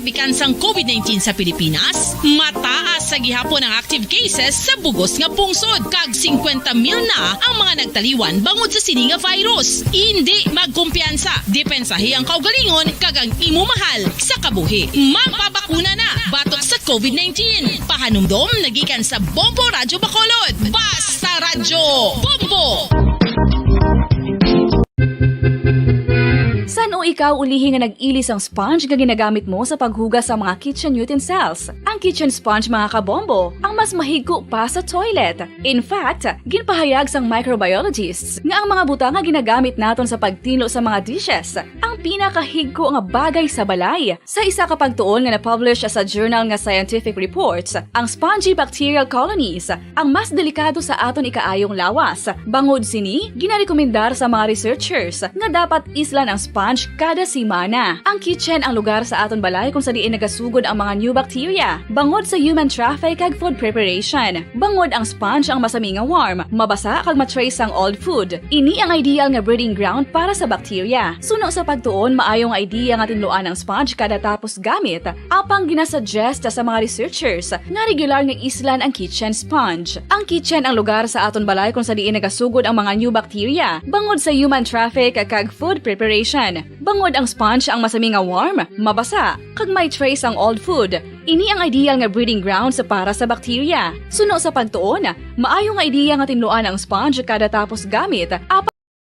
Bikansang COVID-19 sa Pilipinas, mataas sa gihapon ang active cases sa bugos nga pungsod. Kag 50,000 na ang mga nagtaliwan bangod sa sini nga virus. Hindi magkumpiyansa. Depensahi ang kaugalingon kag ang imo mahal sa kabuhi. Magpabakuna na batok sa COVID-19. Pahanumdom nagikan sa Bombo Radyo Bacolod. Basta Radyo Bombo! Saan o ikaw ulihi nga nag-ilis ang sponge nga ginagamit mo sa paghugas sa mga kitchen utensils? Ang kitchen sponge mga kabombo, ang mas mahigko pa sa toilet. In fact, ginpahayag sang microbiologists nga ang mga butang nga ginagamit naton sa pagtilo sa mga dishes, ang pinakahigko nga bagay sa balay. Sa isa ka pagtuon nga na-publish sa journal nga Scientific Reports, ang spongy bacterial colonies ang mas delikado sa aton ikaayong lawas. Bangod sini, ginarekomendar sa mga researchers nga dapat islan ang sponge kada simana. Ang kitchen ang lugar sa aton balay kung sa diin nagasugod ang mga new bacteria. Bangod sa human traffic kag food preparation. Bangod ang sponge ang masami nga warm, mabasa kag matrace ang old food. Ini ang ideal nga breeding ground para sa bacteria. Suno sa pagtuon, maayong idea nga tinluan ang sponge kada tapos gamit. Apang ginasuggest sa mga researchers nga regular nga islan ang kitchen sponge. Ang kitchen ang lugar sa aton balay kung sa diin nagasugod ang mga new bacteria. Bangod sa human traffic kag food preparation. Bangod ang sponge ang masami nga warm, mabasa, kag may trace ang old food. Ini ang ideal nga breeding ground sa para sa bacteria. Suno sa pagtuon, maayong idea nga tinluan ang sponge kada tapos gamit.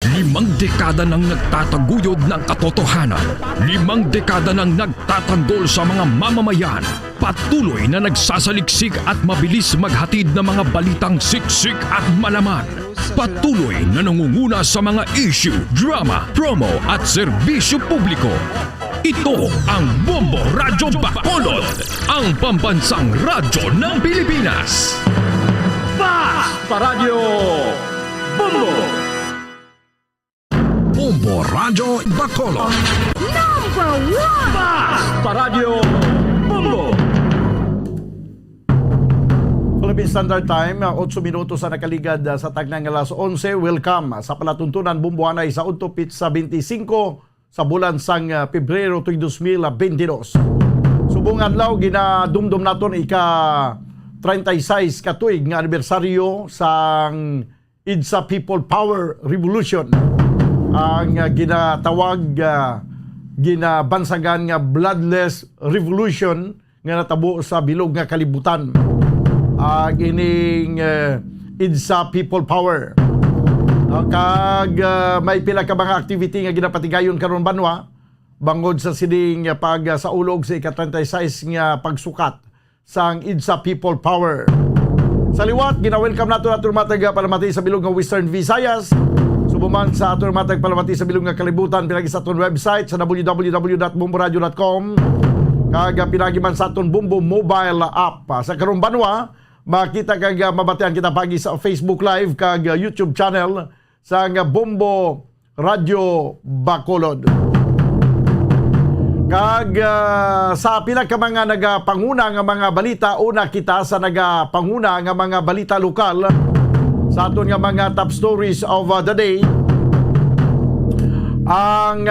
5 dekada nang nagtataguyod ng katotohanan. 5 dekada nang nagtatanggol sa mga mamamayan. Patuloy na nagsasaliksik at mabilis maghatid ng mga balitang siksik at malaman. Patuloy na nangunguna sa mga issue, drama, promo at serbisyo publiko. Ito ang Bombo Radyo Bacolod, ang pambansang radyo ng Pilipinas. Basta Radyo Bombo! Bombo Radyo Bacolod. Number 1! Basta Radyo Bombo! Philippine Standard Time, 8 minutos sa nakaligad sa tagnang alas 11. Welcome sa palatuntunan Bumbuanay sa Untupit sa 25 sa bulan sang Pebrero 2022. Subong adlaw ginadumdum naton ika 36 ka tuig nga anibersaryo sang EDSA People Power Revolution. Ang ginatawag ginabansagan nga bloodless revolution nga natabo sa bilog nga kalibutan. Ining EDSA People Power. Kag may pila ka mga activity nga ginapatigayon karon banwa bangod sa sining pag sa ulog sa ika-36 nga pagsukat sang EDSA People Power. Sa liwat, gina-welcome nato matag palamati sa bilog nga Western Visayas. Subuman sa aton matag palamati sa bilog nga kalibutan pinagi sa aton website sa www.bomboradio.com. Kag pinagi man sa aton Bombo mobile app. Sa karon banwa, makita kag mabatian kita pagi sa Facebook Live kag YouTube channel sa Bombo Radyo Bacolod. Kag sa pila ka mga nagapanguna nga mga balita, una kita sa nagapanguna nga mga balita lokal sa aton nga mga top stories of the day. Ang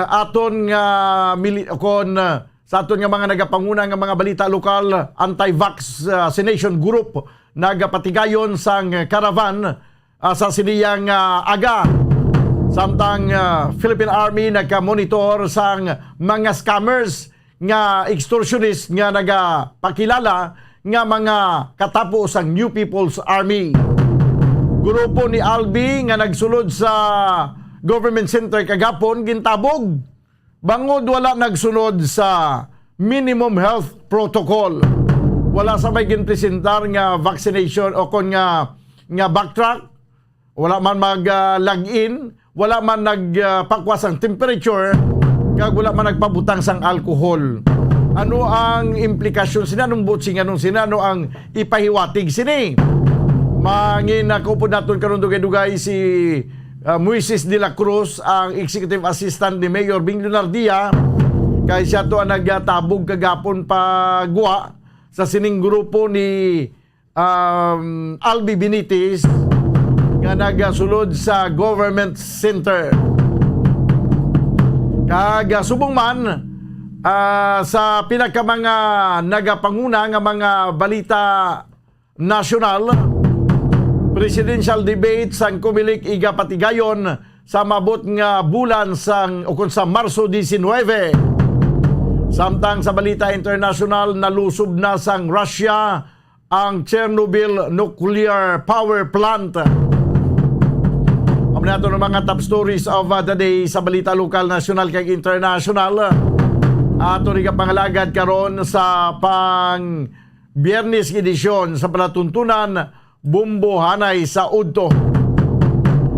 aton nga sa aton nga mga nagapanguna nga mga balita lokal, anti-vaccination group nagapatigayon sang caravan sa siniyang aga. Samtang Philippine Army nagka-monitor sang mga scammers nga extortionist nga nagapakilala nga mga katapo sang New People's Army. Grupo ni Albi nga nagsulod sa government center kagapon gintabog bangod wala nagsunod sa minimum health protocol. Wala sa may ginpresentar nga vaccination o kon nga backtrack. Wala man mag-log-in, wala man nagpakwas ang temperature, kag wala man nagpabutang sang alcohol. Ano ang implikasyon sina nung butsing anong sina ano ang ipahiwatig sini? Mangin ako po naton karon dugay-dugay si Moises de la Cruz, ang executive assistant ni Mayor Bing Lunardia, kay siya to ang nagtabog kagapon pagwa sa sining grupo ni Albi Benitez nga nagasulod sa government center. Kag subong man sa pinaka mga nagapanguna nga mga balita nasyonal, presidential debate sang kumilik iga patigayon sa mabot nga bulan sang ukon sa Marso 19. Samtang sa balita international, nalusob na sang Russia ang Chernobyl nuclear power plant. Ang nato ng mga top stories of the day sa balita lokal, nasyonal kag international. Ato rin pangalagad karon sa pang Biyernes edisyon sa palatuntunan Bumbuhanay sa Udto.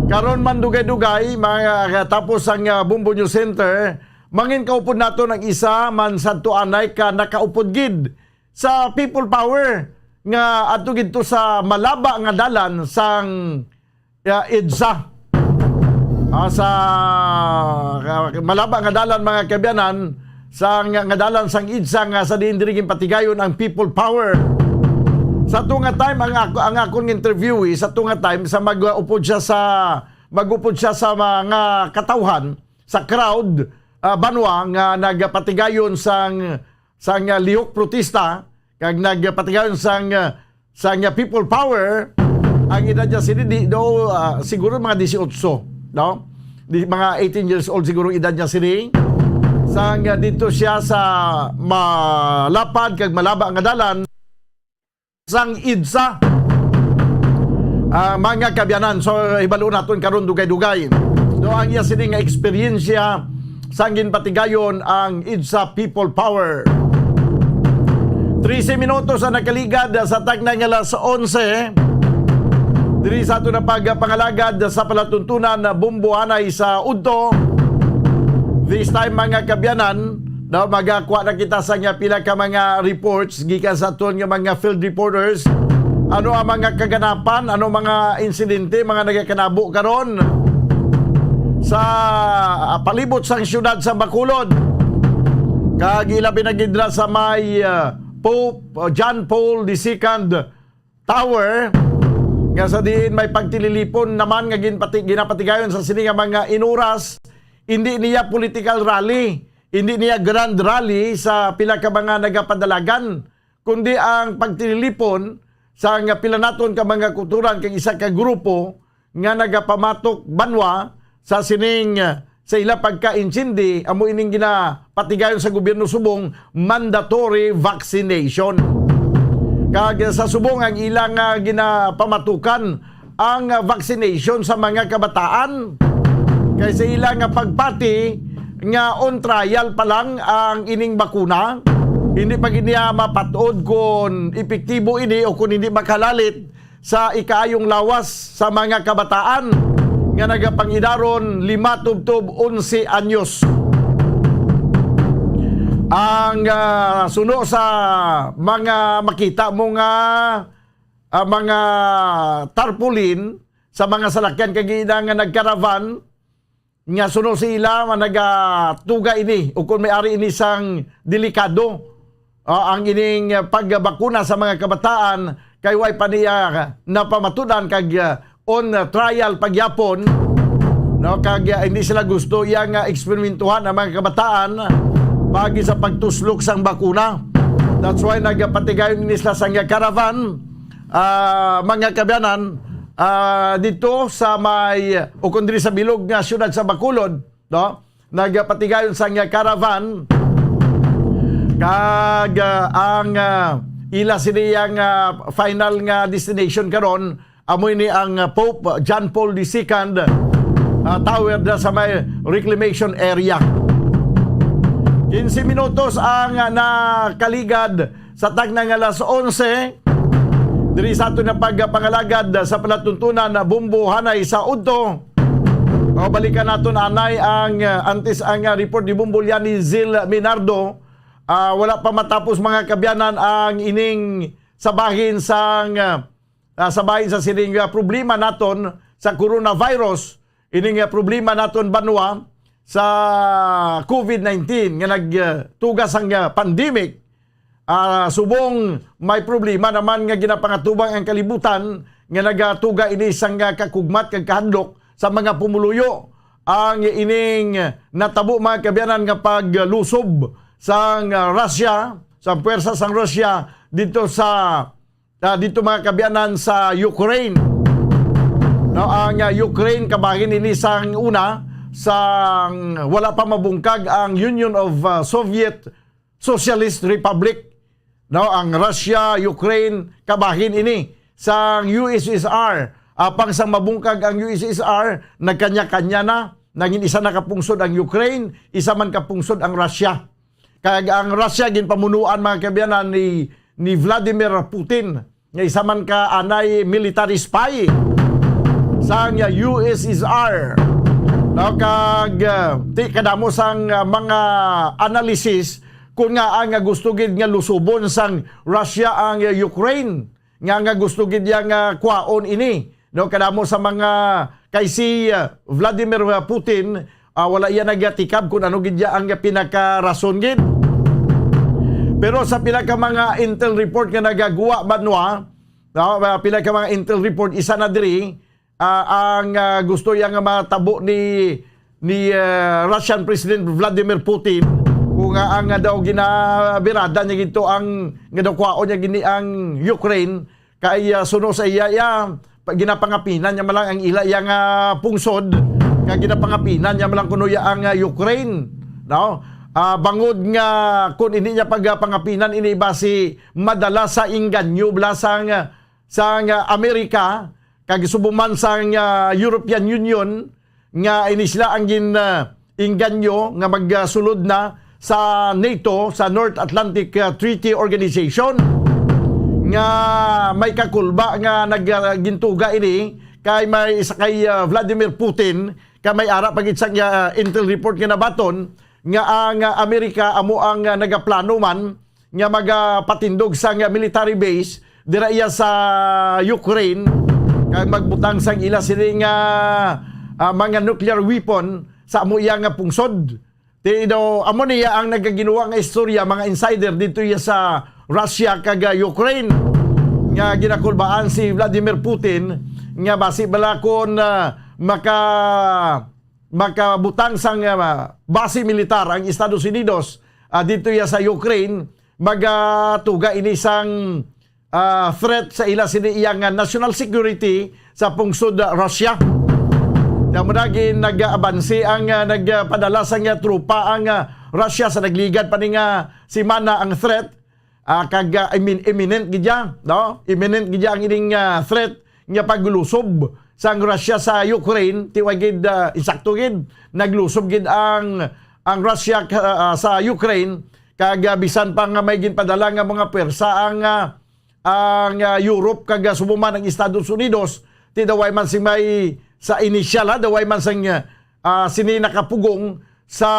Karon man dugay-dugay mga tapos ang Bumbu News Center, mangin kaupod nato ng isa man sadto anay ka nakaupod gid sa people power nga adto gidto sa malaba nga dalan sang EDSA. Sa malaba nga dalan mga kabyanan sang nga dalan sang EDSA nga sa diin dirigin patigayon ang people power. Sa tunga time ang akong interview sa tunga time sa magupod siya sa mga katawhan sa crowd banwa nga nagpatigayon sang lihok protesta kag nagpatigayon sang people power. Ang edad niya sini do siguro mga 18, no? Mga 18 years old siguro edad niya sini. Sang dito siya sa malapad kag malaba nga dalan sang EDSA. Mga kabyanan, so ibalo naton karon dugay-dugay. Do ang iya sini nga eksperyensya sang ginpatigayon ang EDSA People Power. 13 minutos ang nakaligad sa tagna nga alas 11. Diri sa ato na pagpangalagad sa palatuntunan na Bumbuhanay sa Udto. This time mga kabyanan, magakuha na kita sa nga pila ka mga reports gikan sa aton nga mga field reporters. Ano ang mga kaganapan, ano mga insidente, mga nagakanabo karon sa palibot sang syudad sa Bacolod. Kag ilabi na gidra sa may Pope John Paul II Tower nga sa diin may pagtililipon naman nga ginapatigayon sa sini nga mga inuras. Hindi niya political rally, hindi niya grand rally sa pila ka mga nagapadalagan, kundi ang pagtililipon sa nga pila naton ka mga kulturan kag isa ka grupo nga nagapamatok banwa sa sining sa ila pagka-insindi amo ining ginapatigayon sa gobyerno Subong mandatory vaccination. Kag sa Subong ang ilang ginapamatukan ang vaccination sa mga kabataan. Kaya sa ilang pagpati nga on trial pa lang ang ining bakuna, hindi pa niya mapatod kung epektibo ini o kung hindi makalalit sa ikaayong lawas sa mga kabataan nga nagapangidaron 5 tubtob 11 anyos. Ang suno sa mga makita mo nga mga tarpaulin sa mga salakyan kagina nga nagkaravan nga suno sila nagatuga ini o kung may-ari ini sang delikado ang ining pagbakuna sa mga kabataan kay way pa niya napamatudan kag on trial pagyapon, no? Kag hindi sila gusto yang eksperimentuhan ang mga kabataan pagi sa pagtuslok sang bakuna. That's why nagpatigayon ni sila sang caravan mga kabyanan dito sa may o kundri sa bilog nga syudad sa Bacolod, no? Nagpatigayon sang caravan kag ang ila siniyang final nga destination karon amoy ni ang Pope John Paul II Tower da sa may reclamation area. 15 minutos ang nakaligad sa tagna nga alas 11. Diri sa ato na pagpangalagad sa palatuntunan na Bumbuhanay sa Udto. Balikan naton anay ang antes ang report ni Bumbuliani Zil Minardo. Wala pa matapos mga kabyanan ang ining sabahin sang sabahin sa sining problema naton sa coronavirus, ining problema naton banwa sa COVID-19 nga nagtugas ang pandemic. Subong may problema naman nga ginapangatubang ang kalibutan nga nagatuga ini sang kakugmat kag kahadlok sa mga pumuluyo ang ining natabo mga kabyanan nga paglusob sang Russia, sa puwersa sang Russia dito sa dito mga kabiyanan sa Ukraine. No, ang Ukraine kabahin ini sang una sang wala pa mabungkag ang Union of Soviet Socialist Republic. No, ang Russia, Ukraine kabahin ini sang USSR. Apang sang mabungkag ang USSR, nagkanya-kanya na, naging isa na kapungsod ang Ukraine, isa man kapungsod ang Russia. Kaya ang Russia ginpamunuan mga kabiyanan ni Vladimir Putin, nga isa man ka anay military spy sang USSR. No, ti kadamo sang mga analysis kung nga ang gusto gid nga lusubon sang Russia ang Ukraine, nga gusto gid nga kwaon ini. No, kadamo sa mga kay si Vladimir Putin, wala iya nagatikab kung ano gid ang pinaka-rason gid. Pero sa pinaka mga intel report nga nagagawa banwa, no, pinaka mga intel report isa na diri ang gusto yang matabo ni Russian President Vladimir Putin kung ang daw ginabirada niya gito ang nga daw kwaon niya gini ang Ukraine kay suno sa iya ginapangapinan niya malang ang ila yang pungsod kay ginapangapinan niya malang kuno ang Ukraine, no. Bangod nga kung ini niya pagpangapinan ini basi madala sa inganyo bla sang Amerika kag subuman sang European Union nga ini sila ang inganyo nga magsulod na sa NATO, sa North Atlantic Treaty Organization, nga may kakulba nga naggintuga ini kay may isa kay Vladimir Putin kay may ara pagit sang intel report nga nabaton nga ang Amerika amo ang nagaplano man nga magpatindog sang military base dira iya sa Ukraine kay magbutang sang ila sining mga nuclear weapon sa amo iya nga pungsod. Tido amo niya ang nagaginuwa nga istorya mga insider dito iya sa Russia kag Ukraine nga ginakulbaan si Vladimir Putin nga basi bala kon makabutang sang base militar ang Estados Unidos dito iya sa Ukraine magatuga ini sang threat sa ila sini iyang national security sa pungsod Russia. Damudagin nag-abansi ang nagpadala sang trupa ang Russia sa nagligad pa ni si mana ang threat kag imminent gidya, no? Imminent gidya ang ining threat nga paglusob sang Russia sa Ukraine tiwagid insakto gid naglusob gid ang Russia sa Ukraine kag bisan pa nga may ginpadala nga mga pwersa ang Europe kag subuman ang Estados Unidos ti daway man sing may sa inisyal daway man sang sini nakapugong sa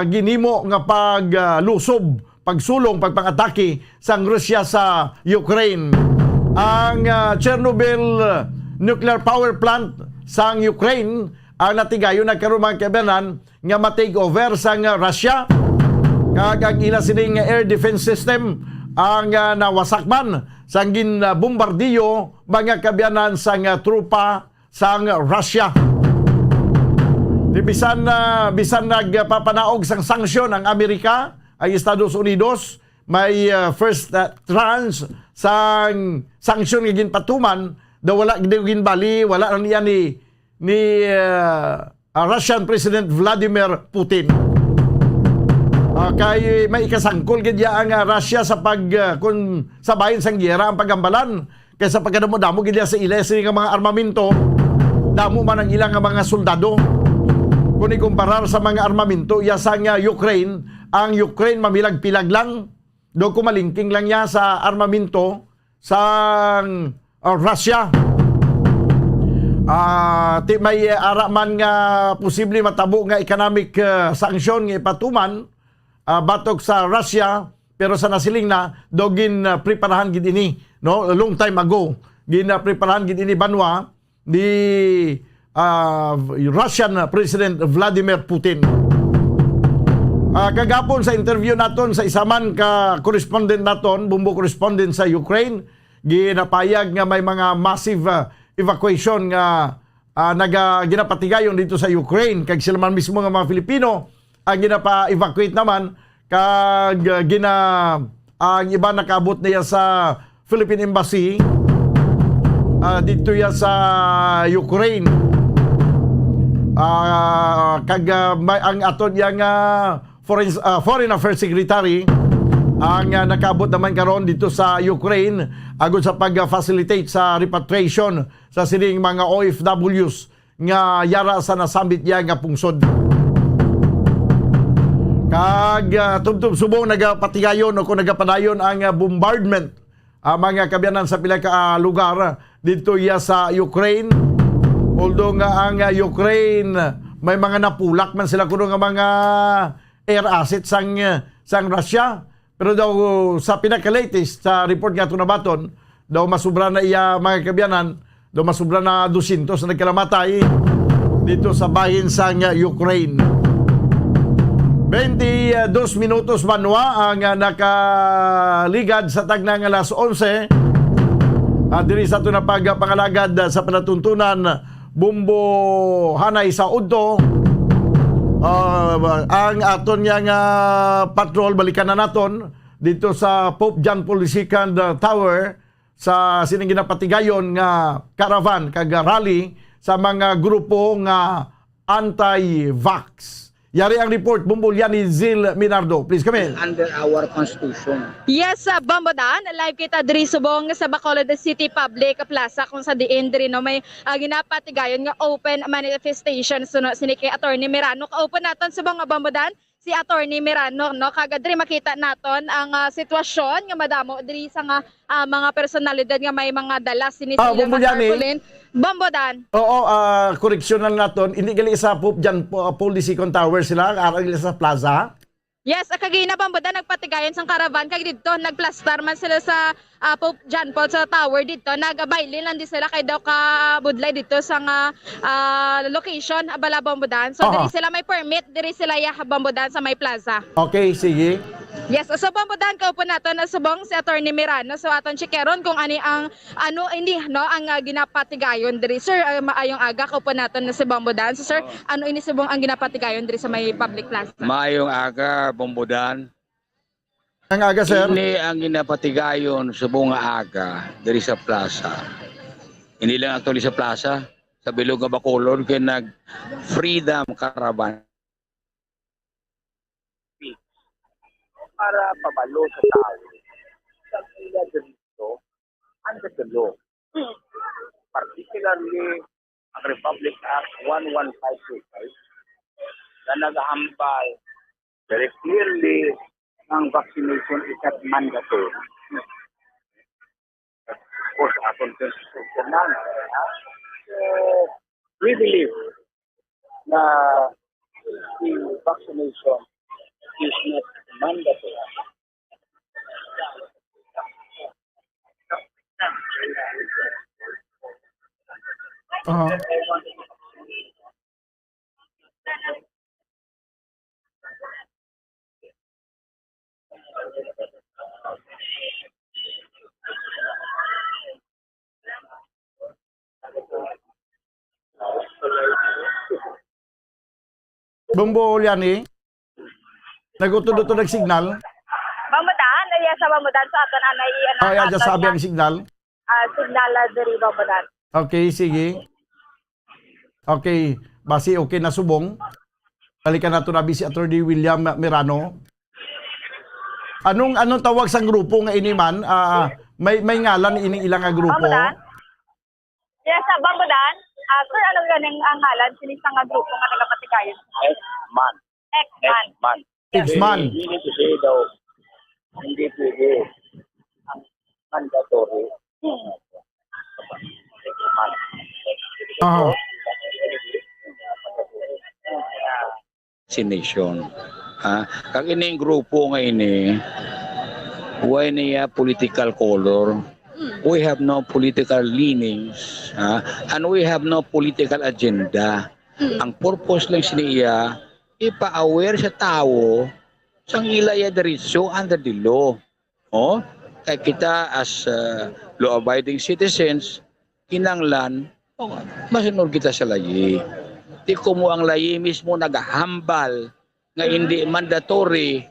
ginimo nga paglusob, pagsulong, pagpangatake sang Russia sa Ukraine. Ang Chernobyl nuclear power plant sang Ukraine ang natigayon nagkaroon mga kabanan nga ma-take over sang Russia kag ang ila sining air defense system ang nawasak man sang bombardiyo mga kabayanan sang trupa sang Russia. Bisan nagpapanaog sang sanksyon ang Amerika ay Estados Unidos may first tranche sang sanksyon nga ginpatuman daw wala ginbali wala na niya ni Russian President Vladimir Putin. Kay may ikasangkol gid ang Russia sa kun sabayin sang giyera ang pagambalan kaysa pagkadamo-damo gid sa ila nga mga armamento damo man ang ilang mga soldado. Kung ikumparar sa mga armamento iya sang Ukraine, ang Ukraine mamilag-pilag lang do kumalingking lang niya sa armamento sa Russia. May ara man nga posible matabo nga economic sanction nga ipatuman batok sa Russia pero sa nasiling na dogin preparahan gid ini, no, long time ago gin preparahan gid ini banwa di Russian President Vladimir Putin. Kagapon sa interview naton sa isaman ka correspondent naton, bumbo correspondent sa Ukraine, ginapayag nga may mga massive evacuation nga ginapatigayon dito sa Ukraine kag sila man mismo nga mga Filipino ang ginapa-evacuate naman kag ang iba nakabot niya sa Philippine Embassy dito ya sa Ukraine. Ang aton yang Foreign Affairs Secretary ang nakabot naman karon dito sa Ukraine agud sa pag-facilitate sa repatriation sa sining mga OFWs nga yara sa nasambit niya nga pungsod. Kag tubtub subong nagapatigayon o kung nagapadayon ang bombardment mga kabyanan sa pila ka lugar dito ya sa Ukraine. Although nga ang Ukraine may mga napulak man sila kuno nga mga air assets sang Russia. Pero daw sa pinaka-latest sa report nga tunabaton, daw masubra na iya mga kabyanan, daw masubra na 200 na nagkalamatay dito sa bahin sang Ukraine. 22 minutos banwa ang nakaligad sa tagnang alas 11. Diri sa ito na pagpangalagad sa panatuntunan Bumbo Hanay sa Udto. Ang aton yang patrol balikan na naton dito sa Pope John Paul II Tower sa sining ginapatigayon nga caravan kag rally sa mga grupo nga anti-vax. Yari ang report, Bumbulyan ni Zil Minardo. Please come in. Under our constitution. Yes, Bambodan, live kita diri subong sa Bacolod City Public Plaza kung sa diin diri no may ginapatigayon nga open manifestation suno sini kay Attorney Mirano. Ka-open naton subong nga Bambodan si Attorney Mirano no kagad diri makita naton ang sitwasyon nga madamo diri sa mga personalidad nga may mga dala sini sila Bumbulyan Bambodan. Oo, koreksyon lang naton. Hindi gali sa Pope John Paul II Tower sila, aral sa plaza. Yes, kagina Bambodan nagpatigayon sang caravan kag didto nagplastar man sila sa Pope John Paul sa tower didto nagabayle lang di sila kay daw ka budlay dito sa location abala Bambodan. So diri sila may permit, diri sila ya Bambodan sa may plaza. Okay, sige. Yes, so Bambodan kaupo naton na subong si Attorney Mirano so aton chikeron kung ani ang ang ginapatigayon diri sir maayong aga kaupo naton na si Bambodan. So sir, ano ini subong ang ginapatigayon diri sa may public plaza? Maayong aga, Bambodan. Ang aga, sir. Ini ang ginapatigayon sa buong aga diri sa plaza. Hindi lang actually sa plaza, sa bilog nga Bacolod kay nag Freedom Caravan. Para pabalo sa tao. Sa ila dito, under the law. Particularly ang Republic Act 11525 na naghahambal very clearly ang vaccination is not mandatory. Of course, aton constitution na. So, we believe na the vaccination is not mandatory. Bumbulyan nagutod-utod ng signal. Bambodan, iya sa Bambodan sa aton anay Kaya dyan sabi ang signal. signal diri Bambodan. Okay, sige. Okay, basi okay na subong. Balikan nato na si Attorney William Mirano. Anong tawag sa grupo nga ini man? May ngalan ini ilang nga grupo? Bambodan? Yes, sa Bambodan. Sir, ano ganing ang ngalan sini sa nga grupo nga nagapatigayon? X-Man. X-Man. X-Man. X-Man. Hindi kasi daw, hindi pwede ang mandatory. X-Man. Vaccination. Kag ini grupo nga ini, why niya political color? We have no political leanings and we have no political agenda. Ang purpose lang siniya ipa-aware sa tao sang ilaya diretso under the law. Kaya kita as law-abiding citizens, kinanglan, masunod kita sa layi. Di ko mo ang layi mismo naghahambal nga hindi mandatory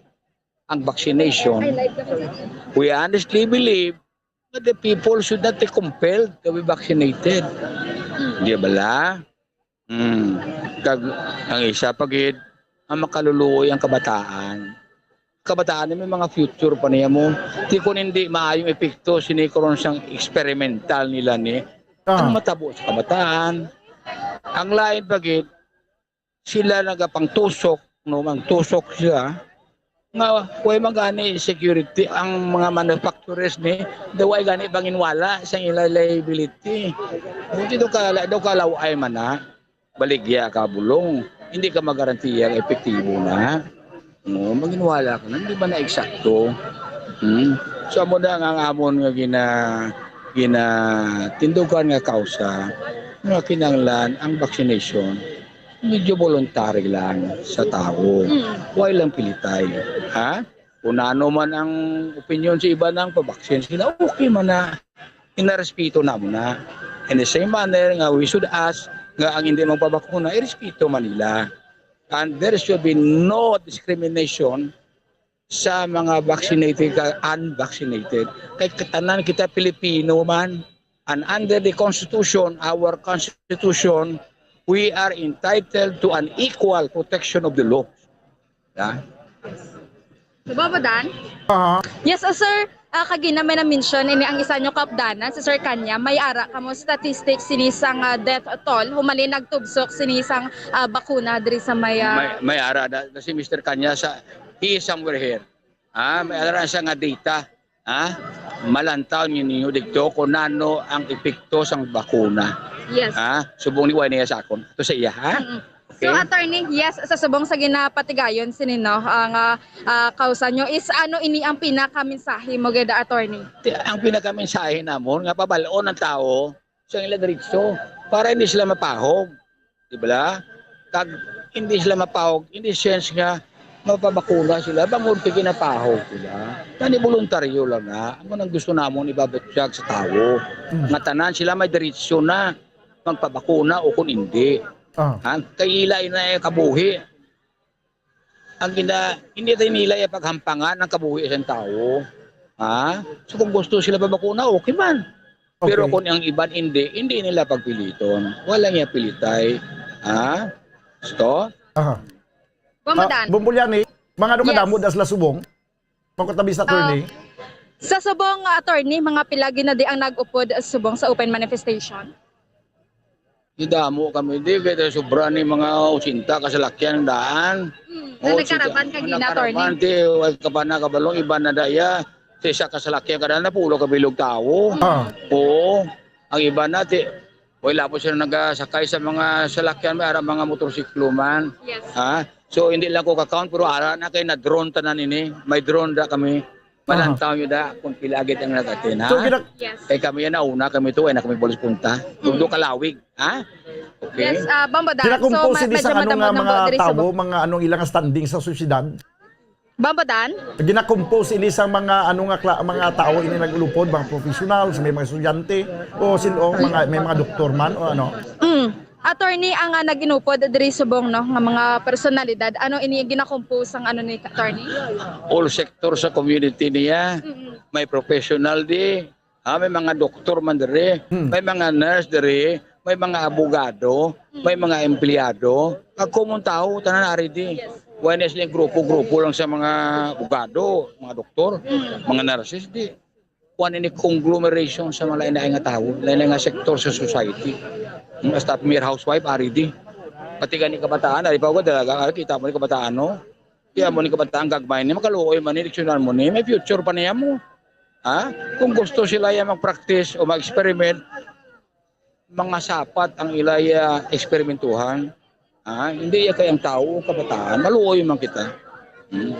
ang vaccination, we honestly believe that the people should not be compelled to be vaccinated. Di ba la? Ang isa pagid, ang makaluluoy ang kabataan. Kabataan may mga future pa niya mo. Di kung hindi maayong epekto, sinikaroon siyang experimental nila ni. Ang matabo sa kabataan. Ang lain pagid, sila nagapang tusok, no, magtusok siya, nga way magani security ang mga manufacturers ni daway gani banginwala sa ila liability. Hindi do kalaw ay mana baligya ka bulong, hindi ka magarantiya epektibo na. No, maginwala ka na, hindi ba na eksakto? So amo na nga amon nga gina tindugan nga kausa nga kinanglan ang vaccination medyo voluntary lang sa tao. Huwag lang pilitay. Ha? Kung ano man ang opinion sa iba ng pabaksin sila, okay man na. Inarespeto na mo na. In the same manner, nga we should ask nga ang hindi magpabakuna, irespeto man nila. And there should be no discrimination sa mga vaccinated at unvaccinated. Kahit katanan kita Pilipino man, and under the Constitution, our Constitution, we are entitled to an equal protection of the law. Yeah? Babadan? Yes, sir. Kagina may na-mention, ini ang isa nyo kapdanan, si Sir Kanya, may ara kamo statistics sinisang death toll, humali nagtubsok sinisang bakuna diri sa may... May ara na si Mr. Kanya, he is somewhere here. May ara siya nga data. Malantaw ninyo dito kung nano ang epekto sang bakuna. Yes. Subong ni Wayne sa akon. Ito sa iya, ha? Okay. So, attorney, yes, sa subong sa ginapatigayon sinino, ang kausa nyo is ano ini ang pinakamensahe mo, gada attorney? Ang pinakamensahe namon, nga pabaloon ng tao sa ila diretso para hindi sila mapahog. Di ba? Kag hindi sila mapahog, hindi sense nga mapabakuna sila, bangon pigi na pahog sila. Tani voluntaryo lang na. Ano nang gusto namon ibabutyag sa tao? Nga tanan sila may diretso na magpabakuna o kung hindi. Kay ilay na kabuhi. Ang hindi tayo nila paghampangan ng kabuhi sa tao. So kung gusto sila babakuna, okay man. Okay. Pero kung ang iban hindi nila pagpiliton. Walang niya pilitay. So? Bumbulyani, mga kadamod as la subong, pagkatabi sa attorney. Sa subong attorney, mga pilagi na di ang nag-upod subong sa open manifestation. Idamo kami di kaya sobra ni mga 80 kasalakyan ng daan. Nagkaraban ka gina attorney. Nagkaraban di kabana kabalong iba na daya. Sa kasalakyan kada na pulo kabilog tao. Oo. Ang iba na ti wala po sila nagasakay sa mga salakyan may ara mga motorsiklo man. Yes. So hindi lang ko ka-count pero ara na kay na drone tanan ini. May drone da kami. Malantaw nyo da kung pilagit ang nagatin, ha? So, yes. Kaya kami yan nauna, kami to, ay na kami polis punta. Tundo kalawig, ha? Okay. Yes, Bambadan. Kinakumpose din sa medyo anong mga sa tao, mga anong ilang standing sa susyedad. Bambadan? Ginakumpose ini sa mga mga tao ini naglupod, mga professional, may mga estudyante, o may mga doktor man, o ano. Attorney, ang naginupod diri subong no nga mga personalidad, ano ini ginakompose ang ano ni attorney? All sector sa community niya. May professional di, may mga doktor man diri, may mga nurse diri, may mga abogado, may mga empleyado. Ang common tao tanan ari di. Wala silang grupo lang sa mga abogado, mga doktor, mga nurses di. Kuan ini conglomeration sa mga lain nga tao, lain nga sektor sa society. Basta mere housewife ari di. Pati gani kabataan ari pa ko dalaga kita mo ni kabataan no. Kaya mo ni kabataan gagmay ni makaluoy man ni leksyonan mo ni may future pa niya mo. Kung gusto sila ya mag-practice o mag-experiment mga sapat ang ilaya eksperimentuhan. Hindi ya kayang tao kabataan maluoy man kita.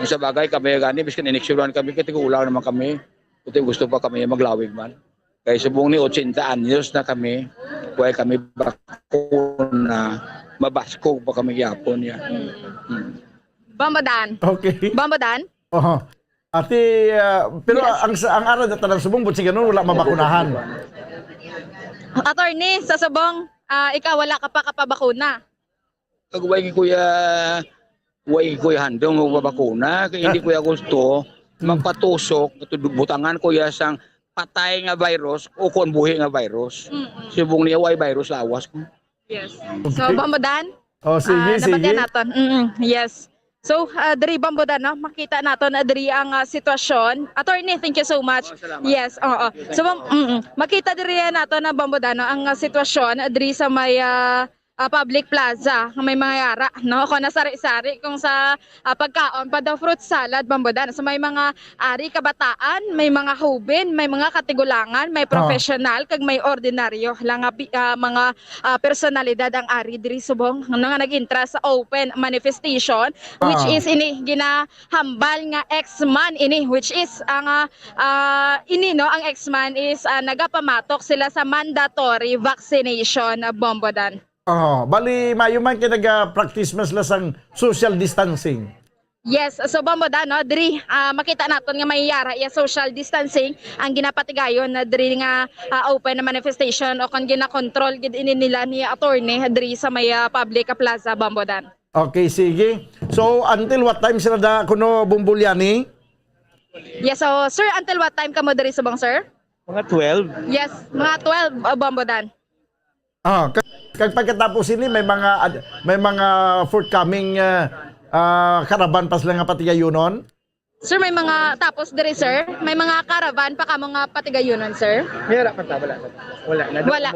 Sa bagay kami gani biskan ineksyonan kami kiti ulang naman kami. Kuti gusto pa kami maglawig man. Kaya subong ni 80 anyos na kami, kaya kami bakuna, mabaskog pa kami yapon niya. Bambadan. Okay. Bambadan? Ati, pero Yes. ang araw na tanang subong, buti ganun, wala mabakunahan. Attorney, sa subong, ikaw wala ka pa kapabakuna. Kagway ni Kuya way ko handong magbabakuna kaya hindi ko ya gusto magpatusok butangan ko ya sang patay nga virus o kon buhi nga virus. Subong niya way virus lawas ko. Yes. So, Bambodan? Sige, sige. Nabatian naton. Yes. So, diri Bambodan, no? Makita naton diri ang sitwasyon. Attorney, thank you so much. Salamat. Yes, oo. So, makita diri naton na Bambodan, no? Ang sitwasyon diri sa may public plaza, may mga yara, no? Kung nasari-sari kung sa pagkaon pa daw fruit salad Bambodan. So may mga ari kabataan, may mga hubin, may mga katigulangan, may professional kag may ordinaryo lang mga personalidad ang ari diri subong nga nag-intra sa open manifestation which is ini ginahambal nga ex-man ini which is ang ini no ang ex-man is nagapamatok sila sa mandatory vaccination Bambodan. Bali, mayo man kinag-practice mas lasang social distancing. Yes, so Bambodan, no, diri makita naton nga may yara ya social distancing ang ginapatigayon na diri nga open na manifestation o kon gina-control gid ini nila ni attorney diri sa may public plaza Bambodan. Okay, sige. So, until what time sila da kuno Bumbulyani? Yes, so sir, until what time ka mo diri subong sir? Mga 12. Yes, mga 12 Bambodan. Kag pagkatapos ini may mga forthcoming karaban pas lang nga patigayonon. Sir, may mga tapos diri sir, may mga caravan pa ka mga patigayonon sir. Mayroon pa wala na. Wala.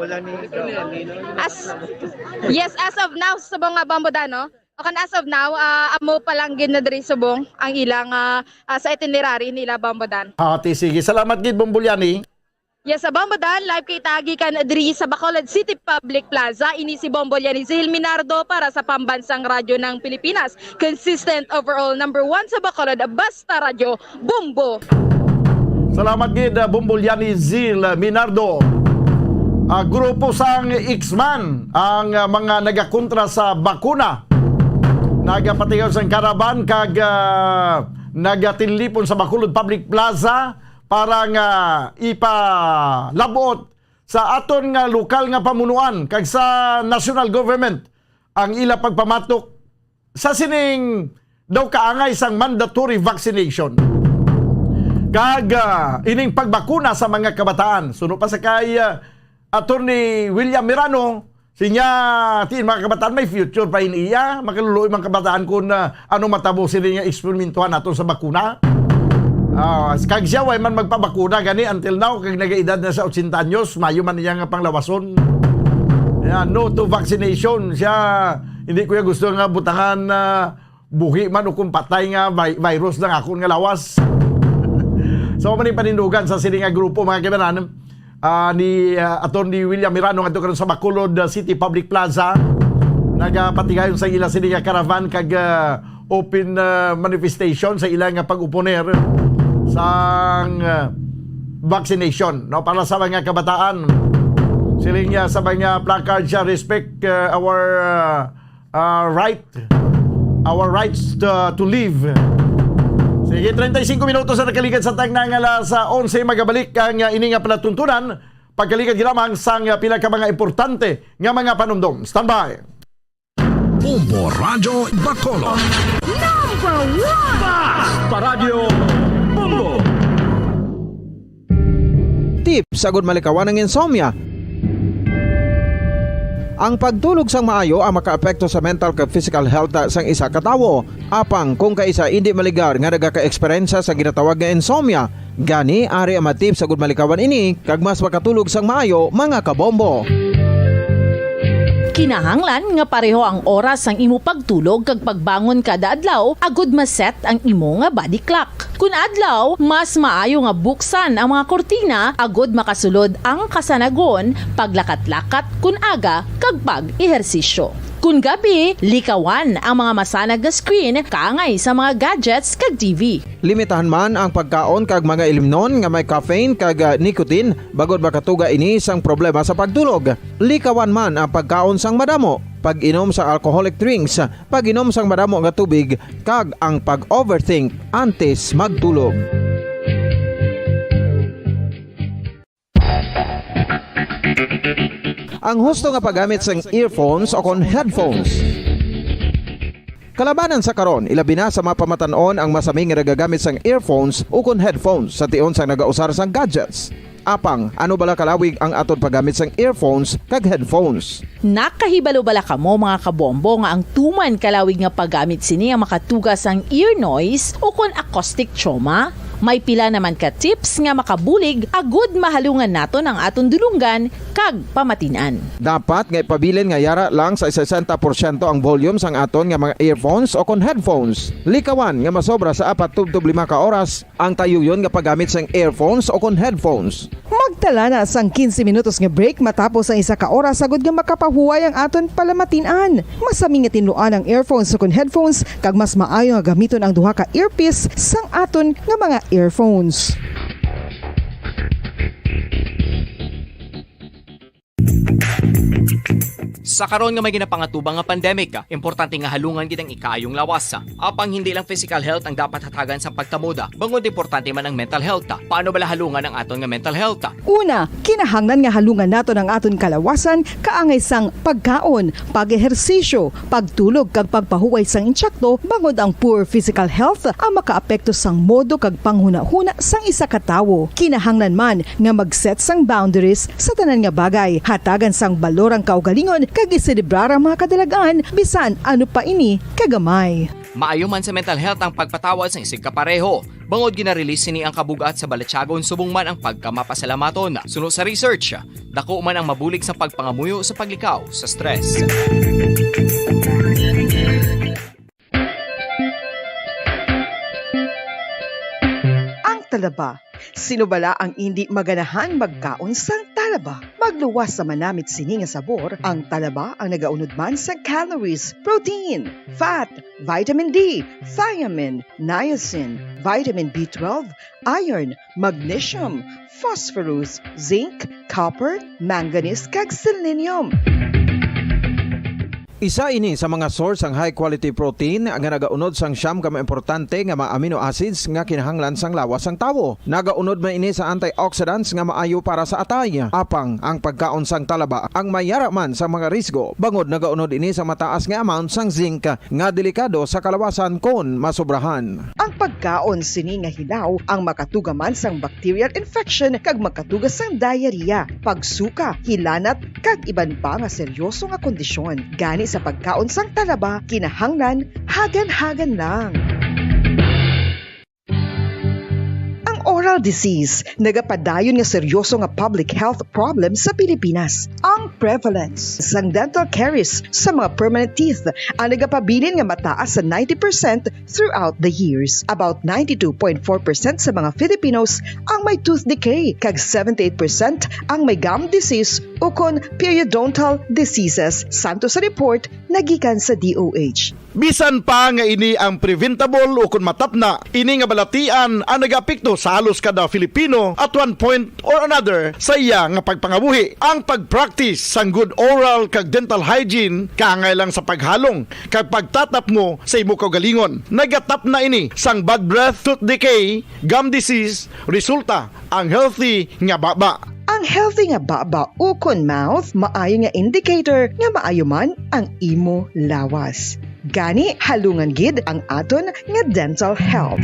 Yes, as of now subong nga Bambodan, no? Okay, as of now, amo pa lang gid na diri subong ang ilang sa itinerary nila Bambodan. Sige. Salamat gid Bumbulyani. Yes, sa Bambodan, live kay tagi kan diri sa Bacolod City Public Plaza. Ini si Bombolyani Zil Minardo para sa Pambansang Radyo ng Pilipinas. Consistent overall number 1 sa Bacolod, Basta Radyo, Bumbo. Salamat gid Bumbulyani Zil Minardo. Grupo sang X-Man ang mga nagakontra sa bakuna. Nagapatigaw sang karaban kag nagatinlipon sa Bacolod Public Plaza para nga ipalabot sa aton nga lokal nga pamunuan kag sa national government ang ila pagpamatok sa sining daw kaangay sang mandatory vaccination kag ining pagbakuna sa mga kabataan. Suno pa sa kay Attorney William Mirano, sinya tin mga kabataan may future pa iniya, makaluluoy mga kabataan kung ano matabo sila nga eksperimentuhan naton sa bakuna. Kag siya way man magpabakuna gani until now kag nagaedad na sa 80 anyos mayo man niya nga panglawason. No to vaccination siya hindi ko gusto nga butangan buhi man o kung patay nga virus lang akong nga lawas. So man panindugan sa sini nga grupo mga kaibigan ni Attorney William Mirano ngadto karon sa Bacolod City Public Plaza nagapatigayon sa ila sini nga caravan kag open manifestation sa ilang nga pag-uponer sang vaccination no para sa mga kabataan. Siling sa mga placard siya respect our rights to live. Sige, 35 minutos na nakaligad sa tagna nga sa 11 magabalik ang ini nga palatuntunan pagkaligad ginamang sang pila ka mga importante nga mga panumdom. Standby. Bombo Radyo Bacolod. Number 1! Basta Radyo Bombo. Tip sagud malikawan ng insomnia. Ang pagtulog sang maayo ang makaapekto sa mental kag physical health sang isa ka tawo. Apang kung kaisa hindi maligar nga nagaka-eksperyensya sa ginatawag nga insomnia, gani ari ang matip sagud malikawan ini kag mas makatulog sang maayo mga kabombo. Kinahanglan nga pareho ang oras ang imo pagtulog kag pagbangon kada adlaw agud maset ang imo nga body clock. Kun adlaw, mas maayo nga buksan ang mga kortina agud makasulod ang kasanagon, paglakat-lakat kun aga kag pag-ehersisyo. Kun gabi, likawan ang mga masanag nga screen kaangay sa mga gadgets kag TV. Limitahan man ang pagkaon kag mga ilimnon nga may caffeine kag nicotine bagod makatuga ini sang problema sa pagtulog. Likawan man ang pagkaon sang madamo, pag-inom sa alcoholic drinks, pag-inom sang madamo nga tubig kag ang pag-overthink antes magtulog. Ang husto nga paggamit sang earphones o kon headphones. Kalabanan sa karon, ilabi na sa mapamatanon ang masaming nga nagagamit sang earphones o kon headphones sa tion sang nagausar sang gadgets. Apang, ano bala kalawig ang aton paggamit sang earphones kag headphones? Nakahibalo bala kamo mga kabombo nga ang tuman kalawig nga paggamit sini ang makatugas ang ear noise o kon acoustic trauma? May pila naman ka tips nga makabulig agud mahalungan naton ang aton dulunggan kag pamatinan. Dapat nga ipabilin nga yara lang sa 60% ang volume sang aton nga mga earphones o kon headphones. Likawan nga masobra sa 4 tub 5 ka oras ang tayuyon nga paggamit sang earphones o kon headphones. Magtala na sang 15 minutos nga break matapos ang 1 ka oras sagod nga makapahuway ang aton palamatinan. Masami nga tinluan ang earphones o kon headphones kag mas maayo nga gamiton ang duha ka earpiece sang aton nga mga earphones. Sa karon nga may ginapangatubang nga pandemic, importante nga halungan gid ang ikaayong lawas. Apang hindi lang physical health ang dapat hatagan sa pagtamuda, bangod importante man ang mental health. Paano bala halungan ang aton nga mental health? Una, kinahanglan nga halungan naton ang aton kalawasan kaangay sang pagkaon, pag-ehersisyo, pagtulog kag pagpahuway sang insyakto bangod ang poor physical health ang makaapekto sang modo kag panghuna-huna sang isa ka tawo. Kinahanglan man nga mag-set sang boundaries sa tanan nga bagay, hatagan sang balorang kaugalingon kag iselebrar ang mga kadalagan bisan ano pa ini kagamay. Maayo man sa mental health ang pagpatawad sa isig kapareho. Bangod ginarelease ni ang kabugat sa Balatyagon subong man ang pagkamapasalamaton. Suno sa research, dako man ang mabulig sa pagpangamuyo sa paglikaw sa stress. Ang talaba. Sino bala ang hindi maganahan magkaon sang talaba? Magluwas sa manamit sini nga sabor, ang talaba ang nagaunod man sa calories, protein, fat, vitamin D, thiamine, niacin, vitamin B12, iron, magnesium, phosphorus, zinc, copper, manganese kag selenium. Isa ini sa mga source ang high quality protein nga nagaunod sang siyam ka importante nga mga amino acids nga kinahanglan sang lawas sang tawo. Nagaunod man ini sa antioxidants nga maayo para sa atay. Apang ang pagkaon sang talaba ang mayara man sa mga risgo. Bangod nagaunod ini sa mataas nga amount sang zinc nga delikado sa kalawasan kon masobrahan. Ang pagkaon sini nga hilaw ang makatugaman sang bacterial infection kag makatuga sang diarrhea, pagsuka, hilanat kag iban pa nga seryoso nga kondisyon. Gani sa pagkaon sang talaba, kinahanglan hagan-hagan lang. Oral disease, nagapadayon nga seryoso nga public health problem sa Pilipinas. Ang prevalence sang dental caries sa mga permanent teeth ang nagapabilin nga mataas sa 90% throughout the years. About 92.4% sa mga Filipinos ang may tooth decay, kag 78% ang may gum disease o kon periodontal diseases, santo sa report nagikan sa DOH. Bisan pa nga ini ang preventable o kung matapna, ini nga balatian ang nagapekto sa halos kada Filipino at one point or another sa iya nga pagpangabuhi. Ang pag-practice sang good oral kag dental hygiene kaangay lang sa paghalong kag pagtatap mo sa imo kaugalingon. Nagatap na ini sang bad breath, tooth decay, gum disease, resulta ang healthy nga baba. Ang healthy nga baba o kon mouth, maayo nga indicator nga maayo man ang imo lawas. Gani halungan gid ang aton nga dental health.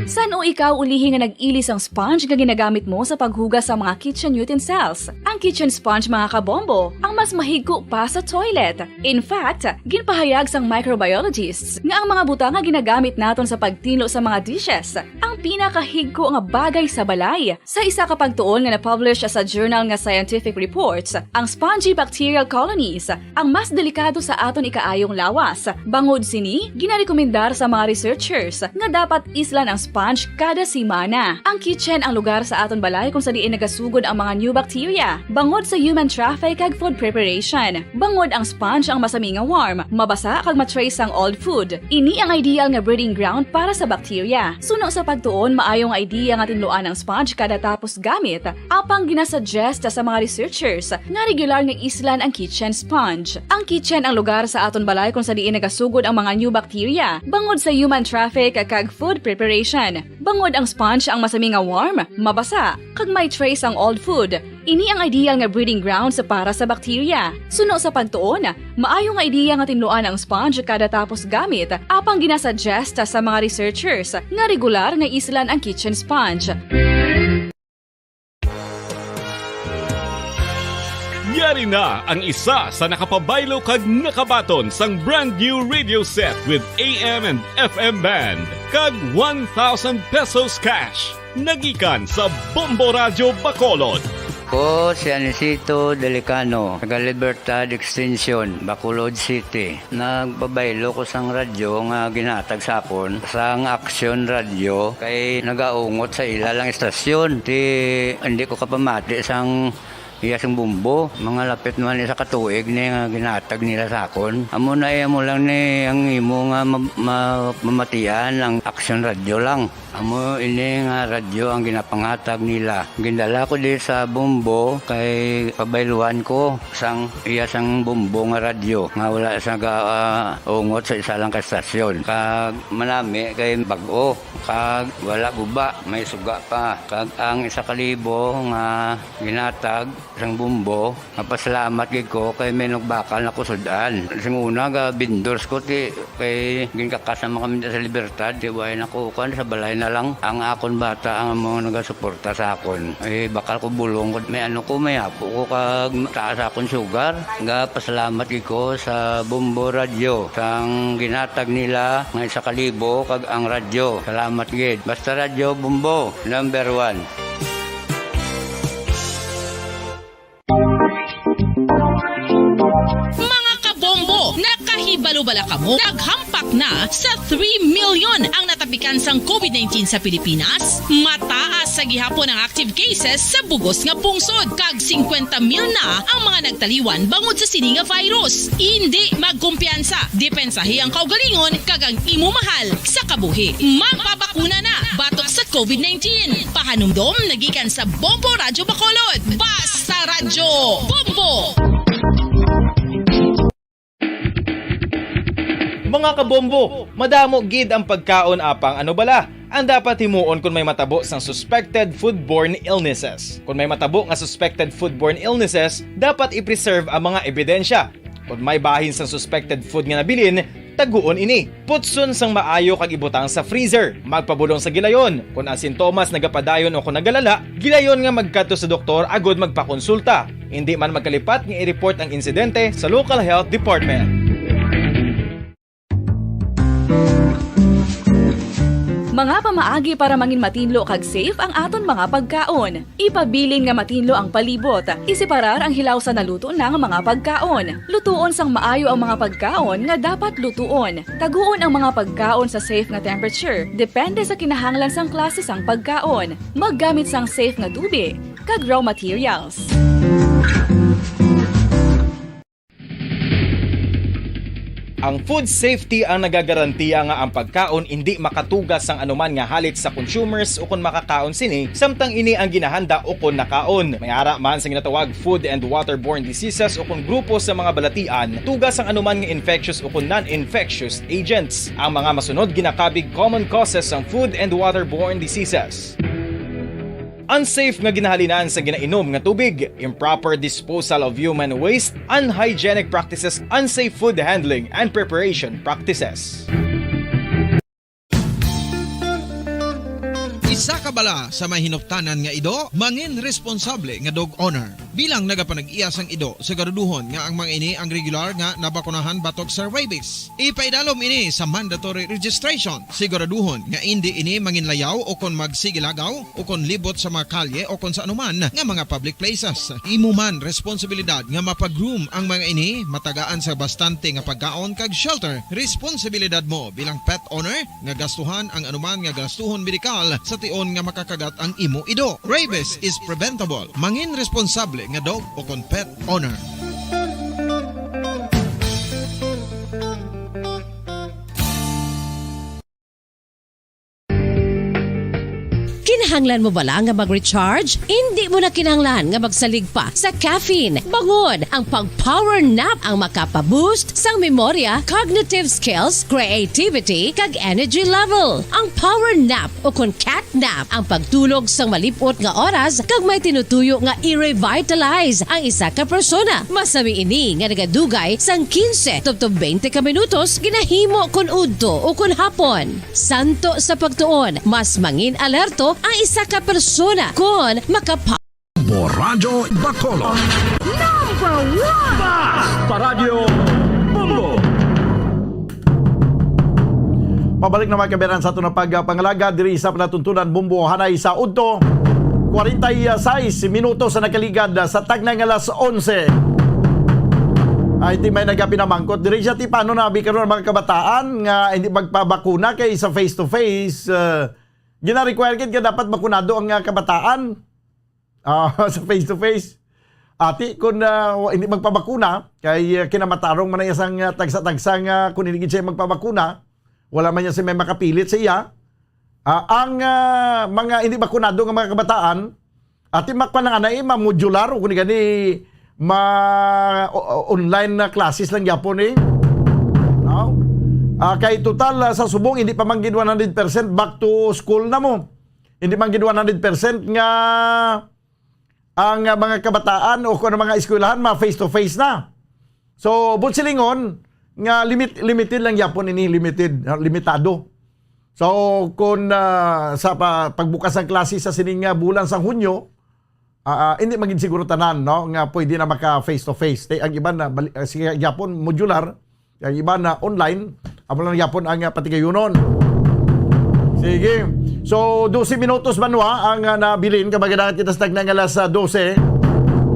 San o ikaw ulihi nga nag-ilis ang sponge nga ginagamit mo sa paghugas sa mga kitchen utensils? Ang kitchen sponge mga kabombo, ang mas mahigko pa sa toilet. In fact, ginpahayag sang microbiologists nga ang mga butang nga ginagamit naton sa pagtinlo sa mga dishes ang pinakahigko nga bagay sa balay. Sa isa ka pagtuon nga na-publish sa journal nga Scientific Reports, ang spongy bacterial colonies ang mas delikado sa aton ikaayong lawas. Bangod sini, ginarekomendar sa mga researchers nga dapat islan ang sponge kada simana. Ang kitchen ang lugar sa aton balay kung sa diin nagasugod ang mga new bacteria. Bangod sa human traffic kag food preparation. Bangod ang sponge ang masami nga warm, mabasa kag matrace ang old food. Ini ang ideal nga breeding ground para sa bacteria. Suno sa pagtuon, maayong idea nga tinluan ang sponge kada tapos gamit. Apang ginasuggest sa mga researchers nga regular nga islan ang kitchen sponge. Ang kitchen ang lugar sa aton balay kung sa diin nagasugod ang mga new bacteria. Bangod sa human traffic kag food preparation. Bangod ang sponge ang masami nga warm, mabasa, kag may trace ang old food. Ini ang ideal nga breeding ground para sa bakterya. Suno sa pagtuon, maayo nga ideya nga tinluan ang sponge kada tapos gamit, apang ginasuggest sa mga researchers nga regular nga islan ang kitchen sponge. Yari na ang isa sa nakapabaylo kag nakabaton sang brand new radio set with AM and FM band kag 1,000 pesos cash. Nagikan sa Bombo Radio Bacolod. Ko si Anisito Delicano, taga Libertad Extension, Bacolod City. Nagbabaylo ko sang radyo nga ginatag sapon sang Action Radio kay nagaungot sa ilalang estasyon. Hindi ko kapamati sang iyasang bumbo, mga lapit naman sa katuig ni nga ginatag nila sa akon. Amo na mo lang ni ang imo nga mamatian ang Action Radio lang. Amo ini nga radyo ang ginapangatag nila. Gindala ko di sa bumbo kay pabayluan ko sang iyasang bumbo nga radyo nga wala sa ungot sa isa lang ka estasyon. Kag manami kay bag-o, kag wala guba, may suga pa. Kag ang 1,000 nga ginatag sang bumbo, napasalamat gid ko kay may nagbakal na kusudan. Sing una ga vendors ko ti kay ginkakasama kami sa Libertad, di way nakukuan sa balay na lang ang akon bata ang mga nagasuporta sa akon. Bakal ko bulong ko may may apo ko kag taas akon sugar. Ga pasalamat gid ko sa Bumbo Radio sang ginatag nila nga 1,000 kag ang radyo. Salamat gid. Basta Radio Bumbo number 1. Mga kabombo, nakahibalo-bala ka mo, naghampak na sa 3 million ang natapikan sang COVID-19 sa Pilipinas. Mataas sa gihapon ang active cases sa bugos nga pungsod. Kag 50 mil na ang mga nagtaliwan bangod sa sini nga virus. Hindi magkumpiyansa. Depensahi ang kaugalingon kag ang imo mahal sa kabuhi. Magpabakuna na batok sa COVID-19. Pahanumdom nagikan sa Bombo Radio Bacolod. Basta Radyo Bombo! Mga kabombo, madamo gid ang pagkaon apang ano bala. Ang dapat himuon kung may matabo sang suspected foodborne illnesses. Kung may matabo nga suspected foodborne illnesses, dapat i-preserve ang mga ebidensya. Kung may bahin sang suspected food nga nabilin, taguon ini. Putson sang maayo kag ibutang sa freezer. Magpabulong sa gilayon. Kung ang sintomas nagapadayon o kung nagalala, gilayon nga magkadto sa doktor agud magpakonsulta. Hindi man magkalipat nga i-report ang insidente sa local health department. Mga pamaagi para mangin matinlo kag safe ang aton mga pagkaon. Ipabilin nga matinlo ang palibot. Isiparar ang hilaw sa naluto ng mga pagkaon. Lutuon sang maayo ang mga pagkaon nga dapat lutuon. Taguon ang mga pagkaon sa safe nga temperature. Depende sa kinahanglan sang klase sang pagkaon. Maggamit sang safe nga tubig kag raw materials. Ang food safety ang nagagarantiya nga ang pagkaon hindi makatugas sang anuman nga halit sa consumers o kung makakaon sini, samtang ini ang ginahanda o kung nakaon. May ara man sa ginatawag food and waterborne diseases o kung grupo sa mga balatian, tugas ang anuman nga infectious o kung non-infectious agents. Ang mga masunod ginakabig common causes ng food and waterborne diseases. Unsafe nga ginahalinan sa ginainom nga tubig, improper disposal of human waste, unhygienic practices, unsafe food handling and preparation practices. Isa ka bala sa may hinuptanan nga ido, mangin responsable nga dog owner. Bilang nagapanag-iyas ang ido, siguraduhon nga ang mga ini ang regular nga nabakunahan batok sa rabies. Ipaidalom ini sa mandatory registration. Siguraduhon nga hindi ini manginlayaw o kon magsigilagaw o kon libot sa mga kalye o kon sa anuman nga mga public places. Imo man responsibilidad nga mapag-groom ang mga ini, matagaan sa bastante nga pagkaon kag shelter. Responsibilidad mo bilang pet owner nga gastuhan ang anuman nga gastuhon medikal sa tion nga makakagat ang imo ido. Rabies is preventable. Mangin responsable nga dog o kon pet owner. Kinahanglan mo bala nga mag-recharge? Hindi mo na kinahanglan nga magsalig pa sa caffeine. Bangod, ang pag-power nap ang makapaboost sang memorya, cognitive skills, creativity, kag energy level. Ang power nap o kon cat nap ang pagtulog sang malipot nga oras kag may tinutuyo nga i-revitalize ang isa ka persona. Masami ini nga nagadugay sang 15 to 20 ka minutos ginahimo kon udto o kon hapon. Santo sa pagtuon, mas mangin alerto ang isa ka persona kon Radyo Bacolod. Number 1! Paradyo Bumbo. Pabalik na mga kaberan sa ito na pagpangalaga diri sa panatuntunan Bumbo Hanay sa Udto. 46 minuto sa nakaligad sa tagnang alas 11. Ay di may nagapinamangkot diri siya ti paano nabi karon mga kabataan nga hindi magpabakuna kay sa face to face gina-require ka dapat bakunado ang kabataan sa face to face. Ati kung hindi magpabakuna kay kinamatarong man isang tagsa-tagsang kung hindi siya magpabakuna wala man niya si may makapilit sa iya. Ang mga hindi bakunado nga mga kabataan ati makpananganay ma-modular o kung gani online na classes lang yapon no? Kay total sa subong hindi pa manggid 100% back to school na mo. Hindi manggid 100% nga ang mga kabataan o kung mga eskwelahan face to face na. So silingon nga limited lang yapon ini limitado. So kung sa pagbukas ng klase sa sining bulan sa Hunyo hindi maging siguro tanan no nga pwede na maka face to face. Ang iba na sige yapon modular, ang iba na online, amo lang yapon ang patigayunon. Sige. So 12 minutos banwa ang nabilin kabagadangan kita sa tagnang alas 12.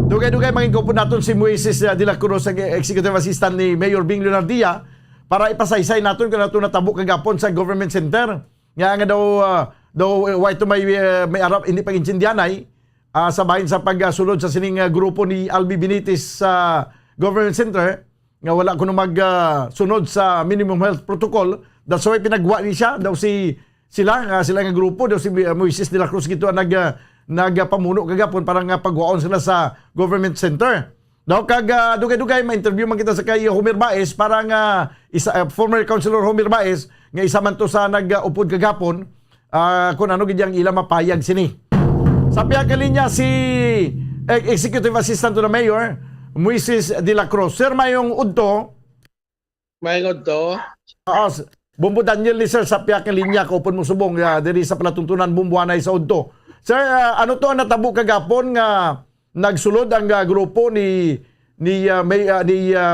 Dugay-dugay mangin ko po naton si Moises de la Cruz, ang executive assistant ni Mayor Bing Leonardia para ipasaysay naton kung nato natabo kagapon sa government center. Nga daw why to may arap hindi pag-intindihanay sa bahin sa pagsulod sa sining grupo ni Albi Benitez sa government center nga wala kuno magsunod sa minimum health protocol. That's why pinagwa ni siya daw sila nga grupo daw si Moises de la Cruz gito nagpamuno kagapon para nga pagwaon sila sa government center. Daw kag dugay-dugay ma-interview man kita sa kay Homer Baez para nga former councilor Homer Baez nga isa man to sa nag-upod kagapon kung ano gid ang ila mapayag sini. Sa piyakalinya si Executive Assistant to the Mayor, Moises de la Cruz. Sir, mayong udto. Mayong udto? Bumbo Daniel ni Sir sa piyakalinya ko upon mo subong diri sa palatuntunan Bumbuanay sa udto. Sir, ano to ang natabo kagapon nga nagsulod ang grupo ni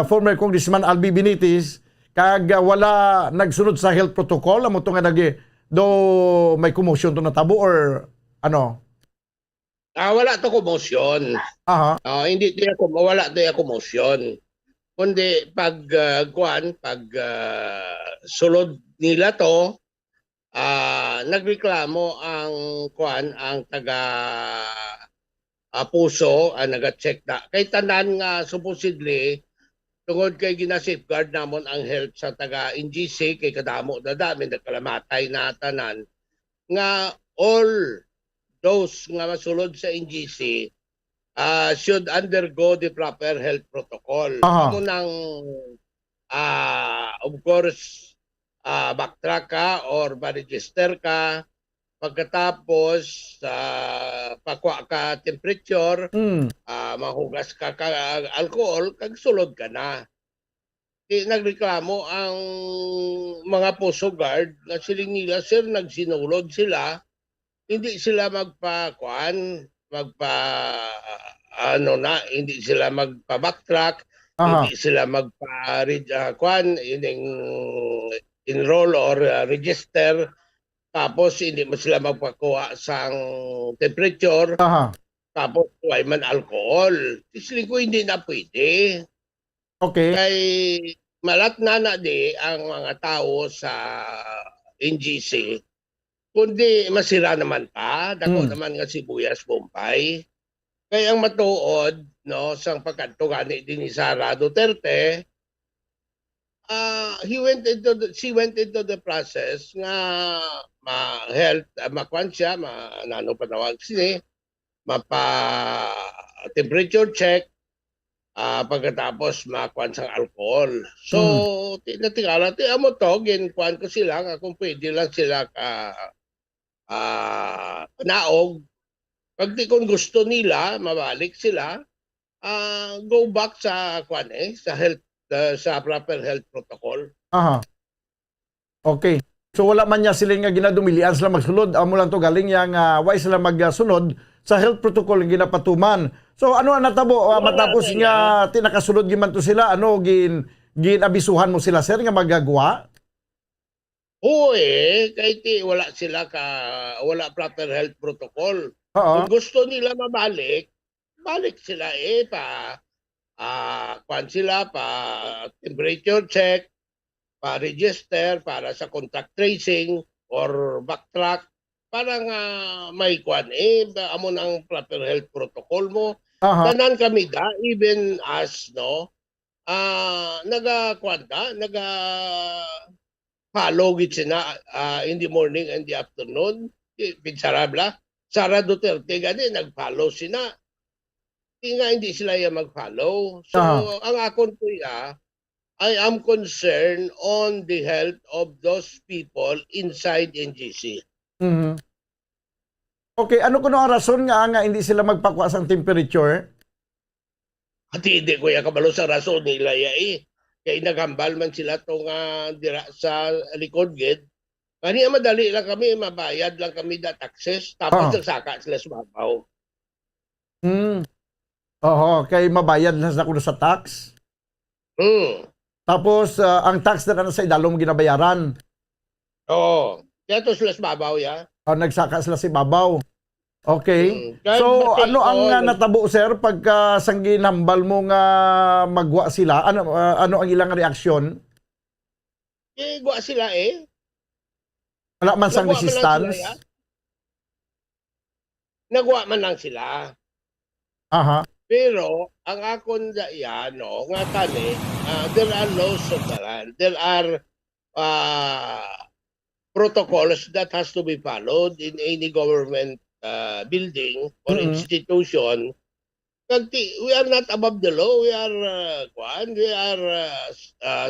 former Congressman Albi Benitez kag wala nagsunod sa health protocol amo to nga do may commotion to natabo or ano? Wala to commotion. Hindi to wala to commotion. Kundi pag sulod nila to nagreklamo ang taga puso naga-check na kay tanan nga supposedly tungod kay gina-safeguard namon ang health sa taga NGC kay kadamo na dami nagkalamatay na tanan nga all those nga masulod sa NGC should undergo the proper health protocol. Amo nang of course backtrack ka or ma-register ka pagkatapos pakwa ka temperature, mahugas ka alcohol, kag sulod ka na. Nagreklamo ang mga puso guard na siling nila, sir, nagsinulod sila. Hindi sila hindi sila magpa-backtrack, hindi sila enroll or register, tapos hindi mo sila magpakuha sang temperature, tapos huwag man alcohol. Isling ko hindi na pwede. Okay. Kay malat na ang mga tao sa NGC, kundi masira naman pa, dako naman nga sibuyas Bombay. Kaya ang matuod no sang pagkanto gani din ni Sara Duterte she went into the process nga ma-health, makuan siya, nano panawag sini, mapa-temperature check, pagkatapos makuan sang alcohol. So, tinatingala, amo to, ginkuan ko sila, nga kung pwede lang sila naog. Pag di kung gusto nila, mabalik sila, go back sa kuan sa health, sa proper health protocol. Aha. Okay. So wala man niya sila nga ginadumilian sila magsulod. Amo lang to galing yang why sila magsunod sa health protocol nga ginapatuman. So ano ang natabo matapos nga tinakasulod giman to sila, ano ginabisuhan mo sila sir nga magagawa? Oo kahit wala sila wala proper health protocol. Kung gusto nila mabalik, balik sila kuan sila temperature check, register para sa contact tracing or backtrack para nga may kuan amo ng proper health protocol mo. Tanan kami even us follow gid sina in the morning and the afternoon. Sara Duterte gani nag-follow sina. Hindi sila mag-follow. So, ang akon ko I am concerned on the health of those people inside NGC. Okay, ano kuno ang rason nga hindi sila magpakuha sang temperature? At hindi ko kabalo sa rason nila kaya naghambal man sila tong dira sa likod gid. Kani madali lang kami, mabayad lang kami da taxes, tapos nagsaka sila sumabaw. Kay mabayad na sa kuno sa tax. Tapos ang tax na sa idalom ginabayaran. Kaya to sila sumabaw nagsaka sila si babaw. Okay. So ano ang natabo sir pagka sanggin hambal mo nga magwa sila? Ano ang ilang reaksyon? Gwa sila Wala man sang resistance. Nagwa man lang sila. Pero ang akon nga tani, there are laws of the land. There are protocols that has to be followed in any government building or institution. We are not above the law. We are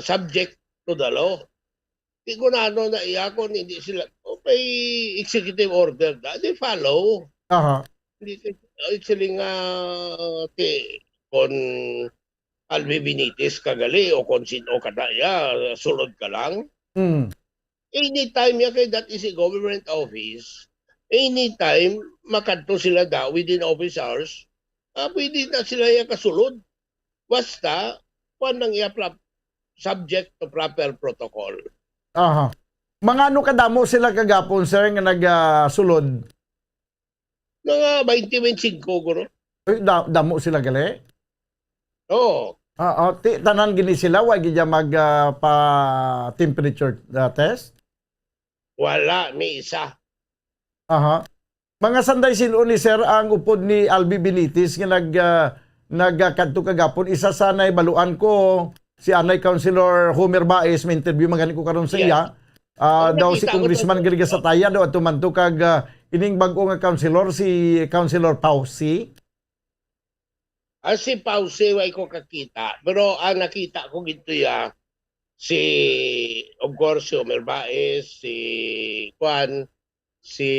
subject to the law. Di ko na kung hindi sila may executive order they follow. Hindi sila nga kung Albi Benitez kagali o kung sino kadaya sulod ka lang. Anytime kay that is a government office, anytime makadto sila within office hours, pwede na sila kasulod. Basta kung nang subject to proper protocol. Mga ano kadamo sila kagapon sir nga nagsulod? Mga 20-25 guro. Damo sila gali? Oo. Tanan gini sila wa gid mag pa temperature test? Wala, may isa. Mga sanday sino ni sir ang upod ni Albi Benitez nga nagkadto kagapon, isa sanay baluan ko si Anay Councilor Homer Baez, may interview magani ko karon sa iya. Daw si Congressman Griga Sataya daw at tumanto kag ining bag-o nga councilor si Councilor Pausi. Si Pausi way ko kakita, pero ang nakita ko gito si of course si Homer Baez, si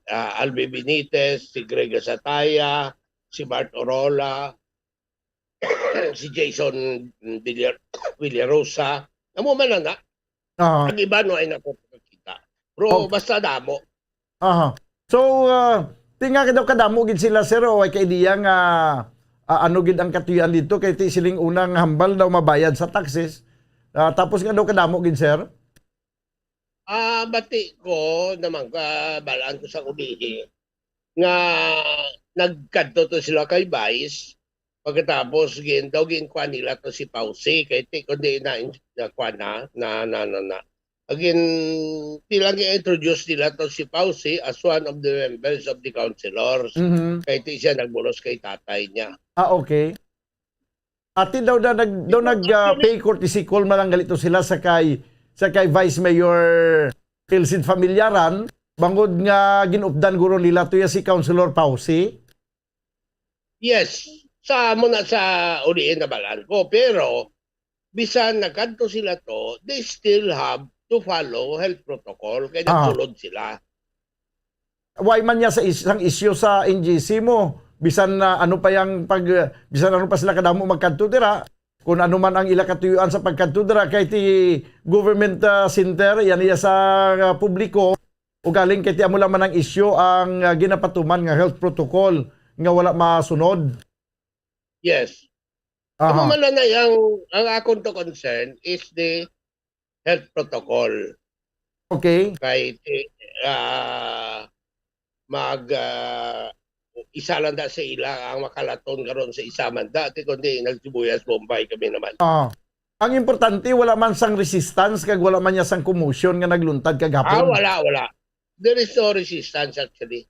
Albi Benitez, si Griga Sataya, si Bart Orola, si Jason Villarosa. Amo man na. Ang iba ay nakakita. Pero basta damo. So, tinga ka daw kadamo gid sila sir o ay kaidiya nga ano gid ang katuyan dito kay ti siling unang hambal daw mabayad sa taxes. Tapos nga daw kadamo gid sir. Bati ko naman balaan ko sa ulihi nga nagkadto to sila kay Vice. Pagkatapos ginkuan nila to si Pausi kay kundi na again tilang i-introduce nila to si Pausi as one of the members of the councilors. Kay siya nagbulos kay tatay niya. Okay. Ati daw pay courtesy call malang galito sila sa kay Vice Mayor Pilsid Familiaran bangod nga ginupdan guro nila tuya si Councilor Pausi. Yes, sa muna sa uliin na balan ko, pero bisan nagkanto sila to, they still have to follow health protocol kaya nagsulod sila. Why man niya sa isang issue sa NGC mo? Bisan na ano pa bisan ano pa sila kadamo magkanto dira, kung ano man ang ila katuyuan sa pagkanto dira kay ti government center yan iya sa publiko o galing kay ti amo man ang issue ang ginapatuman nga health protocol nga wala masunod. Yes. Ano man na ang akong to concern is the health protocol. Okay. Kay isa lang da sa ila ang makalaton karon sa isa man dati kundi nagsibuyas Bombay kami naman. Ang importante wala man sang resistance kag wala man niya sang commotion nga nagluntad kagapon. Wala. There is no resistance actually.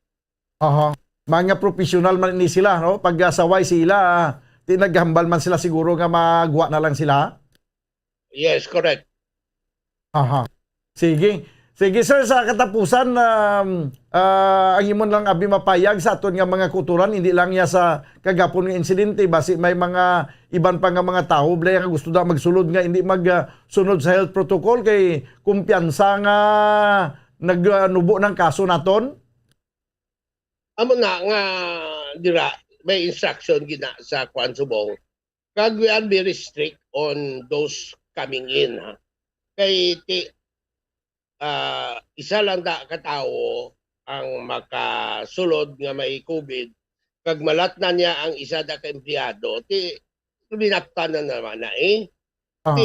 Mga professional man ni sila no pag saway sila tinaghambal man sila siguro nga magwa na lang sila. Yes, correct. Sige sir, sa katapusan, ang imon lang abi mapayag sa aton nga mga kuturan, hindi lang niya sa kagapon nga insidente, basi may mga iban pa nga mga tao, blay nga gusto da magsulod nga, hindi magsunod sa health protocol, kay kumpiyansa nga nagnubo ng kaso naton? Amo na nga, dira, may instruction gina sa Kwan Subong, kag we are very strict on those coming in. Kay isa lang da katao ang makasulod nga may COVID kag malat na niya ang isa da ka empleyado ti binaktan na naman na ti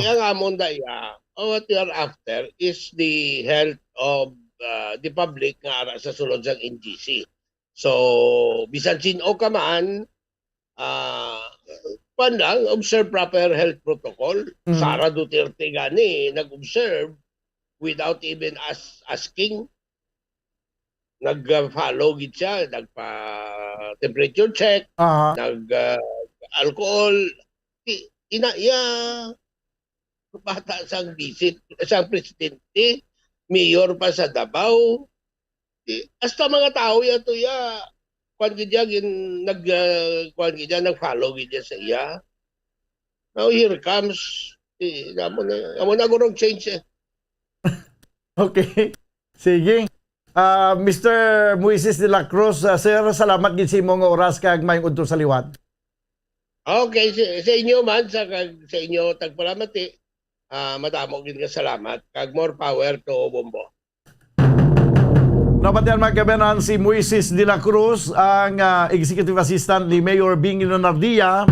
ang amon da what we are after is the health of the public nga ara sa sulod sang NGC. So bisan sino ka man lang observe proper health protocol. Sara Duterte gani nag-observe without even asking, nag-follow gid siya, nagpa-temperature check, nag-alcohol, bata sang visit, sang presidente, mayor pa sa Davao, hasta mga tao yato nag-follow gid sa iya. Now here comes, amo na gurong change Okay. Sige. Mr. Moises de la Cruz, sir, salamat gid sa imong oras kag mayong udto sa liwat. Okay, sa inyo man, sa inyo tagpalamati, madamo gid nga salamat kag more power to Bombo. Napatian magkabanan si Moises de la Cruz, ang Executive Assistant ni Mayor Bing Lunardia.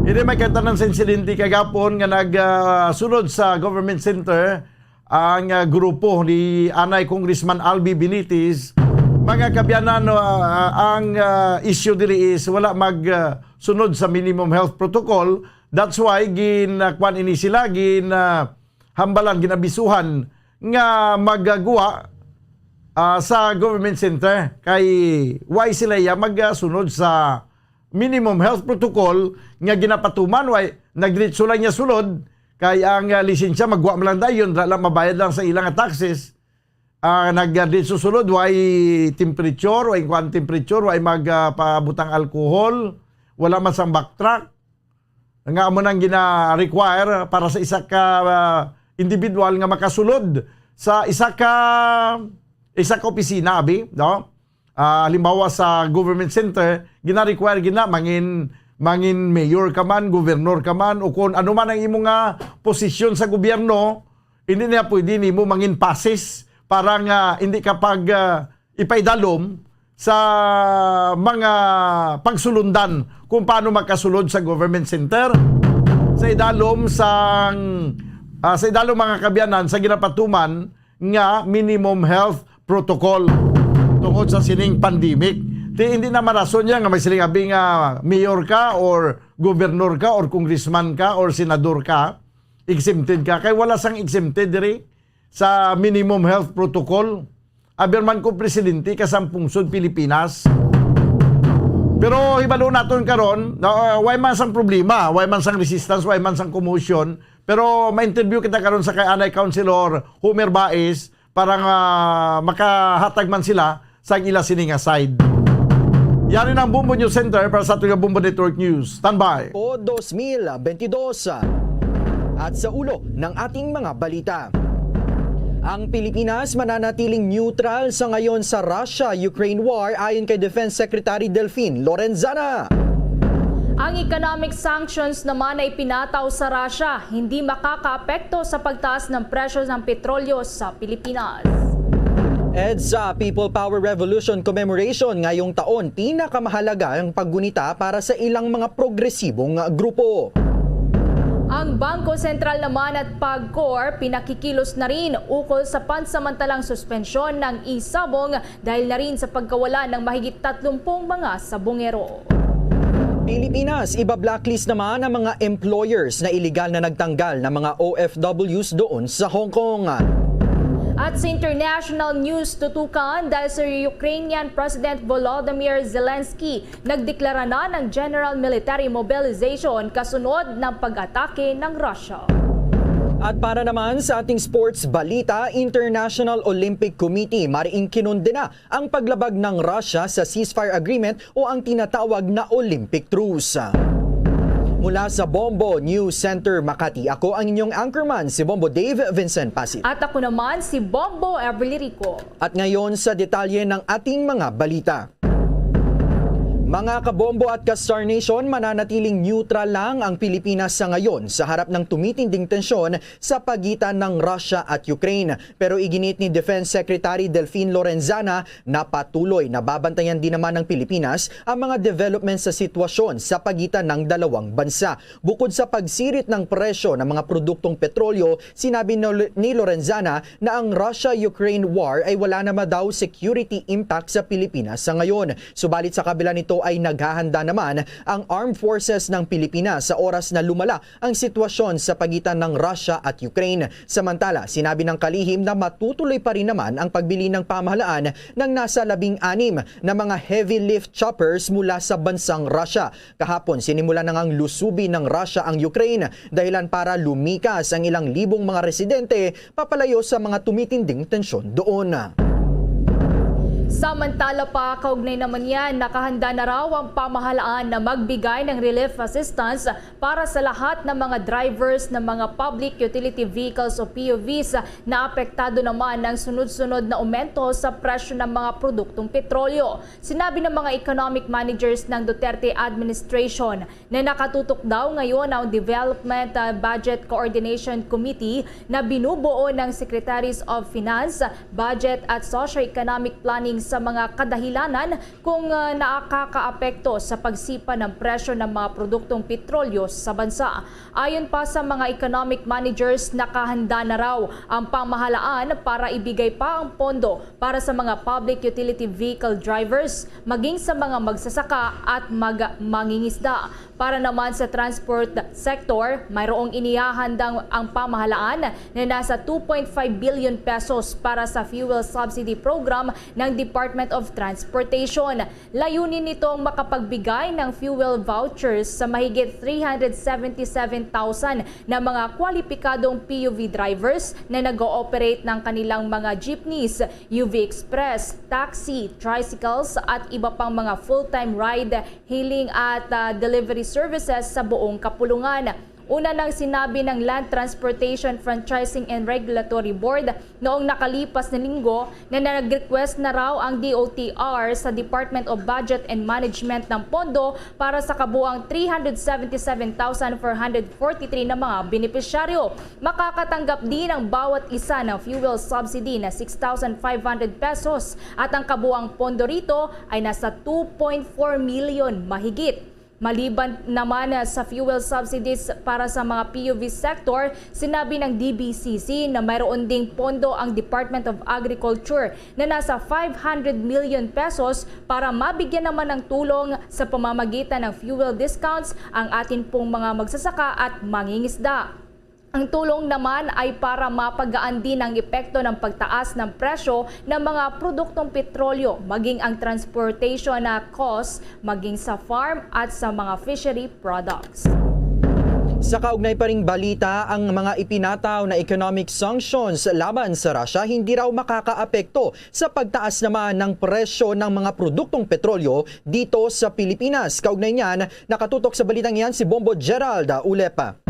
Hindi may katanan sa insidente kagapon nga nagsunod sa Government Center ang grupo ni Anay Congressman Albi Benitez. Mga kabyanan, ang issue diri is wala magsunod sa minimum health protocol. That's why ginakwan ini sila, hambalan, ginabisuhan nga magagawa sa government center kay why sila magsunod sa minimum health protocol nga ginapatuman, why nagdiretso lang niya sulod kay ang lisensya magwa man lang dayon, lang mabayad lang sa ilang taxes. Nagdiretso sulod, why temperature, why kwan temperature, why magpabutang alcohol, wala man sang backtrack. Nga mo nang gina-require para sa isa ka individual nga makasulod sa isa ka opisina, abi, no? Halimbawa sa government center, gina-require mangin mayor ka man, gobernador ka man, o kung ano man ang imong posisyon sa gobyerno, hindi na pwede nimo mangin passes para nga hindi kapag ipaidalom sa mga pagsulundan kung paano makasulod sa government center. Sa idalom mga kabyanan sa ginapatuman nga minimum health protocol tungod sa sining pandemic. Hindi na marason niya nga may siling nga mayor ka or gobernador ka or congressman ka or senador ka, exempted ka. Kaya wala sang exempted diri sa minimum health protocol. Aber man ko presidente ka sa pungsod Pilipinas. Pero hibalo naton karon, why man sang problema, why man sang resistance, why man sang commotion. Pero ma-interview kita karon sa kay Anay Councilor Homer Baez para nga makahatag man sila sa ila sininga side. Yan ang Bumbo News Center para sa ating Bumbo Network News. Standby. O 2022 at sa ulo ng ating mga balita. Ang Pilipinas mananatiling neutral sa ngayon sa Russia-Ukraine war ayon kay Defense Secretary Delfin Lorenzana. Ang economic sanctions naman ay pinataw sa Russia, hindi makakaapekto sa pagtaas ng presyo ng petrolyo sa Pilipinas. EDSA People Power Revolution Commemoration ngayong taon, pinakamahalaga ang paggunita para sa ilang mga progresibong grupo. Ang Bangko Sentral naman at PAGCOR pinakikilos na rin ukol sa pansamantalang suspensyon ng isabong dahil na rin sa pagkawala ng mahigit 30 mga sabongero. Pilipinas, iba-blacklist naman ang mga employers na iligal na nagtanggal ng mga OFWs doon sa Hong Kong. At sa international news, tutukan dahil sa Ukrainian President Volodymyr Zelensky, nagdeklara na ng general military mobilization kasunod ng pag-atake ng Russia. At para naman sa ating sports balita, International Olympic Committee mariing kinondena ang paglabag ng Russia sa ceasefire agreement o ang tinatawag na Olympic truce. Mula sa Bombo News Center Makati, ako ang inyong anchorman, si Bombo Dave Vincent Pasit. At ako naman si Bombo Everly Rico. At ngayon sa detalye ng ating mga balita. Mga kabombo at ka-Star Nation, mananatiling neutral lang ang Pilipinas sa ngayon sa harap ng tumitinding tensyon sa pagitan ng Russia at Ukraine. Pero iginit ni Defense Secretary Delfin Lorenzana na patuloy na babantayan din naman ng Pilipinas ang mga development sa sitwasyon sa pagitan ng dalawang bansa. Bukod sa pagsirit ng presyo ng mga produktong petrolyo, sinabi ni Lorenzana na ang Russia-Ukraine war ay wala naman daw security impact sa Pilipinas sa ngayon. Subalit sa kabila nito ay naghahanda naman ang Armed Forces ng Pilipinas sa oras na lumala ang sitwasyon sa pagitan ng Russia at Ukraine. Samantala, sinabi ng kalihim na matutuloy pa rin naman ang pagbili ng pamahalaan ng nasa 16 na mga heavy lift choppers mula sa bansang Russia. Kahapon, sinimulan na ngang lusubin ng Russia ang Ukraine dahilan para lumikas ang ilang libong mga residente papalayo sa mga tumitinding tensyon doon. Samantala pa, kaugnay naman yan, nakahanda na raw ang pamahalaan na magbigay ng relief assistance para sa lahat ng mga drivers ng mga public utility vehicles o PUVs na apektado naman ng sunod-sunod na aumento sa presyo ng mga produktong petrolyo. Sinabi ng mga economic managers ng Duterte administration na nakatutok daw ngayon ang Development Budget Coordination Committee na binubuo ng Secretaries of Finance, Budget at Socio-Economic Planning sa mga kadahilanan kung nakakaapekto sa pagsipa ng presyo ng mga produktong petrolyo sa bansa. Ayon pa sa mga economic managers, nakahanda na raw ang pamahalaan para ibigay pa ang pondo para sa mga public utility vehicle drivers, maging sa mga magsasaka at mangingisda. Para naman sa transport sector, mayroong inihahandang ang pamahalaan na nasa 2.5 billion pesos para sa fuel subsidy program ng Department of Transportation. Layunin nitong makapagbigay ng fuel vouchers sa mahigit 377,000 na mga kwalipikadong PUV drivers na nag-ooperate ng kanilang mga jeepneys, UV Express, taxi, tricycles at iba pang mga full-time ride, hailing at delivery services sa buong kapulungan. Una nang sinabi ng Land Transportation Franchising and Regulatory Board noong nakalipas na linggo na nag-request na raw ang DOTR sa Department of Budget and Management ng pondo para sa kabuang 377,443 na mga benepisyaryo. Makakatanggap din ang bawat isa ng fuel subsidy na 6,500 pesos at ang kabuang pondo rito ay nasa 2.4 million mahigit. Maliban naman sa fuel subsidies para sa mga PUV sector, sinabi ng DBCC na mayroon ding pondo ang Department of Agriculture na nasa 500 million pesos para mabigyan naman ng tulong sa pamamagitan ng fuel discounts ang atin pong mga magsasaka at mangingisda. Ang tulong naman ay para mapagaan din ang epekto ng pagtaas ng presyo ng mga produktong petrolyo, maging ang transportation na cost, maging sa farm at sa mga fishery products. Sa kaugnay pa ring balita, ang mga ipinataw na economic sanctions laban sa Russia hindi raw makakaapekto sa pagtaas naman ng presyo ng mga produktong petrolyo dito sa Pilipinas. Kaugnay niyan, nakatutok sa balitang yan si Bombo Gerald Ulepa.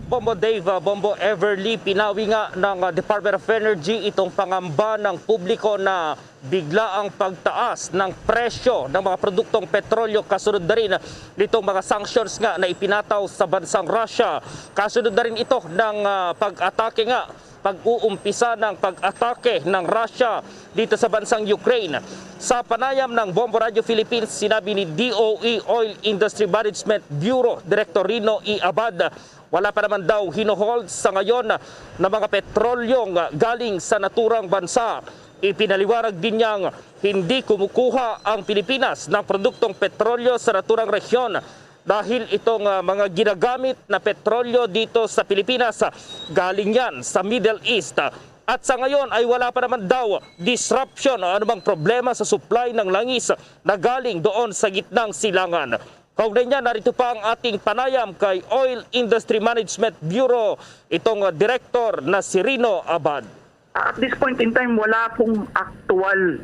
Bombo Dave, Bombo Everly, pinawi nga ng Department of Energy itong pangamba ng publiko na bigla ang pagtaas ng presyo ng mga produktong petrolyo kasunod na rin nitong mga sanctions nga na ipinataw sa bansang Russia. Kasunod na rin ito ng pag-atake nga, pag-uumpisa ng pag-atake ng Russia dito sa bansang Ukraine. Sa panayam ng Bombo Radio Philippines, sinabi ni DOE Oil Industry Management Bureau Director Rino E. Abad, wala pa naman daw hinohold sa ngayon na mga petrolyong galing sa naturang bansa. Ipinaliwanag din niyang hindi kumukuha ang Pilipinas ng produktong petrolyo sa naturang rehiyon dahil itong mga ginagamit na petrolyo dito sa Pilipinas galing yan sa Middle East. At sa ngayon ay wala pa naman daw disruption o anumang problema sa supply ng langis na galing doon sa gitnang silangan. Kaugnay niya, narito pa ang ating panayam kay Oil Industry Management Bureau, itong director na si Rino Abad. At this point in time, wala pong actual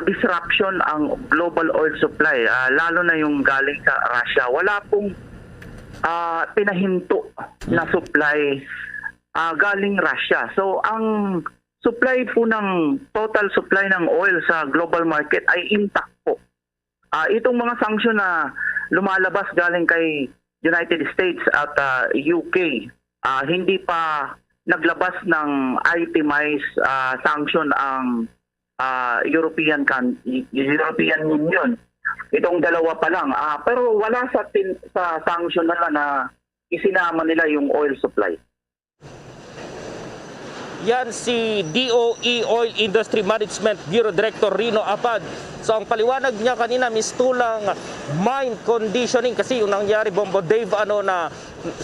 disruption ang global oil supply, lalo na yung galing sa Russia. Wala pong pinahinto na supply galing Russia. So ang supply po ng total supply ng oil sa global market ay intact po. Itong mga sanction na lumalabas galing kay United States at UK, hindi pa naglabas ng itemized sanction ang European Union. Itong dalawa pa lang. Pero wala sa sanction na isinama nila yung oil supply. Yan si DOE Oil Industry Management Bureau Director Rino Abad. So ang paliwanag niya kanina, mistulang mine conditioning kasi yung nangyari, Bombo Dave, na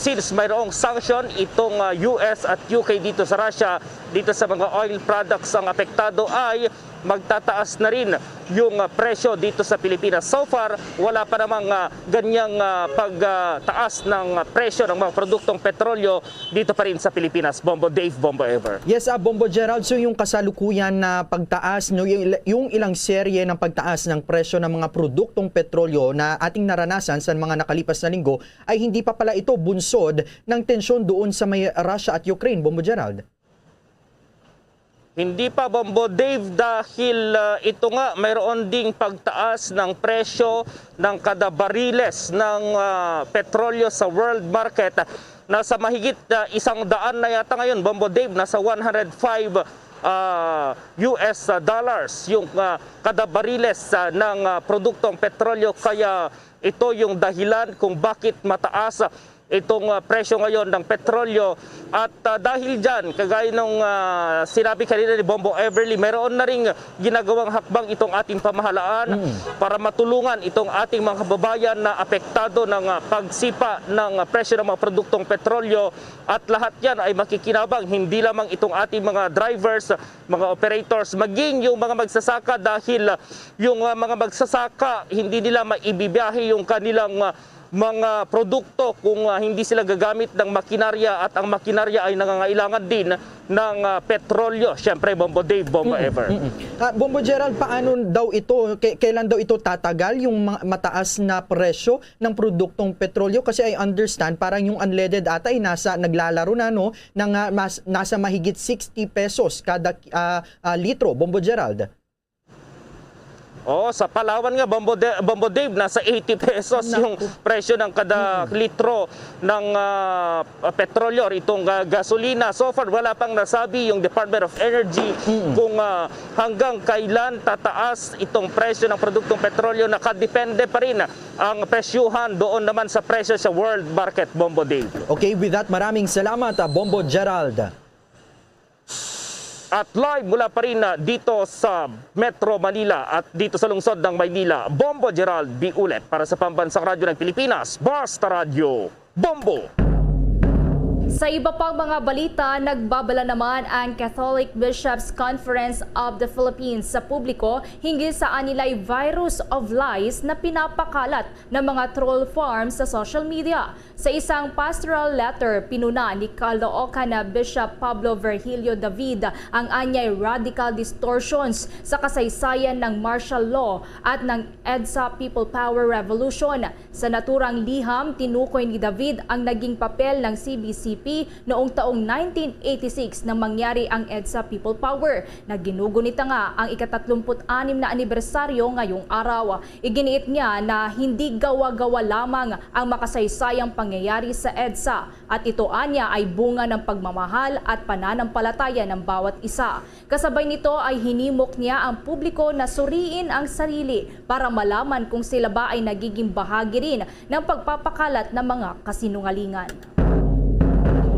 since mayroong sanction itong US at UK dito sa Russia, dito sa mga oil products ang apektado ay magtataas na rin yung presyo dito sa Pilipinas. So far, wala pa namang ganyang pagtaas ng presyo ng mga produktong petrolyo dito pa rin sa Pilipinas. Bombo Dave, Bombo Ever. Yes, Bombo Gerald, so yung kasalukuyan na pagtaas, no, yung ilang serye ng pagtaas ng presyo ng mga produktong petrolyo na ating naranasan sa mga nakalipas na linggo ay hindi pa pala ito bunsod ng tensyon doon sa may Russia at Ukraine, Bombo Gerald. Hindi pa, Bombo Dave, dahil ito nga mayroon ding pagtaas ng presyo ng kada bariles ng petrolyo sa world market. Nasa mahigit 100 na yata ngayon, Bombo Dave, nasa 105 US dollars yung kada bariles ng produktong petrolyo. Kaya ito yung dahilan kung bakit mataas itong presyo ngayon ng petrolyo. At dahil dyan, kagaya nung sinabi kanina ni Bombo Everly, meron na rin ginagawang hakbang itong ating pamahalaan para matulungan itong ating mga kababayan na apektado ng pagsipa ng presyo ng mga produktong petrolyo. At lahat yan ay makikinabang, hindi lamang itong ating mga drivers, mga operators, maging yung mga magsasaka, dahil yung mga magsasaka, hindi nila maibibiyahe yung kanilang mga produkto kung hindi sila gagamit ng makinarya, at ang makinarya ay nangangailangan din ng petrolyo. Siyempre, Bombo Dave, Bombo Ever. Bombo Gerald, paano daw ito, kailan daw ito tatagal yung mataas na presyo ng produktong petrolyo? Kasi I understand parang yung unleaded ata ay naglalaro na, no, ng nasa mahigit 60 pesos kada litro, Bombo Gerald. Sa Palawan nga, Bombo Dave, nasa 80 pesos yung presyo ng kada litro ng petrolyo, itong gasolina. So far, wala pang nasabi yung Department of Energy kung hanggang kailan tataas itong presyo ng produktong petrolyo. Nakadepende pa rin ang presyuhan doon naman sa presyo sa world market, Bombo Dave. Okay, with that, maraming salamat, Bombo Gerald. At live mula pa rin dito sa Metro Manila at dito sa lungsod ng Maynila, Bombo Gerald B. Ulet para sa Pambansang Radyo ng Pilipinas, Basta Radio. Bombo! Sa iba pang mga balita, nagbabala naman ang Catholic Bishops' Conference of the Philippines sa publiko hinggil sa anilay virus of lies na pinapakalat ng mga troll farms sa social media. Sa isang pastoral letter, pinuna ni Caloocan Bishop Pablo Virgilio David ang anyay radical distortions sa kasaysayan ng martial law at ng EDSA People Power Revolution. Sa naturang liham, tinukoy ni David ang naging papel ng CBCP noong taong 1986 nang mangyari ang EDSA People Power na ginugunita nga ang ika-36 na anibersaryo ngayong araw. Iginiit niya na hindi gawa-gawa lamang ang makasaysayang pangyayari sa EDSA at ito anya ay bunga ng pagmamahal at pananampalataya ng bawat isa. Kasabay nito ay hinimok niya ang publiko na suriin ang sarili para malaman kung sila ba ay nagiging bahagi rin ng pagpapakalat ng mga kasinungalingan.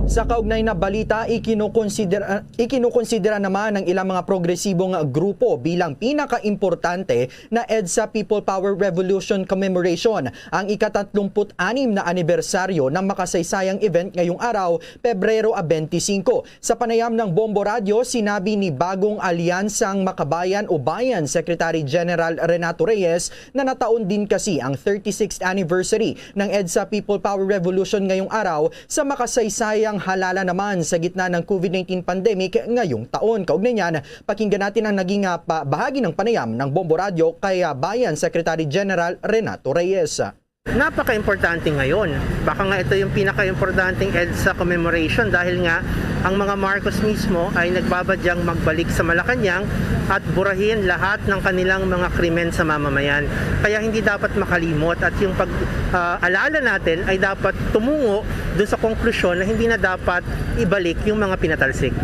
Sa kaugnay na balita, ikinukonsidera naman ng ilang mga progresibong grupo bilang pinaka-importante na EDSA People Power Revolution Commemoration ang ika-36 na anibersaryo ng makasaysayang event ngayong araw, Pebrero 25. Sa panayam ng Bombo Radio, sinabi ni Bagong Alyansang Makabayan o Bayan Secretary General Renato Reyes na nataon din kasi ang 36th anniversary ng EDSA People Power Revolution ngayong araw sa makasaysayang halala naman sa gitna ng COVID-19 pandemic ngayong taon. Kaugnay niyan, pakinggan natin ang naging bahagi ng panayam ng Bombo Radio kay Bayan Secretary General Renato Reyes. Napaka-importante ngayon. Baka nga ito yung pinaka-importanting EDSA commemoration dahil nga ang mga Marcos mismo ay nagbabadyang magbalik sa Malacanang at burahin lahat ng kanilang mga krimen sa mamamayan. Kaya hindi dapat makalimot at yung pag-alala natin ay dapat tumungo doon sa konklusyon na hindi na dapat ibalik yung mga pinatalsik.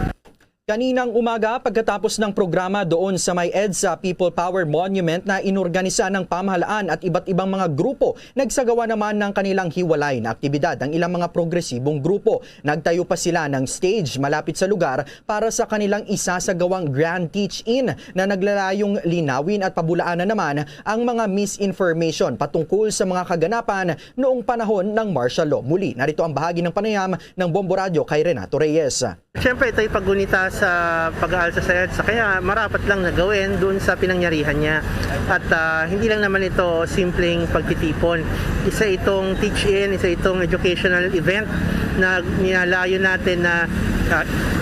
Kaninang umaga, pagkatapos ng programa doon sa may EDSA People Power Monument na inorganisa ng pamahalaan at iba't ibang mga grupo, nagsagawa naman ng kanilang hiwalay na aktibidad ang ilang mga progresibong grupo. Nagtayo pa sila ng stage malapit sa lugar para sa kanilang isasagawang Grand Teach-In na naglalayong linawin at pabulaanan naman ang mga misinformation patungkol sa mga kaganapan noong panahon ng martial law. Muli, narito ang bahagi ng panayam ng Bombo Radio kay Renato Reyes. Siyempre, ito ay paggunita sa pag-aalsa sa EDSA, kaya marapat lang na gawin dun sa pinangyarihan niya. At hindi lang naman ito simpleng pagtitipon. Isa itong teach-in, isa itong educational event na nilalayo natin na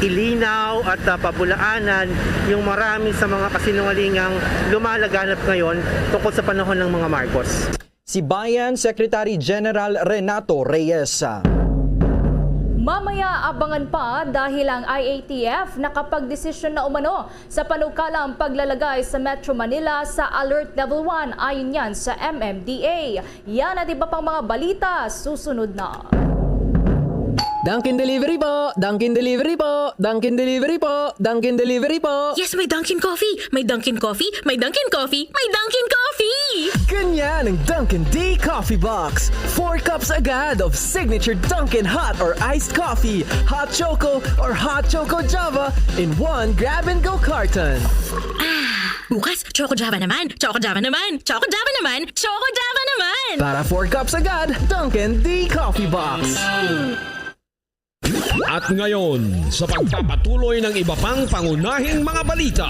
ilinaw at pabulaanan yung marami sa mga kasinungalingang lumalaganap ngayon tungkol sa panahon ng mga Marcos. Si Bayan Secretary General Renato Reyes. Mamaya abangan pa dahil ang IATF nakapagdesisyon na umano sa panukalang paglalagay sa Metro Manila sa Alert Level 1 ayon yan sa MMDA. Yan at iba pang mga balita susunod na. Dunkin Delivery po! Dunkin Delivery po! Dunkin Delivery po! Dunkin Delivery po! Yes, may Dunkin Coffee! May Dunkin Coffee! May Dunkin Coffee! May Dunkin Coffee! Ganyan ang Dunkin D Coffee Box! 4 cups agad of signature Dunkin Hot or Iced Coffee, Hot Choco or Hot Choco Java in one grab-and-go carton. Bukas, Choco Java naman! Choco Java naman! Choco Java naman! Choco Java naman! Para 4 cups agad, Dunkin D Coffee Box! At ngayon, sa pagpapatuloy ng iba pang pangunahing mga balita.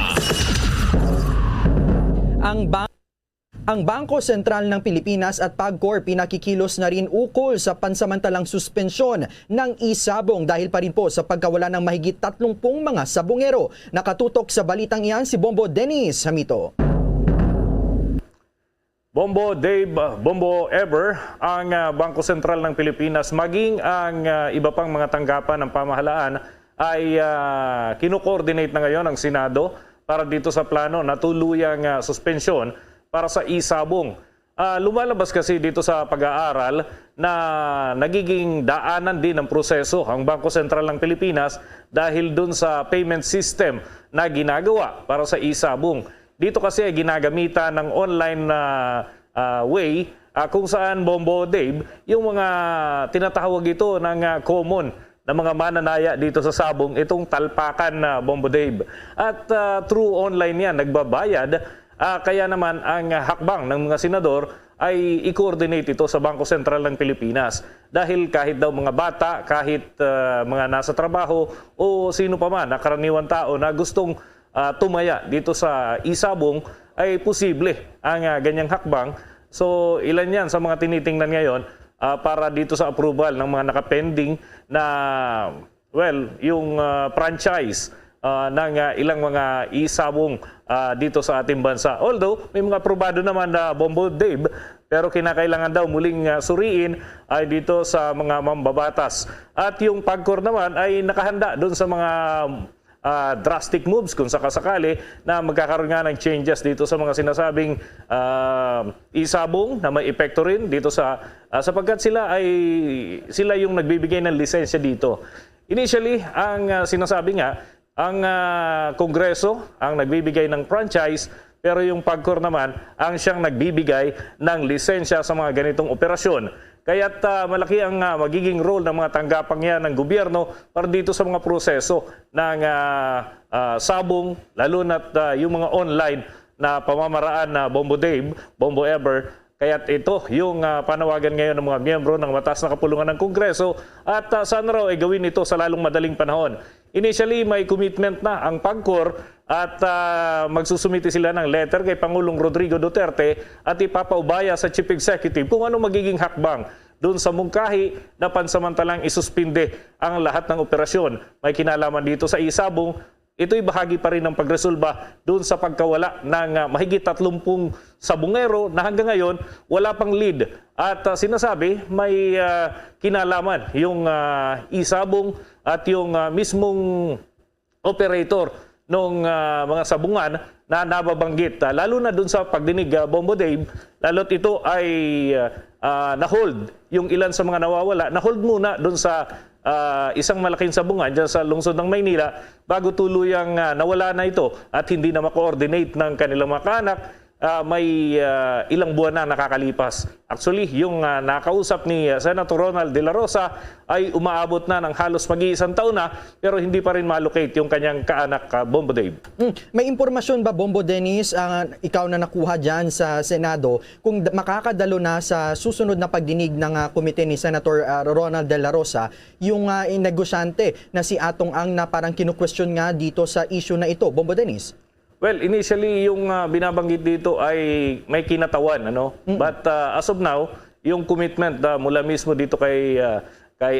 Ang Bangko Sentral ng Pilipinas at PAGCOR pinakikilos na rin ukol sa pansamantalang suspensyon ng isabong dahil pa rin po sa pagkawala ng mahigit 30 mga sabongero. Nakatutok sa balitang iyan si Bombo Dennis Hamito. Bombo Dave, Bombo Ever, ang Bangko Sentral ng Pilipinas maging ang iba pang mga tanggapan ng pamahalaan ay kino-coordinate na ngayon ang Senado para dito sa plano na tuluyang suspensyon para sa isabong. Lumalabas kasi dito sa pag-aaral na nagiging daanan din ng proseso ang Bangko Sentral ng Pilipinas dahil dun sa payment system na ginagawa para sa isabong. Dito kasi ay ginagamitan ng online way kung saan, Bombo Dave, yung mga tinatawag ito ng common na mga mananaya dito sa sabong, itong talpakan na Bombo Dave. At through online yan, nagbabayad Kaya naman ang hakbang ng mga senador ay i-coordinate ito sa Bangko Sentral ng Pilipinas. Dahil kahit daw mga bata, kahit mga nasa trabaho o sino pa man na karaniwang tao na gustong tumaya dito sa isabong, ay posible ang ganyang hakbang. So ilan yan sa mga tinitingnan ngayon para dito sa approval ng mga nakapending na, yung franchise ng ilang mga isabong dito sa ating bansa. Although may mga aprobado naman na Bombo Dave, pero kinakailangan daw muling suriin ay dito sa mga mambabatas. At yung PAGCOR naman ay nakahanda doon sa mga drastic moves kung sakasakali na magkakaroon nga ng changes dito sa mga sinasabing isabong na may epekto rin dito sapagkat sila yung nagbibigay ng lisensya dito. Initially, ang sinasabi nga, ang Kongreso ang nagbibigay ng franchise, pero yung PAGCOR naman ang siyang nagbibigay ng lisensya sa mga ganitong operasyon. Kaya't malaki ang magiging role ng mga tanggapang yan ng gobyerno para dito sa mga proseso ng sabong, lalo na't yung mga online na pamamaraan na Bombo Dave, Bombo Ever. Kaya't ito yung panawagan ngayon ng mga miyembro ng mataas na kapulungan ng Kongreso at sana raw ay gawin ito sa lalong madaling panahon. Initially, may commitment na ang PAGCOR at magsusumite sila ng letter kay Pangulong Rodrigo Duterte at ipapaubaya sa Chief Executive kung ano magiging hakbang doon sa mungkahi na pansamantalang isuspinde ang lahat ng operasyon. May kinalaman dito sa isabong. Ito'y bahagi pa rin ng pagresolba doon sa pagkawala ng mahigit 30 sabungero na hanggang ngayon wala pang lead. At sinasabi may kinalaman yung isabong at yung mismong operator ng mga sabungan na nababanggit. Lalo na doon sa pagdinig Bombo Dave, lalo't ito ay na-hold yung ilan sa mga nawawala. Na-hold muna doon sa isang malaking sabungan dyan sa lungsod ng Maynila bago tuluyang nawala na ito at hindi na ma-coordinate ng kanilang mga kaanak. May ilang buwan na nakakalipas. Actually, yung nakausap ni Senator Ronald De La Rosa ay umaabot na ng halos mag-iisang taon na pero hindi pa rin malocate yung kanyang kaanak, Bombo Dave. May impormasyon ba, Bombo Dennis, ikaw na nakuha dyan sa Senado, kung makakadalo na sa susunod na pagdinig ng komite ni Senator Ronald De La Rosa, yung negosyante na si Atong Ang na parang kinu-question nga dito sa issue na ito, Bombo Dennis? Well, initially yung binabanggit dito ay may kinatawan, ano? But as of now, yung commitment mula mismo dito kay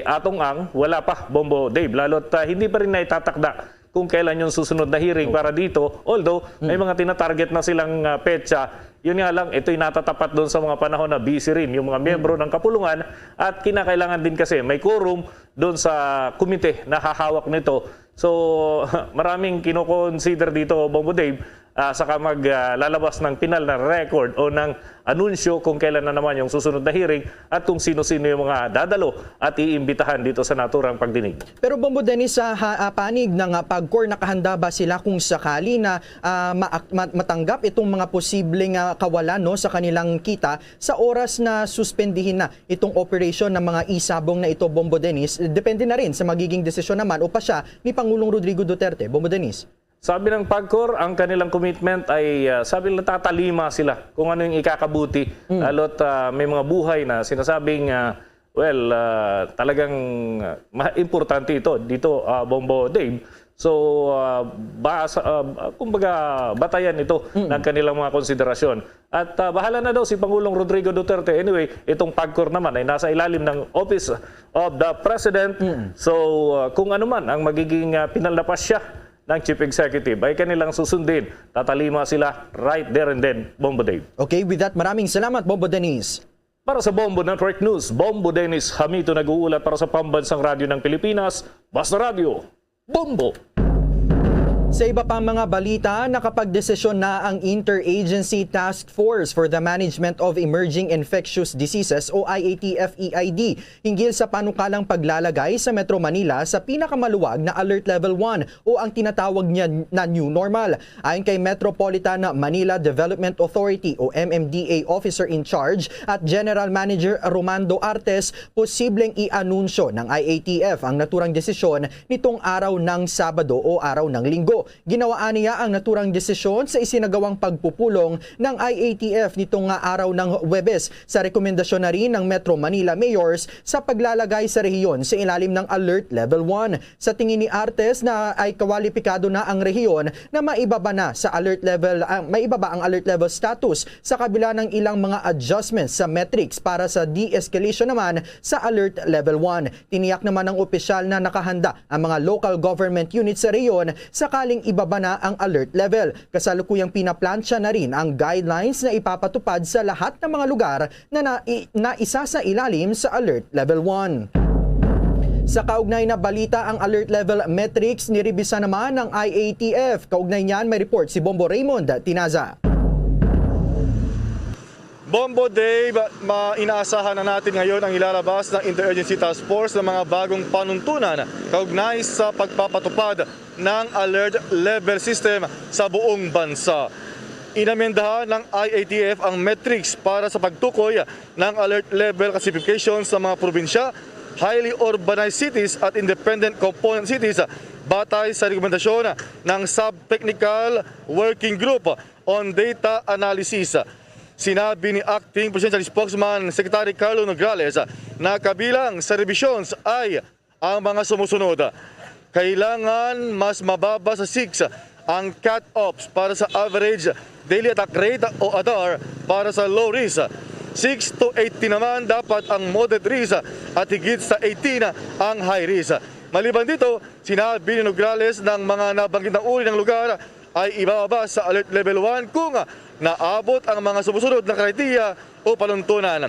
Atong Ang, wala pa, Bombo Dave. Lalo't hindi pa rin naitatakda kung kailan yung susunod na hearing para dito. Although may mga tinatarget na silang petsa, yun nga lang, ito'y natatapat doon sa mga panahon na busy rin yung mga miyembro ng kapulungan at kinakailangan din kasi may quorum doon sa komite na hahawak nito. So maraming kinoconsider dito, Bombo Dave, saka maglalabas ng pinal na record o ng anunsyo kung kailan na naman yung susunod na hearing at kung sino-sino yung mga dadalo at iimbitahan dito sa naturang pagdinig. Pero Bombo Dennis, sa panig ng PAGCOR, nakahanda ba sila kung sakali na matanggap itong mga posibleng kawalan sa kanilang kita sa oras na suspendihin na itong operation ng mga isabong na ito, Bombo Dennis? Depende na rin sa magiging desisyon naman o pasya ni Pangulong Rodrigo Duterte. Bombo Dennis. Sabi ng PAGCOR, ang kanilang commitment ay sabi nila tatalima sila kung ano yung ikakabuti. Lalo't may mga buhay na sinasabing, talagang importante ito dito, Bombo Dave. So, kumbaga, batayan ito ng kanilang mga konsiderasyon. At bahala na daw si Pangulong Rodrigo Duterte. Anyway, itong PAGCOR naman ay nasa ilalim ng Office of the President. So, kung ano man ang magiging pinalabas siya ng Chief Executive ay kanilang susundin. Tatalima sila right there and then, Bombo Dave. Okay, with that, maraming salamat, Bombo Dennis. Para sa Bombo Network News, Bombo Dennis Hamito nag-uulat para sa Pambansang Radyo ng Pilipinas, Basta Radio, Bombo! Sa iba pang mga balita, nakapagdesisyon na ang Interagency Task Force for the Management of Emerging Infectious Diseases o IATF-EID hinggil sa panukalang paglalagay sa Metro Manila sa pinakamaluwag na Alert Level 1 o ang tinatawag niya na New Normal. Ayon kay Metropolitan Manila Development Authority o MMDA Officer in Charge at General Manager Romando Artes, posibleng i-anunsyo ng IATF ang naturang desisyon nitong araw ng Sabado o araw ng Linggo. Senado. Ginawaan niya ang naturang desisyon sa isinagawang pagpupulong ng IATF nitong araw ng Huwebes sa rekomendasyon na rin ng Metro Manila Mayors sa paglalagay sa rehiyon sa ilalim ng Alert Level 1. Sa tingin ni Artes na ay kwalipikado na ang rehiyon na maibaba na sa alert level, maibaba ang alert level status sa kabila ng ilang mga adjustments sa metrics para sa de-escalation naman sa Alert Level 1. Tiniyak naman ng opisyal na nakahanda ang mga local government units sa rehiyon sakaling ibaba na ang alert level. Kasalukuyang pinaplansya na rin ang guidelines na ipapatupad sa lahat ng mga lugar na isa sa ilalim sa Alert Level 1. Sa kaugnay na balita, ang alert level metrics niribisa naman ng IATF. Kaugnay niyan may report si Bombo Raymond Tinaza. Bombo Dave, inaasahan na natin ngayon ang ilalabas ng Interagency Task Force ng mga bagong panuntunan kaugnay sa pagpapatupad ng alert level system sa buong bansa. Inamendahan ng IATF ang metrics para sa pagtukoy ng alert level classification sa mga probinsya, highly urbanized cities at independent component cities batay sa rekomendasyon ng Sub-Technical Working Group on Data Analysis. Sinabi ni Acting Presidential Spokesman Secretary Carlo Nograles na kabilang sa revisions ay ang mga sumusunod. Kailangan mas mababa sa 6 ang cut-offs para sa average daily attack rate o ADAR para sa low risk. 6 to 18 naman dapat ang moderate risk at higit sa 18 ang high risk. Maliban dito, sinabi ni Nograles ng mga nabanggit na uri ng lugar ay ibababa sa Alert Level 1 kung naabot ang mga sumusunod na kriteriya o panuntunan.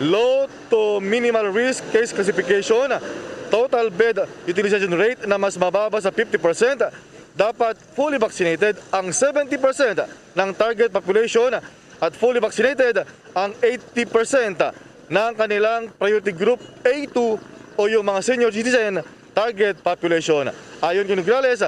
Low to minimal risk case classification, total bed utilization rate na mas mababa sa 50%, dapat fully vaccinated ang 70% ng target population at fully vaccinated ang 80% ng kanilang priority group A2 o yung mga senior citizen target population. Ayon kay Nograles,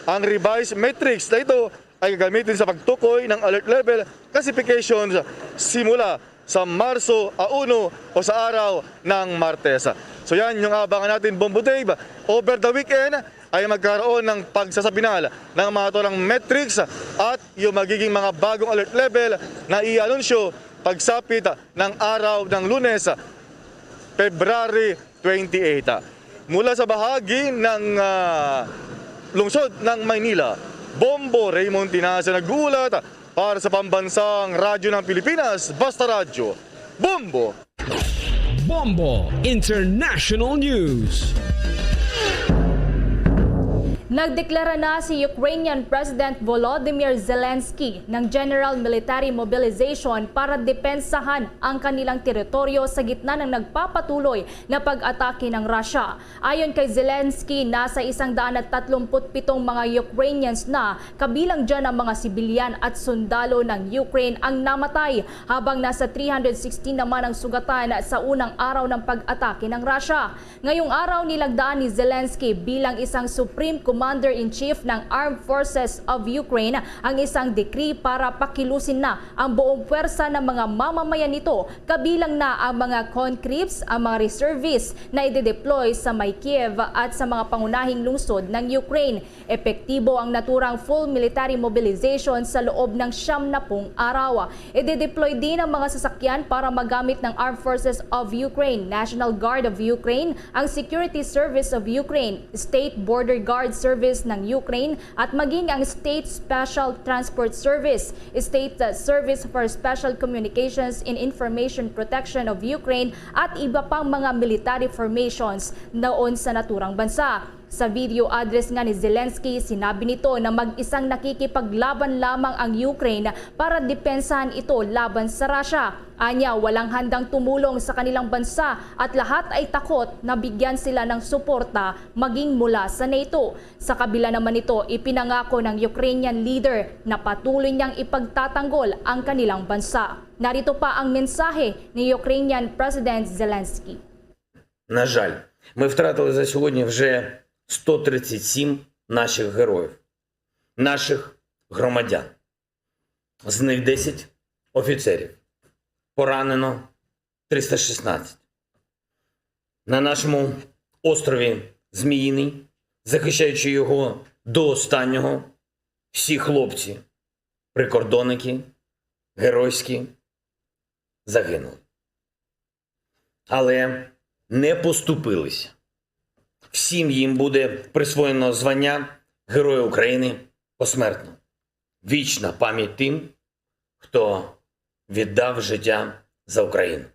ang revised metrics na ito ay gagamitin sa pagtukoy ng alert level classifications simula sa Marso 1 o sa araw ng Martes. So yan yung abangan natin, Bombo Dave. Over the weekend ay magkaroon ng pagsasabinal ng mga tolang metrics at yung magiging mga bagong alert level na i-anunsyo pagsapit ng araw ng Lunes, February 28. Mula sa bahagi ng lungsod ng Maynila, Bombo Raymond Tinaza nag-uulat para sa pambansang radyo ng Pilipinas, Basta Radyo. Bombo! Bombo International News. Nagdeklara na si Ukrainian President Volodymyr Zelensky ng General Military Mobilization para depensahan ang kanilang teritoryo sa gitna ng nagpapatuloy na pag-atake ng Russia. Ayon kay Zelensky, nasa 137 mga Ukrainians na, kabilang dyan ang mga sibilyan at sundalo ng Ukraine ang namatay, habang nasa 316 naman ang sugatan sa unang araw ng pag-atake ng Russia. Ngayong araw nilagdaan ni Zelensky bilang isang Supreme Commander-in-Chief ng Armed Forces of Ukraine ang isang decree para pakilusin na ang buong puwersa ng mga mamamayan nito, kabilang na ang mga conscripts, ang mga reservists na ide-deploy sa may Kiev at sa mga pangunahing lungsod ng Ukraine. Epektibo ang naturang full military mobilization sa loob ng 90 araw. Ide-deploy din ang mga sasakyan para magamit ng Armed Forces of Ukraine, National Guard of Ukraine, ang Security Service of Ukraine, State Border Guard Service ng Ukraine at maging ang State Special Transport Service, State Service for Special Communications and Information Protection of Ukraine at iba pang mga military formations noon sa naturang bansa. Sa video address nga ni Zelensky, sinabi nito na mag-isang nakikipaglaban lamang ang Ukraine para depensahan ito laban sa Russia. Anya, walang handang tumulong sa kanilang bansa at lahat ay takot na bigyan sila ng suporta maging mula sa NATO. Sa kabila naman nito, ipinangako ng Ukrainian leader na patuloy niyang ipagtatanggol ang kanilang bansa. Narito pa ang mensahe ni Ukrainian President Zelensky. На жаль, ми втратили за сьогодні вже 137 наших героїв, наших громадян. З них 10 офіцерів. Поранено 316. На нашому острові Зміїний, захищаючи його До останнього всі хлопці, прикордонники, геройські загинули. Але не поступилися. Всім їм буде присвоєно звання Героя України посмертно. Вічна пам'ять тим, хто віддав життя за Україну.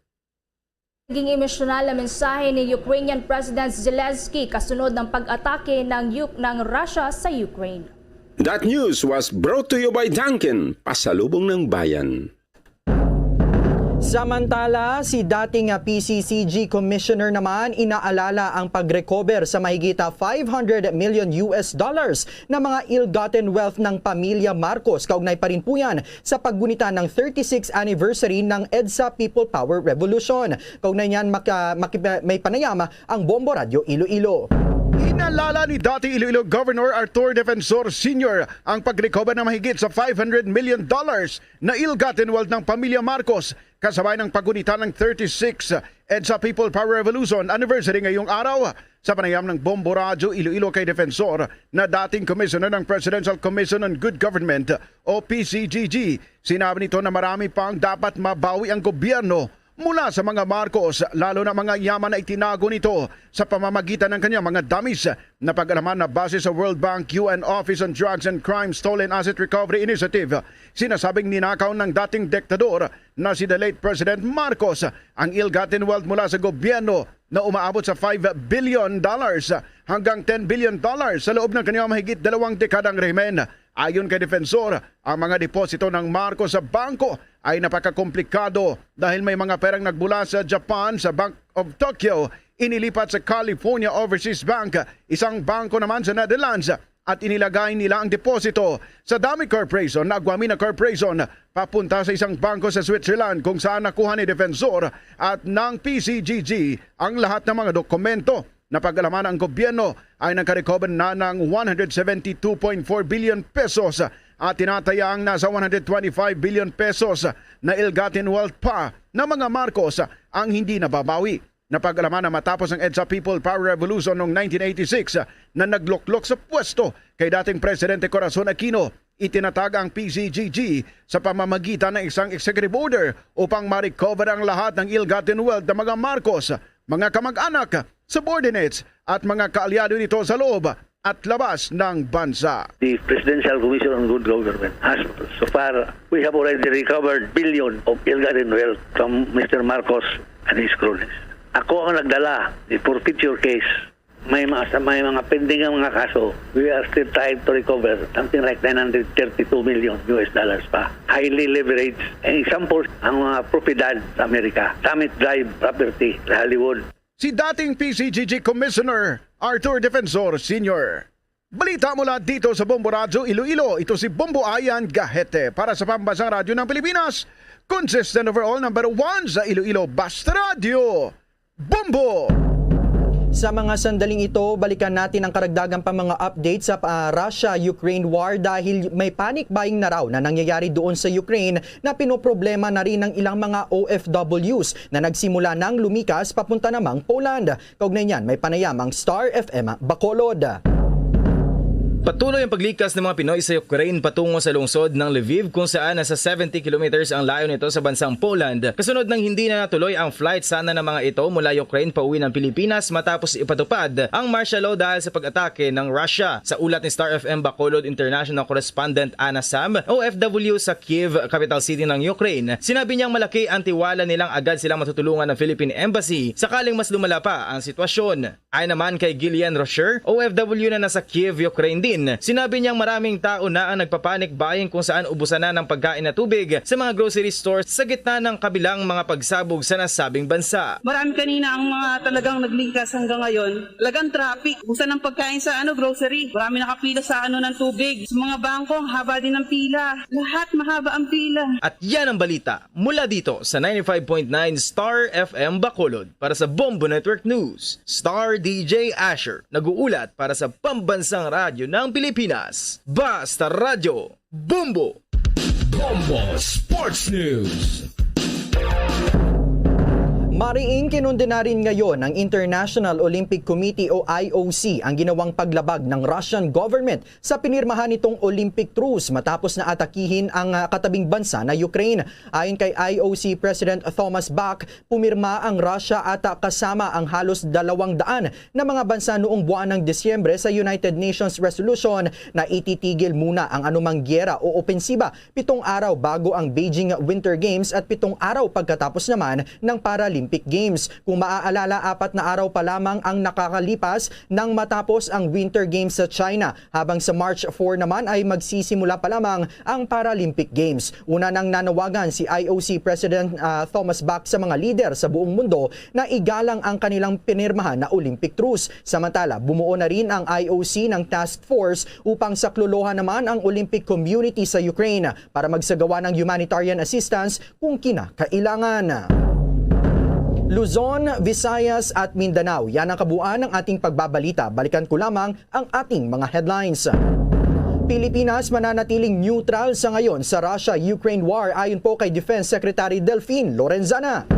Naging emosyonal na mensahe ni Ukrainian President Zelensky kasunod ng pag-atake ng Russia sa Ukraine. That news was brought to you by Dunkin, pasalubong ng bayan. Samantala, si dating PCCG Commissioner naman inaalala ang pag-recover sa mahigit $500 million na mga ill-gotten wealth ng pamilya Marcos. Kaugnay pa rin po yan sa paggunita ng 36th anniversary ng EDSA People Power Revolution. Kaugnay niyan may panayam ang Bombo Radio Iloilo. Inalala ni dati Iloilo Governor Arthur Defensor Sr. ang pag-recover ng mahigit sa $500 million na ill-gotten wealth ng pamilya Marcos kasabay ng paggunita ng 36 EDSA People Power Revolution anniversary ngayong araw. Sa panayam ng Bombo Radio Iloilo kay Defensor na dating Commissioner ng Presidential Commission on Good Government o PCGG, sinabi nito na marami pang dapat mabawi ang gobyerno mula sa mga Marcos, lalo na mga yaman na itinago nito sa pamamagitan ng kanyang mga dummies na pag-alaman na base sa World Bank UN Office on Drugs and Crime Stolen Asset Recovery Initiative. Sinasabing ninakaw ng dating diktador na si the late President Marcos ang ill-gotten wealth mula sa gobyerno na umaabot sa $5 billion hanggang $10 billion sa loob ng kanyang mahigit 2 dekadang rehimen. Ayon kay Defensor, ang mga deposito ng Marcos sa bangko ay napakakomplikado dahil may mga perang nagbula sa Japan sa Bank of Tokyo, inilipat sa California Overseas Bank, isang bangko naman sa Netherlands, at inilagay nila ang deposito sa Dami Corporation na Aguamina Corporation papunta sa isang bangko sa Switzerland kung saan nakuha ni Defensor at ng PCGG ang lahat ng mga dokumento. Napag-alaman ang gobyerno ay nagka-recover na ng 172.4 billion pesos at tinatayang nasa 125 billion pesos na ill-gotten wealth pa ng mga Marcos ang hindi nababawi. Napag-alaman na matapos ang EDSA People Power Revolution noong 1986 na nagloklok sa pwesto kay dating Presidente Corazon Aquino, itinatag ang PCGG sa pamamagitan ng isang executive order upang ma-recover ang lahat ng ill-gotten wealth ng mga Marcos, mga kamag-anak, subordinates at mga kaalyado nito sa loob at labas ng bansa. The Presidential Commission on Good Government has, so far, we have already recovered billion of ill-gotten wealth from Mr. Marcos and his cronies. Ako ang nagdala for future case. May mga pending ang mga kaso. We are still trying to recover something like $932 million pa. Highly leveraged. Ang example, ang mga propiedad sa Amerika. Summit Drive property sa Hollywood. Si dating PCGG Commissioner Arthur Defensor Sr. Balita mula dito sa Bombo Radio Iloilo. Ito si Bombo Ayan Gahete para sa Pambansang Radyo ng Pilipinas. Consistent overall number 1 sa Iloilo Basta Radio. Bombo! Sa mga sandaling ito, balikan natin ang karagdagan pa mga updates sa Russia-Ukraine war dahil may panic buying na raw na nangyayari doon sa Ukraine na pinoproblema na rin ng ilang mga OFWs na nagsimula ng lumikas papunta namang Poland. Kaugnay niyan, may panayam ang Star FM Bacolod. Patuloy ang paglikas ng mga Pinoy sa Ukraine patungo sa lungsod ng Lviv kung saan nasa 70 kilometers ang layo nito sa bansang Poland. Kasunod ng hindi na natuloy ang flight sana ng mga ito mula Ukraine pauwi ng Pilipinas matapos ipatupad ang martial law dahil sa pag-atake ng Russia. Sa ulat ni Star FM Bacolod International Correspondent Anna Sam, OFW sa Kiev, capital city ng Ukraine, sinabi niyang malaki ang tiwala nilang agad silang matutulungan ng Philippine Embassy sakaling mas lumala pa ang sitwasyon. Ay naman kay Gillian Rocher, OFW na nasa Kiev, Ukraine din, sinabi niyang maraming tao na ang nagpapanik buying kung saan ubusan na ng pagkain at tubig sa mga grocery stores sa gitna ng kabilang mga pagsabog sa nasabing bansa. Marami kanina ang mga talagang naglikas hanggang ngayon. Talagang traffic. Ubusan ng pagkain sa grocery. Marami nakapila sa ng tubig. Sa mga bangko, haba din ng pila. Lahat mahaba ang pila. At yan ang balita mula dito sa 95.9 Star FM Bacolod para sa Bombo Network News. Star DJ Asher nag-uulat para sa Pambansang Radyo ng Pilipinas. Basta Radio Bombo! Bombo Sports News! Mariing kinundena rin ngayon ng International Olympic Committee o IOC ang ginawang paglabag ng Russian government sa pinirmahan nitong Olympic truce matapos na atakihin ang katabing bansa na Ukraine. Ayon kay IOC President Thomas Bach, pumirma ang Russia at kasama ang halos 200 na mga bansa noong buwan ng Disyembre sa United Nations Resolution na ititigil muna ang anumang gyera o opensiba 7 araw bago ang Beijing Winter Games at 7 araw pagkatapos naman ng Paralympic Games. Kung maaalala, 4 na araw pa lamang ang nakakalipas nang matapos ang Winter Games sa China, habang sa March 4 naman ay magsisimula pa lamang ang Paralympic Games. Una nang nanawagan si IOC President Thomas Bach sa mga lider sa buong mundo na igalang ang kanilang pinirmahan na Olympic truce. Samantala, bumuo na rin ang IOC ng task force upang saklolohan naman ang Olympic community sa Ukraine para magsagawa ng humanitarian assistance kung kinakailangan. Luzon, Visayas at Mindanao, yan ang kabuuan ng ating pagbabalita. Balikan ko lamang ang ating mga headlines. Pilipinas mananatiling neutral sa ngayon sa Russia-Ukraine war ayon po kay Defense Secretary Delphine Lorenzana.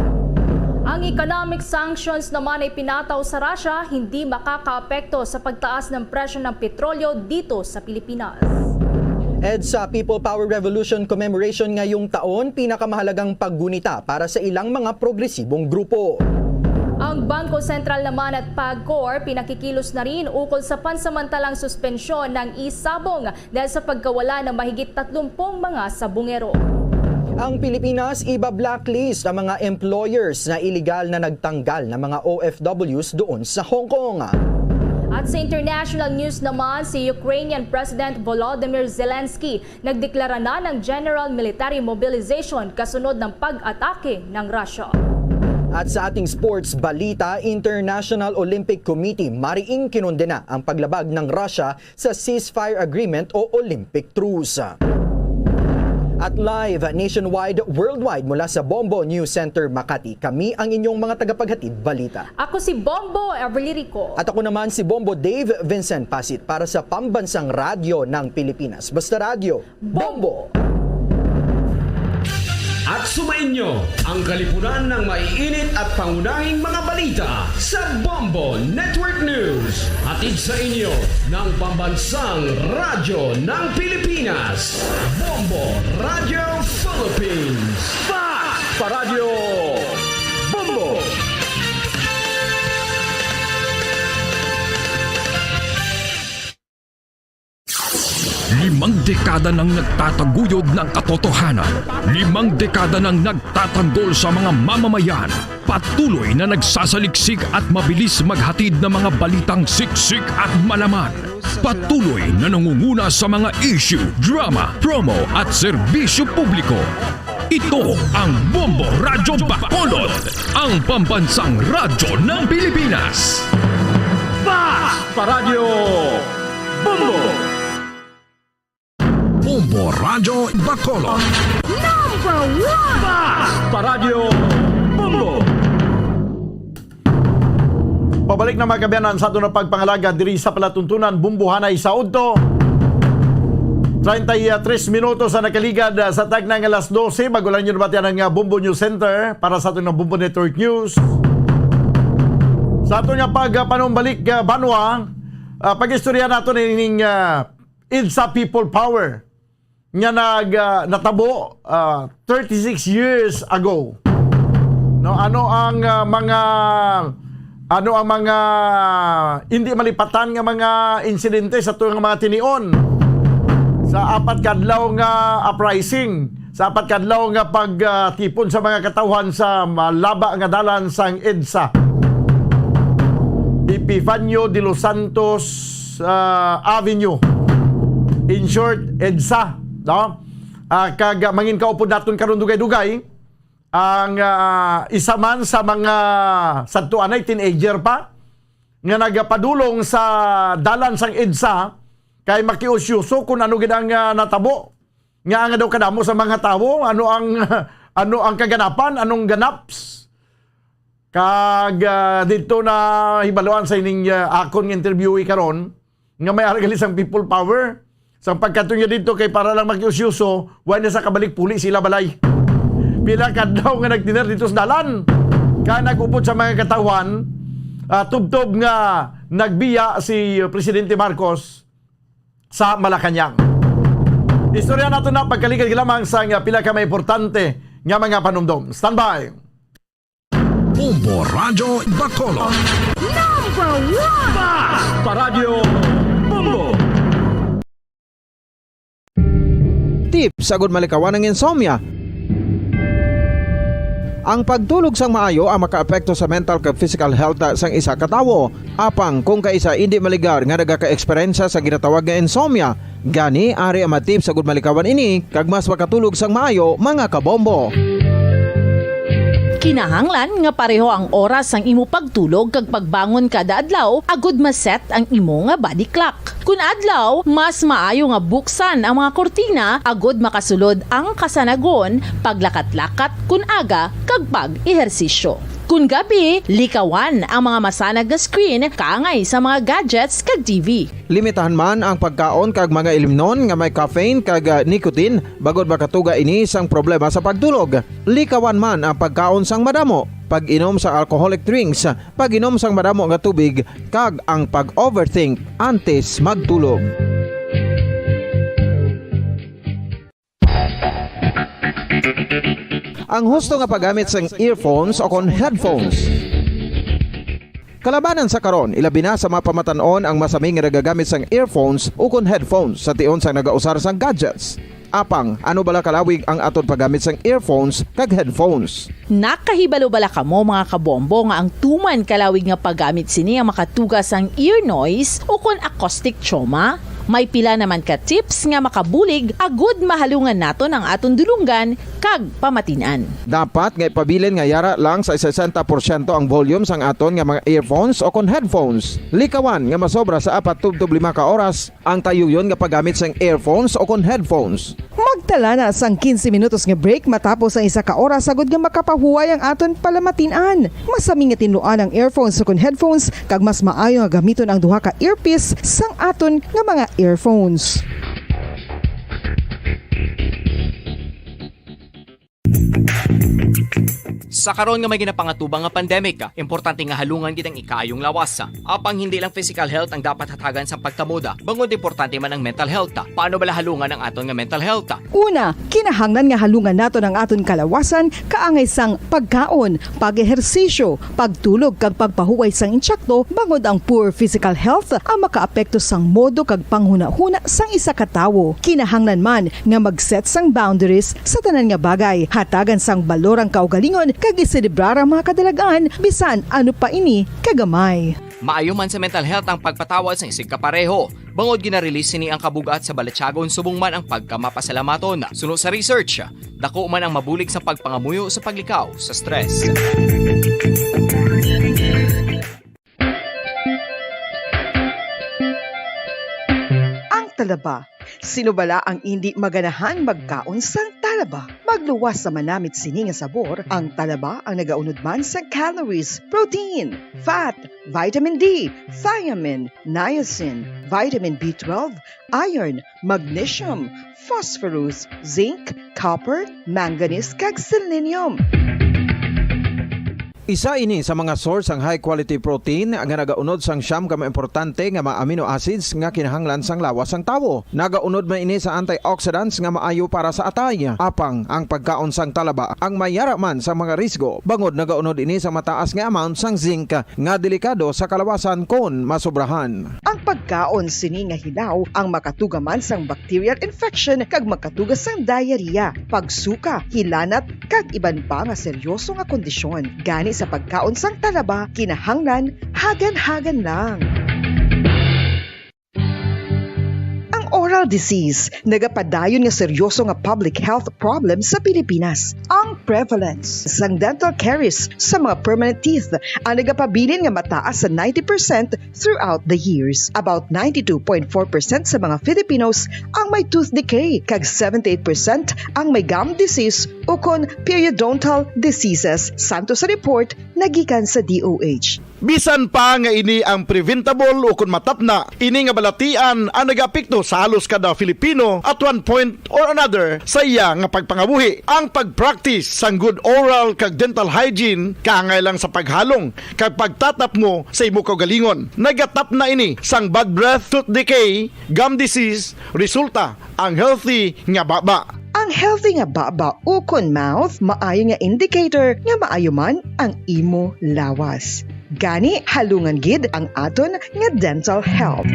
Ang economic sanctions naman ay pinataw sa Russia, hindi makakaapekto sa pagtaas ng presyo ng petrolyo dito sa Pilipinas. EDSA People Power Revolution Commemoration ngayong taon, pinakamahalagang paggunita para sa ilang mga progresibong grupo. Ang Bangko Sentral naman at PAGCOR pinakikilos na rin ukol sa pansamantalang suspensyon ng isabong dahil sa pagkawala ng mahigit 30 mga sabongero. Ang Pilipinas iba-blacklist ang mga employers na iligal na nagtanggal ng mga OFWs doon sa Hong Kong. At sa international news naman, si Ukrainian President Volodymyr Zelensky nagdeklara na ng general military mobilization kasunod ng pag-atake ng Russia. At sa ating sports balita, International Olympic Committee mariing kinundena ang paglabag ng Russia sa ceasefire agreement o Olympic truce. At live, nationwide, worldwide mula sa Bombo News Center, Makati, kami ang inyong mga tagapaghatid balita. Ako si Bombo Everly Rico. At ako naman si Bombo Dave Vincent Pasit para sa Pambansang Radyo ng Pilipinas. Basta Radio, Bombo! At sumainyo ang kalipunan ng maiinit at pangunahing mga balita sa Bombo Network News. Hatid sa inyo ng Pambansang Radyo ng Pilipinas, Bombo Radio Philippines. Radyo Bombo! Limang dekada nang nagtataguyod ng katotohanan. 5 dekada nang nagtatanggol sa mga mamamayan. Patuloy na nagsasaliksik at mabilis maghatid ng mga balitang siksik at malaman. Patuloy na nangunguna sa mga issue, drama, promo at serbisyo publiko. Ito ang Bombo Radyo Bacolod, ang pambansang radyo ng Pilipinas. Radyo Bombo! Bombo Radyo Bacolod. Number 1! Radyo Bombo! Pabalik na mga kabiyanan sa ato na pagpangalaga diri sa palatuntunan Bumbuhanay sa Udto. 33 minutos sa nakaligad sa tag ng alas 12. Bago lang nyo naman yan ang Bumbo News Center para sa ato ng Bumbo Network News. Sa ato nga pagpanumbalik banwa, pag-istorya nato ng EDSA People Power nga natabo 36 years ago. No, ano ang mga hindi malipatan nga mga insidente sa tuwing mga tinion sa 4 kadlaw nga uprising, sa 4 kadlaw nga pagtipon sa mga katawhan sa malaba nga dalan sang EDSA. Epifanio de los Santos Avenue. In short, EDSA. No? Kag mangin kaupod natin karon dugay-dugay ang isa man sa mga sadtuan ay teenager pa nga nagapadulong sa dalan sang EDSA kay makiusyuso kung ano gid ang natabo nga daw kadamo sa mga tawo, ano ang kaganapan, anong ganaps. Kag dito na hibaluan sa ining akon nga interviewee karon nga may argalis ang People Power. Sa pagkatunya dito kay para lang makiusyuso, wala na sa kabalik puli sila balay. Pila kadlaw nga nagdiner dito sa dalan. ka nagupod sa mga katawan, tubtob nga nagbiya si Presidente Marcos sa Malacanang. Istorya nato na pagkaligid lamang sa pila ka may importante nga mga panumdom. Standby! Bombo Radyo Bacolod. Number 1! Basta Radio Bombo! Tips sagod malikawan ng insomnia. Ang pagtulog sang maayo ang makaapekto sa mental kag physical health sang isa ka tawo. Apang kung kaisa hindi maligar nga nagaka-eksperyensya sa ginatawag nga insomnia, gani ari ang matip sagud malikawan ini kag mas makatulog sang maayo mga kabombo. Kinahanglan nga pareho ang oras ang imo pagtulog kag pagbangon kada adlaw agud maset ang imo nga body clock. Kun adlaw, mas maayo nga buksan ang mga kortina agud makasulod ang kasanagon, paglakat-lakat kun aga kag pag-ehersisyo. Kun gabi, likawan ang mga masanag nga screen kaangay sa mga gadgets kag TV. Limitahan man ang pagkaon kag mga ilimnon nga may caffeine kag nicotine bagod makatuga ini sang problema sa pagtulog. Likawan man ang pagkaon sang madamo, pag-inom sa alcoholic drinks, pag-inom sang madamo nga tubig kag ang pag-overthink antes magtulog. Ang husto nga paggamit sang earphones o kon headphones. Kalabanan sa karon, ilabi na sa mga pamatanon ang masaming nga nagagamit sang earphones o kon headphones sa tion sang nagausar sang gadgets. Apang, ano bala kalawig ang aton paggamit sang earphones kag headphones? Nakahibalo bala kamo mga kabombo nga ang tuman kalawig nga paggamit sini ang makatugas ang ear noise o kon acoustic trauma? May pila naman ka tips nga makabulig agud mahalungan naton ang aton dulunggan kag pamatinan. Dapat nga ipabilin nga yara lang sa 60% ang volume sang aton nga mga earphones o kon headphones. Likawan nga masobra sa 4-5 ka oras ang tayuyon nga paggamit sang earphones o kon headphones. Magtala na sang 15 minutos nga break matapos ang 1 ka oras sagud nga makapahuway ang aton palamatinan. Masami nga tinluan ang earphones o kon headphones kag mas maayo nga gamiton ang duha ka earpiece sang aton nga mga earphones. Sa karon nga may ginapangatubang nga pandemic, importante nga halungan kitang ikayong lawas. Apang hindi lang physical health ang dapat hatagan sa pagtamuda, bangod importante man ang mental health. Paano bala halungan ang aton nga mental health? Una, kinahanglan nga halungan naton ang aton kalawasan kaangay sang pagkaon, pag-ehersisyo, pagtulog kag pagpahuway sang insyakto bangod ang poor physical health ang makaapekto sang modo kag panghuna-huna sang isa ka tawo. Kinahanglan man nga mag-set sang boundaries sa tanan nga bagay, hatagan sang balorang kaugalingon kag iselebrar ang mga kadalagaan bisan ano pa ini kagamay. Maayo man sa mental health ang pagpatawad sa isig kapareho. Bangod ginarelease ni ang kabugat sa Balatyagon subong man ang pagkamapasalamaton. Suno sa research, dako man ang mabulig sa pagpangamuyo sa paglikaw sa stress. Ang talaba. Sino bala ang hindi maganahan magkaon sang talaba? Magluwas sa manamit sini nga sabor, ang talaba ang nagaunod man sa calories, protein, fat, vitamin D, thiamine, niacin, vitamin B12, iron, magnesium, phosphorus, zinc, copper, manganese kag selenium. Isa ini sa mga source ang high quality protein nga nagaunod sang siyam ka importante nga mga amino acids nga kinahanglan sang lawas sang tawo. Nagaunod man ini sa antioxidants nga maayo para sa atay. Apang ang pagkaon sang talaba ang mayara man sa mga risgo. Bangod nagaunod ini sa mataas nga amount sang zinc nga delikado sa kalawasan kon masobrahan. Ang pagkaon sini nga hilaw ang makatuga man sang bacterial infection kag makatuga sang diarrhea, pagsuka, hilanat kag iban pa nga seryoso nga kondisyon. Gani sa pagkaon sang talaba, kinahanglan hagan-hagan lang. Ang oral disease, nagapadayon nga seryoso nga public health problem sa Pilipinas. Ang prevalence sang dental caries sa mga permanent teeth ang nagapabilin nga mataas sa 90% throughout the years. About 92.4% sa mga Filipinos ang may tooth decay, kag 78% ang may gum disease o kon periodontal diseases, santo sa report nagikan sa DOH. Bisan pa nga ini ang preventable o kung matapna, ini nga balatian ang nag-apekto sa halos kada Filipino at one point or another sa iya nga pagpangabuhi. Ang pag-practice sang good oral kag dental hygiene kaangay lang sa paghalong kag pagtatap mo sa imo kaugalingon. Nagatap na ini sang bad breath, tooth decay, gum disease, resulta ang healthy nga baba. Ang healthy nga baba ukon mouth maayo nga indicator nga maayo man ang imo lawas. Gani halungan gid ang aton nga dental health.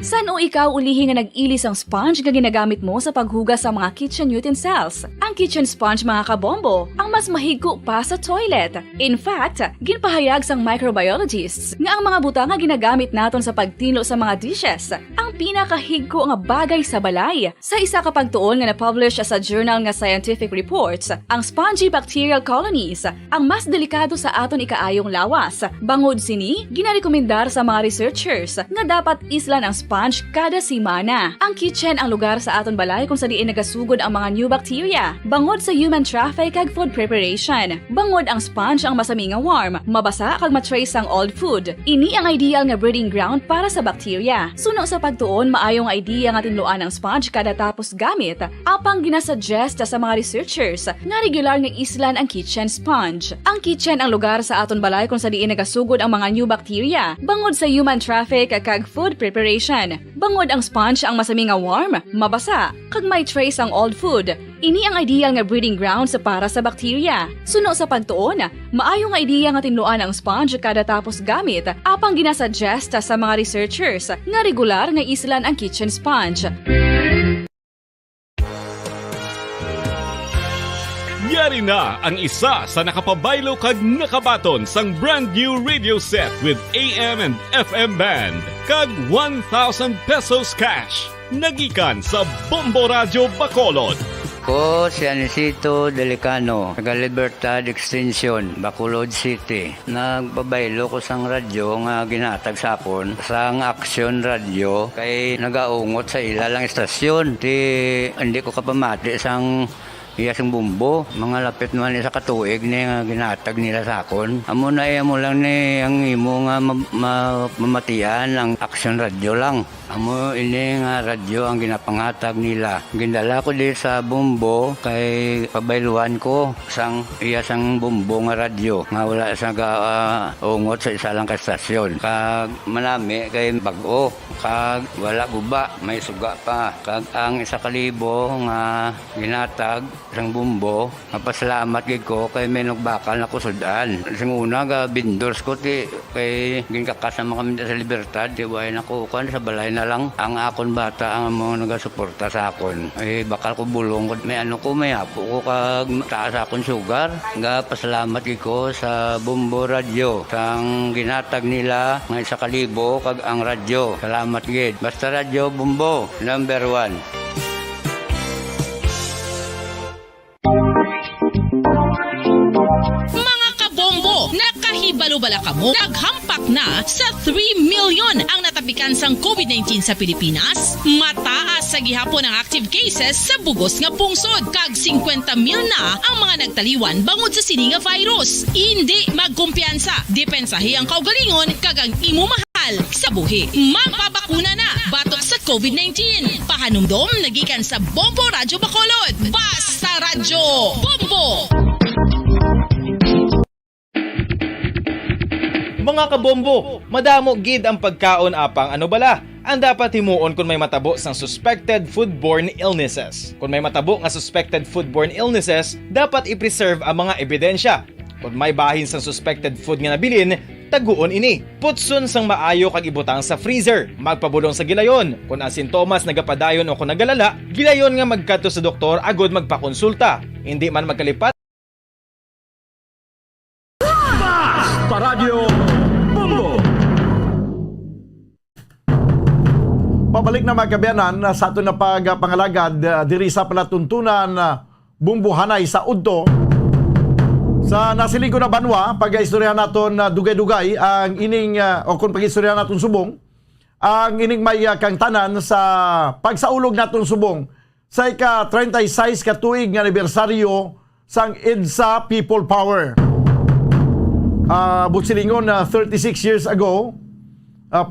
San o ikaw ulihi nga nag-ilis ang sponge nga ginagamit mo sa paghugas sa mga kitchen utensils? Ang kitchen sponge mga kabombo, ang mas mahigko pa sa toilet. In fact, ginpahayag sang microbiologists nga ang mga butang nga ginagamit naton sa pagtilo sa mga dishes ang pinakahigko nga bagay sa balay. Sa isa ka pagtuon nga na-publish sa journal nga Scientific Reports, ang spongy bacterial colonies ang mas delikado sa aton ikaayong lawas. Bangod sini, ginarekomendar sa mga researchers nga dapat islan ang sponge kada simana. Ang kitchen ang lugar sa aton balay kung sa diin nagasugod ang mga new bacteria. Bangod sa human traffic kag food preparation. Bangod ang sponge ang masami nga warm, mabasa kag matrace ang old food. Ini ang ideal nga breeding ground para sa bacteria. Suno sa pagtuon, maayong idea nga tinluan ang sponge kada tapos gamit. Apang ginasuggest sa mga researchers nga regular nga islan ang kitchen sponge. Ang kitchen ang lugar sa aton balay kung sa diin nagasugod ang mga new bacteria. Bangod sa human traffic kag food preparation. Bangod ang sponge ang masami nga warm, mabasa, kag may trace ang old food. Ini ang ideal nga breeding ground sa para sa bacteria. Suno sa pagtuon, maayo nga idea nga tinluan ang sponge kada tapos gamit, apang ginasuggest sa mga researchers nga regular nga islan ang kitchen sponge. Yari na ang isa sa nakapabaylo kag nakabaton sang brand new radio set with AM and FM band kag 1,000 pesos cash. Nagikan sa Bombo Radio Bacolod. Ko si Anisito Delicano, taga Libertad Extension, Bacolod City. Nagpabaylo ko sang radyo nga ginatag sa akon sang Action Radio kay nagaungot sa ilalang estasyon. Hindi ko kapamati sang iyasang bumbo, mga lapit naman sa katuig ni nga ginatag nila sa akon. Amo na mo lang ni ang imo nga mamatian ang Action Radio lang. Amo ini nga radyo ang ginapangatag nila. Gindala ko di sa bumbo kay pabayluan ko sang iyasang bumbo nga radyo nga wala sa ungot sa isa lang ka stasyon. Kag manami kay bag-o, kag wala guba, may suga pa. Kag ang 1,000 nga ginatag sang bumbo, mapasalamat gid ko kay may nagbakal na kusudan. Sing una ga bindors ko ti kay ginkakasama kami sa Libertad, di way nako kan sa balay na lang ang akon bata ang mga nagasuporta sa akon. Eh bakal ko bulong may ano ko may apo ko kag taas akon sugar. Nga pasalamat gid ko sa Bombo Radio sang ginatag nila nga 1,000 kag ang radyo. Salamat gid. Basta Radio Bombo number 1. Nakahibalo-bala ka mo, naghampak na sa 3 million ang natapikan sang COVID-19 sa Pilipinas. Mataas sa gihapon ang active cases sa bugos nga pungsod. Kag 50 mil na ang mga nagtaliwan bangod sa sini nga virus. Hindi magkumpiyansa. Depensahi ang kaugalingon kag ang imo mahal sa buhi. Magpabakuna na batok sa COVID-19. Pahanumdom nagikan sa Bombo Radio Bacolod. Basta Radyo Bombo! Mga kabombo, madamo gid ang pagkaon apang ano bala. Ang dapat himuon kung may matabo sang suspected foodborne illnesses. Kung may matabo nga suspected foodborne illnesses, dapat i-preserve ang mga ebidensya. Kung may bahin sang suspected food nga nabilin, taguon ini. Putson sang maayo kag ibutang sa freezer. Magpabulong sa gilayon. Kung ang sintomas nagapadayon o kung nagalala, gilayon nga magkadto sa doktor agod magpakonsulta. Hindi man magkalipat Paradyo Bombo. Pabalik na mga kabayanan sa ato na pagpangalagad diri sa palatuntunan Bumbuhanay sa Udto. Sa nasiligo na banwa, pag-istoryahan naton dugay-dugay ang ining o kung pag-istoryahan naton subong, ang ining may kang tanan sa pagsaulog naton subong sa ika-36 ka tuig nga anibersaryo sang EDSA People Power. Butsilingon na 36 years ago,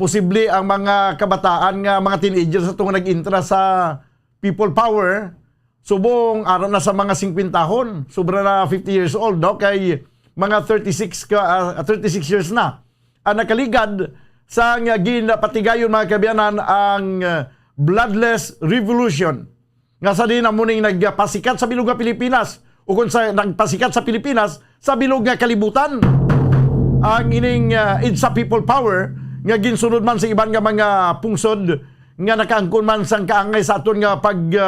posible ang mga kabataan nga mga teenagers sa tungo nag-intra sa People Power, subong araw na sa mga 50 tahon, sobra na 50 years old, no? Kay mga 36 years na. Ang nakaligad sa ginapatigayon mga kabiyanan ang Bloodless Revolution. Nga sa din muning nagpasikat sa bilog nga Pilipinas, o kung sa nagpasikat sa Pilipinas, sa bilog nga kalibutan. Ang ining EDSA People Power nga ginsunod man sa iban nga mga pungsod nga nakaangkon man sang kaangay sa aton nga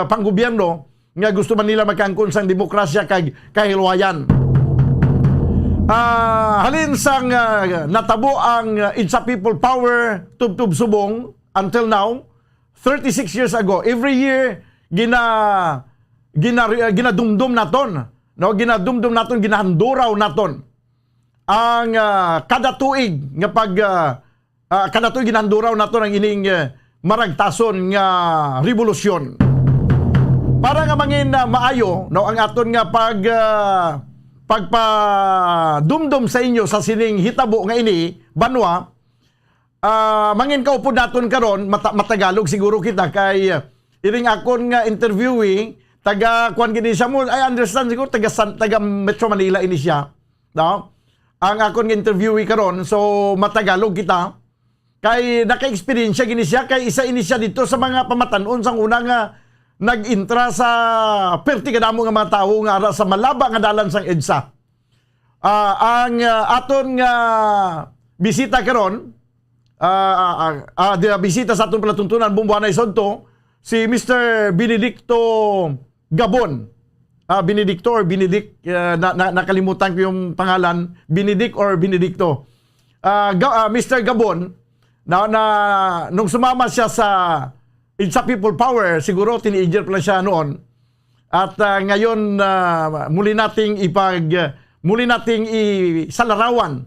panggobyerno nga gusto man nila makaangkon sang demokrasya kag kahilwayan. Halin sang natabo ang EDSA People Power tubtub subong until now 36 years ago. Every year ginadumdum naton, no, ginadumdum naton, ginahanduraw naton ang kada tuig nga kada tuig ginanduraw naton ang ining maragtason nga revolusyon. Para nga mangin maayo, no, ang aton nga pagpadumdum sa inyo sa sining hitabo nga ini banwa, mangin kaupod naton karon matagalog siguro kita kay iring akon nga interviewee taga kuan gini siya mo, I understand siguro taga Metro Manila ini siya, no? Ang akon nga interviewee karon, so matagalog kita kay naka-experience gini siya kay isa ini siya dito sa mga pamatanon sang una nga nag-intra sa perti kadamo nga mga tawo nga ara sa malaba nga dalan sang EDSA. Ang aton nga bisita karon, bisita sa aton palatuntunan Bumbuanay Sodto, si Mr. Benedicto Gabon. Benedicto or Benedict, nakalimutan ko yung pangalan, Benedict or Benedicto. Mr. Gabon, nung sumama siya sa EDSA People Power, siguro teenager pa lang siya noon. At ngayon, muli nating isalarawan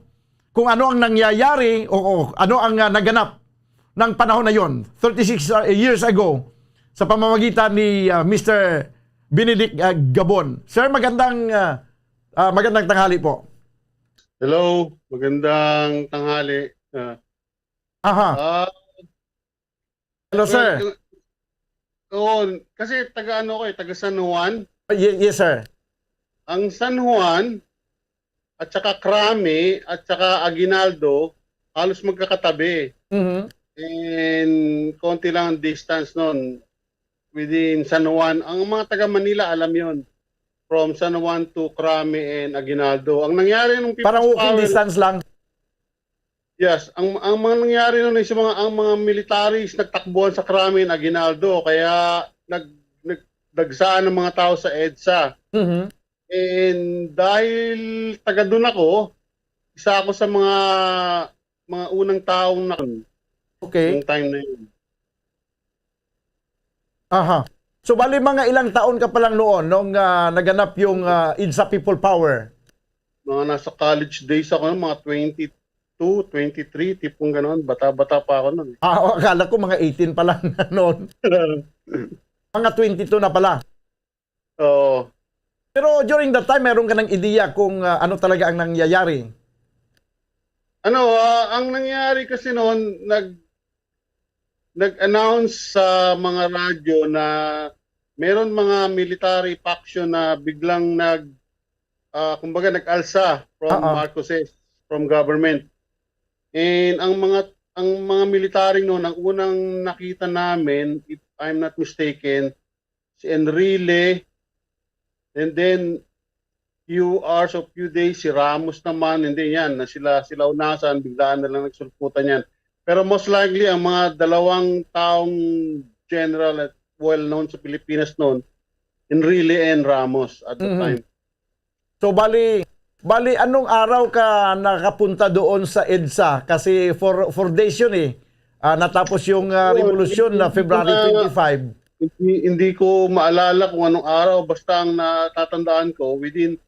kung ano ang nangyayari o ano ang naganap ng panahon na yon, 36 years ago, sa pamamagitan ni Mr. Benedict Gabon. Sir, magandang tanghali po. Hello, magandang tanghali. Hello, sir. Kasi taga San Juan. Yes, sir. Ang San Juan at saka Crame at saka Aguinaldo halos magkakatabi. And konti lang ang distance noon within San Juan. Ang mga taga Manila alam yon, from San Juan to Crame and Aguinaldo. Ang nangyari nung parang walking distance lang. Yes, ang mga nangyari noon is ang mga militaries nagtakbuhan sa Crame and Aguinaldo, kaya nagdagsaan ng mga tao sa EDSA. And dahil taga doon ako, isa ako sa mga unang taong yung time na yun. So bali mga ilang taon ka pa lang noon nung naganap yung EDSA People Power? Mga nasa college days ako, mga 22, 23, tipong gano'n. Bata-bata pa ako noon. Akala ko mga 18 pa lang noon. Mga 22 na pala. Oo. Pero during that time, meron ka ng ideya kung ano talaga ang nangyayari? Ang nangyari kasi noon, nag-announce sa mga radyo na meron mga military faction na biglang kumbaga nag-alsa from Marcoses, from government. And ang mga military noon, ang unang nakita namin, if I'm not mistaken, si Enrile, and then few days, si Ramos naman, hindi yan, na sila unasan, biglaan na lang nagsulputan yan. Pero most likely, ang mga dalawang taong general at well-known sa Pilipinas noon, Enrile and Ramos at the time. So, bali, anong araw ka nakapunta doon sa EDSA? Kasi 4 days yun eh. Natapos yung revolusyon na February 25. Hindi ko maalala kung anong araw, basta ang natatandaan ko, within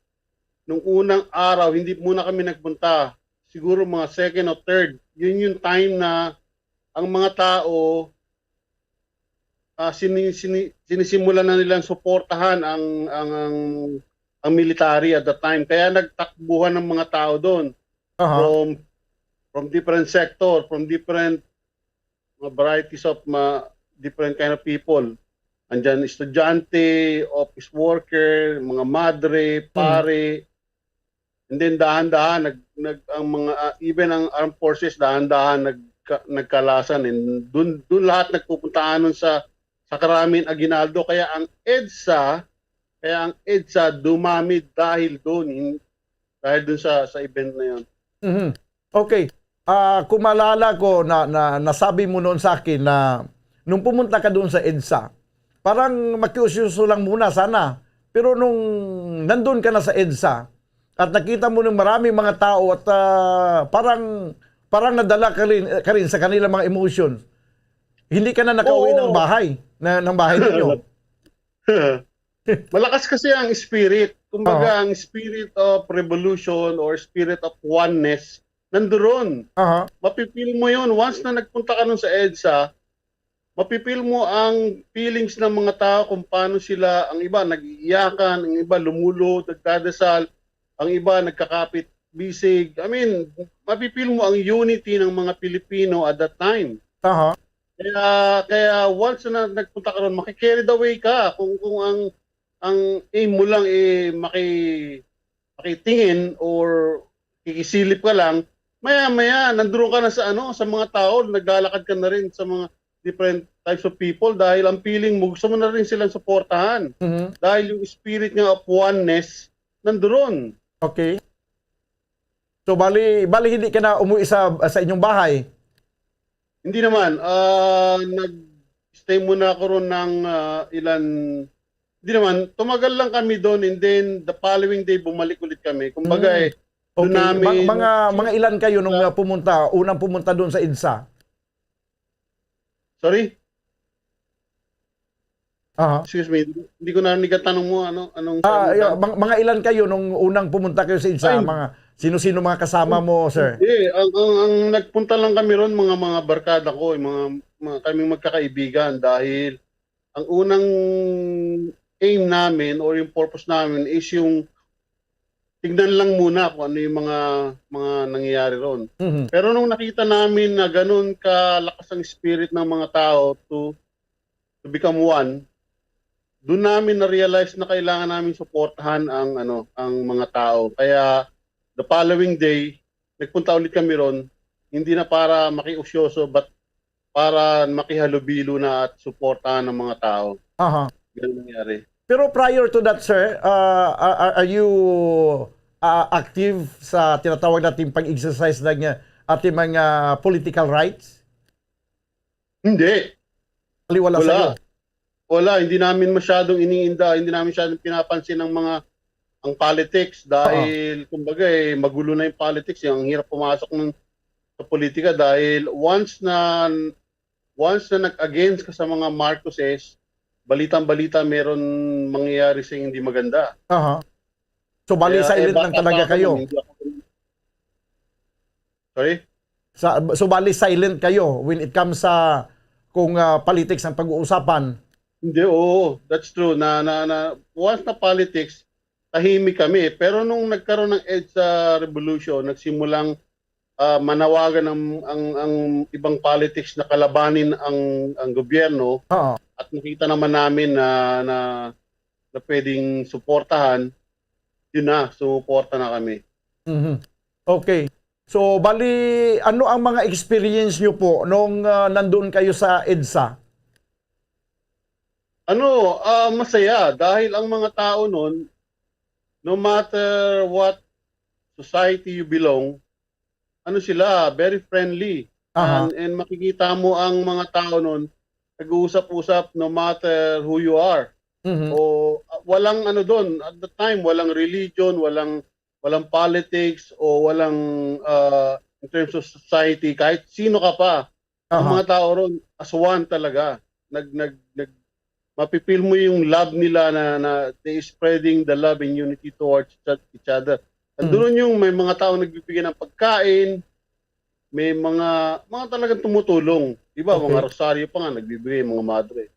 nung unang araw, hindi muna kami nagpunta. Siguro mga second o third. Yun yung time na ang mga tao sinisimulan na nilang suportahan ang ang military at the time. Kaya nagtakbuhan ng mga tao doon from different sector, from different varieties of different kind of people. Andyan estudyante, office worker, mga madre, pare. And then dahan-dahan ang mga even ang armed forces dahan-dahan nagkalasan, and doon lahat nagpupuntaan nun sa Karamin Aguinaldo. Kaya ang EDSA dumami dahil doon sa event na 'yon. Okay. Kung maalala ko na nasabi mo noon sa akin na nung pumunta ka doon sa EDSA, parang makiusyuso lang muna sana. Pero nung nandun ka na sa EDSA at nakita mo ng maraming mga tao at parang nadala ka rin sa kanilang mga emotions, hindi ka na nakauwi ng bahay ninyo. Malakas kasi ang spirit. Kumbaga, ang spirit of revolution or spirit of oneness nandoon. Mapipil mo yun. Once na nagpunta ka nun sa EDSA, mapipil mo ang feelings ng mga tao kung paano sila, ang iba nag-iiyakan, ang iba lumulo, nagdadasal, ang iba nagkakapit bisig. I mean, mapipil mo ang unity ng mga Pilipino at that time. Kaya once na nagpunta ka ron, maki-carried away ka. Kung ang aim mo lang makitingin or kikisilip ka lang, maya-maya nandoon ka na sa mga tao, naglalakad ka na rin sa mga different types of people dahil ang feeling mo, gusto mo na rin silang suportahan. Dahil yung spirit nga of oneness nandoon. Okay. So bali hindi ka na umuwi sa inyong bahay? Hindi naman. Nag-stay muna ako ron ng hindi naman. Tumagal lang kami doon, and then the following day bumalik ulit kami. Kumbaga okay. Mga ilan kayo nung unang pumunta doon sa EDSA? Sorry? Excuse me, hindi ko narinig ang tanong mo. Anong mga ilan kayo nung unang pumunta kayo sa EDSA? Mga sino-sino mga kasama mo, sir? Ang nagpunta lang kami ron, mga barkada ko, mga kaming magkakaibigan, dahil ang unang aim namin or yung purpose namin is yung tignan lang muna kung ano yung mga nangyayari ron. Pero nung nakita namin na ganun kalakas ang spirit ng mga tao to become one, doon namin na-realize na kailangan namin suportahan ang mga tao. Kaya the following day, nagpunta ulit kami ron, hindi na para makiusyoso, but para makihalubilo na at suportahan ng mga tao. Ganun nangyari. Pero prior to that, sir, are you active sa tinatawag natin pag-exercise ng ating mga political rights? Hindi. Wala sa'yo? Wala, hindi namin masyadong iniinda, hindi namin masyadong pinapansin ang politics dahil kumbaga magulo na yung politics, ang hirap pumasok sa politika dahil once na nag-against ka sa mga Marcoses, balitang-balita meron mangyayari sa hindi maganda. So bali silent lang talaga kayo? Sorry? So bali silent kayo when it comes sa kung politics ang pag-uusapan? Hindi, oo. That's true. Once na politics, tahimik kami. Pero nung nagkaroon ng EDSA revolution, nagsimulang manawagan ang ibang politics na kalabanin ang gobyerno, at nakita naman namin na pwedeng suportahan, yun na, sumuporta na kami. Okay. So, bali, ano ang mga experience nyo po nung nandun kayo sa EDSA? Masaya. Dahil ang mga tao nun, no matter what society you belong, sila, very friendly. And makikita mo ang mga tao nun, nag-uusap-usap no matter who you are. O walang doon, at the time, walang religion, walang politics, o walang in terms of society, kahit sino ka pa. Ang mga tao ron, as one talaga. Mapipil mo yung love nila na they spreading the love and unity towards each other. At doon yung may mga tao nagbibigay ng pagkain, may mga talagang tumutulong. Diba, mga rosaryo pa nga nagbibigay, mga madre.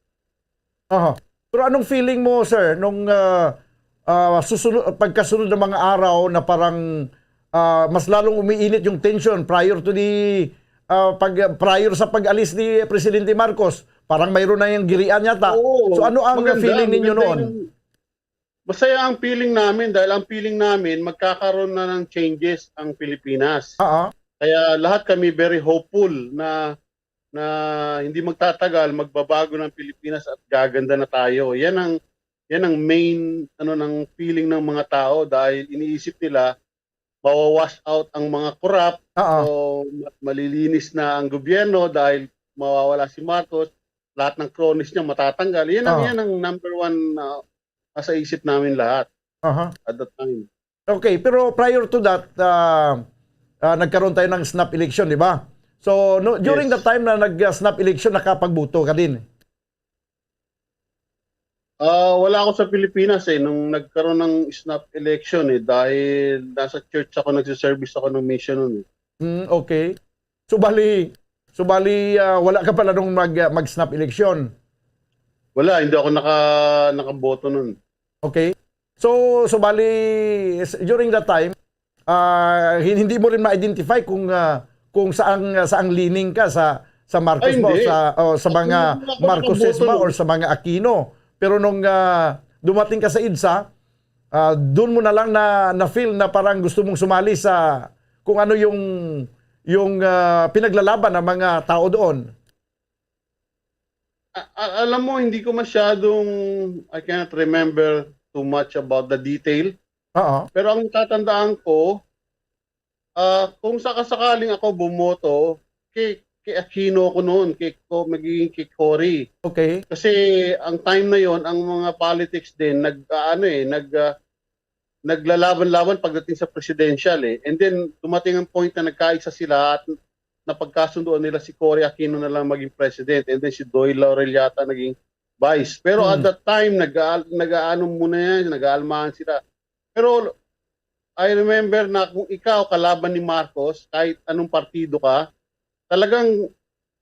Pero anong feeling mo, sir, nung pagkasunod ng mga araw na parang mas lalong umiinit yung tension prior sa pag-alis ni Presidente Marcos. Parang mayroon na yung girian yata. So ano ang feeling ninyo noon? Masaya ang feeling namin dahil ang feeling namin magkakaroon na ng changes ang Pilipinas. Kaya lahat kami very hopeful na hindi magtatagal, magbabago ng Pilipinas at gaganda na tayo. Yan ang main ng feeling ng mga tao dahil iniisip nila mawawash out ang mga corrupt o malilinis na ang gobyerno dahil mawawala si Marcos, lahat ng cronies niya matatanggal. Yan ang number one sa isip namin lahat at that time. Okay, pero prior to that, nagkaroon tayo ng snap election, di ba? So, during the time na nag-snap election, nakapagbuto ka din? Wala ako sa Pilipinas nung nagkaroon ng snap election dahil nasa church ako, nagsiservice ako ng mission nun. Okay. So bali wala ka pala nung mag-snap election? Wala, hindi ako nakaboto nun. Okay. So bali during that time, hindi mo rin ma-identify kung saang leaning ka sa Marcos ba o sa mga Marcoses ba or sa mga Aquino. Pero nung dumating ka sa EDSA, doon mo na lang na feel na parang gusto mong sumali sa kung ano yung pinaglalaban ng mga tao doon. Alam mo, hindi ko masyadong, I cannot remember too much about the detail. Pero ang tatandaan ko, kung sakasakaling ako bumoto, kay Aquino ko noon, magiging kay Cory. Okay. Kasi ang time na yon, ang mga politics din naglalaban-laban pagdating sa presidential And then dumating ang point na nagkaisa sila at napagkasunduan nila si Cory Aquino na lang maging president, and then si Doyle Laurel yata naging vice. Pero at that time nag-aano muna yan, nag-aalmahan sila. Pero I remember na kung ikaw kalaban ni Marcos, kahit anong partido ka, talagang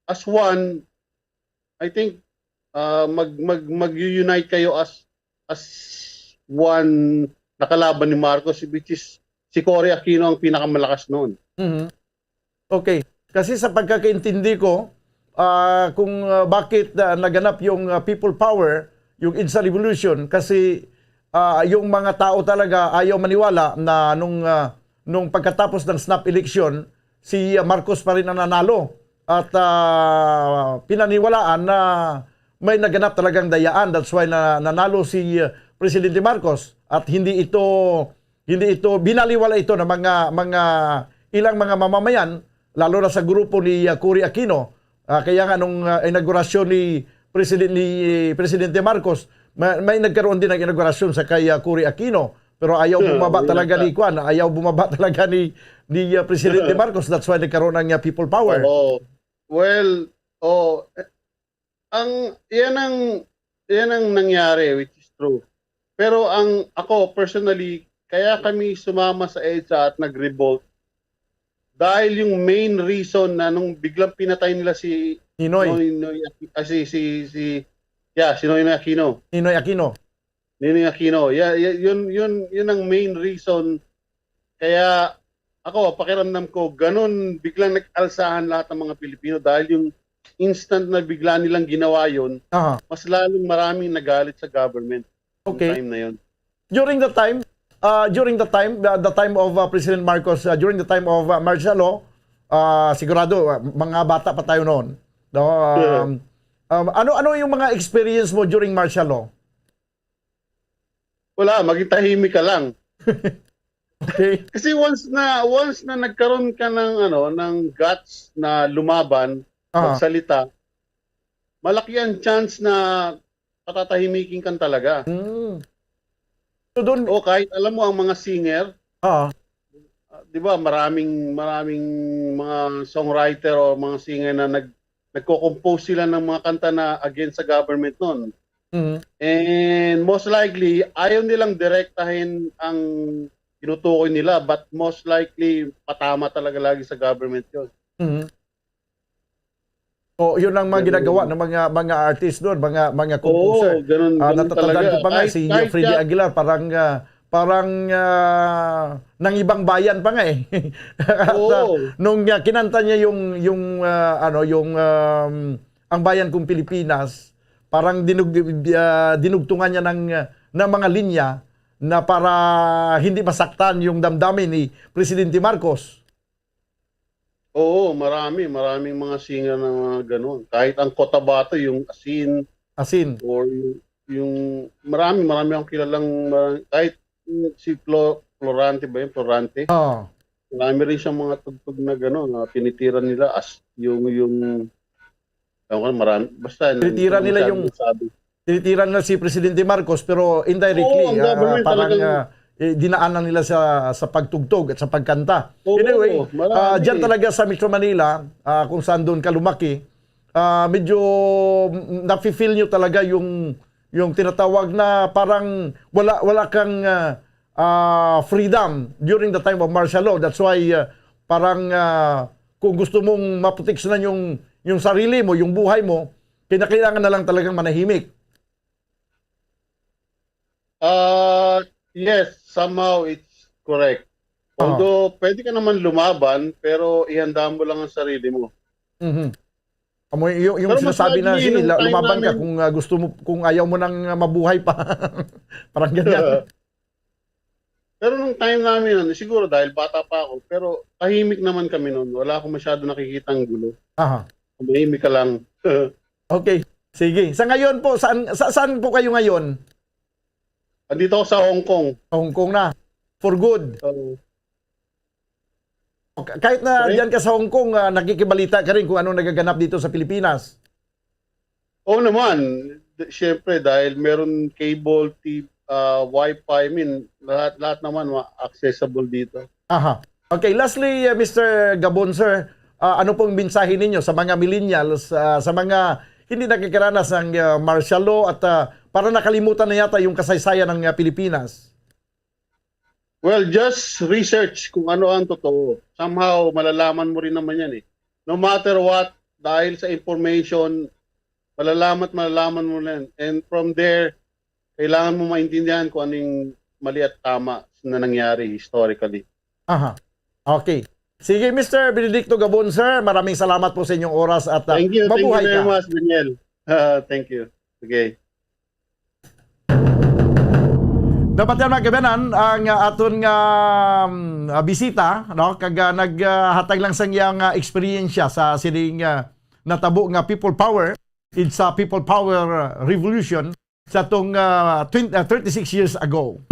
as one, I think mag-unite kayo as one nakalaban ni Marcos, which is si Cory Aquino ang pinakamalakas noon. Okay. Kasi sa pagkakaintindi ko, kung bakit naganap yung people power, yung EDSA revolution, kasi yung mga tao talaga ayaw maniwala na nung pagkatapos ng snap election, si Marcos pa rin ang nanalo. At pinaniwalaan na may naganap talagang dayaan. That's why nanalo si Presidente Marcos. At hindi ito binaliwala ito ng mga ilang mga mamamayan, lalo na sa grupo ni Cory Aquino. Kaya nga nung inaugurasyon ni Presidente Marcos, may nagkaroon din ng inaugurasyon sa kay Cory Aquino. Pero ayaw bumaba talaga ni Juan, ayaw bumaba talaga ni Presidente Marcos. That's why nagkaroon ng people power. Yan ang nangyari, which is true. Pero ako personally, kaya kami sumama sa EDSA at nag-revolt dahil yung main reason na nung biglang pinatay nila si Ninoy Aquino. Ninoy Aquino. Yun ang main reason. Kaya ako, pakiramdam ko, ganun biglang nag-alsahan lahat ng mga Pilipino dahil yung instant na bigla nilang ginawa yun, mas lalong maraming nagalit sa government. Okay. Time na yun. During the time of President Marcos, during the time of martial law, sigurado mga bata pa tayo noon. No? Ano yung mga experience mo during martial law? Wala, maging tahimik ka lang. Okay. Kasi once na nagkaroon ka ng guts na lumaban, magsalita, malaki ang chance na patatahimikin kan talaga. So doon, kahit alam mo ang mga singer, 'di ba, maraming mga songwriter o mga singer na nagko-compose sila ng mga kanta na against sa government noon. And most likely, ayaw nilang direktahin ang tinutukoy nila, but most likely, patama talaga lagi sa government yun. O yun ang mga ginagawa ng mga artist doon, mga composer. Ganun natatandaan ko pa nga si Freddy Aguilar parang ng ibang bayan pa nga eh. At, nung kinanta niya yung ang bayan kong Pilipinas, parang dinugtungan niya ng mga linya na para hindi masaktan yung damdamin ni Presidente Marcos. Oo, maraming mga singer na mga ganun. Kahit ang Cotabato, yung Asin. Or yung marami akong kilalang, kahit si Florante ba yun? Florante. Marami rin siyang mga tugtog na gano'n, na pinitiran nila as basta tinitiran nila si Presidente Marcos, pero indirectly parang dinaanan nila sa pagtugtog at sa pagkanta. Anyway, dyan talaga sa Metro Manila, kung saan doon ka lumaki, medyo nafe-feel nyo talaga yung tinatawag na parang wala kang freedom during the time of martial law. That's why parang kung gusto mong maproteksyonan yung sarili mo, yung buhay mo, kailangan na lang talagang manahimik. Yes, somehow it's correct. Although pwede ka naman lumaban, pero ihanda mo lang ang sarili mo. Yung sinasabi na lumaban ka kung gusto mo, kung ayaw mo nang mabuhay pa. Parang ganyan. Pero nung time namin siguro dahil bata pa ako, pero tahimik naman kami noon. Wala akong masyado nakikitang gulo. Tahimik ka lang. Okay, sige. Sa ngayon po, saan po kayo ngayon? Andito ako sa Hong Kong. Hong Kong na. For good. Kahit na diyan ka sa Hong Kong, nakikibalita ka rin kung ano nagaganap dito sa Pilipinas. Oo naman. Siyempre, dahil meron cable, TV, Wi-Fi, lahat naman accessible dito. Okay, lastly, Mr. Gabon, sir, ano pong mensahe ninyo sa mga millennials, sa mga hindi nakikiranas ng martial law at para nakalimutan na yata yung kasaysayan ng Pilipinas? Well, just research kung ano ang totoo. Somehow, malalaman mo rin naman yan eh. No matter what, dahil sa information, malalaman mo rin. And from there, kailangan mo maintindihan kung anong mali at tama na nangyari historically. Okay. Sige, Mr. Benedicto Gabon, sir. Maraming salamat po sa inyong oras at mabuhay ka. Thank you very much, Daniel. Thank you. Okay. Dapat yan mga kabanan, ang aton nga bisita, no? Kag naghatag lang sa iyang eksperyensya sa sining natabo nga People Power. It's a People Power Revolution sa itong 36 years ago.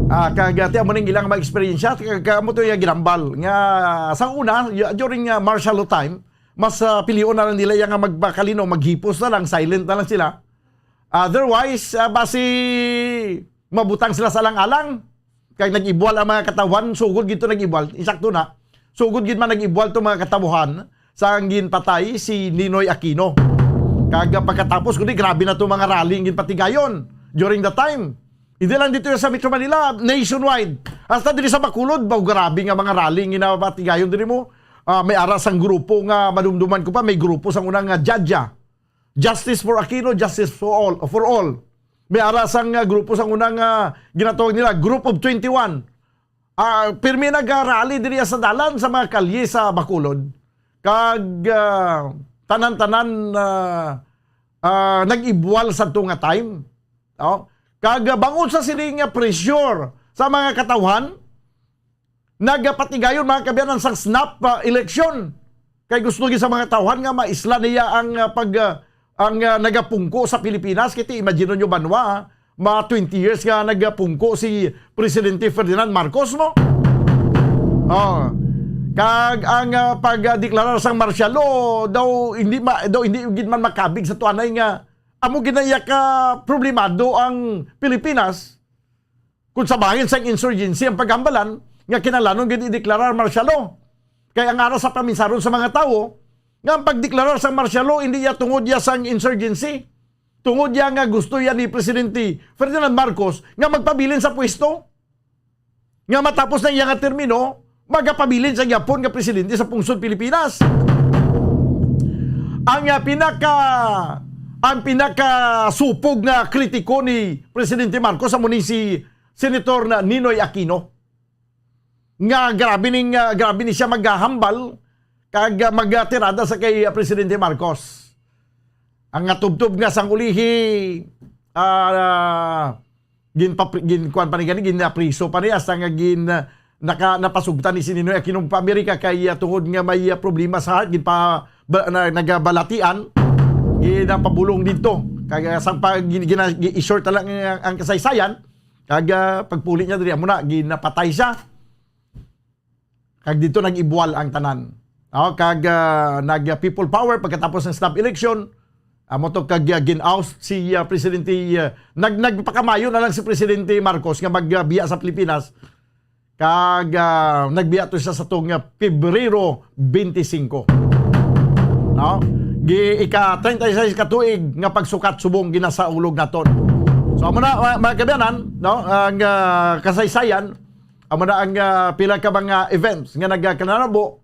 Kagati mo ning ilang mag-experience kamo to yung ginambal nga sa una during martial law time mas pilion na lang nila yung magbakalino, maghipos na lang, silent na lang sila. Otherwise basi mabutang sila sa lang-alang kay nag-ibwal ang mga katawan, sugod gito nag-ibwal, insakto na sugod gid man nag-ibwal to mga katabuhan sa angin patay si Ninoy Aquino. Kaga pagkatapos kundi grabe na to mga rally ngin patigayon during the time. Hindi lang dito sa Metro Manila, nationwide. Hasta dito sa Bacolod, grabe nga mga rally ginapatigayon din mo. May aras ang grupo nga madumduman ko pa, may grupo sa unang Jadja. Justice for Aquino, Justice for all. May aras ang grupo sa unang ginatawag nila, Group of 21. Pirmi nag-rally din sa dalan sa mga kalye sa Bacolod. Kag tanan-tanan nag-ibwal sa tunga time. Kagabangon sa siling pressure sa mga katawhan, nagapatigayon mga kabiyanan sa snap election. Kay gusto sa mga tawhan nga maisla niya ang nagapungko sa Pilipinas. Kiti imagine nyo banwa, mga 20 years nga nagapungko si Presidente Ferdinand Marcos mo. Kag ang pagdeklarar sang martial law daw hindi gid man makabig sa tuanay nga amo ginaya ka problemado ang Pilipinas kung sabahin sang insurgency ang paghambalan nga kinahanglan gid i-deklarar martial law. Kaya ang aras sa paminsaron sa mga tao nga ang pagdeklarar sang martial law hindi ya tungod ya sang insurgency. Tungod ya nga gusto ya ni Presidente Ferdinand Marcos nga magpabilin sa pwesto. Nga matapos na iya nga termino, magapabilin sa Yapon nga presidente sa pungsod Pilipinas. ang pinaka supog na kritiko ni Presidente Marcos sa muni si Senator na Ninoy Aquino. Nga grabe ni siya maghahambal kag magtirada sa kay Presidente Marcos. Ang tubtub nga sang ulihi kuan pa ni gani ginapriso pa ni hasta nga napasugtan ni si Ninoy Aquino pa Amerika kay tungod nga may problema sa heart nagabalatian ginapabulong dito kag sang i-short lang ang kasaysayan kag pagpuli niya diri amo na ginapatay siya kag dito nag-ibuwal ang tanan kag nag people power pagkatapos ng snap election amo to kag gin-oust si presidente nagpakamayo na lang si Presidente Marcos nga magbiya sa Pilipinas kag nagbiya to siya sa tong Pebrero 25 ika-36 katuig nga pagsukat subong ginasaulog naton. So amo na mga kabyanan, ang kasaysayan, amo na ang pila ka mga events nga nagkanarabo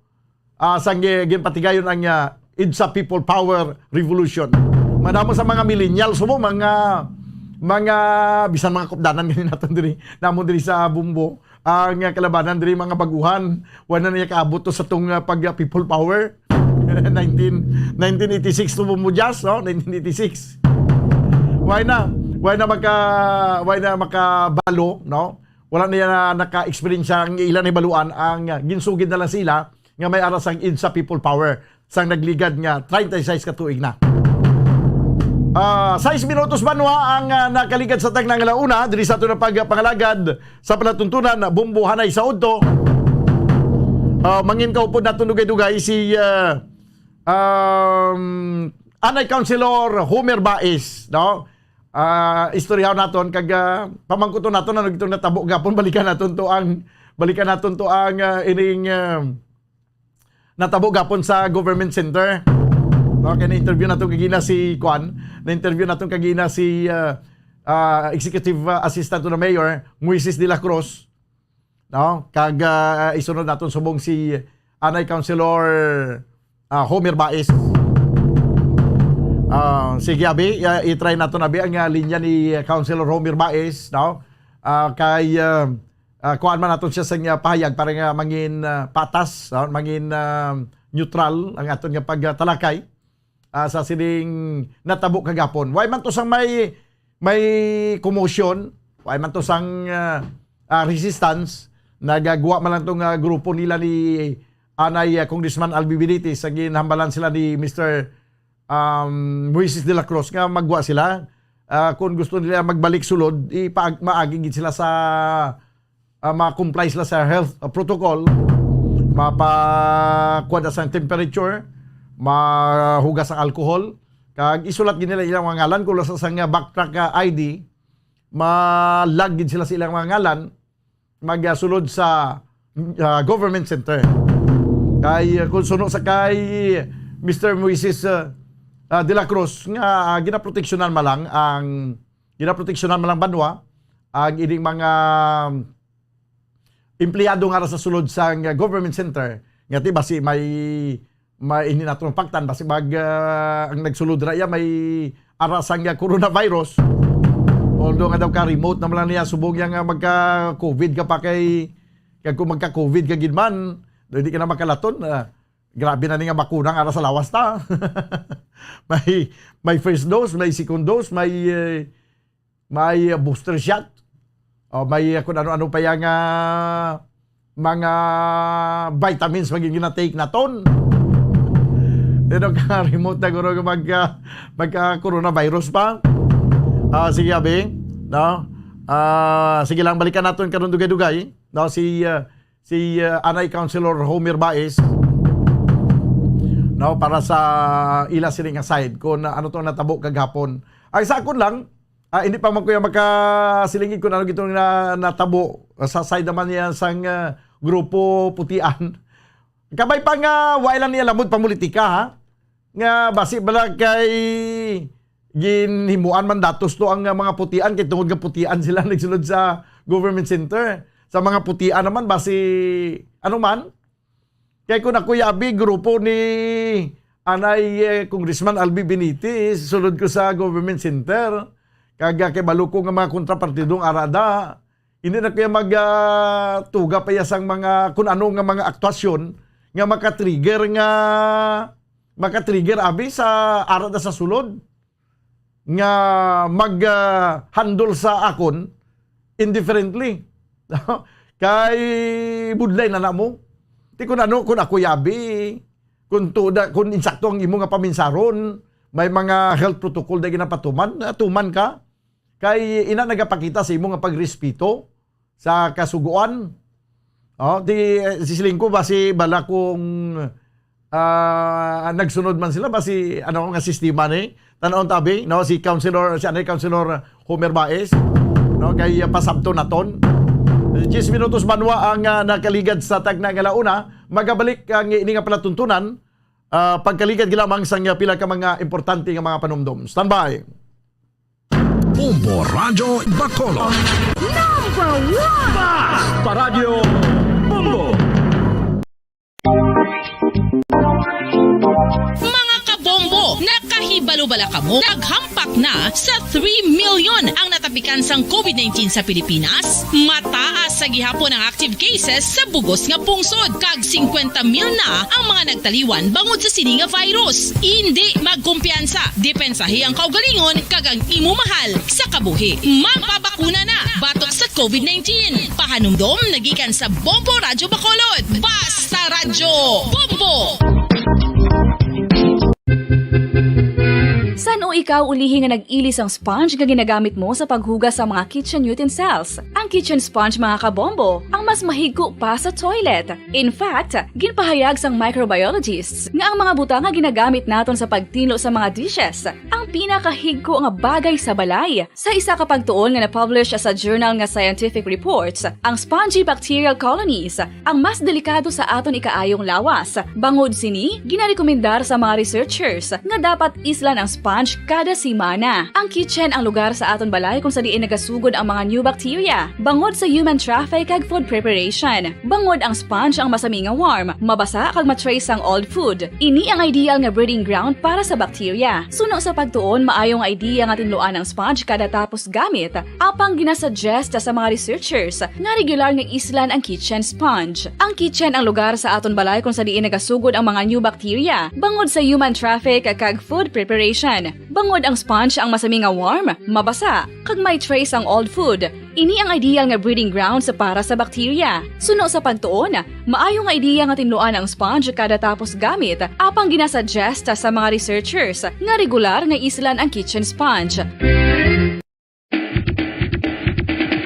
sang ginpatigayon ang EDSA People Power Revolution. Madamo sa mga millennial subong mga bisan mga kupdanan ganin naton diri namon diri sa Bumbo ang kalabanan diri mga baguhan wala na niya kaabot to sa tong pag people power 1986 to bumudyas, no? 1986. Why na makabalo, no? Wala na naka-experience ang ilan ni baluan ang ginsugid na lang sila nga may aras ang EDSA People Power sang nagligad nga 36 katuig na. 6 minutos banwa ang nakaligad sa tag ng alauna diri sa ato na pagpangalagad sa palatuntunan Bumbo Hanay sa Udto. Mangin kaupod naton dugay-dugay si Anay Councilor Homer Baez, no? Istoryaw naton kag pamangkuton naton na nagitong natabo gapon balikan naton to ang ining natabo gapon sa government center. Okay, na-interview naton kagina si Kwan, na-interview naton kagina si Executive Assistant to the Mayor Moises de la Cruz. No? Kag isunod naton subong si Anay Councilor Homer Baez. Sige abi, i-try naton abi ang linya ni Councilor Homer Baez, no? Kay kuan man naton siya sa pahayag para nga mangin patas, no? Mangin neutral ang aton nga pagtalakay sa sining natabo kagapon. Why man to sang may commotion, why man to sang resistance, nagagawa man lang tong grupo nila ni Anay Congressman Albi Benitez, sa ginhambalan sila ni Mr. Moises de la Cruz nga magwa sila. Kung gusto nila magbalik sulod, maagigid sila sa ma-comply sila sa health protocol, mapakuha sa temperature, mahugas ang alcohol, kag isulat gid nila ilang mga ngalan kung sa nga backtrack ID, malagid sila sa ilang mga ngalan, magsulod sa government center. Kay kung suno sa kay Mr. Moises de la Cruz nga ginaproteksyonan malang banwa ang ining mga empleyado nga sa sulod sa government center nga ti basi may ini natong pagtan basi ang nagsulod ra iya may arasang coronavirus. Although nga daw ka remote naman lang niya subong nga magka-COVID ka pa kay kung magka-COVID ka gid man, hindi ka na makalaton. Grabe na nga bakuna nga sa lawas ta. may first dose, may second dose, may booster shot. O may kung ano-ano pa yung mga vitamins magiging na-take na ton. Dito ka remote na guro magka-coronavirus pa. Sige abi, no? Sige lang balikan natin karon dugay-dugay, no? Si Anay Councilor Homer Baez, no, para sa ila sining side kung ano to natabo kagapon. Ay sa akon lang, hindi pa man kuya makasilingid kung ano gitong natabo sa side naman niya sang grupo putian. Kabay pa nga wala niya lamod pamulitika, ha? Nga basi bala kay ginhimuan man datos to ang mga putian kay tungod nga putian sila nagsulod sa government center. Sa mga putian naman basi ano man kay kun ako yabi grupo ni anay Congressman Albi Benitez, sulod ko sa government center, kaga kay baluko nga mga kontrapartidong arada, hindi na kaya magtuga pa yasang mga kung ano nga mga aktwasyon nga makatrigger abi sa arada sa sulod nga mag-handle sa akon indifferently. Kay budlay na mo. Ti kung ano, kung ako yabi, kung insakto ang imo nga paminsaron, may mga health protocol na ginapatuman, tuman ka. Kay ina nagapakita sa imo nga pagrespeto sa kasuguan. Sisiling ko ba si bala kung nagsunod man sila ba si ano nga sistema ni tanaon tabi no si Councilor Homer Baez no kay pasabto naton 10 minutos banwa ang nakaligad sa tagna nga launa magabalik ang ini nga palatuntunan pagkaligad gilamang sang pila ka mga importante nga mga panumdom. Standby. Bombo Radyo Bacolod. Number 1! Paradyo Bombo. Mga kabombo, nakahibalo-bala ka mo? Naghampak na sa 3 million ang natapikan sang COVID-19 sa Pilipinas. Mataas sa gihapon ang active cases sa bugos nga pungsod. Kag 50 mil na ang mga nagtaliwan bangod sa sini nga virus. Hindi magkumpiyansa. Depensahi ang kaugalingon kag ang imo mahal sa kabuhi. Magpabakuna na batok sa COVID-19. Pahanumdom nagikan sa Bombo Radyo Bacolod. Basta Radyo Bombo! San o ikaw ulihi nga nag-ilis ang sponge nga ginagamit mo sa paghugas sa mga kitchen utensils? Ang kitchen sponge mga kabombo, ang mas mahigko pa sa toilet. In fact, ginpahayag sang microbiologists nga ang mga butang nga ginagamit naton sa pagtino sa mga dishes ang pinakahigko nga bagay sa balay. Sa isa ka pagtuon nga na-publish sa journal nga Scientific Reports, ang spongy bacterial colonies ang mas delikado sa aton ikaayong lawas. Bangod sini, ginarekomendar sa mga researchers nga dapat islan ang sponge kada simana. Ang kitchen ang lugar sa aton balay kung sa diin nagasugod ang mga new bacteria. Bangod sa human traffic kag food preparation. Bangod ang sponge ang masami nga warm, mabasa kag matrace ang old food. Ini ang ideal nga breeding ground para sa bacteria. Suno sa pagtuon, maayong idea nga tinluan ang sponge kada tapos gamit. Apang ginasuggest sa mga researchers nga regular nga islan ang kitchen sponge. Ang kitchen ang lugar sa aton balay kung sa diin nagasugod ang mga new bacteria. Bangod sa human traffic kag food preparation. Bangod ang sponge ang masami nga warm, mabasa, kag may trace ang old food. Ini ang ideal nga breeding ground sa para sa bacteria. Suno sa pagtuon, maayong idea nga tinluan ang sponge kada tapos gamit, apang ginasuggest sa mga researchers nga regular nga islan ang kitchen sponge.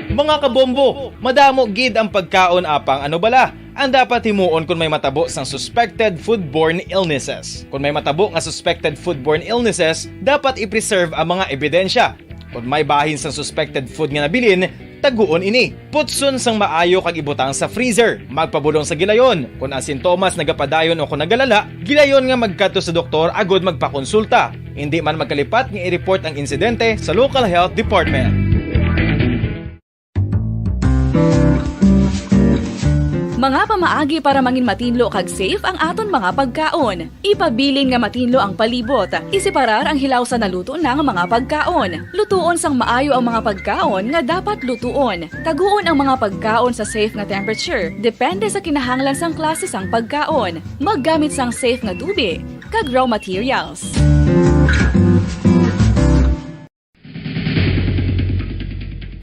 Mga kabombo, madamo gid ang pagkaon apang ano bala ang dapat himuon kung may matabo sang suspected foodborne illnesses. Kung may matabo nga suspected foodborne illnesses, dapat i-preserve ang mga ebidensya. Kung may bahin sang suspected food nga nabilin, taguon ini. Putson sang maayo kag ibutang sa freezer. Magpabulong sa gilayon. Kung ang sintomas nagapadayon o kung nagalala, gilayon nga magkadto sa doktor agod magpakonsulta. Hindi man magkalipat nga i-report ang insidente sa local health department. Mga pamaagi para mangin matinlo kag safe ang aton mga pagkaon. Ipabilin nga matinlo ang palibot. Isiparar ang hilaw sa naluto ng mga pagkaon. Lutuon sang maayo ang mga pagkaon nga dapat lutuon. Taguon ang mga pagkaon sa safe nga temperature. Depende sa kinahanglan sang klase sang pagkaon. Maggamit sang safe nga tubig kag raw materials.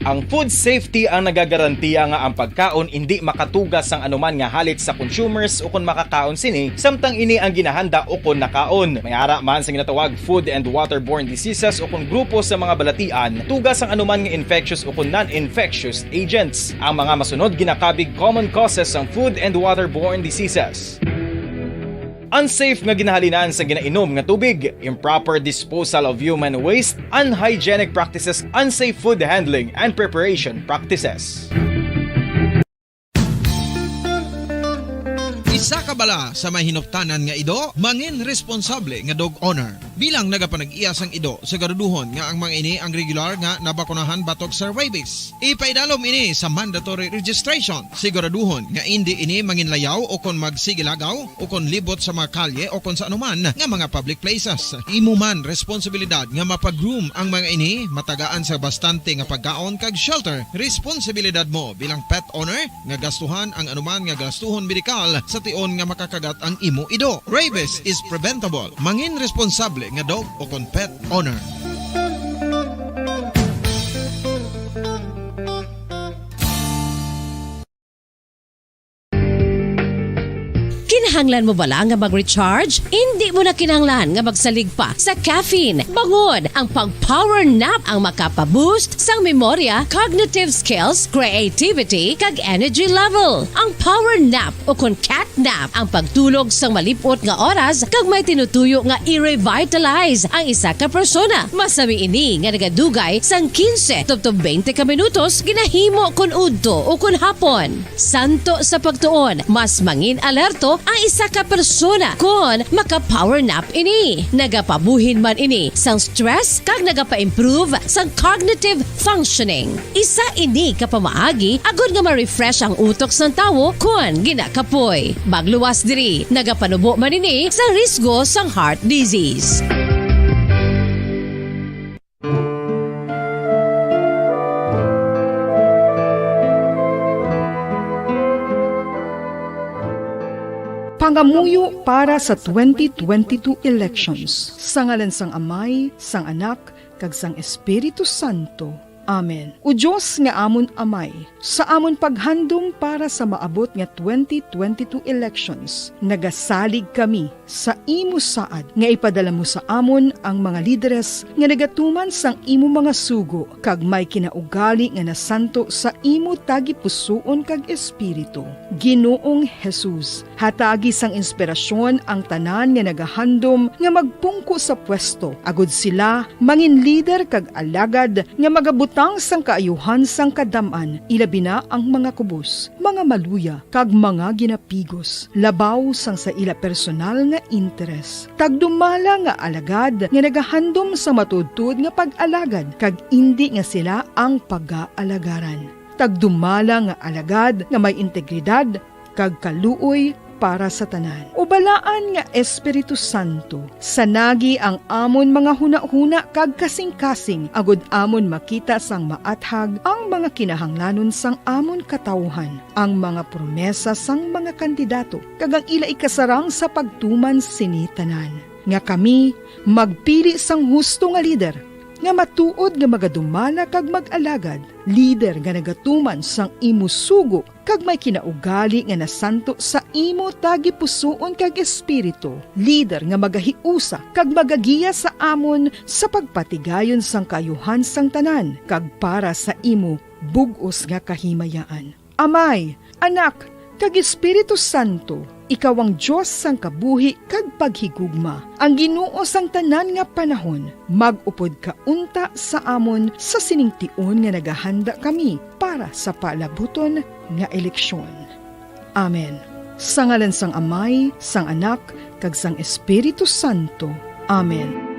Ang food safety ang nagagarantiya nga ang pagkaon hindi makatugas sang anuman nga halit sa consumers o kung makakaon sini, samtang ini ang ginahanda o kung nakaon. May ara man sa ginatawag food and waterborne diseases o kung grupo sa mga balatian, tugas ang anuman nga infectious o kung non-infectious agents. Ang mga masunod ginakabig common causes ng food and waterborne diseases. Unsafe nga ginahalinan sa ginainom nga tubig, improper disposal of human waste, unhygienic practices, unsafe food handling and preparation practices. Sa kabala sa may hinuptanan nga ido, mangin responsable nga dog owner. Bilang nagapanag-iyas ang ido, siguraduhon nga ang mga ini ang regular nga nabakunahan batok sa rabies. Ipaidalom ini sa mandatory registration. Siguraduhon nga hindi ini manginlayaw o kon magsigilagaw o kon libot sa mga kalye o kon sa anuman nga mga public places. Imuman responsibilidad nga mapag-groom ang mga ini, matagaan sa bastante nga pagkaon kag shelter. Responsibilidad mo bilang pet owner nga gastuhan ang anuman nga gastuhon medikal sa tion nga makakagat ang imo ido. Rabies is preventable. Mangin responsable nga dog o kon pet owner. Kinahanglan mo bala nga mag-recharge? Hindi mo na kinahanglan nga magsalig pa sa caffeine. Bangod, ang pag-power nap ang makapaboost sang memorya, cognitive skills, creativity, kag energy level. Ang power nap o kon cat nap ang pagtulog sang malipot nga oras kag may tinutuyo nga i-revitalize ang isa ka persona. Masami ini nga nagadugay sang 15 to 20 ka minutos ginahimo kun udto o kun hapon. Santo sa pagtuon, mas mangin alerto ang isa ka persona kung maka-power nap ini. Nagapabuhin man ini sang stress kag nagapa-improve sang cognitive functioning. Isa ini kapamaagi agud nga ma-refresh ang utok sang tawo kung ginakapoy. Magluwas diri, nagapanubo man ini sa risgo sang heart disease. Pangamuyo para sa 2022 elections. Sa ngalan sang Amay, sang Anak, kag sang Espiritu Santo. Amen. O Diyos nga amon Amay, sa amon paghandom para sa maabot nga 2022 elections, nagasalig kami sa imo saad nga ipadala mo sa amon ang mga lideres nga nagatuman sang imo mga sugo kag may kinaugali nga nasanto sa imo tagi pusoon kag espiritu. Ginoong Jesus, hatagi sang inspirasyon ang tanan nga nagahandom nga magpungko sa pwesto. Agud sila mangin leader kag alagad nga magabutang sang kaayuhan sang kadaman, ilabi na ang mga kubos, mga maluya kag mga ginapigos, labaw sang sa ila personal nga interes. Tagdumala nga alagad nga nagahandom sa matudtod nga pag-alagad kag indi nga sila ang pag-aalagaran. Tagdumala nga alagad nga may integridad kag kaluoy para sa tanan. Ubalaan nga Espiritu Santo, sanagi ang amon mga huna-huna kag kasing-kasing, agud amon makita sang maathag ang mga kinahanglanon sang amon katawhan, ang mga promesa sang mga kandidato, kag ang ila ikasarang sa pagtuman sini tanan. Nga kami magpili sang husto nga lider, nga matuod nga magadumala kag mag-alagad, lider nga nagatuman sang imo sugo kag may kinaugali nga nasanto sa imo tagi pusoon kag espiritu, lider nga magahiusa kag magagiya sa amon sa pagpatigayon sang kayuhan sang tanan kag para sa imo bug-os nga kahimayaan. Amay, Anak, kag Espiritu Santo, ikaw ang Diyos sang kabuhi kag paghigugma. Ang Ginoo sang tanan nga panahon, mag-upod ka unta sa amon sa siningtion nga nagahanda kami para sa palabuton nga eleksyon. Amen. Sa ngalan sang Amay, sang Anak, kag sang Espiritu Santo. Amen.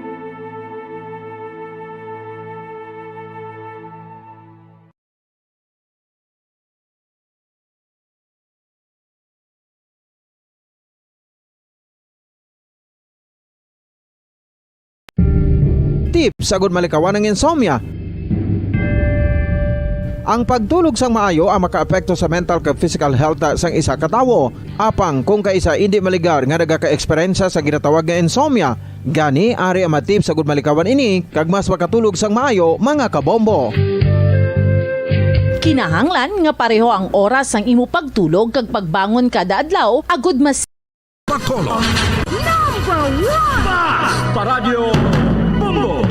Tips sagud malikawan ng insomnia. Ang pagtulog sang maayo ang makaapekto sa mental kag physical health sang isa ka tawo. Apang kung kaisa hindi maligar nga nagaka-eksperyensya sa ginatawag nga insomnia, gani ari ang matip sagud malikawan ini kag mas makatulog sang maayo mga kabombo. Kinahanglan nga pareho ang oras sang imo pagtulog kag pagbangon kada adlaw agud mas Bacolod. Number 1! Basta Radio Bombo.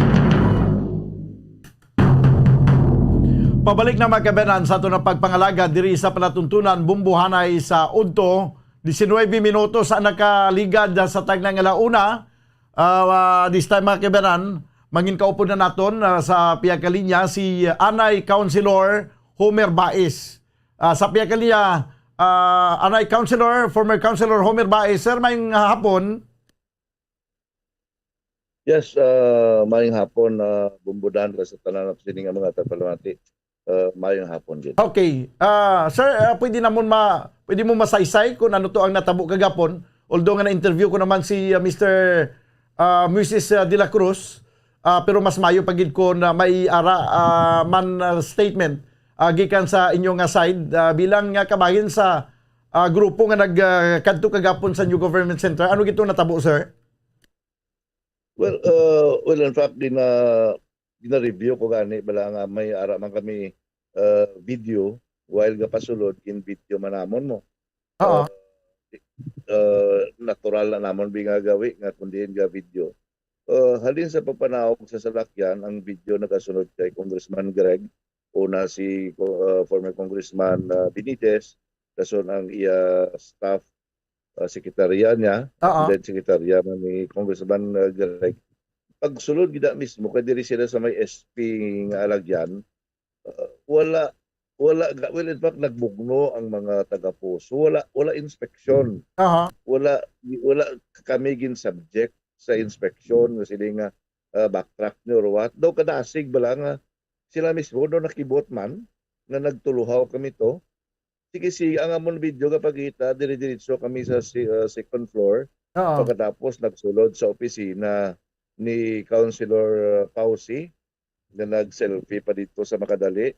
Pabalik na magkabenan sa ito na pagpangalaga diri sa palatuntunan bumbuhanay sa Udto. 19 minutos ang nakaligad sa tagnang alauna. This time magkabenan, mangin kaupo na naton sa piyakalinya si Anay Councilor Homer Baez. Sa piyakalinya, anay councilor, former councilor Homer Bae. Sir, mayong hapon. Yes, mayong hapon, bumbudan ka sa tanan ng sining mga tagapalamati. Mayong hapon din. Okay. Sir, pwede mo masaysay kung ano to ang natabo kagapon. Although nga na-interview ko naman si Mr. Mrs. De La Cruz, pero mas mayo pagid ko na may statement gikan sa inyong side bilang nga kabahin sa grupo nga nagkadto kagapon sa New Government Center. Ano gito natabo, sir? Well, in fact, review ko gani bala nga may ara man kami video while gapasulod in video manamon mo. Oo. Natural na namon bingagawi nga kundi nga video. Halin sa pagpanawag sa salakyan, ang video nagasunod kay Congressman Greg, una si former Congressman Benitez, kasun ang iya staff sekretarya niya, then sekretarya ni Congressman Greg. Pagsulod gida mismo kay diri sila sa may SP nga alagyan, wala in fact nagbugno ang mga taga-puso, wala inspeksyon. Wala kami gin subject sa inspeksyon nga sila nga backtrack ni or what. Daw kadasig bala nga sila mismo do nakibot man nga nagtuluhaw kami to. Sige, ang amon video kapag kita, dire-diretso kami sa second floor. Pagkatapos nagsulod sa opisina ni Councilor Pausi na nag-selfie pa dito sa Makadali.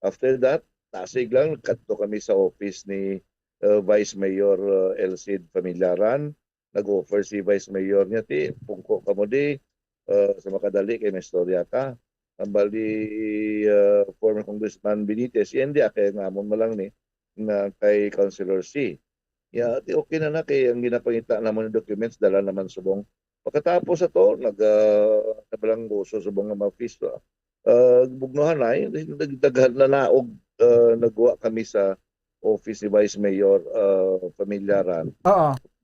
After that, tasig lang, kadto kami sa office ni Vice Mayor Elcid Familyaran. Nag-offer si Vice Mayor niya, pungko ka mo di sa Makadali kay may storya ka. Ang bali former Congressman Benitez, hindi kaya nga amon malang ni na kay Councilor C. Okay na kay ang ginapangita naman ng documents, dala naman subong. Pagkatapos ito, nabalang gusto subong ng mga office. Bugnuhan ay, nagdaghan na naog, nagawa kami sa office ni Vice Mayor Familyaran.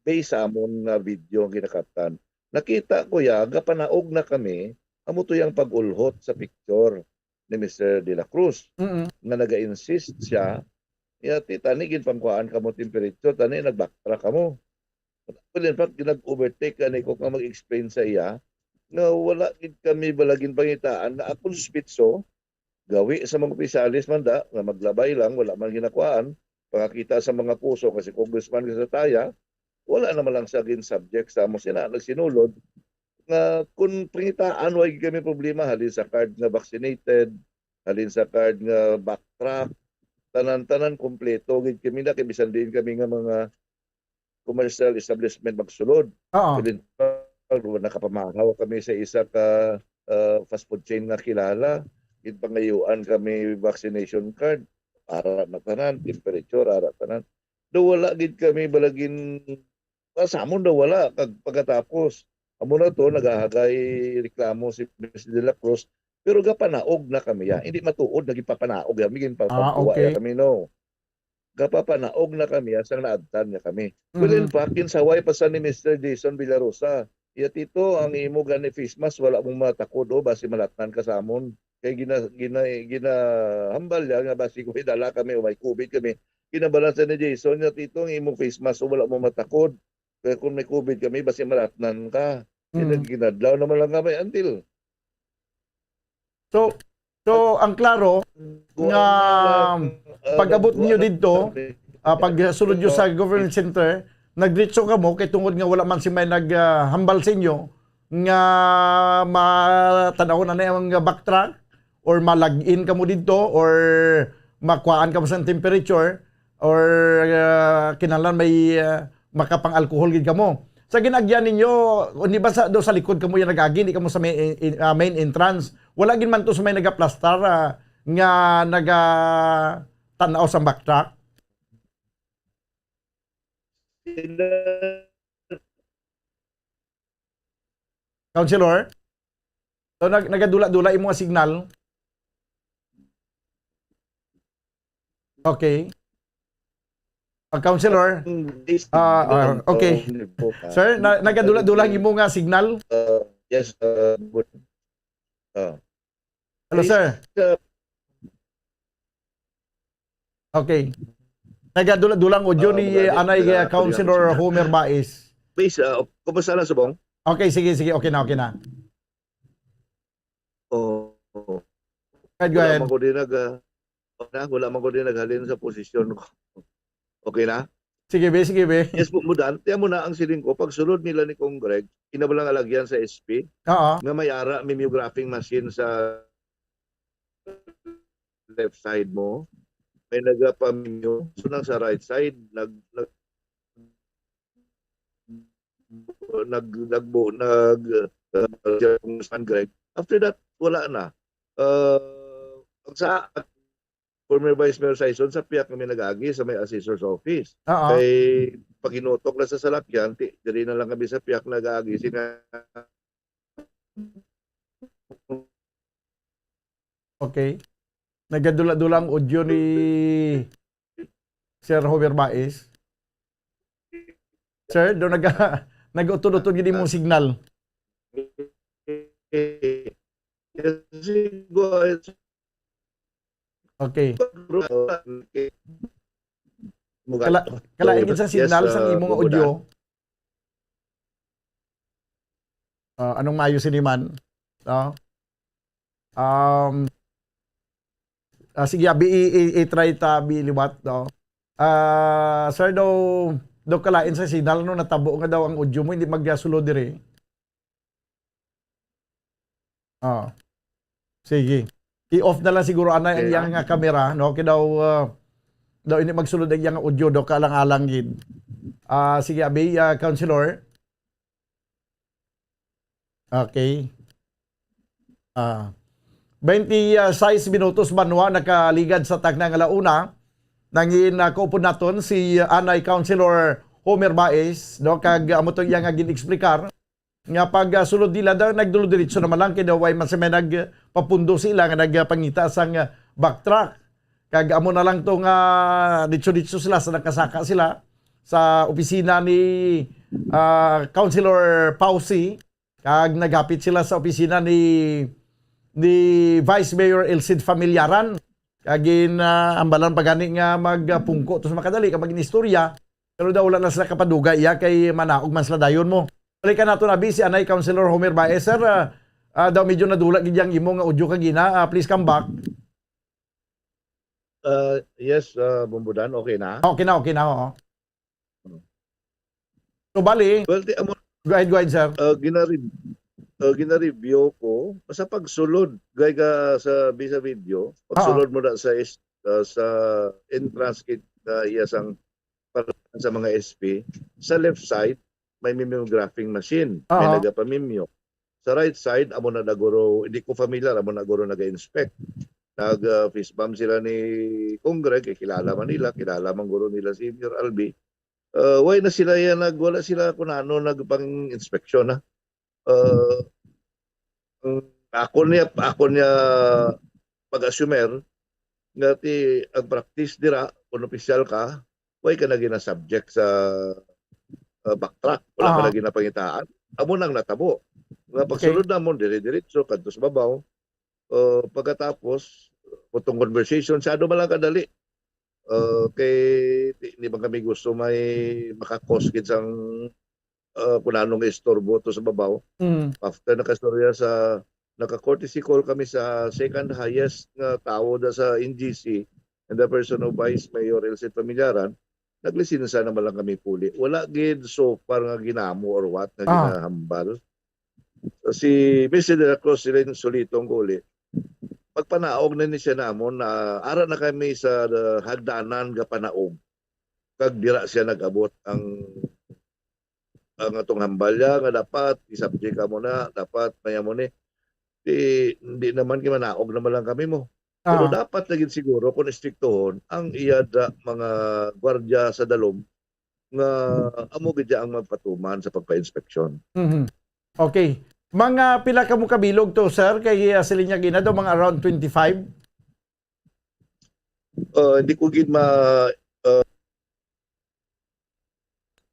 Based sa amon na video ang kinakaptan. Nakita ko gapanaog na kami, amo to yung pag-ulhot sa picture ni Mr. De La Cruz. Na naga-insist siya, tani ginpangkuhaan ka mo temperature, tani nag-backtrack ka mo. In fact, nag-overtake ka ko nga mag-explain sa iya na wala kami balagin pangitaan na akong suspitso, gawi sa mga opisyalis man da, na maglabay lang, wala man ginakuhaan, pangakita sa mga puso kasi congressman sa taya, wala naman lang sa agin subject sa mo sila nagsinulod nga kung pangitaan, wag kami problema halin sa card nga vaccinated, halin sa card nga backtrack, tanan-tanan kompleto gid kami na kay bisan din kami nga mga commercial establishment magsulod. Nakapamahaw kami sa isa ka fast food chain nga kilala. Gid pangayuan kami vaccination card para matanan temperature ara tanan. Do wala gid kami balagin sa amon daw wala pagkatapos amo na to nagahagay reklamo si Mr. De La Cruz. Pero gapanaog na kami hindi matuod nagipapanaog kami kami no. Gapapanaog na kami sang naadtan niya kami. Well in fact saway pa sa ni Mr. Jason Villarosa. Tito ang imo gani face mask wala mong matakod basi malatnan ka sa amon. Kay gina hambal nga basi ko dala kami may COVID kami. Kinabalansa ni Jason niya tito ang imo face mask wala mo matakod. Kaya kung may COVID kami basi malatnan ka. Ginadlaw naman lang kami until So ang klaro nga pag-abot niyo dito, pag-sulod niyo sa government center, nagdiretso ka mo kay tungod nga wala man si may naghambal sa inyo nga matanaw na yung backtrack or malag-in ka mo dito or makuhaan ka mo sa temperature or kinahanglan may makapang-alcohol gid ka mo. Sa ginagyan ninyo, hindi ba sa likod ka mo yung nag-agi, hindi ka mo sa main entrance. Wala gin man to sa may nagaplastar nga nagatanaw sa backtrack. Councilor? So nagadula-dula yung mga signal. Okay. Councilor? Okay. Sir, nagadula-dula yung mga signal? Yes, good. Hello, sir. Okay. Nagadulang audio ni Anay Councilor Homer Baez. Base, kumusta na subong? Okay, sige. Okay na. Oh. Go ahead. Wala man ko din naghalin sa posisyon ko. Okay na? Sige be. Yes po, mudan. Tiyan mo na ang siling ko. Pag sulod nila ni Kong Greg, kinabalang alagyan sa SP. Oo. Nga may ara, mimeographing machine sa left side mo. May nagpamimyo. So nang sa right side, Greg. After that, wala na. Sa former Vice Mayor Saison, sa piyak kami nag-agi sa may assessor's office. Kay pag inutok na sa salakyan, diri na lang kami sa piyak nag-agi. Okay. Nagadula-dula ang audio ni Sir Homer Baez. Sir, doon nag-utod-utod yun mong signal. Okay. Kalaingin sa signal sa imong audio. Anong maayos ni man? Sige, i-try ta biliwat daw. Sir, daw kalain sa signal no natabo nga daw ang audio mo hindi magyasulod dire. Sige. I-off na lang siguro anay ang iyang camera, no? Kaya daw hindi magsulod ang iyang audio daw kalang-alang gid. Sige, abi, Councilor. Okay. 26 minutos banwa nakaligad sa tagnang alauna. Nangin kaupo naton si Anay Councilor Homer Baez, no? Kag amo to iyang gin-explicar nga pag sulod nila daw nagdulo diretso naman lang kay daw way man sa may nagpapundo sila nga nagpangita sang backtrack. Kag amo na lang to nga ditso sila sa nakasaka sila sa opisina ni Councilor Pausi. Kag nagapit sila sa opisina ni Vice Mayor Elcid Familiaran. Kagin ambalan pagani nga magpungko to sa makadali ka magin-istorya. Pero daw wala na sila kapaduga iya kay manaog man sila dayon mo. Balikan nato na si Anay Councilor Homer Baez. Sir, daw medyo nadula gid yang imo nga audio kagina. Please come back. Yes, Bumbudan, okay na? Okay na. So bali, well, go ahead, sir. Gina-review ko sa pagsulod gay ka sa bisa video, pagsulod mo na sa entrance kit iyasang sa mga SP, sa left side may mimeographing machine, may nagapamimyo. Sa right side amo na naguro, hindi ko familiar, amo na naguro naga-inspect. Fist bump sila ni Kong Greg, kilala man guro nila si Mayor Albi. Why na sila yan wala sila kung ano nagpang-inspeksyon na. Ako niya pag-assumer nga ang practice dira kung opisyal ka, why ka na gina-subject sa backtrack, wala ka na ginapangitaan. Amo nang natabo. Nga pagsulod na mo, dire-diretso, kanto sa babaw. Pagkatapos, putong conversation, sado malang kadali. Kay hindi ba kami gusto may makakosgit sang kung anong istorbo to sa babaw. After nakastorya naka-courtesy call kami sa second highest nga tao da sa NGC and the person of Vice Mayor Elcid Familiaran, naglisinsa naman lang kami puli. Wala gid so parang ginamo or what na ginahambal. Si Mr. De La Cruz sila yung solitong guli. Pagpanaog na ni siya namon na ara na kami sa hagdanan nga panaog. Kag dira siya nag-abot ang atong hambalya nga dapat isubject ka mo na, dapat maya mo ni. Hindi naman kimanaog naman lang kami mo. Pero dapat lagi siguro kung istriktohon ang iyada mga gwardiya sa dalom nga amo gidya ang magpatuman sa pagpa-inspeksyon. Okay. Mga pila ka mo kabilog to, sir, kay Silinya Gina daw mga around 25? Hindi ko gid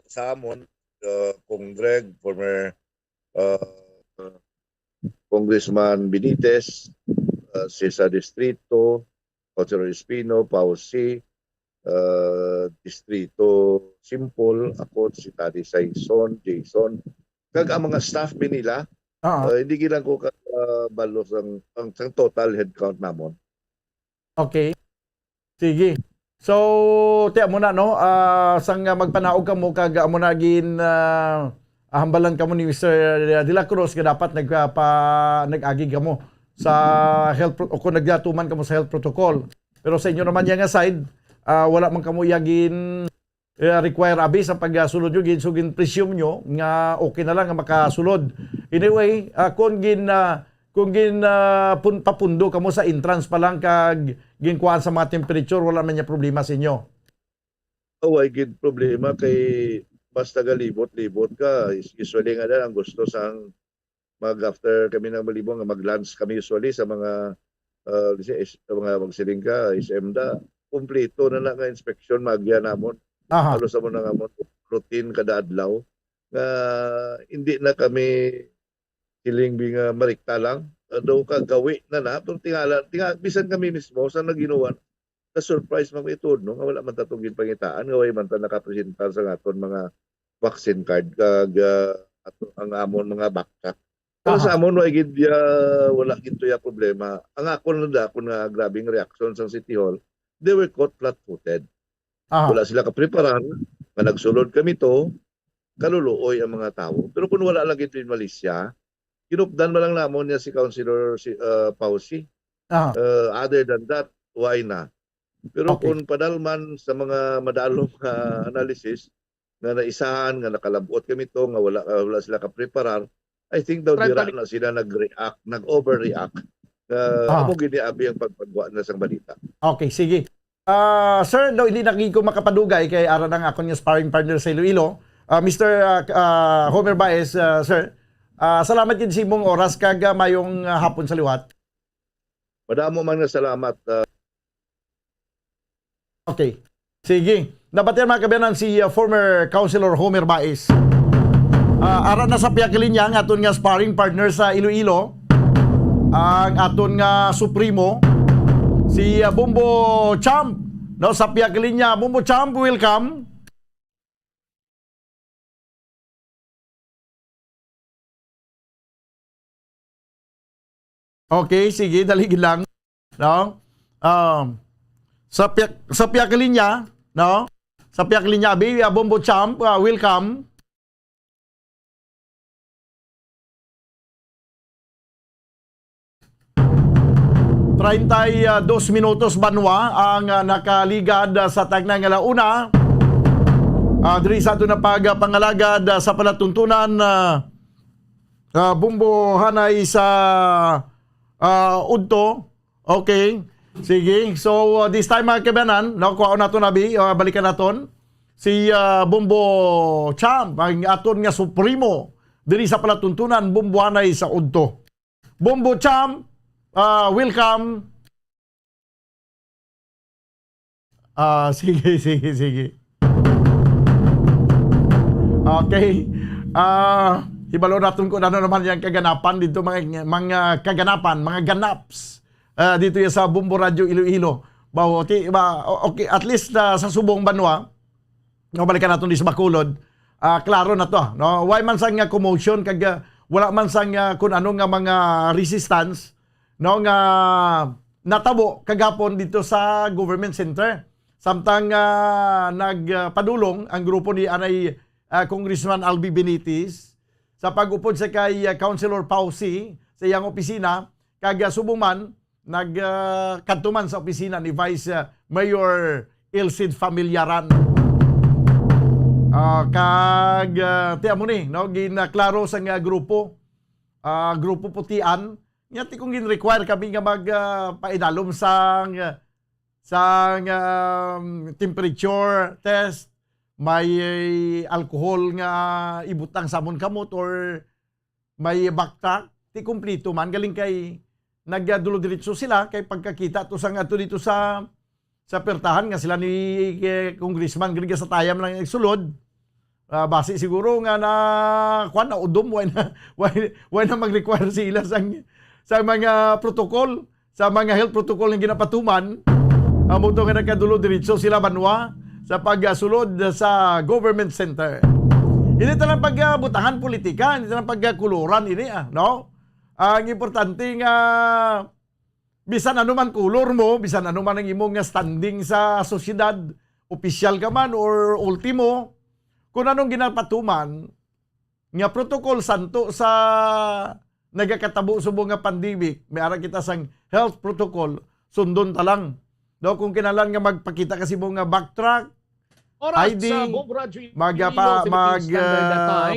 sa amon Kong Greg, former Congressman Benitez, Cesar Distrito, Councilor Espino, Pausi, distrito Simple, ako si Tati Saison, Jason, kag ang mga staff nila, hindi gilang ko balo ang total headcount namon. Okay. Sige. So, tiya mo na, no? Sang magpanaog ka mo, kag mo naging hambalan ka mo ni Mr. De La Cruz, ka dapat nag-agi ka mo sa health, o kung nagyatuman ka mo sa health protocol. Pero sa inyo naman yung side, wala man ka mo yagin require abis ang pagsulod nyo, gin presume nyo nga okay na lang nga makasulod. Anyway, kung papundo ka mo sa entrance pa lang kag ginkuhaan sa mga temperature, wala man niya problema sa inyo. Ay gid problema kay basta galibot-libot ka. Usually nga ang gusto sang after kami nang malibong nga mag-lunch kami usually sa mga magsiling ka, ismda, kumpleto na lang nga inspection magya namon. Halos mo na nga mo routine kada adlaw nga hindi na kami hiling binga marikta lang daw kagawi na pero tingala bisan kami mismo sa naginawa na surprise man ito no nga wala man tatong ginpangitaan nga way man ta nakapresentar sa aton mga vaccine card kag ang amon mga backtrack. Pero sa amon wala ginto ya problema. Ang ako na grabing reaction sa City Hall, they were caught flat-footed. Wala sila kapreparan, nga nagsulod kami to, kaluluoy ang mga tao. Pero kung wala lang ito yung malisya, kinupdan mo lang namon niya si Councilor Pausi. Other than that, why na? Pero kung padalman sa mga madalong analysis, na naisahan, nga nakalabot kami to, nga wala sila kapreparan, I think daw dira na sila nag-overreact. Amo giniabi ang pagpagawa na sang balita. Okay, sige. Sir, daw hindi ko makapadugay kay ara ng akong sparring partner sa Iloilo. Mr. Homer Baez, sir. Salamat din sa imong oras kag mayong hapon sa liwat. Madamo man nga salamat. Okay. Sige. Nabatian mga kabayanan si former Councilor Homer Baez. Ara na sa piyakilinya ang aton nga sparring partner sa Iloilo. Ang aton nga supremo si Bumbo Champ, no, sa piyakilin niya. Bumbo Champ, welcome. Okay, sige, daligid lang. No? Sa piyakilin niya, no? Sa piyakilin niya, Bumbo Champ, welcome. Dos minutos banwa ang nakaligad sa tagnang alauna. Diri sa ito na pagpangalagad sa palatuntunan Bumbo Hanay sa Udto. Okay. Sige. So this time mga kabayanan, nakuha nato nabi, balikan naton si Bumbo Champ, ang aton nga supremo diri sa palatuntunan Bumbo Hanay sa Udto. Bumbo Champ, welcome. Sige. Okay. Ibalo natin kung ano naman yung kaganapan dito, mga kaganapan, mga ganaps dito yung sa Bumbo Radio Iloilo. Okay, at least sa Subong Banwa, balikan natin di sa Bacolod, klaro na to. No? Why man sang commotion, kag wala man sang kung ano nga mga resistance, no, nga natabo kagapon dito sa government center. Samtang nagpadulong ang grupo ni Anay Congressman Albi Benitez sa pag-upod sa kay Councilor Pausi sa iyang opisina, kag subuman nagkantuman sa opisina ni Vice Mayor Ilcid Familiaran. Tiya mo ni, no, ginaklaro sa nga grupo putian, ngati kung gin-require kami nga magpainalom sa temperature test, may alcohol nga ibutang samon kamot or may backtrack, ti kumplito man galing kay nagdulo diretso sila kay pagkakita to sang ato dito sa pertahan nga sila ni Congressman galing sa tayam lang sulod. Base siguro nga na kuan na udom why na mag-require sila sa mga protocol, sa mga health protocol nga ginapatuman. Amo to nga nagkadulo diretso sila banwa sa pagsulod sa government center. Hindi talang pagbutangan politika, hindi talang pagkuluran ini no? Ang importante nga bisan ano man kulor mo, bisan ano man ang imong standing sa sosyedad, opisyal ka man or ultimo, kung anong ginapatuman nga protocol santo sa nagakatabo subong nga pandemic, may ara kita sang health protocol, sundon ta lang. No, kung kinalan nga magpakita kasi mo nga backtrack, Oras ID, sa Bombo Radio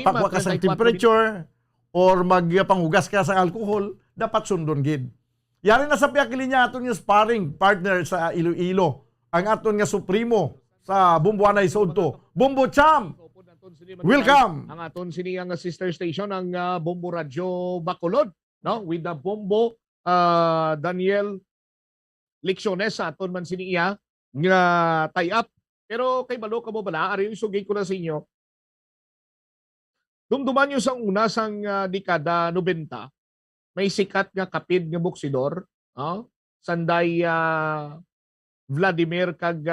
pakwa ka sa temperature, or magpanghugas ka sa alcohol, dapat sundon gid. Yari na sa piyakili niya aton nga sparring partner sa Iloilo, ang aton nga supremo sa Bumbuanay Sodto, Bumbo Cham. Welcome. Ang aton siniyang sister station ang Bombo Radio Bacolod, no? With the Bombo Daniel Lecciones sa aton man siniya nga tie-up. Pero kay balo ka mo bala, ari isugay ko na sa inyo. Dumduman nyo sa una sang dekada 90, may sikat nga kapid nga boksidor, sanday Vladimir kag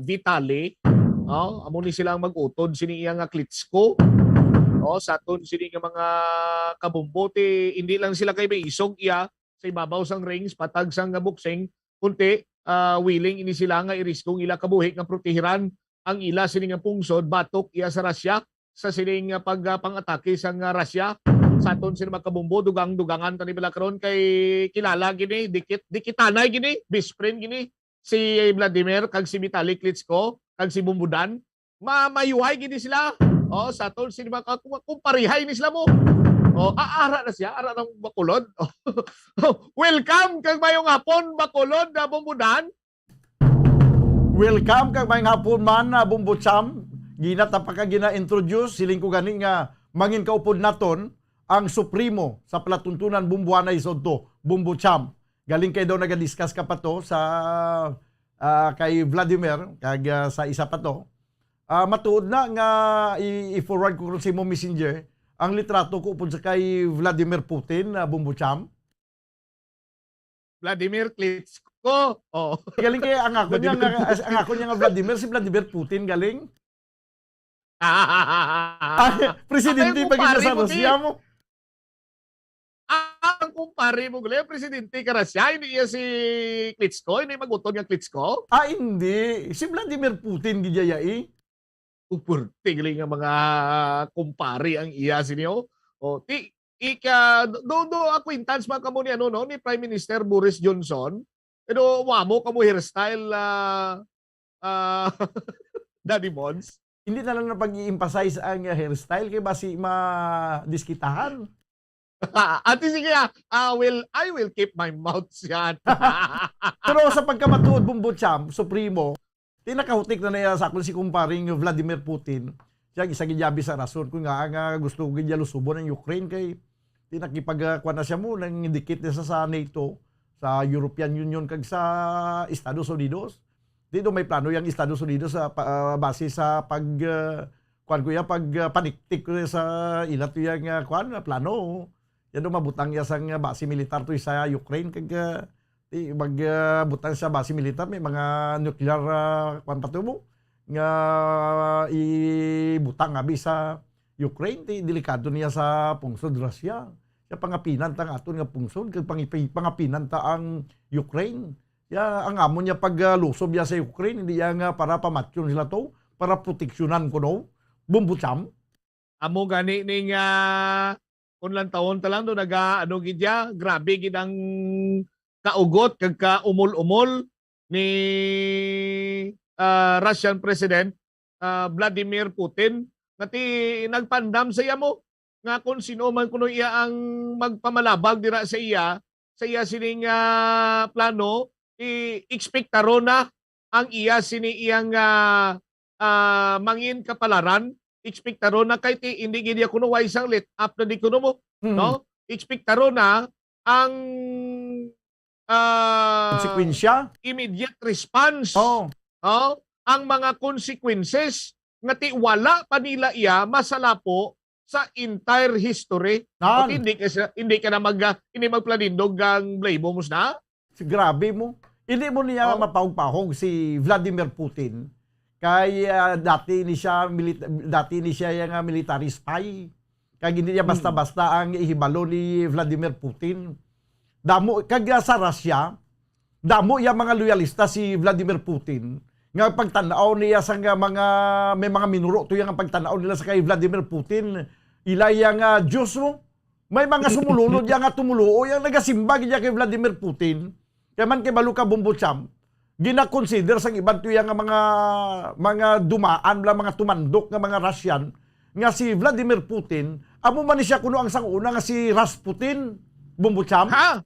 Vitali, amo ni silang mag-utod sini iya nga Klitschko. Sa aton sini nga mga kabumbote, hindi lang sila kay may isog iya sa ibabaw sang rings, patag sang boxing, kunti willing ini sila nga iriskong ila kabuhi nga protehiran ang ila sini nga pungsod batok iya sa Russia sa sining pagpang-atake sang Russia sa aton sini makabumbo dugang-dugangan tani bala karon kay kilala gini dikitanay gini best friend gini si Vladimir kag si Vitali Klitschko kag si Bumbudan mamayuhay gini sila sa aton sini kumparihay ni sila mo aara na siya, ara ng Bacolod. Welcome kag mayong hapon Bacolod na Bumbudan. Welcome kag mayong hapon man na Bumbo Cham. Gina tapaka gina-introduce siling ko gani nga mangin kaupod naton ang supremo sa palatuntunan Bumbuanay Sodto, Bumbo Cham. Galing kay daw naga-discuss ka pa to sa kay Vladimir kag sa isa pa to. Matuod na nga i-forward ko sa mo messenger ang litrato ko upod sa kay Vladimir Putin na Bumbo Cham. Vladimir Klitschko. Galing kay ang ako niya nga Vladimir si Vladimir Putin galing. Presidente pa gina sa Russia mo. Ang kumpare mo galing presidente ka Russia, hindi iya si Klitschko, hindi magutod nga Klitschko. Hindi, si Vladimir Putin gidiyai. Tingling nga mga kumpari ang iya sinyo. Do acquaintance man kamo ni ni Prime Minister Boris Johnson. Pero wamo kamo hairstyle Daddy Mons. Hindi na lang na pag-i-emphasize ang hairstyle kay basi ma-diskitahan. Ate sige I will keep my mouth shut. Pero sa pagkamatuod Bumbo Cham, Supremo, tinakahutik na niya sa akong si kumparing Vladimir Putin. Siya isa giyabi sa rason kung nga gusto ko gidya lusubon ng Ukraine kay tinakipagkuan na siya mo nang dikit niya sa NATO, sa European Union kag sa Estados Unidos. Dito may plano yang Estados Unidos sa base sa paniktik sa ilat yang plano. Yan do mabutang ya sang base militar to sa Ukraine kag magbutang sa base militar may mga nuclear mo nga ibutang abi sa Ukraine delikado niya sa pungsod Russia sa pangapinan ta aton nga pungsod kag pangapinan ta ang Ukraine ya ang amon niya paglusob ya sa Ukraine hindi ya nga para pamatyon sila to para proteksyonan ko no Bumbo Cham amo gani ning unlang taon ta lang do gidya grabe gid ang kaugot kag kaumol-umol ni Russian President Vladimir Putin ngati nagpandam sa iya mo nga kung sino man kuno iya ang magpamalabag dira sa iya sining plano i-expectaro na ang iya sini iyang mangin kapalaran expectaro na kay hindi gid kuno way sang lit up na di kuno mo no expectaro na ang konsekwensya, immediate response. Ang mga consequences ngati wala pa nila iya masalapo sa entire history. Hindi ka na magplanindog ang blame mo na. Grabe mo. Hindi mo niya mapahog-pahog si Vladimir Putin kay dati ni siya yung military spy. Kaya hindi niya basta-basta ang ihibalo ni Vladimir Putin. Damo kag sa Russia, damo yung mga loyalista si Vladimir Putin nga pagtanaw niya sa mga may mga minuro to yung pagtanaw nila sa kay Vladimir Putin. Ilay yang Diyos mo. May mga sumulunod yang tumuluo yang nagasimba niya kay Vladimir Putin. Kaya man kay Baluka Bombocham, gina-consider sang iban to yang mga dumaan la mga tumandok nga mga Russian nga si Vladimir Putin amo man ni siya kuno ang sanguna nga si Rasputin Bombocham. Ha?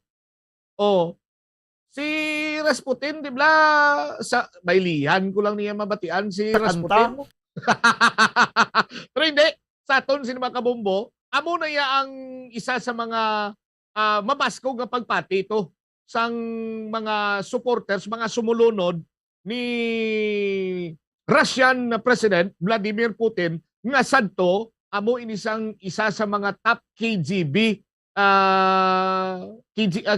Oh. Si Rasputin, di ba, sa bailihan ko lang niya mabatian si Rasputin. Pero hindi, sa aton sinima kabombo, amo na iya ang isa sa mga mabasko nga pagpati ito sang mga supporters, mga sumulunod ni Russian President Vladimir Putin nga sadto amo inisang isa sa mga top KGB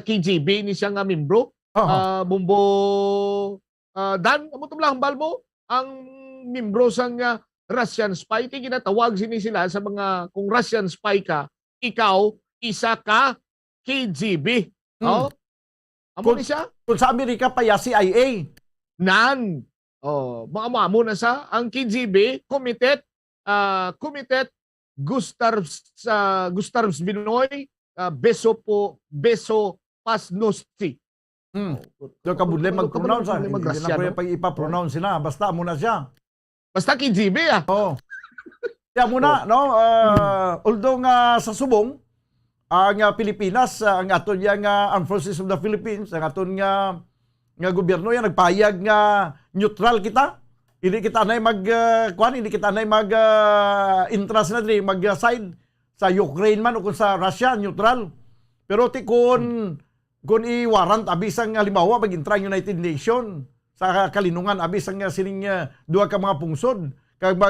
KGB ni siya nga membro. Bumbo Dan, amo tumlang hambal mo ang membro sang Russian spy. Ginatawag sila sa mga kung Russian spy ka, ikaw isa ka KGB. Oh? Amo ni siya? Kung sa Amerika pa ya CIA. Nan. Oh, maamo na sa ang KGB committed Gustavs Binoy Beso Pasnosti. Do kabudlay mag-pronounce hindi na ko pag ipa-pronounce na basta mo na siya. Basta KGB Oh. Kaya muna no although nga sa subong ang Pilipinas ang aton yang Armed Forces of the Philippines ang aton nga gobyerno yan nagpahayag nga neutral kita. Hindi kita nay hindi kita nay interest na mag-side sa Ukraine man o kung sa Russia neutral. Pero kung i-warrant abis ang halimbawa mag-intra ang United Nations sa kalinungan abis ang sining duha ka mga pungsod kag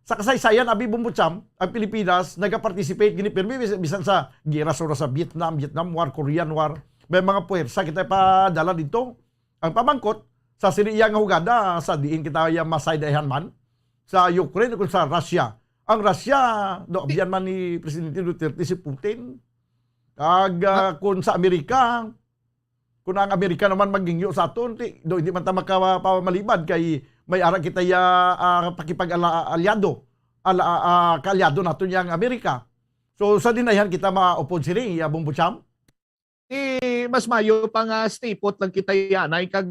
sa kasaysayan abi Bombocham ang Pilipinas nagaparticipate gini permi bisan sa gera sa Vietnam War, Korean War may mga puwersa kita pa dala dito ang pamangkot sa siniya nga hugada sa diin kita ya masaydayan man sa Ukraine kung sa Russia ang Russia do abyan man ni Presidente Duterte si Putin. Kag kung sa Amerika, kung ang Amerika naman magingyo sa aton, hindi man ta makapamalibad kay may ara kita pakipag-alyado, kaalyado naton yang Amerika. So sa dinayan kita maupod sini ya Bombocham. Mas mayo pa nga stipot lang kita yanay kag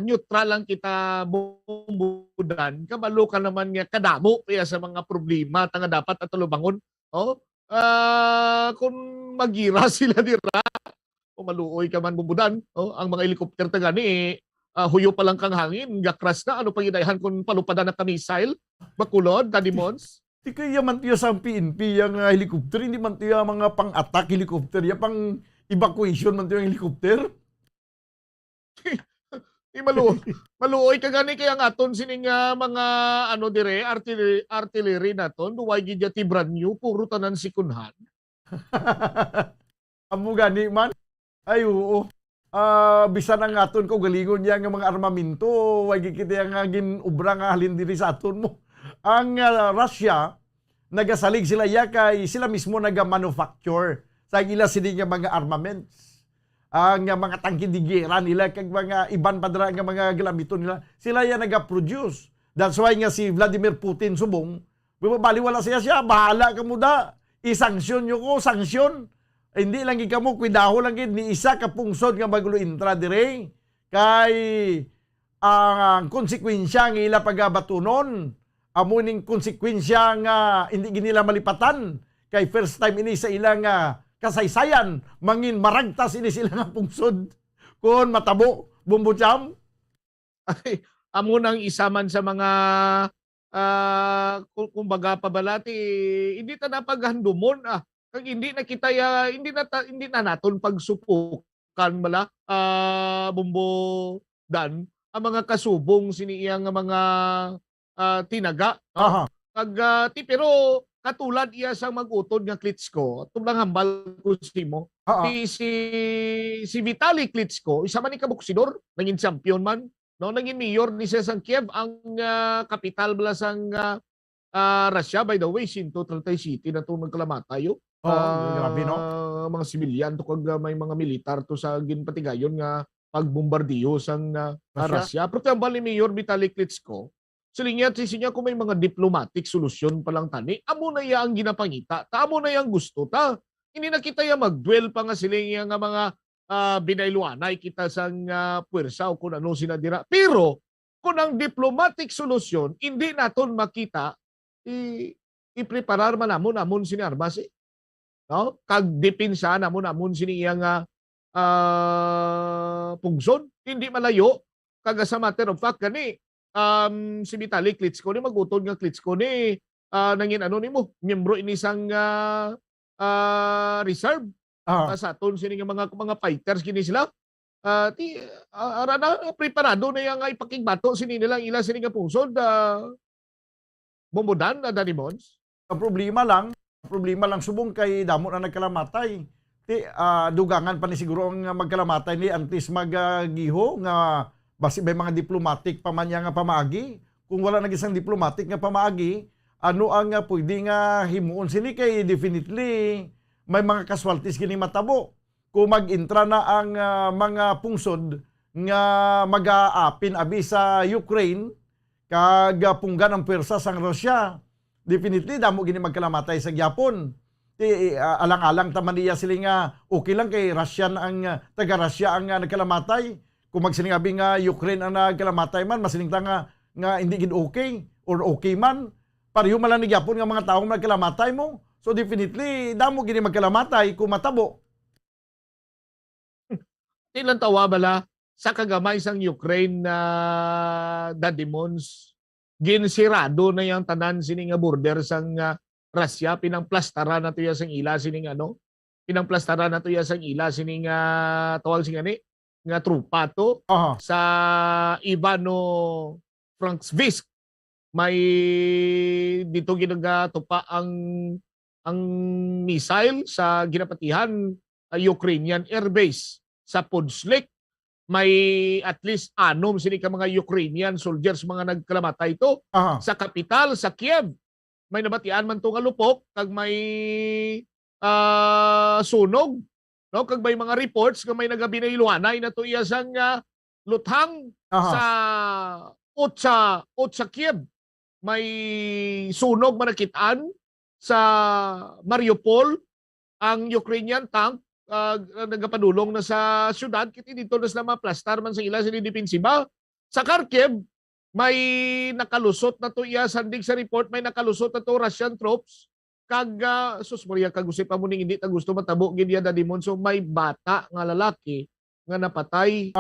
neutral lang kita bumbudan. Kabalo ka naman nga kadamo kaya sa mga problema tanga dapat atulubangon. Oh, kung magira sila dira o maluoy ka man bumbudan ang mga helicopter ta gani huyo pa lang kang hangin gakras na ano pang idayahan kung palupadan na ka missile bakulod tanimons di kaya man tiyo sa PNP yung helicopter hindi man tiyo mga pang-attack helicopter yung pang evacuation man tiyo yung helicopter. Maluoy ka gani kaya nga aton sining mga ano dire artillery naton duway gid ti brand new puro tanan sikunhan. Amo gani man ay oo bisan ang aton ko galingon niya nga mga armamento way gid kita nga ginubra nga halin diri sa aton mo. Ang Russia nagasalig sila ya kay sila mismo naga-manufacture sa ila sini nga mga armaments. Ang mga tangke di gera nila kag mga iban padra nga mga gamito nila sila ya naga-produce. That's why nga si Vladimir Putin subong baliwala siya bahala ka mo da i-sanksyon nyo ko sanksyon hindi lang ikaw mo kuidaho lang gid ni isa ka pungsod nga magulo intra dire kay ang konsekwensya nga ila pagabatunon amo ning konsekwensya nga hindi ginila malipatan kay first time ini sa ilang kasaysayan mangin maragtas ini sila nga pungsod kun matabo Bombocham. Ay amo nang isa man sa mga kumbaga pabalati hindi ta napaghandumon kag hindi na kita hindi na naton pagsupukan mala Bombo Dan ang mga kasubong siniyang mga tinaga kag pero katulad iya sa mag-utod nga Klitschko, tulang hambal ko mo. Si Vitaly Klitschko, isa man ni kabuksidor, naging champion man, no, naging mayor ni sang Kiev, ang kapital bala sang Russia, by the way, Sinto Tratay City na ito nagkalamatayo. Grabe, no? Mga sibilyan to kag may mga militar to sa ginpatigayon nga pagbombardiyo sang Russia. Pero tambal ni Mayor Vitaly Klitschko, silingyan siya kung may mga diplomatic solusyon palang tani, amo na iya ang ginapangita, amo na yang gusto ta. Hindi na kita ya magduel pa nga siling nga mga binayluanay kita sang puwersa o kung ano sinadira. Pero kung ang diplomatic solusyon hindi naton makita, i-preparar man namon sini armas no? Kag depensa namon sini iyang pungson, hindi malayo. Kag sa matter of fact gani, si Vitaly Klitschko ni magutod nga Klitschko ni nangin ano nimo miyembro ini sang reserve sa aton sini nga mga fighters kini sila preparado na yang ipakigbato sini nilang ila sini nga pungsod Bombodan na Danimons. Ang problema lang subong kay damo na nagkalamatay. Dugangan pa ni siguro ang magkalamatay ni antes maggiho nga basi may mga diplomatic pa man nga pamaagi. Kung wala nag isang diplomatic nga pamaagi, ano ang pwede nga himuon sini kay definitely may mga casualties kini matabo. Kung mag-intra na ang mga pungsod nga mag-aapin abi sa Ukraine kag punggan ang pwersa sang Russia, definitely damo gini magkalamatay sa Japon. Alang-alang taman niya sila nga okay lang kay Russian ang taga-Russia ang nagkalamatay. Kung magsiningabi nga Ukraine ang nagkalamatay man, masining nga hindi gid okay or okay man. Pareho man lang ni Japon nga mga taong nagkalamatay mo. So definitely damo gini magkalamatay kung matabo. Ilang tawa bala sa kagamay sang Ukraine na Dadimons, ginsirado na yung tanan sini nga border sang Russia, pinangplastaran na to ya sang ila sining pinangplastaran na to ya sang ila sining tawag sing ani nga trupa to sa Ivano-Frankivsk. May dito ginagatupa ang missile sa ginapatihan Ukrainian airbase sa Pudslik. May at least 6 sini ka mga Ukrainian soldiers mga nagkalamatay ito sa kapital, sa Kiev. May nabatian man to nga lupok kag may sunog, no? Kag may mga reports nga may nagabinayluanay na to iya sang luthang sa Otsa Kiev. May sunog manakitaan sa Mariupol ang Ukrainian tank nagapadulong na sa syudad kiti dito na sila maplastar man sa ila sini depensiba. Sa Kharkiv may nakalusot na to iya sandig sa report, may nakalusot na to Russian troops kag susmorya kag usip pa mo ning hindi ta gusto matabo gid ya Dadimon. So may bata nga lalaki nga napatay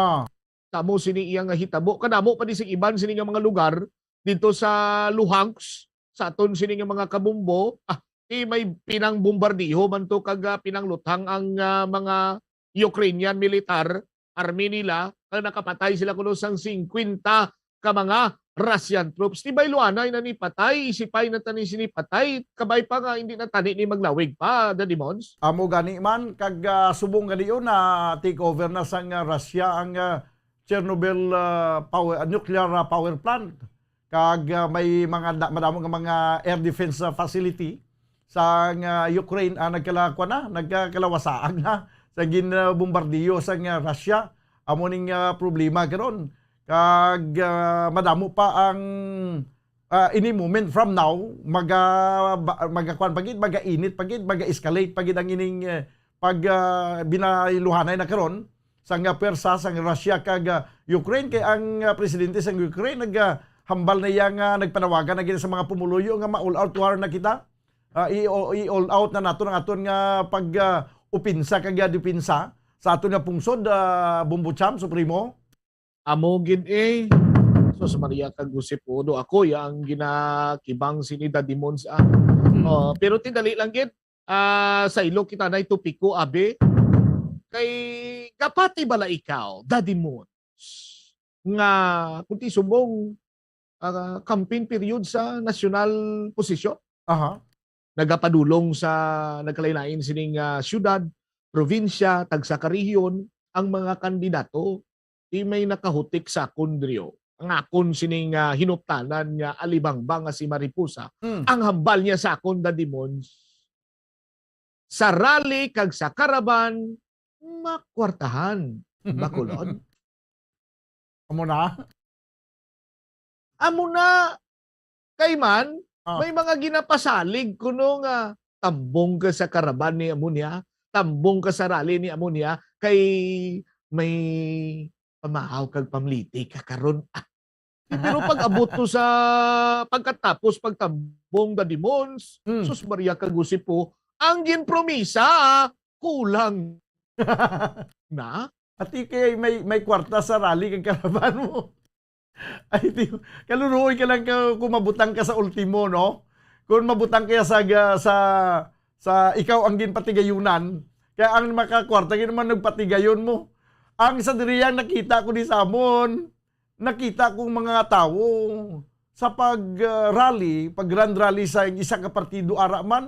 kamo sini iya nga hitabo kadamo pa di sig iban sini nga mga lugar dito sa Luhansk sa aton sini nga mga kabumbo. May pinang bombardiho man to kag pinangluthang ang mga Ukrainian militar, army nila, kag nakapatay sila kuno sang 50 ka mga Russian troops. Di ba iluanay na ni patay, isipay na tani sinipatay, kabay pa nga hindi na tani ni maglawig pa, Dadimons. Amo gani man kag subong gani na take over na sang Russia ang Chernobyl nuclear power plant. Kag may mga madamong mga air defense facility sa Ukraine nagkalawasaan na sa ginbombardiyo sa Russia. Amo ning problema karon kag madamo pa ang any moment from now magakuan pagid magainit pagid maga-escalate pagid ang ining binailuhanay na karon sa pwersa sa Russia kag Ukraine. Kay ang presidente sa Ukraine naghambal na iya nga nagpanawagan na gid sa mga pumuluyo nga ma-all out war na kita. I-all out na nato ng aton nga pag-upinsa kag dipinsa sa aton nga pungsod, Bumbucham, Supremo. Amo gid Sos Maria kag Jose Podo ako yang ginakibang sini Dadimons pero tidali lang gid sa ilo kita na topiko abe kay kapati bala ikaw Dadimons nga kunti subong campaign period sa national posisyon. nagapadulong sa nagkalain-lain sining syudad, probinsya, tagsa ka rehiyon, ang mga kandidato di may nakahutik sa kundryo. Ang akon sining hinuptanan nga alibangbang nga si Maripusa, ang hambal niya sa akon da demons, sa rally kag sa karaban, makwartahan. Bakulod. Amo na? Amo na. Kay man, may mga ginapasalig kuno nga tambong ka sa karaban ni Amunia, tambong ka sa rally ni Amunia, kay may pamahaw kag pamliti ka karon. Pero pag abot to sa pagkatapos pagtambong da demons, sus Maria kagusip po, ang ginpromisa kulang na. At kay may kwarta sa rally kag karaban mo. Ay, kaluruoy ka lang kung mabutang ka sa ultimo, no? Kung mabutang kaya sa ikaw ang ginpatigayunan, kaya ang makakwarta, gin naman nagpatigayon mo. Ang sa diriyang nakita ko ni Samon, nakita kong mga tao sa pag-rally, pag-grand rally sa isang kapartido ara man.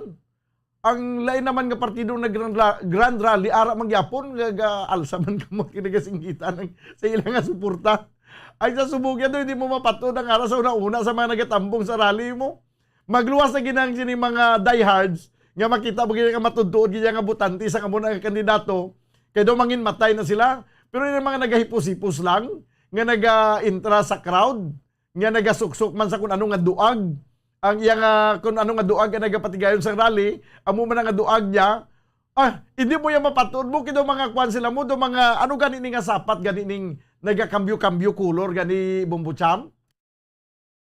Ang lain naman nga partido na grand rally ara mangyapon, alsa man ka mo kinagasinggitan sa ilang nga suporta. Ay sa subugyan doon, hindi mo mapatod ang araw sa una-una sa mga nagatambong sa rally mo. Magluwas na ginang sini mga diehards, nga makita mo nga matudtuod, nga butante sa kamuna ng kandidato, kaya daw mangin matay na sila. Pero yung mga nagahipos-hipos lang, nga naga-intra sa crowd, nga nagasuksok man sa kung ano nga duag, ang iyang kung ano nga duag nga nagapatigayon sa rally, amo man nga duag niya, hindi mo yan mapatod mo, kaya mga kwan sila mo, do mga, ano ganin nga sapat, ganin nagakambyo-kambyo color, gani Bumbucham?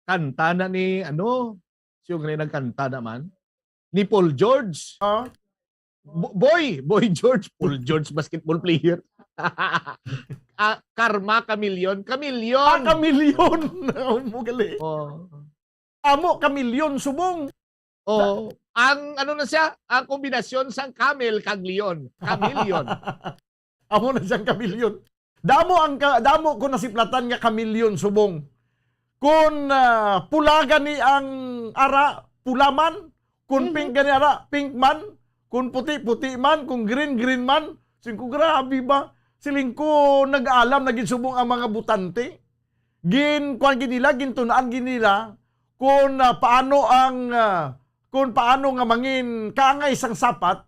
Kanta na ni, siyo nga nagkanta naman, ni Paul George. Boy George, Paul George, basketball player. Karma Chameleon. Chameleon! Mugali. Amo, Chameleon, subong. Ang na siya, ang kombinasyon sang camel kag leon. Chameleon. Amo na siyang Chameleon. Damo ko nasiplatan nga Chameleon, subong. Kung pula gani ang ara, pulaman. Kung pink gani ara, pink man. Kung puti man. Kung green man. Singko, grabe ba? Siling ko nag-alam, naging subong ang mga butante. Kuan ginila, gintunaan ginila, kung paano nga mangin kaangay isang sapat,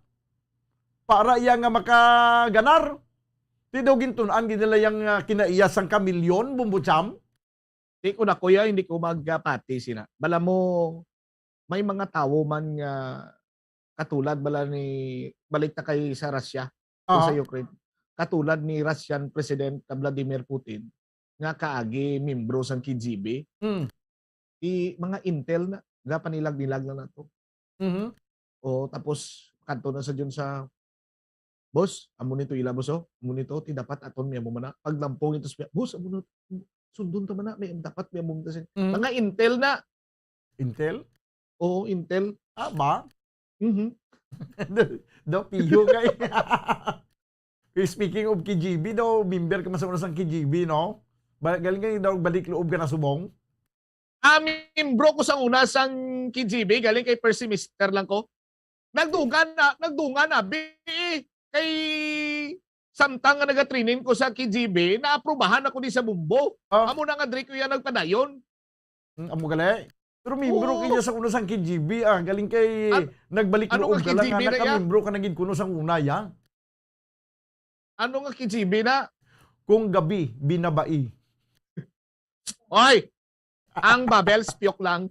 para iya nga makaganar. Di daw gintunaan ginila yung kinaiya sang Chameleon, Bumbucham. Di ko na kuya, hindi ko magpati sila. Bala mo, may mga tao man nga katulad bala ni, balik na kay sa Russia, sa Ukraine. Katulad ni Russian President Vladimir Putin, nga kaagi membro sang KGB, mga intel na, nga panilag-nilag na nato. Tapos, kanto na sa dyan sa, boss, amo nito ila, boss, amo nito, ti dapat aton miya mo mana. Paglampong ito, boss, amo nito, sundon ta mana, may dapat miya mo mana. Mga intel na. Intel? Oo, intel. Ba? Do, piyo kay. Speaking of KGB, daw, member ka masama sa KGB, no? Galing kayo daw, balik loob ka na subong? Membro ko sa una sang KGB, galing kay first semester lang ko. Nagdungan na, kay samtang nga nagatraining ko sa KGB, naaprubahan ako di sa Bumbo. Amo na nga, Drake, yan nagpadayon. Amo gali? Pero membro kayo sa una sang KGB, galing kay nagbalik loob ka lang, naka-membro ka naging kuno sang una, ya? Ano nga KGB na? Kung gabi, binabai. Oy! Ang Babels, piyok lang.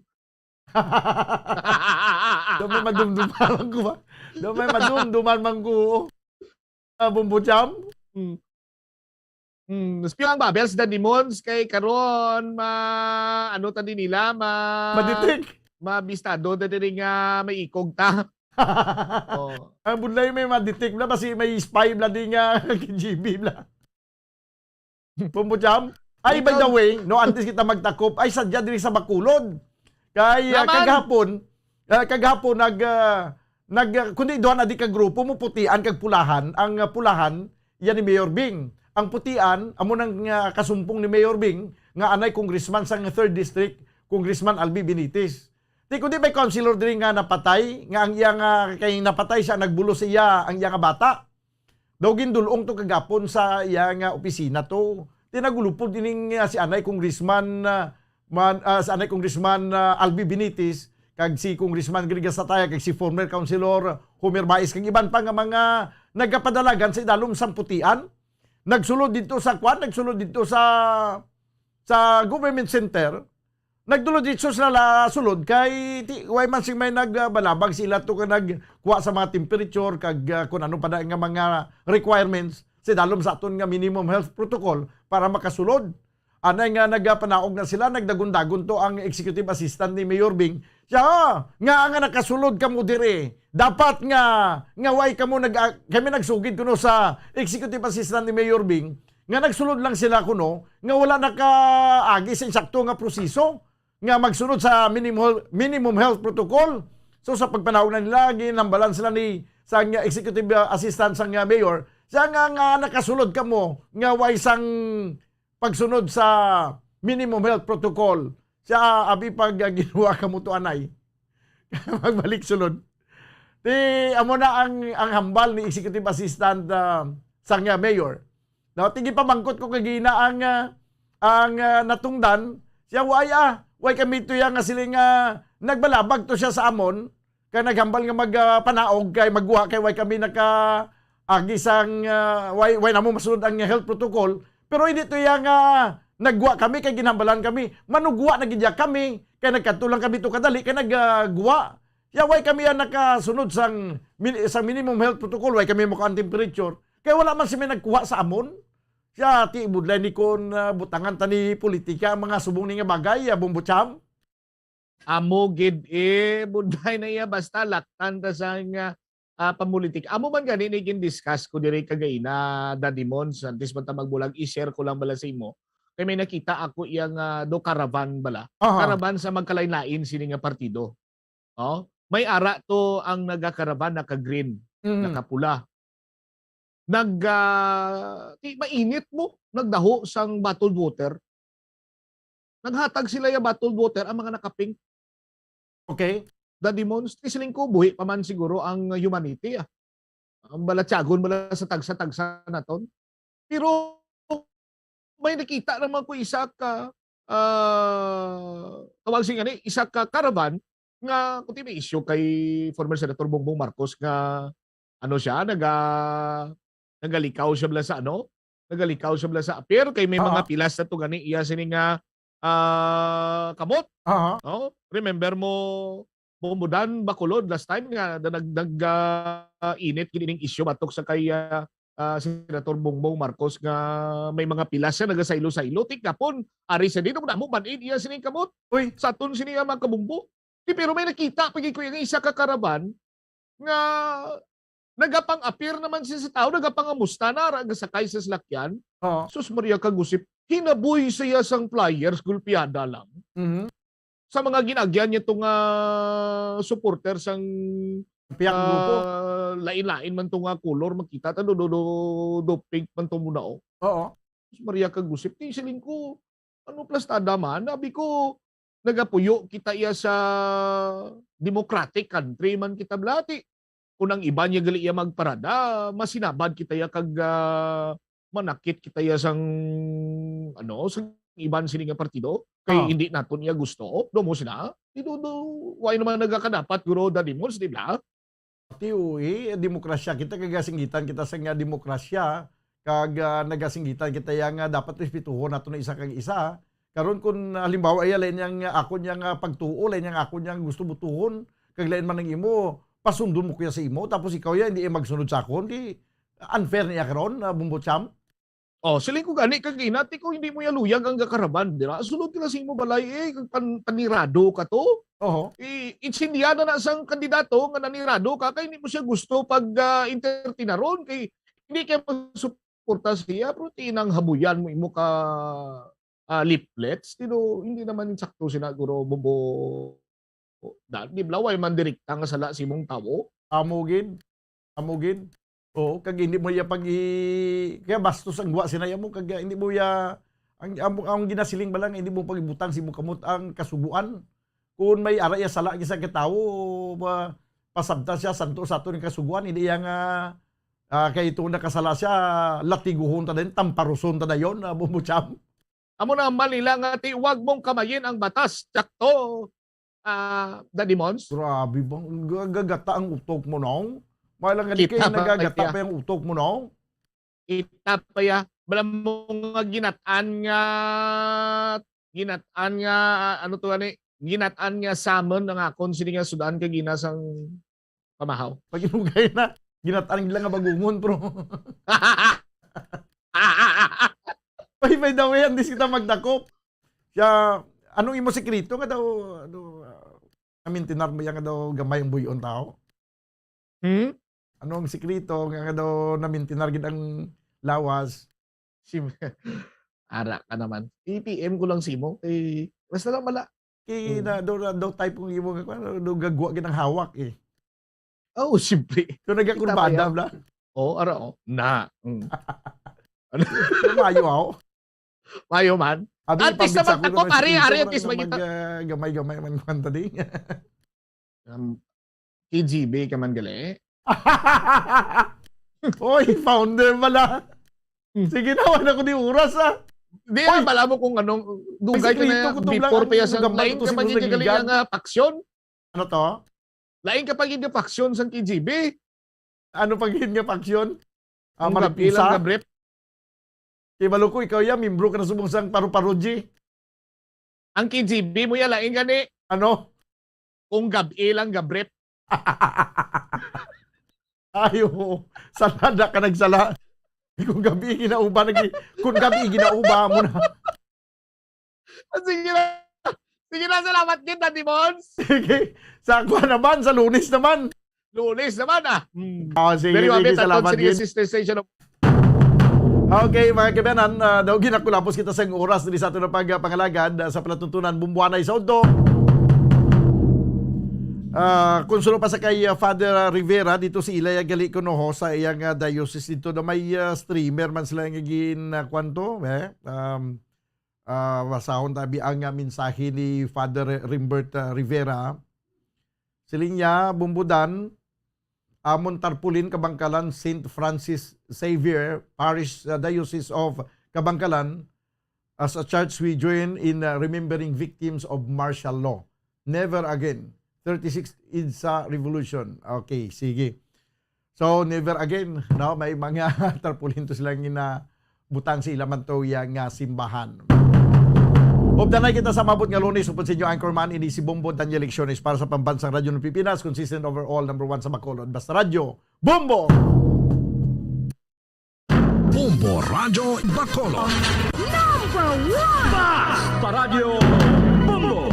May madumduman ko ba? May madumduman man ko. Bumbucham? Piyok ang Babels, the demons, kay karon ano ta din nila, maditik. Mabistado, dati nga may ikog ta. Ang budlay may maditik na, kasi may spy bla din nga KGB bla. Bumbucham? Ay, by the way, no, antes kita magtakop, ay sadya din sa Bacolod. Kaya kagahapon kundi doon na di ka grupo mo putian kag pulahan. Ang pulahan yan ni Mayor Bing. Ang putian amo nang kasumpong ni Mayor Bing nga anay congressman sang 3rd district, Congressman Albi Benitez. Di kundi may counselor din nga napatay, nga ang iyang kay napatay siya, nagbulo siya ang iyang bata. Daw gindulong to kagapon sa iyang opisina to. Tinagulupod din si Anay Congressman Albi Benitez, kag si Congressman Grigas Sataya, kag si former councilor Homer Mais, kag iban pa nga mga nagapadalagan sa idalom samputian. Nagsulod dito sa nagsulod dito sa government center. Nagdulod dito sila sulod kay way man sing may nagbalabag sila to ka nagkuha sa mga temperature kag kung ano pa nga mga requirements sa dalom sa aton nga minimum health protocol para makasulod. Anay nga nagpanaog na sila, nagdagon-dagon to ang executive assistant ni Mayor Bing. Siya, nga nakasulod ka mo dire. Dapat nga way ka mo kami nagsugid kuno sa executive assistant ni Mayor Bing, nga nagsulod lang sila kuno, nga wala nakaagi sa insakto nga proseso, nga magsunod sa minimum health protocol. So sa pagpanahon na nila, ginambalan sila sa executive assistant sa mayor, siya nga nakasulod ka mo, nga way sang pagsunod sa minimum health protocol. Siya abi pag ginawa ka mo to anay. Magbalik sulod. Amo na ang hambal ni executive assistant sa mayor. Now, tigi pamangkot ko kagina ang natungdan, siya way kami to yang nga siling nagbalabag to siya sa amon, kay naghambal nga magpanaog kay magguha kay way kami agi sang way namo masunod ang health protocol, pero hindi to yang nagguha kami kay ginhambalan kami, manugwa na gidya kami kay nagkatulang kami to kadali kay nagguha. Ya way kami nakasunod sang minimum health protocol, way kami mo ka temperature, kay wala man si may nagkuha sa amon. Siya, ti budlay ni kon butangan tani politika, mga subong ni nga bagay, bumbutsam. Amo gid budlay na iya basta laktan ta sa nga pamulitik. Amo man gani ni discuss ko dire kagaina Dadimons, antes man ta magbulag i-share ko lang bala sa imo. Kay may nakita ako iyang do caravan bala. Caravan sa magkalain-lain sini nga partido. Oh, may ara to ang nagakaravan naka-green, nakapula. Mainit mo, nagdaho sang bottled water. Naghatag sila ya bottled water ang mga nakapink. Okay. Dadimons, isiling ko, buhi pa man siguro ang humanity. Ang balatsagon bala sa tagsa-tagsa naton. Pero may nakita naman ko isa ka tawag sing ani, isa ka caravan nga kuti may issue kay former Senator Bongbong Marcos nga ano siya, nagalikaw siya bala sa nagalikaw siya bala sa appear kay may mga pilas na to gani iya sini nga kamot. Oh, remember mo Bumudan Bacolod last time nga init kining issue batok sa kay Senator Bongbong Marcos nga may mga pilas siya nagasaylo-saylo tik kapon ari sa dito na mo banin iya sini kamot. Uy, sa aton sini mga kabumbo. Pero may nakita pagi ko yung isa ka karavan nga nagapang-appear naman siya sa tao, nagapangamusta na, nagasakay sa salakyan. Sus Maria kagusip, hinabuhi siya sang flyers, gulpiada lang. Sa mga ginagyan niya itong supporter sang lain-lain man itong color, makita, do pink man itong muna. Sus Maria kagusip, siling ko, ano plastada man, nabi ko, nagapuyo kita iya sa democratic country man kita blati. Kung ang iba niya gali iya magparada, masinabad kita ya kag manakit kita ya sang sang iban sini nga partido kay hindi naton iya gusto. Do mo sila. Dito why naman nagakadapat guro Dadimons, di ba? Demokrasya kita kagasinggitan kita sa nga demokrasya kag nagasinggitan kita yang dapat respetuhon naton isa kag isa. Karon kun halimbawa ay lain yang ako yang pagtuo, lain yang ako yang gusto butuhon, kag lain man ng imo pasundon mo kuya sa imo, tapos ikaw yan, hindi magsunod sa akon, di unfair niya karon, Bumbutsam. Siling ko gani, kaginati ko hindi mo yaluyag ang karaban, di ba? Sunod ka na sa imo balay, panirado ka to. Insindihan na sang kandidato, nga nanirado ka, kaya hindi mo siya gusto pag entertinaron, kay hindi kayo magsuporta siya, pero tinang habuyan mo imo ka leaflets, hindi naman sakto sinaguro Bumbo. Di blaway man direkta nga sala si mong tao. Amugin. Kag hindi mo ya kaya bastos ang guwa sinaya mo kag hindi mo ya ang ginasiling balang hindi mo pagibutang si mo kamot ang kasubuan. kung may araya sala sa kitawo, pasabta siya santo sa ato ng kasuguan, hindi yang kay ito nakasala siya, latiguhon ta din, tamparuson ta na yun, bumucham. Amo na Manila nga ti wag mong kamayin ang batas. Tsakto, Daddy Mons. Grabe bang gagata ang utok mo nong? Malang nga di kayo nagagata pa yung utok mo nong? Ita pa ya. Balam mo nga ginataan nga, ano to ani? Ginataan nga salmon nga akon sini nga sudan ka ginasang pamahaw. Pag inugay na, ginataan nila nga bagungon, bro. May daw yan, dis kita magdakop. Siya, anong imo sikrito nga daw, amintinar mo yan nga daw gamay ang buyon tao? Anong sikrito nga daw namintinar gid ang lawas? Ara ka naman. EPM ko lang simo. Basta lang mala. Daw type kong imo nga, gagwa gid ang hawak eh. Oh, simple. So nagakurbada bla. Ara na. Mayo ako. Mayo man. Artist naman ako, pare. Artist man kita. Gamay-gamay man kanta din. KGB ka man gali. Oy, founder pala. Sige na, wala ko di oras Di na, bala mo kung anong dugay ka na before pa sa lain ka man yung gali ang paksyon. Ano to? Lain ka pag yung paksyon sa KGB. Ano pag yung paksyon? Ilang gabrep. Kaya maluko, ikaw yan, mimbro ka na sumunsang paru-paruji. Ang KGB mo yan, laing gani. Ano? Kung ilang gabrep. Ayo, salada ka nagsala. Kung gabi ginauba, kung gabi ginauba mo na. Sige na, salamat din, Daddy Mons. Sige, sa ako naman, sa Lunes naman. Lunes naman Sige, salamat din. Station of Okay, mga kabanan, daw ginakulapos kita sa oras sa ato na pagpangalagad sa palatuntunan Bumbuanay sa Odo. Konsulo pa sa kay Father Rivera dito si Ilaya Gali Konoho sa iyang diocese dito na may streamer man sila nga ginakwanto. Masahon tabi ang mensahe ni Father Rimbert Rivera. Siling niya, Bumbudan, Amon Tarpulin, Kabangkalan, St. Francis Xavier, Parish Diocese of Kabangkalan. As a church, we join in remembering victims of martial law. Never again. 36 IDSA Revolution. Okay, sige. So, never again. No? May mga tarpulin to silang butang sa ilaman to yung simbahan. Obdanay kita sa mabot nga Lunes upod sa inyo anchorman ini si Bombo Daniel Lecciones para sa pambansang radyo ng Pilipinas, consistent overall, number 1 sa Bacolod. Basta Radyo, Bombo! Bombo Radyo Bacolod. Number 1! Basta Radyo Bombo!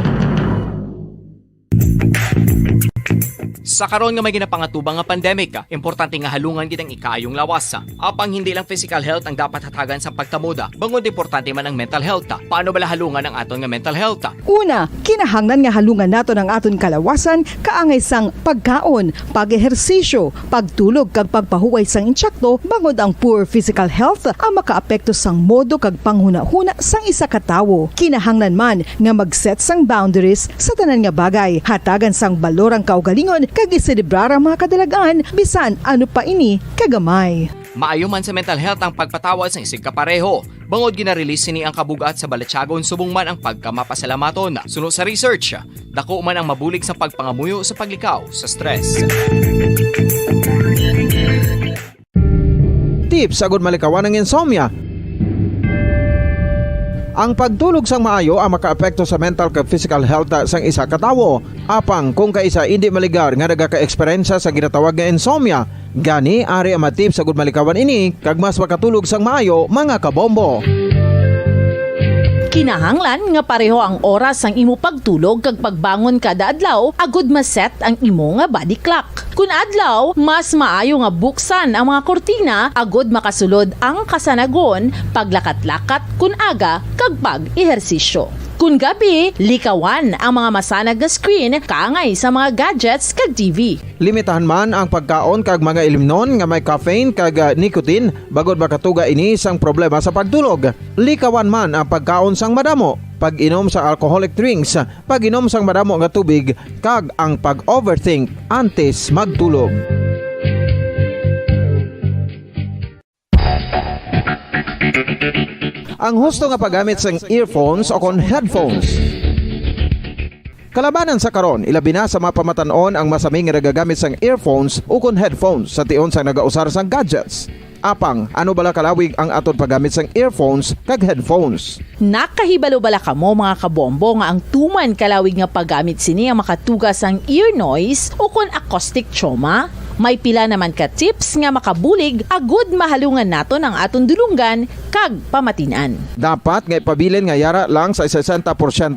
Sa karon nga may ginapangatubang nga pandemic, importante nga halungan kitang ikayong lawas. Apang hindi lang physical health ang dapat hatagan sa pagkamuda, bangod importante man ang mental health. Paano bala halungan ang aton nga mental health? Una, kinahanglan nga halungan nato ng aton kalawasan kaangay sang pagkaon, pag-ehersisyo, pagtulog kag pagpahuway sang insyakto, bangod ang poor physical health ang makaapekto sang modo kag panghuna-huna sang isa ka tawo. Kinahanglan man nga mag-set sang boundaries sa tanan nga bagay, hatagan sang balorang kaugalingon kag iselebrar ang mga kadalagaan bisan ano pa ini kagamay. Maayo man sa mental health ang pagpatawad sa isig kapareho. Bangod gina-release sini ang kabugat sa Balatyagon subong man ang pagkamapasalamaton. Sunod sa research, dako man ang mabulig sa pagpangamuyo sa paglikaw sa stress. Tips agud malikawan ng insomnia. Ang pagtulog sang maayo ang makaapekto sa mental kag physical health sang isa ka tawo. Apang kung kaisa hindi maligar nga nagaka-eksperyensya sa ginatawag nga insomnia, gani ari ang matip sa gud malikawan ini kag mas makatulog sang maayo mga kabombo. Kinahanglan nga pareho ang oras ang imo pagtulog kag pagbangon kada adlaw agud maset ang imo nga body clock. Kun adlaw, mas maayo nga buksan ang mga kortina agud makasulod ang kasanagon, paglakat-lakat kun aga kag pag-ehersisyo. Kun gabi, likawan ang mga masanag nga screen kaangay sa mga gadgets kag TV. Limitahan man ang pagkaon kag mga ilimnon nga may caffeine kag nicotine bagod makatuga ini sang problema sa pagtulog. Likawan man ang pagkaon sang madamo, pag-inom sa alcoholic drinks, pag-inom sang madamo nga tubig, kag ang pag-overthink antes magtulog. Ang husto nga paggamit sang earphones o kon headphones. Kalabanan sa karon, ilabi na sa mga pamatanon ang masaming nga nagagamit sang earphones o kon headphones sa tion sang nagausar sang gadgets. Apang, ano bala kalawig ang aton paggamit sang earphones kag headphones? Nakahibalo bala kamo mga kabombo nga ang tuman kalawig nga paggamit sini ang makatugas ang ear noise o kon acoustic trauma? May pila naman ka tips nga makabulig agud mahalungan naton ang aton dulunggan kag pamatinan. Dapat nga ipabilin nga yara lang sa 60%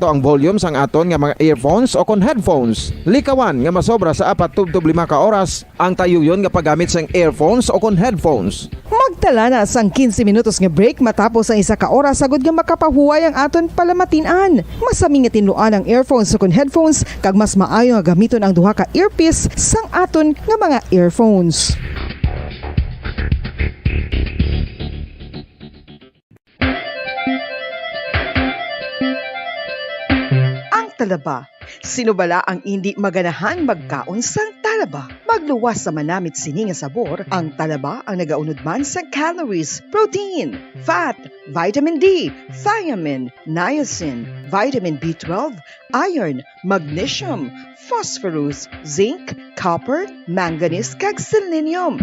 ang volume sang aton nga mga earphones o kon headphones. Likawan nga masobra sa 4-5 ka oras ang tayuyon nga paggamit sang earphones o kon headphones. Magtala na sang 15 minutos nga break matapos ang 1 ka oras sagud nga makapahuway ang aton palamatinan. Masami nga tinluan ang earphones o kon headphones kag mas maayo nga gamiton ang duha ka earpiece sang aton nga mga earphones. Ang talaba. Sino bala ang hindi maganahan magkaon sang talaba? Magluwas sa manamit sini nga sabor, ang talaba ang nagaunod man sa calories, protein, fat, vitamin D, thiamine, niacin, vitamin B12, iron, magnesium, phosphorus, zinc, copper, manganese kag selenium.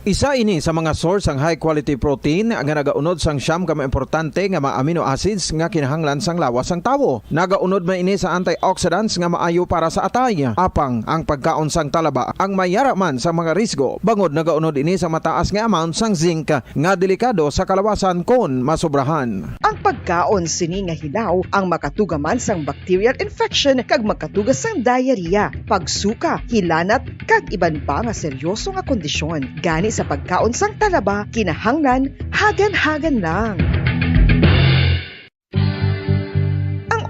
Isa ini sa mga source ang high quality protein nga nagaunod sang siyam ka importante nga mga amino acids nga kinahanglan sang lawas sang tawo. Nagaunod man ini sa antioxidants nga maayo para sa atay. Apang ang pagkaon sang talaba ang mayara man sa mga risgo. Bangod nagaunod ini sa mataas nga amount sang zinc nga delikado sa kalawasan kon masobrahan. Ang pagkaon sini nga hilaw ang makatugaman sang bacterial infection kag makatugas sang diarrhea, pagsuka, hilanat kag iban pa nga seryoso nga kondisyon. Gani sa pagkaon sang talaba, kinahanglan hagan-hagan lang.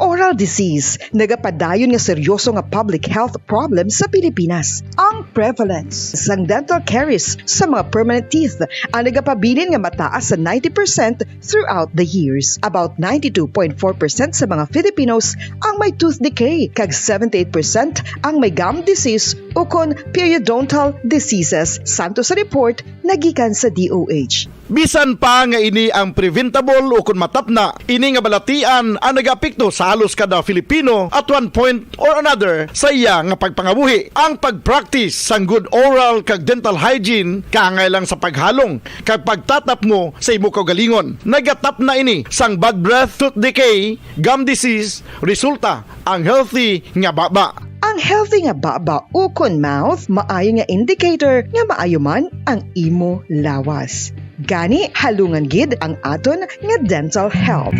Oral disease, nagapadayon nga seryoso nga public health problem sa Pilipinas. Ang prevalence sang dental caries sa mga permanent teeth ang nagapabilin nga mataas sa 90% throughout the years. About 92.4% sa mga Filipinos ang may tooth decay, kag 78% ang may gum disease o kon periodontal diseases, santo sa report nagikan sa DOH. Bisan pa nga ini ang preventable o kung matapna, ini nga balatian ang nag-apekto sa halos kada Filipino at one point or another sa iya nga pagpangabuhi. Ang pag-practice sang good oral kag dental hygiene kaangay lang sa paghalong kag pagtatap mo sa imo kaugalingon. Nagatap na ini sang bad breath, tooth decay, gum disease, resulta ang healthy nga baba. Ang healthy nga baba o kon mouth, maayo nga indicator nga maayo man ang imo lawas. Gani halungan gid ang aton nga dental health.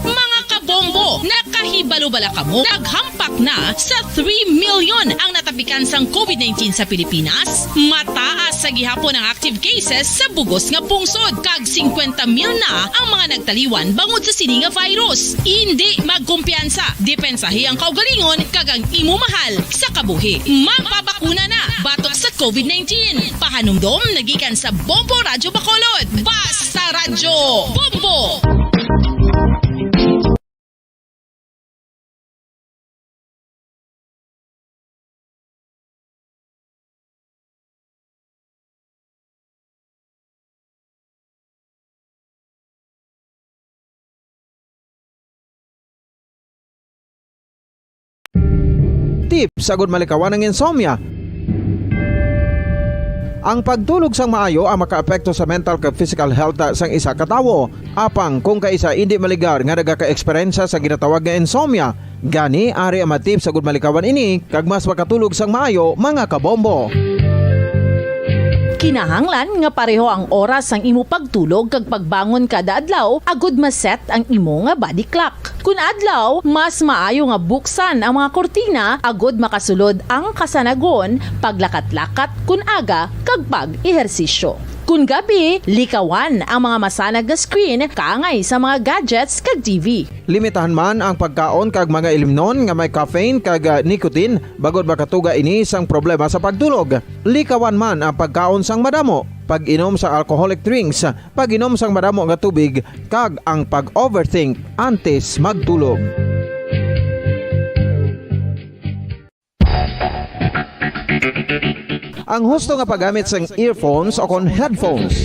Mga kabombo, nakahibalo bala kamo? Naghampak na sa 3 million ang natapikan sang COVID-19 sa Pilipinas. Mataas sa gihapon ang active cases sa bugos nga pungsod. Kag 50 mil na ang mga nagtaliwan bangod sa sini nga virus. Hindi magkumpiyansa. Depensahi ang kaugalingon kag ang imo mahal sa kabuhi. Magpabakuna na batok sa COVID-19. Pahanumdom nagikan sa Bombo Radyo Bacolod. Basta Radyo Bombo! Tips sagud malikawan ng insomnia. Ang pagtulog sang maayo ang makaapekto sa mental kag physical health sang isa ka tawo. Apang kung kaisa hindi maligar nga nagaka-eksperyensya sa ginatawag nga insomnia, gani ari ang matip sagud malikawan ini kag mas makatulog sang maayo mga kabombo. Kinahanglan nga pareho ang oras ang imo pagtulog kag pagbangon kada adlaw agud maset ang imo nga body clock. Kun adlaw, mas maayo nga buksan ang mga kortina agud makasulod ang kasanagon, paglakat-lakat kun aga kag pag-ehersisyo. Kun gabi, likawan ang mga masanag nga screen kaangay sa mga gadgets kag TV. Limitahan man ang pagkaon kag mga ilimnon nga may caffeine kag nicotine bagod makatuga ini sang problema sa pagtulog. Likawan man ang pagkaon sang madamo. pag-inom sa alcoholic drinks, pag-inom sang madamo nga tubig, kag ang pag-overthink antes magtulog. Ang husto nga paggamit sang earphones o kon headphones.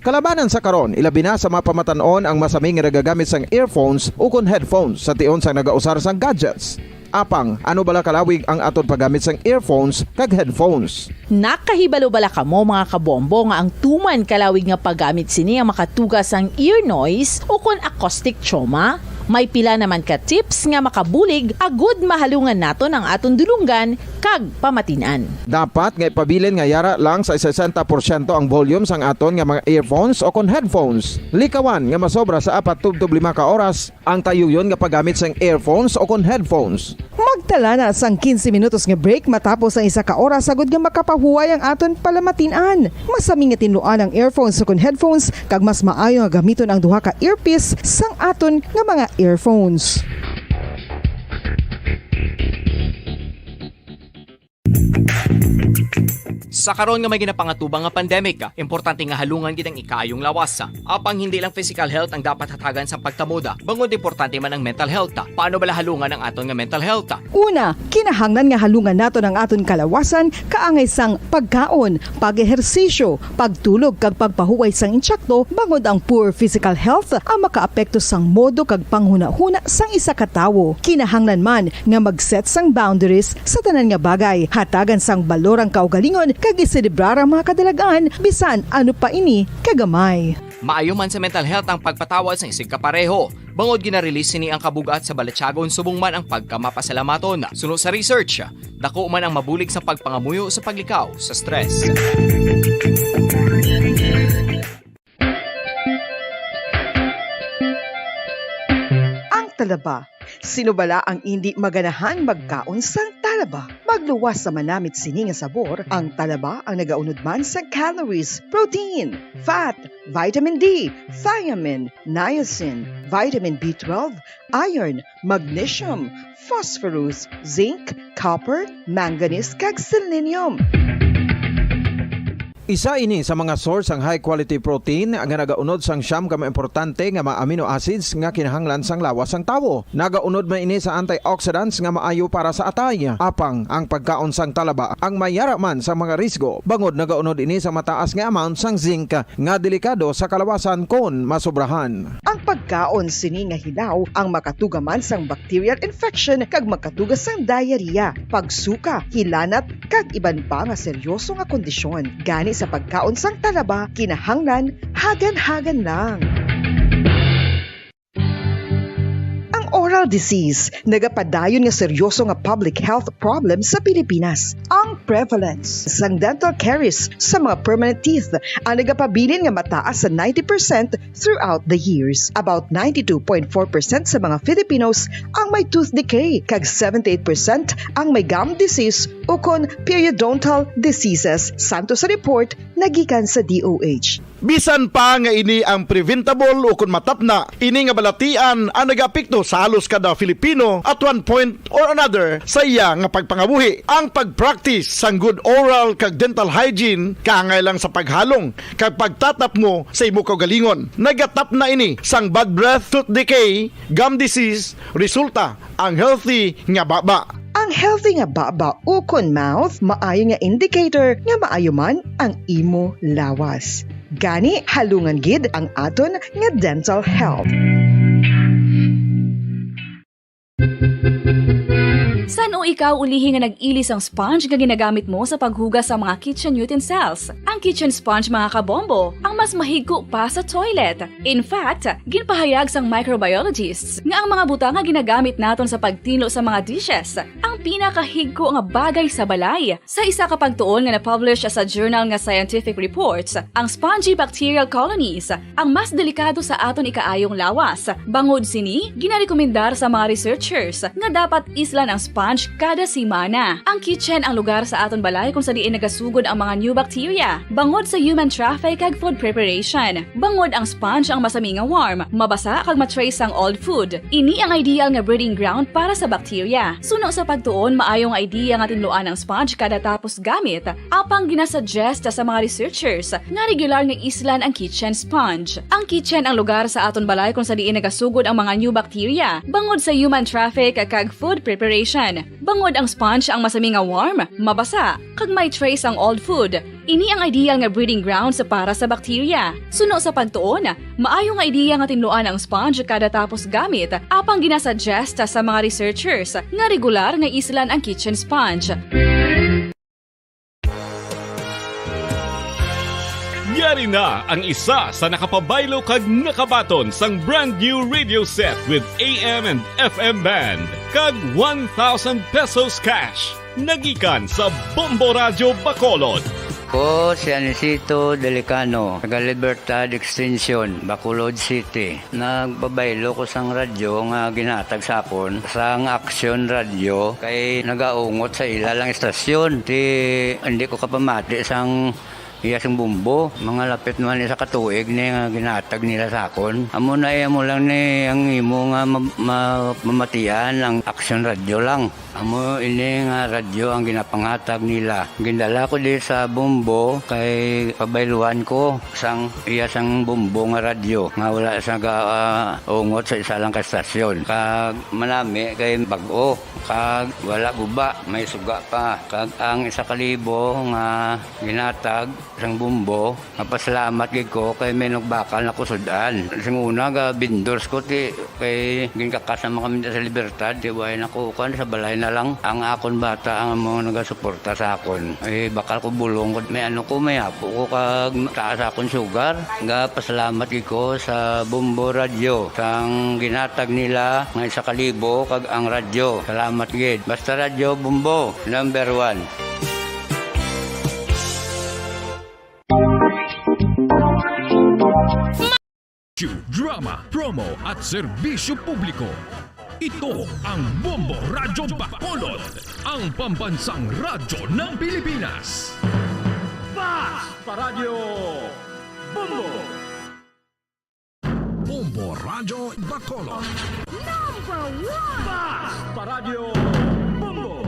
Kalabanan sa karon, ilabi na sa mapamatanon ang masami nga nagagamit sang earphones o kon headphones sa tion sang nagausar sang gadgets. Apang, ano bala kalawig ang aton paggamit sang earphones kag headphones? Nakahibalo bala kamo mga kabombo nga ang tuman kalawig nga paggamit sini ang makatugas ang ear noise o kon acoustic trauma? May pila naman ka tips nga makabulig agud mahalungan naton ang aton dulunggan kag pamatinan. Dapat nga ipabilin nga yara lang sa 60% ang volume sang aton nga mga earphones o kon headphones. Likawan nga masobra sa 4-5 ka oras ang tayuyon nga paggamit sang earphones o kon headphones. Magtala na sang 15 minutos nga break matapos ang 1 ka oras sagud nga makapahuway ang aton palamatinan. Masami nga tinluan ang earphones o kon headphones kag mas maayo nga gamiton ang duha ka earpiece sang aton nga mga earphones. Sa karon nga may ginapangatubang nga pandemic, importante nga halungan gid ang ikayong lawas. Apang hindi lang physical health ang dapat hatagan sa pagtamuda, bangod importante man ang mental health. Paano bala halungan ang aton nga mental health? Una, kinahanglan nga halungan naton ang aton kalawasan kaangay sang pagkaon, pag-ehersisyo, pagtulog kag pagpahuway sang insyakto bangod ang poor physical health ang makaapekto sang modo kag panghuna-huna sang isa ka tawo. Kinahanglan man nga mag-set sang boundaries sa tanan nga bagay, hatagan sang balorang kaugalingon kag iselebrar ang mga kadalagaan bisan ano pa ini kagamay. Maayo man sa mental health ang pagpatawad sa isig kapareho. Bangod gina-release ni ang kabugat sa Balatyagon subong man ang pagkamapasalamaton. Sunod sa research, dako man ang mabulig sa pagpangamuyo sa paglikaw sa stress. Ang talaba. Sino bala ang hindi maganahan magkaon sang talaba? Magluwas sa manamit sini nga sabor, ang talaba ang nagaunod man sa calories, protein, fat, vitamin D, thiamine, niacin, vitamin B12, iron, magnesium, phosphorus, zinc, copper, manganese kag selenium. Isa ini sa mga source ang high quality protein nga nagaunod sang siyam ka importante nga mga amino acids nga kinahanglan sang lawas sang tawo. Nagaunod man ini sa antioxidants nga maayo para sa atay. Apang ang pagkaon sang talaba ang mayara man sa mga risgo. Bangod nagaunod ini sa mataas nga amount sang zinc nga delikado sa kalawasan kon masobrahan. Ang pagkaon sini nga hilaw ang makatugaman sang bacterial infection kag makatugas sang diarrhea, pagsuka, hilanat kag iban pa nga seryoso nga kondisyon. Gani sa pagkaon sang talaba, kinahanglan hagan-hagan lang. Oral disease, nagapadayon nga seryoso nga public health problem sa Pilipinas. Ang prevalence sang dental caries sa mga permanent teeth ang nagapabilin nga mataas sa 90% throughout the years. About 92.4% sa mga Filipinos ang may tooth decay, kag 78% ang may gum disease o kon periodontal diseases, santo sa report nagikan sa DOH. Bisan pa nga ini ang preventable o kung matapna, ini nga balatian ang nag-apekto sa halos kada Filipino at one point or another sa iya nga pagpangabuhi. Ang pag-practice sang good oral kag dental hygiene kaangay lang sa paghalong kag pagtatap mo sa imo kaugalingon. Nagatap na ini sang bad breath, tooth decay, gum disease, resulta ang healthy nga baba. Ang healthy nga baba o kon mouth, maayo nga indicator nga maayo man ang imo lawas. Gani halungan gid ang aton nga dental health. San o ikaw ulihi nga nag-ilis ang sponge nga ginagamit mo sa paghugas sa mga kitchen utensils? Ang kitchen sponge mga kabombo, ang mas mahigko pa sa toilet. In fact, ginpahayag sang microbiologists nga ang mga butang nga ginagamit naton sa pagtinlo sa mga dishes ang pinakahigko nga bagay sa balay. Sa isa ka pagtuon nga na-publish sa journal nga Scientific Reports, ang spongy bacterial colonies ang mas delikado sa aton ikaayong lawas. Bangod sini, ginarekomendar sa mga researchers nga dapat islan ang sponge sponge kada semana. Ang kitchen ang lugar sa aton balay kung sa diin nagasugod ang mga new bacteria. Bangod sa human traffic kag food preparation. Bangod ang sponge ang masami nga warm, mabasa kag matrace ang old food. Ini ang ideal nga breeding ground para sa bacteria. Suno sa pagtuon, maayong idea nga tinluan ang sponge kada tapos gamit. Apang ginasuggest sa mga researchers nga regular nga islan ang kitchen sponge. Ang kitchen ang lugar sa aton balay kung sa diin nagasugod ang mga new bacteria. Bangod sa human traffic kag food preparation. Bangod ang sponge ang masami nga warm, mabasa, kag may trace ang old food. Ini ang ideal nga breeding ground sa para sa bacteria. Suno sa pagtuon, maayo nga idea nga tinluan ang sponge kada tapos gamit. Apang ginasuggest sa mga researchers nga regular nga islan ang kitchen sponge. Yari na ang isa sa nakapabaylo kag nakabaton sang brand new radio set with AM and FM band kag 1,000 pesos cash. Nagikan sa Bombo Radio Bacolod. Ko si Anisito Delicano, taga Libertad Extension, Bacolod City. Nagbabaylo ko sang radyo nga ginatag sapon sang Action Radio kay nagaungot sa ilalang estasyon. Hindi ko kapamati sang iyasang bumbo, mga lapit naman sa katuig ni nga ginatag nila sa akon. Amo na mo lang ni ang imo nga mamatian ang Action Radio lang. Amo ini nga radyo ang ginapangatag nila. Gindala ko di sa bumbo kay pabayluan ko sang iyasang bumbo nga radyo nga wala sa ungot sa isa lang ka estasyon. Kag manami kay bag-o, kag wala guba, may suga pa. Kag ang 1,000 nga ginatag sang bumbo, mapasalamat gid ko kay may nagbakal na kusudan. Sing una ga vendors ko ti kay ginkakasama kami sa Libertad, di way nako kan sa balay na lang ang akon bata ang mga nagasuporta sa akon. Ay bakal ko bulong ko may ano ko may apo ko kag taas akon sugar. Ga pasalamat gid ko sa Bombo Radio sang ginatag nila nga 1,000 kag ang radyo. Salamat gid. Basta Radio Bombo number 1. Drama, promo at serbisyo publiko. Ito ang Bombo Radyo Bacolod, ang pambansang radyo ng Pilipinas. Fast Radyo Bombo! Bombo Radyo Bacolod. Number 1! Fast Radyo Bombo!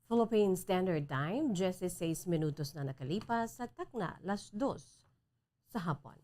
Philippine Standard Time, 16 minutos na nakalipas sa takna, 2:00 sa hapon.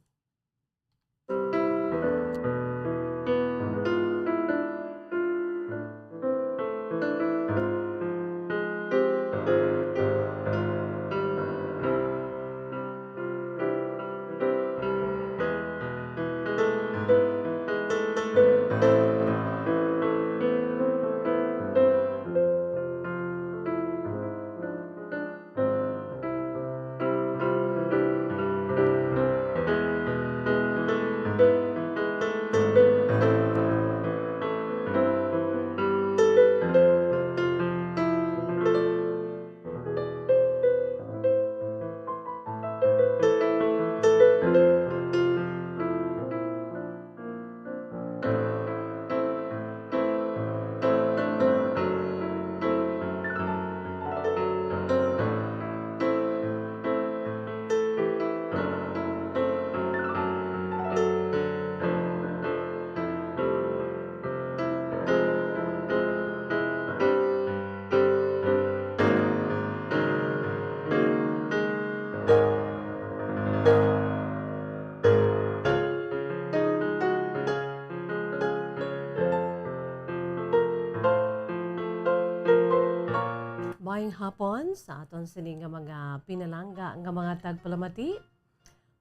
Maayong hapon sa aton sining nga mga pinalangga nga mga tagpalamati.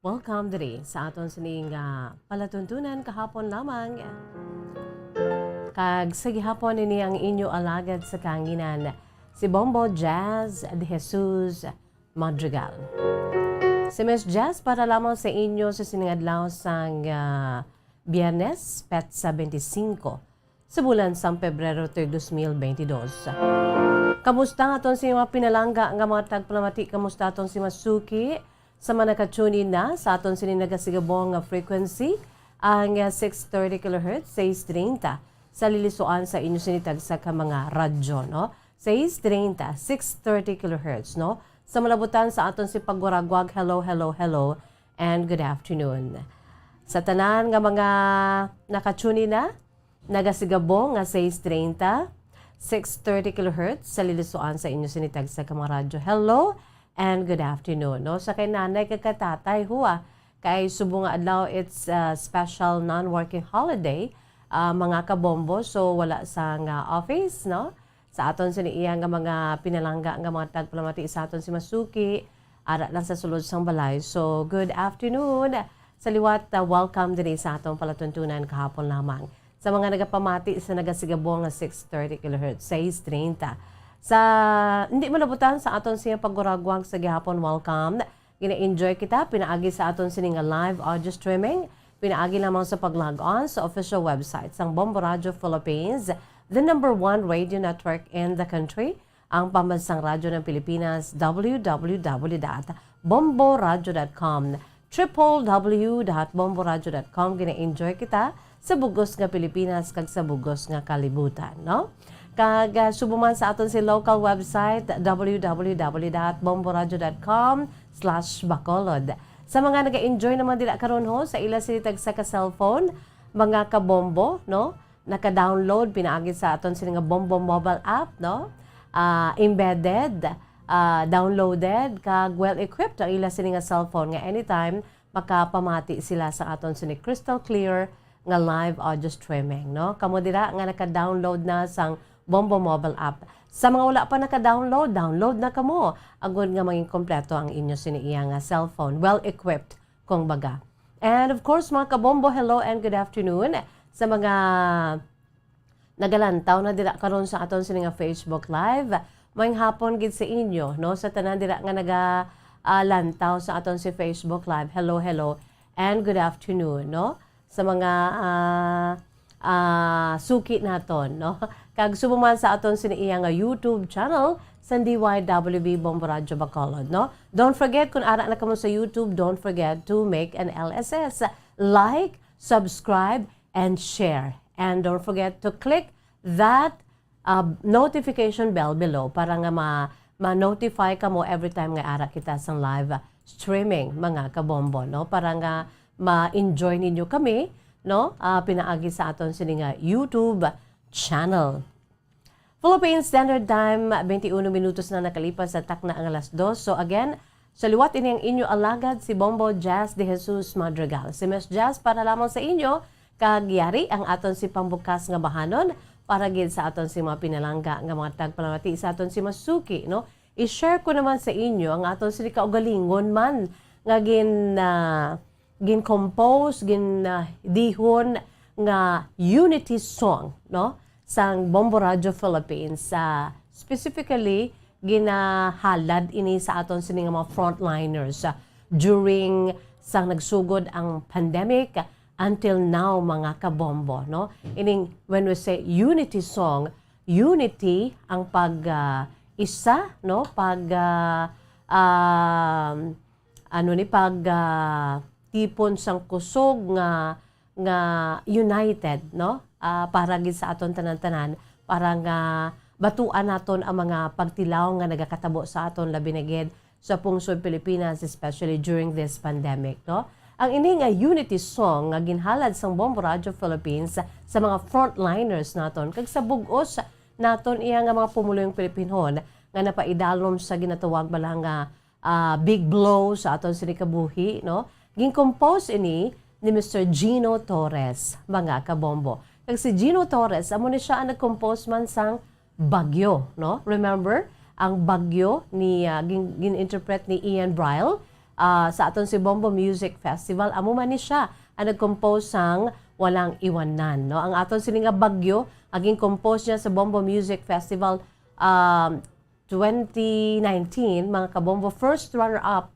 Welcome diri sa aton sining palatuntunan kahapon lamang. Kag sa gihapon ini ang inyo alagad sa kanginan si Bombo Jazz de Jesus Madrigal. Si Miss Jazz para lamang sa inyo sa siningadlaw sang Biyernes, Petsa 25 sa bulan sang Pebrero 2022. Kamusta nga aton si mga pinalangga nga mga tagpalamati? Kamusta aton si Masuki? Sa mga nakatunin na sa aton sininaгаsigabong frequency ang 630 kHz, 630 sa lilisuan sa inyo sinitag sa ka mga radyo, no? 630, 630 kHz, no? Sa malabutan sa aton si Pagwaragwag, hello, hello, hello, and good afternoon. Sa tanan nga mga nakatuni na, nagasigabong nga 630, 630 kHz sa lilisuan sa inyo sinitag sa ka mga radyo, hello, and good afternoon, no? Sa kay nanay kakatatay, huwa, kay subong nga adlaw, it's a special non-working holiday, mga kabombo, so wala sa nga office, no? Sa aton siniiya nga mga pinalangga nga mga tagpalamati sa aton si Masuki, ara lang sa sulod sang balay. So good afternoon. Sa liwat, welcome din sa atong palatuntunan kahapon lamang. Sa mga nagapamati sa nagasigabong nga 630 kHz, 630. Sa hindi mo nabutan sa aton siya pagguragwang sa gihapon, welcome. Gina-enjoy kita, pinaagi sa aton sining live audio streaming, pinaagi lamang sa pag-log on sa official website sang Bombo Radio Philippines, the #1 radio network in the country, ang pambansang radyo ng Pilipinas, www.bomboradio.com, www.bomboradio.com. Gina-enjoy kita sa bugos nga Pilipinas kag sa bugos nga kalibutan, no? Kag subuman sa aton si local website, www.bomboradio.com/bacolod. Sa mga nag-enjoy naman dila karon ho sa ila sinitag sa ka-cellphone, mga kabombo, no? Naka-download pinaagi sa aton sini nga Bombo mobile app, no? Embedded, downloaded, kag well-equipped ang ila sini nga cellphone nga anytime makapamati sila sa aton sini crystal clear nga live audio streaming, no? Kamo dira nga naka-download na sang Bombo mobile app. Sa mga wala pa naka-download, download na kamo. Agud nga maging kompleto ang inyo siniiya nga cellphone, well-equipped kung baga. And of course, mga kabombo, hello and good afternoon. Sa mga nagalantaw na dira karon sa aton sini nga Facebook Live, mayong hapon gid sa inyo, no? Sa tanan dira nga nagalantaw sa aton si Facebook Live, hello, hello, and good afternoon, no? Sa mga suki naton, no? Kag subuman sa aton siniiya nga YouTube channel sa DYWB Bombo Radio Bacolod, no? Don't forget, kung ara na kamo sa YouTube, don't forget to make an LSS. Like, subscribe, and share. And don't forget to click that notification bell below para nga ma-notify ka mo every time nga ara kita sa live streaming, mga kabombo, no? Para nga ma-enjoy ninyo kami, no? Pinaagi sa aton sini nga YouTube channel. Philippine Standard Time, 21 minutos na nakalipas sa takna ang alas 2. So again, sa liwat ini ang inyo alagad si Bombo Jazz de Jesus Madrigal. Si Miss Jazz para lamang sa inyo, kagyari ang aton si pambukas nga bahanon para gid sa aton si mga pinalangga nga mga tagpalamati sa aton si Masuki, no? I-share ko naman sa inyo ang aton si kaugalingon man nga gin compose, dihon nga unity song, no? Sang Bombo Radio Philippines, specifically ginahalad ini sa aton sini nga mga frontliners during sang nagsugod ang pandemic until now, mga kabombo, no? Ining when we say unity song, unity ang isa, no? Tipon sang kusog nga united, no? Para gid sa aton tanan-tanan, para nga batuan naton ang mga pagtilaw nga nagakatabo sa aton labi na gid sa pungsod Pilipinas, especially during this pandemic, no? Ang ini nga unity song nga ginhalad sang Bombo Radio Philippines sa mga frontliners naton kag sa bug-os naton iya nga mga pumulong Pilipinhon nga napaidalom sa ginatawag bala nga big blow sa aton sini kabuhi, no? Gin-compose ini ni Mr. Gino Torres, mga kabombo. Kag si Gino Torres, amo ni siya ang nag-compose man sang Bagyo, no? Remember ang Bagyo ni gin-interpret ni Ian Bryle sa aton si Bombo Music Festival. Amo man ni siya ang nag-compose sang Walang Iwanan, no? Ang aton sini nga Bagyo aging compose niya sa Bombo Music Festival 2019, mga kabombo, first runner-up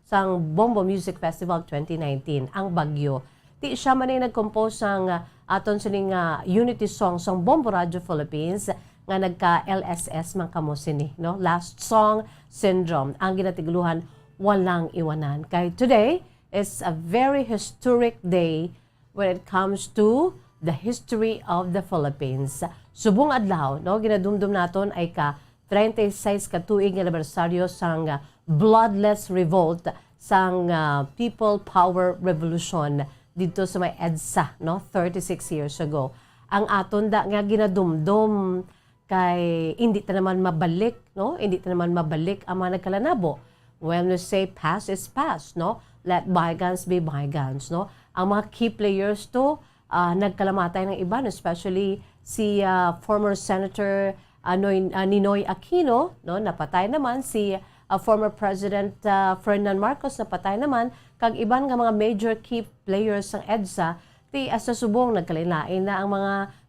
sang Bombo Music Festival 2019, ang Bagyo. Di siya man ay nag-compose sang aton sini nga unity song sang Bombo Radio Philippines nga nagka-LSS man kamo sini, no? Last Song Syndrome ang ginatiguluhan Walang Iwanan. Kay today is a very historic day when it comes to the history of the Philippines. Subong adlaw, no, ginadumdum naton ay ka 36 ka tuig nga anibersaryo sang bloodless revolt sang People Power Revolution dito sa may EDSA, no, 36 years ago. Ang aton da nga ginadumdum kay hindi ta naman mabalik, no? Hindi ta naman mabalik ang mga nagkalanabo. When we say past is past, no? Let bygones be bygones, no? Ang mga key players to nagkalamatay ng iba, especially si former Senator Ninoy Aquino, no? Napatay naman si former President Ferdinand Marcos, napatay naman kag iban nga mga major key players ng EDSA. Ti sa subong nagkalain-lain na ang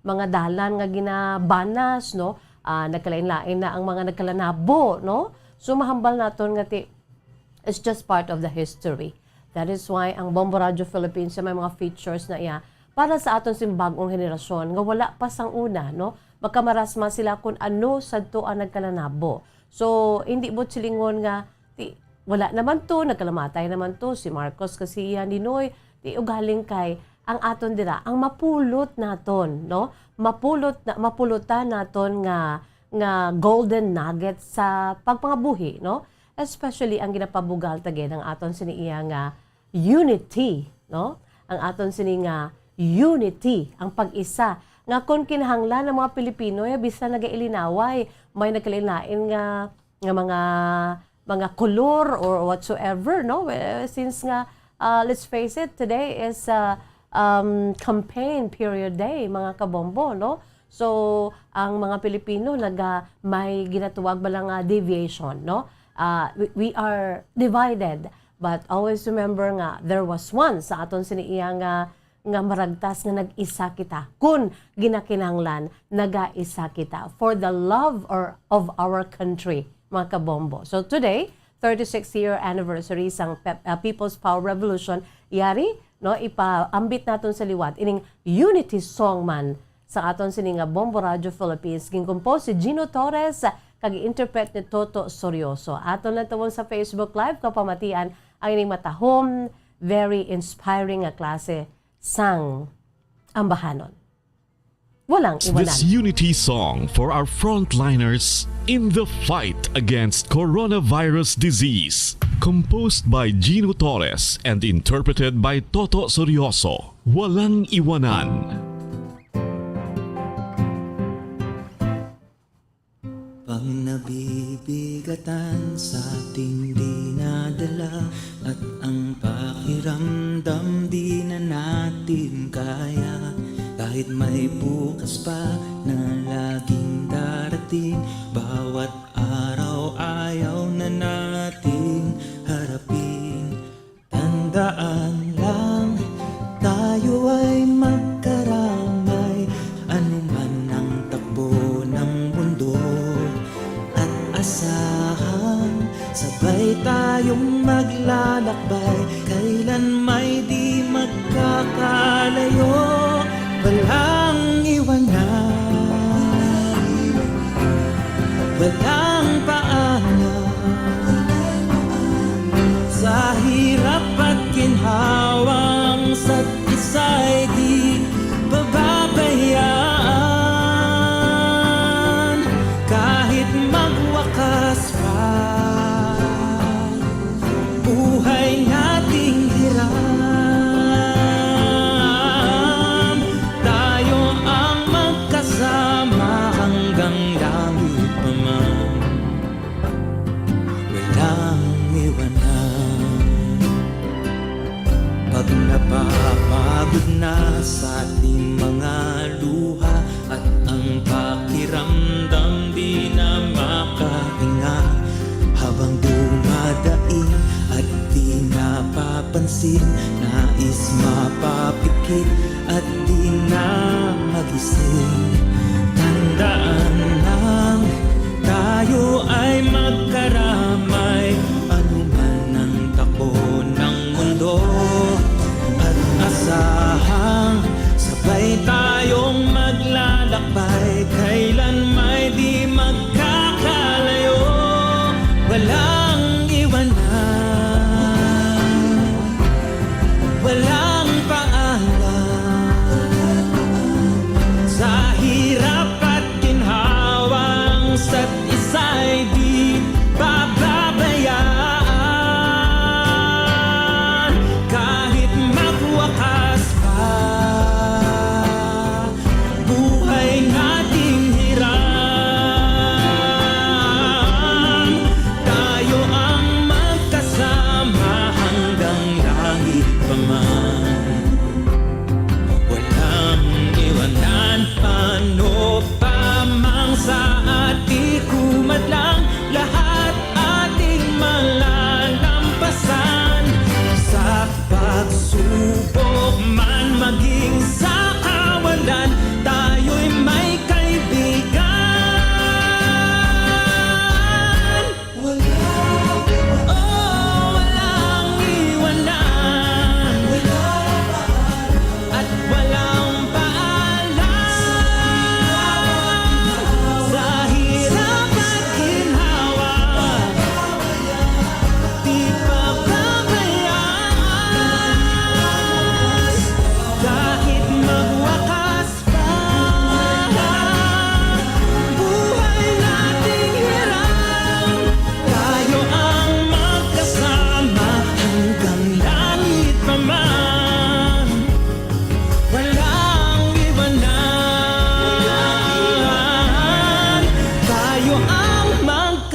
mga dalan nga ginabanas, no, nagkalain-lain na ang mga nagkalanabo, no. So mahambal naton nga ti it's just part of the history. That is why ang Bombo Radio Philippines may mga features na iya para sa aton simbagong henerasyon nga wala pa sang una, no. Makamarasma sila kung ano sadto ang nagkalanabo. So hindi bot silingon nga ti wala naman to, nagkalamatay naman to si Marcos kasi Ninoy, ti ugaling kay ang aton dira ang mapulot naton, no, mapulutan naton nga golden nugget sa pagpangabuhi, no, especially ang ginapabugal tagin ng aton siniya nga unity, no, ang aton sini nga unity, ang pag-isa nga kung kinahanglan ng mga Pilipino bisan nagailinaway may nagkalain nga mga color or whatsoever, no, since nga let's face it, today is campaign period day, mga kabombo, no? So, ang mga Pilipino may ginatuwag ba lang deviation, no? We are divided, but always remember nga, there was once sa aton siniiya nga maragtas nga nag-isa kita. Kung ginakinanglan, naga-isa kita for the love of our country, mga kabombo. So today, 36th year anniversary sang People's Power Revolution, yari, no, ipaambit naton sa liwat ining unity song man sa aton sini nga Bombo Radio Philippines gincompose si Gino Torres kag interpret ni Toto Sorioso. Aton na tawon sa Facebook Live kapamatian ang ining matahom, very inspiring nga klase sang ambahanon. Walang iwanan. This unity song for our frontliners in the fight against coronavirus disease. Composed by Gino Torres and interpreted by Toto Sorioso. Walang iwanan. Pag nabibigatan sa ating dinadala at ang pakiramdam di na natin kaya, kahit may bukas pa na laging darating, bawat araw ayaw na nating harapin. Tandaan lang, tayo ay magkaramay, anuman ang takbo ng mundo. At asahan, sabay tayong maglalakbay, kailan may di magkakalayo. Walang iwanan, walang paalam, sa hirap at ginhawang sa't isa'y di pababayaan. Kahit magwakas pa buhay nating hirap, napapagod na sa ating mga luha at ang pakiramdam di na makahinga, habang dumadaing at di napapansin, nais mapapikit at di na magising. Tandaan lang, tayo ay magkaramay, anuman ang takbo ng mundo. Asahang sabay tayong maglalakbay, kailan may di magkakalayo. Walang iwanan, walang paalam,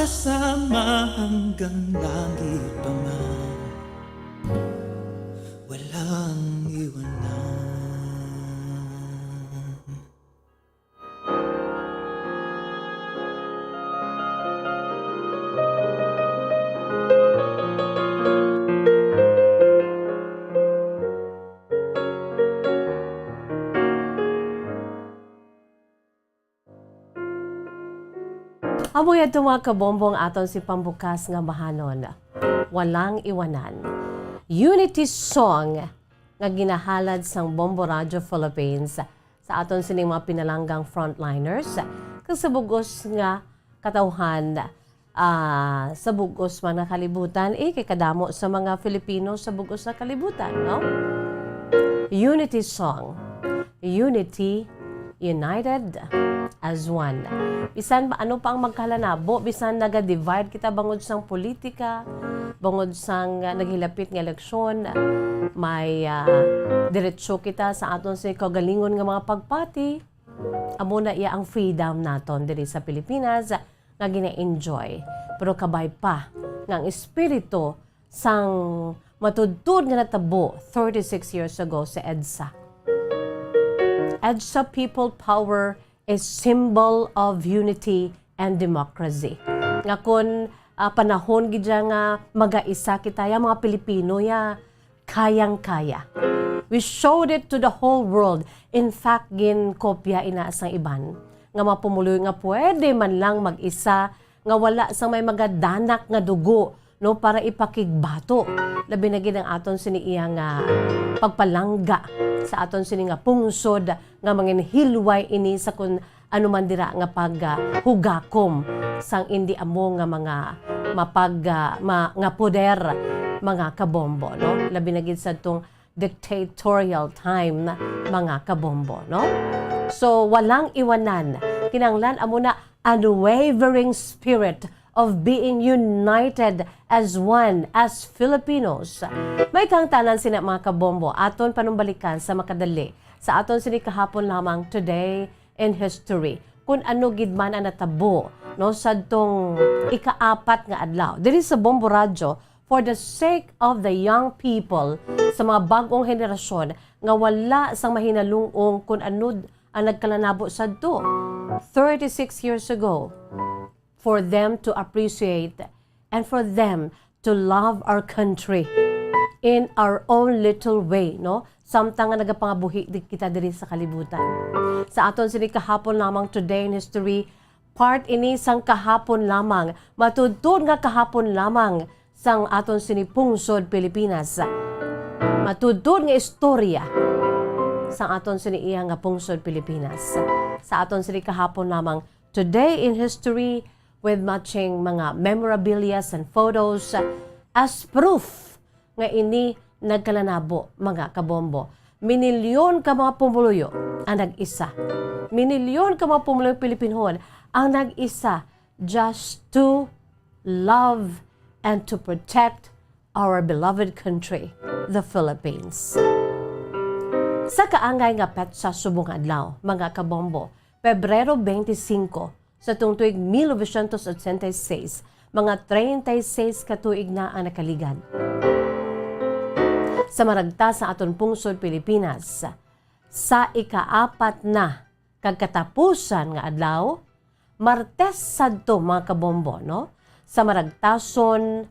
magkasama hanggang langit pa man, walang iwanan. Amoy ato mga kabombong aton si pambukas nga mahanon. Walang iwanan. Unity song nga ginahalad sang Bombo Radio Philippines sa aton sining mga pinalanggang frontliners kag sa bugos nga katawhan sa bugos man nga kalibutan kay kadamo sa mga Filipino sa bugos na kalibutan, no? Unity song. Unity, united as one. Bisan ano pa ang magkalanabo, bisan naga-divide kita bangod sang politika, bangod sang naghilapit nga eleksyon, may diretso kita sa aton sa kagalingon nga mga pagpati. Amo na iya ang freedom naton diri sa Pilipinas nga gina-enjoy. Pero kabay pa nga ang espiritu sang matudtod nga natabo 36 years ago sa EDSA. EDSA People Power is symbol of unity and democracy. Nga kun panahon gidya nga magaisa kita ya mga Pilipino ya kayang-kaya. We showed it to the whole world. In fact, gin kopya ina sang iban nga mapumuloy nga pwede man lang mag-isa nga wala sang may magadanak nga dugo no para ipakigbato. Labi na gid ang aton sini iya nga pagpalangga sa aton sini nga pungsod nga manginhilway ini sa kun ano man dira nga paghugakom sang indi amo nga mga nga poder mga kabombo, no? Labi na gid sa tong dictatorial time na mga kabombo, no? So walang iwanan kinanglan amo na unwavering spirit of being united as one, as Filipinos. May kang tanan sina mga kabombo, aton panumbalikan sa makadali. Sa aton sini kahapon lamang today in history. Kung ano gid man ang natabo, no, sa tong ikaapat nga adlaw. Diri sa Bombo Radio, for the sake of the young people, sa mga bagong henerasyon, nga wala sang mahinalungong kung ano ang nagkalanabo sa to. 36 years ago, for them to appreciate and for them to love our country in our own little way, no? Samtang nga nagapangabuhi kita diri sa kalibutan. Sa aton sini kahapon lamang today in history, part ini sang kahapon lamang, matudtod nga kahapon lamang sang aton sini pungsod Pilipinas. Matudtod nga istorya sang aton sini iya nga pungsod Pilipinas. Sa aton sini kahapon lamang today in history, with matching mga memorabilia and photos as proof nga ini nagkalanabo mga kabombo. Minilyon ka mga pumuluyo ang nag-isa. Minilyon ka mga pumuluyo Pilipinhon ang nag-isa just to love and to protect our beloved country, the Philippines. Sa kaangay nga petsa subong adlaw, mga kabombo, Pebrero 25, sa tuong tuig 1986, mga 36 katuig na ang nakaligad. Sa maragta sa aton pungsod Pilipinas, sa ikaapat na kagkatapusan nga adlaw, Martes sadto mga kabombo, no? Sa maragtason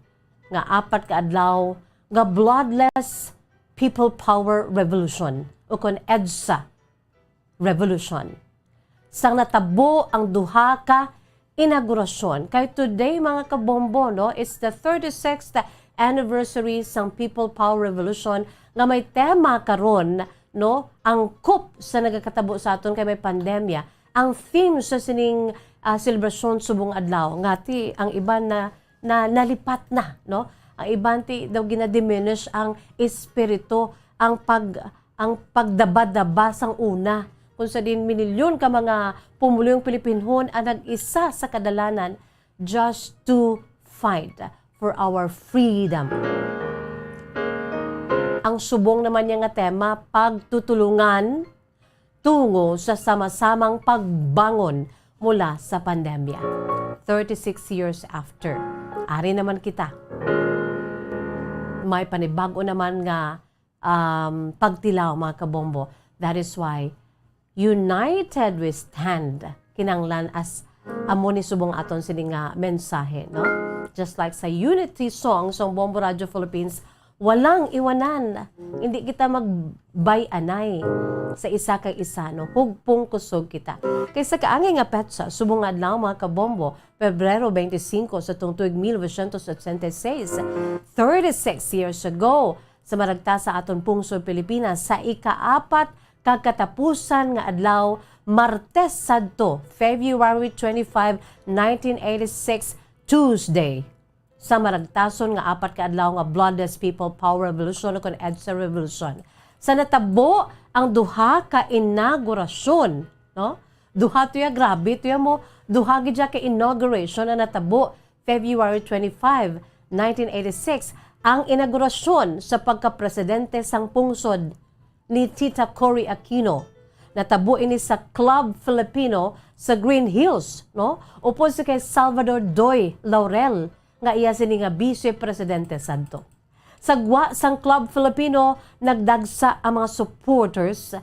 nga apat ka adlaw nga bloodless People Power Revolution o kon EDSA Revolution. Sang natabo ang duha ka inaugurasyon. Kay today mga kabombo, no, it's the 36th anniversary sang People Power Revolution nga may tema karon, no, ang coup sa nagakatabo sa aton kay may pandemya. Ang theme sa sining celebration subong adlaw ngati ang iban na nalipat na, no. Ang iban ti daw gina-diminish ang espiritu, ang pagdaba-daba sang una. Kung sa din minilyon ka mga pumulong Pilipinhon ang nag-isa sa kadalanan just to fight for our freedom. Ang subong naman niya nga tema, pagtutulungan tungo sa sama-samang pagbangon mula sa pandemya. 36 years after. Ari naman kita. May panibago naman nga pagtilaw, mga kabombo. That is why united we stand kinanglan as amo ni subong aton sini nga mensahe, no? Just like sa unity song sa Bombo Radio Philippines, walang iwanan. Hindi kita magbay-anay sa isa kay isa, no? Hugpong kusog kita. Kaysa kaangay nga petsa, subong adlaw, mga kabombo, Pebrero 25 sa tuig 1986, 36 years ago, sa maragta sa aton pungsod Pilipinas, sa ika-4 kagkatapusan nga adlaw, Martes sadto, February 25, 1986, Tuesday. Sa maragtason nga 4 ka adlaw nga Bloodless People Power Revolution o kon EDSA Revolution. Sa natabo ang duha ka inaugurasyon, no? Duha tuya grabe tuya mo, duha gid ka inauguration na natabo February 25, 1986, ang inaugurasyon sa pagka-presidente sang pungsod ni Tita Cory Aquino. Natabo ini sa Club Filipino sa Green Hills, no? Upod sa kay Salvador Doy Laurel, nga iya sini nga vice-presidente sadto. Sagwa sang Club Filipino, nagdagsa ang mga supporters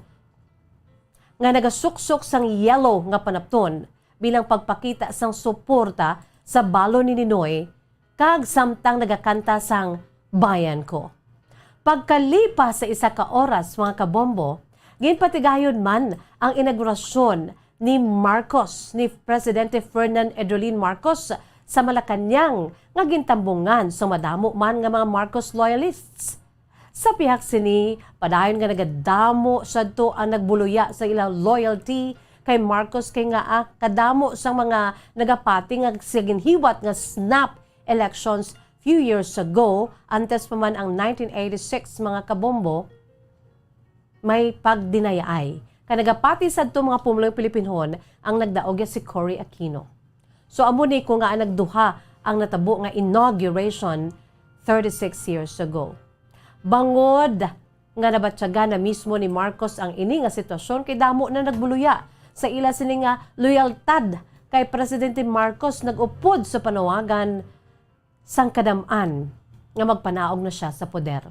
nga nagasuksok sang yellow nga panapton bilang pagpakita sang suporta sa balo ni Ninoy kag samtang nagakanta sang Bayan Ko. Pagkalipas sa 1 ka oras, mga kabombo, ginpatigayon man ang inaugurasyon ni Marcos, ni Presidente Ferdinand Edwin Marcos sa Malacanang nga gintambungan sa madamo man nga mga Marcos loyalists. Sa pihak sini, padayon nga nagadamo sadto ang nagbuluya sa ilang loyalty kay Marcos kay nga kadamo sa mga nagapati nga siginhiwat nga snap elections few years ago, antes pa man ang 1986, mga kabombo, may pagdinayaay. Kanagapati sadto mga pumuloy Pilipinhon ang nagdaog si Cory Aquino. So amo ni ko nga nagduha ang natabo nga inauguration 36 years ago. Bangod nga nabatyaga na mismo ni Marcos ang ini nga sitwasyon kay damo na nagbuluya sa ila sini nga loyaltad kay Presidente Marcos nag-upod sa panawagan sang kadamaan nga magpanaog na siya sa poder.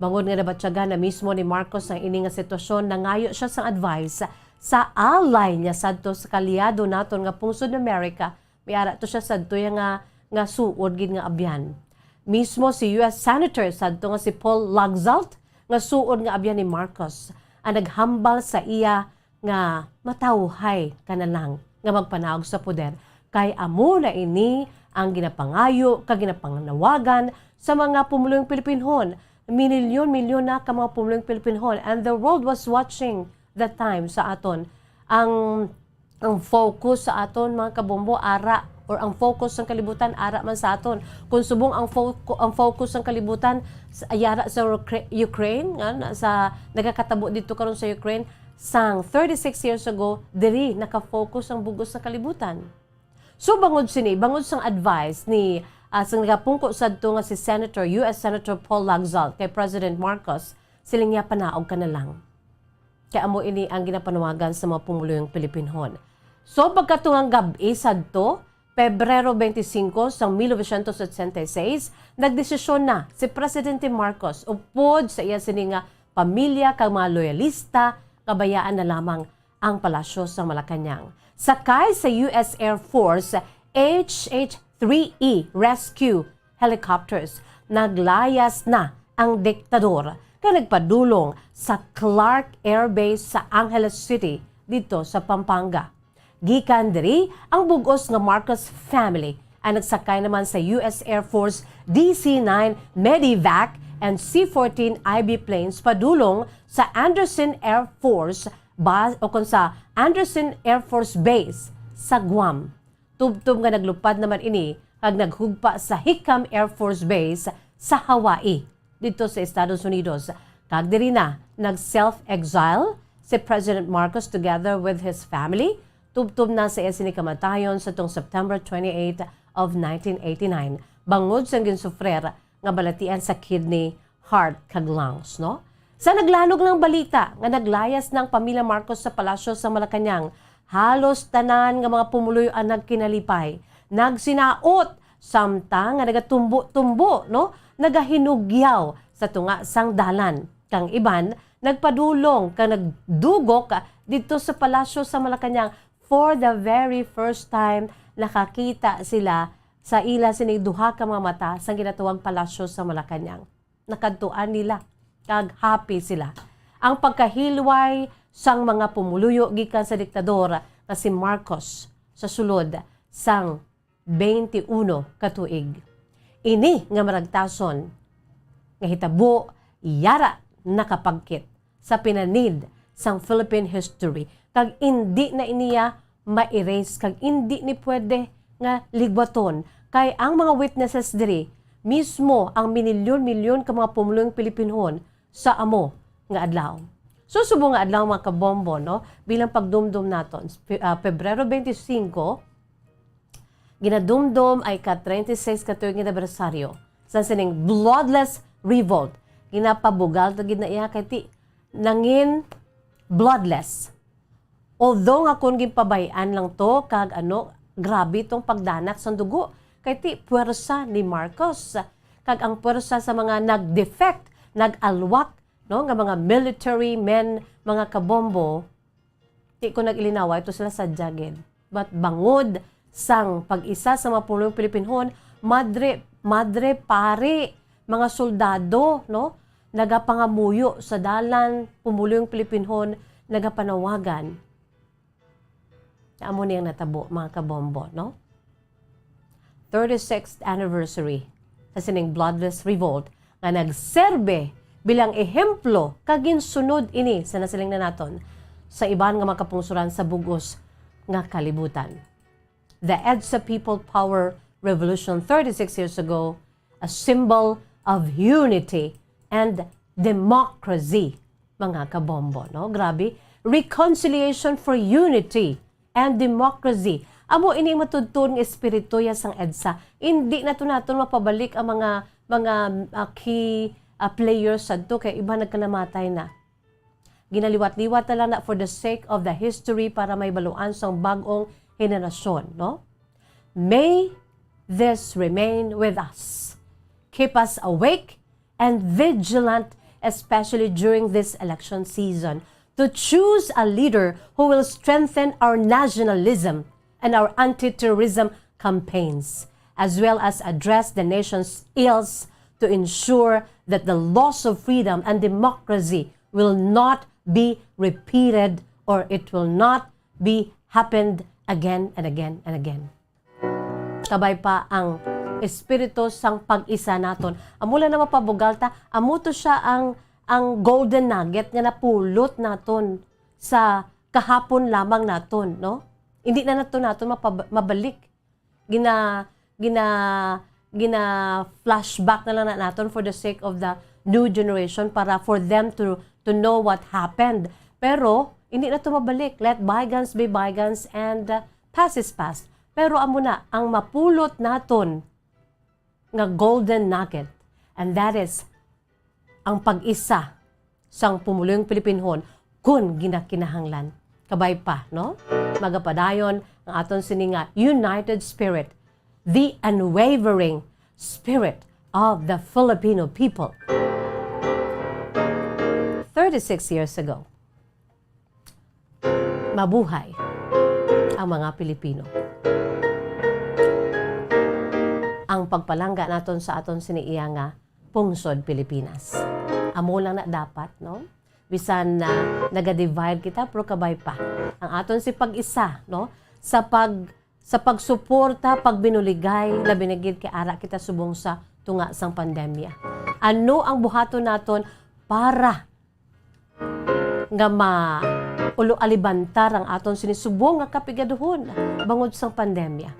Bangod nga nabatyaga na mismo ni Marcos ang ini nga sitwasyon, nangayo siya sang advice sa ally niya sadto sa kaliado naton nga pungsod ng Amerika. May ara to siya sadto nga suod gid nga abyan. Mismo si US Senator sadto nga si Paul Lagzalt nga suod nga abyan ni Marcos ang naghambal sa iya nga matawhay kanalang nga magpanaog sa poder kay amo na ini ang ginapangayo kag ginapanganawagan sa mga pumulong Pilipinhon. Milyon-milyon na ka mga pumulong Pilipinhon, and the world was watching that time sa aton. Ang focus sa aton, mga kabombo, ara, or ang focus ng kalibutan, ara man sa aton. Kung subong ang focus ng kalibutan, ayara sa Ukraine, sa nagakatabo dito karon sa Ukraine, sang 36 years ago, diri nakafocus ang bugos sa kalibutan. So bangod sang advice ni sang nagapungko sadto nga si US Senator Paul Lagzalt kay President Marcos, siling niya panaog ka na lang. Kaya amo ini ang ginapanawagan sa mga pumulong Pilipinhon. So pagkatungang gabi sadto, Pebrero 25 sang 1986, nagdesisyon na si Presidente Marcos upod sa iya sini nga pamilya kag mga loyalista, kabayaan na lamang ang palasyo sa Malacanang. Sakay sa US Air Force HH-3E rescue helicopters, naglayas na ang diktador na nagpadulong sa Clark Air Base sa Angeles City dito sa Pampanga. Gikan diri ang bugos nga Marcos family ay nagsakay naman sa US Air Force DC-9 Medivac and C-14 IB planes padulong sa Anderson Air Force Base o kung sa Anderson Air Force Base sa Guam. Tubtub nga naglupad naman ini kag naghugpa sa Hickam Air Force Base sa Hawaii dito sa Estados Unidos. Kag diri na nag-self-exile si President Marcos together with his family. Tubtub na sa kamatayon sa tong September 28 of 1989. Bangod sa ginsufrer nga balatian sa kidney, heart kag lungs, no? Sa naglanog ng balita nga naglayas ng pamilya Marcos sa palasyo sa Malacanang, halos tanan nga mga pumuloy ang nagkinalipay. nagsinaot samtang nga nagatumbo-tumbo, no? Nagahinugyaw sa tunga sang dalan. Kang iban nagpadulong kang nagdugok dito sa palasyo sa Malacañang. For the very first time nakakita sila sa ila sining duha ka mga mata sa ginatuwang palasyo sa Malacañang. Nakadtuan nila kag happy sila. Ang pagkahilway sang mga pumuluyo gikan sa diktador na si Marcos sa sulod sang 21 katuig. Ini nga maragtason nga hitabo yara nakapagkit sa pinanid sang Philippine history kag hindi na iniya ma-erase kag hindi ni pwede nga ligbaton kay ang mga witnesses diri mismo ang minilyon-milyon ka mga pumulong Pilipinhon sa amo nga adlaw. So subo nga adlaw mga kabombo, no? Bilang pagdumdum naton Pebrero 25 ginadumdum ay ka-36 katuig nga anibersaryo sa sining bloodless revolt. Ginapabugal ta gid na iya kay ti nangin bloodless. Although nga kung gipabayan lang to kag grabe tong pagdanak sa dugo kay ti puwersa ni Marcos kag ang puwersa sa mga nag-defect, nag-alwak, no, nga mga military men, mga kabombo, ti ko nag-ilinawa ito sila sa jagid. But bangod sang pag-isa sa mga pulong Pilipinhon, madre, pare, mga soldado, no, nagapangamuyo sa dalan, pumulong Pilipinhon, nagapanawagan. Amo niyang natabo, mga kabombo, no? 36th anniversary sa sining bloodless revolt nga nagserbe bilang ehemplo kaginsunod ini sa nasiling na naton sa iban nga makapungsuran sa bugos nga kalibutan. The EDSA People Power Revolution 36 years ago, a symbol of unity and democracy, mga kabombo, no? Grabe. Reconciliation for unity and democracy. Amo ini matudtun nga espiritu ya sang EDSA. Hindi na to naton mapabalik ang mga key players sadto kay iba nagkanamatay na. Ginaliwat-liwat na lang na for the sake of the history para may baluan sang bagong henerasyon, no? May this remain with us. Keep us awake and vigilant, especially during this election season, to choose a leader who will strengthen our nationalism and our anti-terrorism campaigns, as well as address the nation's ills to ensure that the loss of freedom and democracy will not be repeated or it will not be happened again and again and again. Kabay pa ang espiritu sang pag-isa naton. Amula na mapabugalta, amuto siya ang golden nugget nga napulot naton sa kahapon lamang naton, no? Hindi na naton mabalik. Gina flashback na lang naton for the sake of the new generation para for them to know what happened. Pero hindi na to mabalik. Let bygones be bygones and past is past. Pero amo na ang mapulot naton nga golden nugget, and that is ang pag-isa sang pumulong Pilipinhon kun ginakinahanglan. Kabay pa, no? Magapadayon ang aton sininga united spirit, the unwavering spirit of the Filipino people. 36 years ago, mabuhay ang mga Pilipino. Ang pagpalangga naton sa aton siniiya nga pungsod Pilipinas. Amo lang na dapat, no? Bisan na naga-divide kita, pero kabay pa. Ang aton si pag-isa, no? Sa pagsuporta, pagbinuligay, na binigid kay ara kita subong sa tunga sang pandemya. Ano ang buhaton naton para nga ulo alibantar ang aton sinisubong nga kapigaduhon bangod sang pandemya.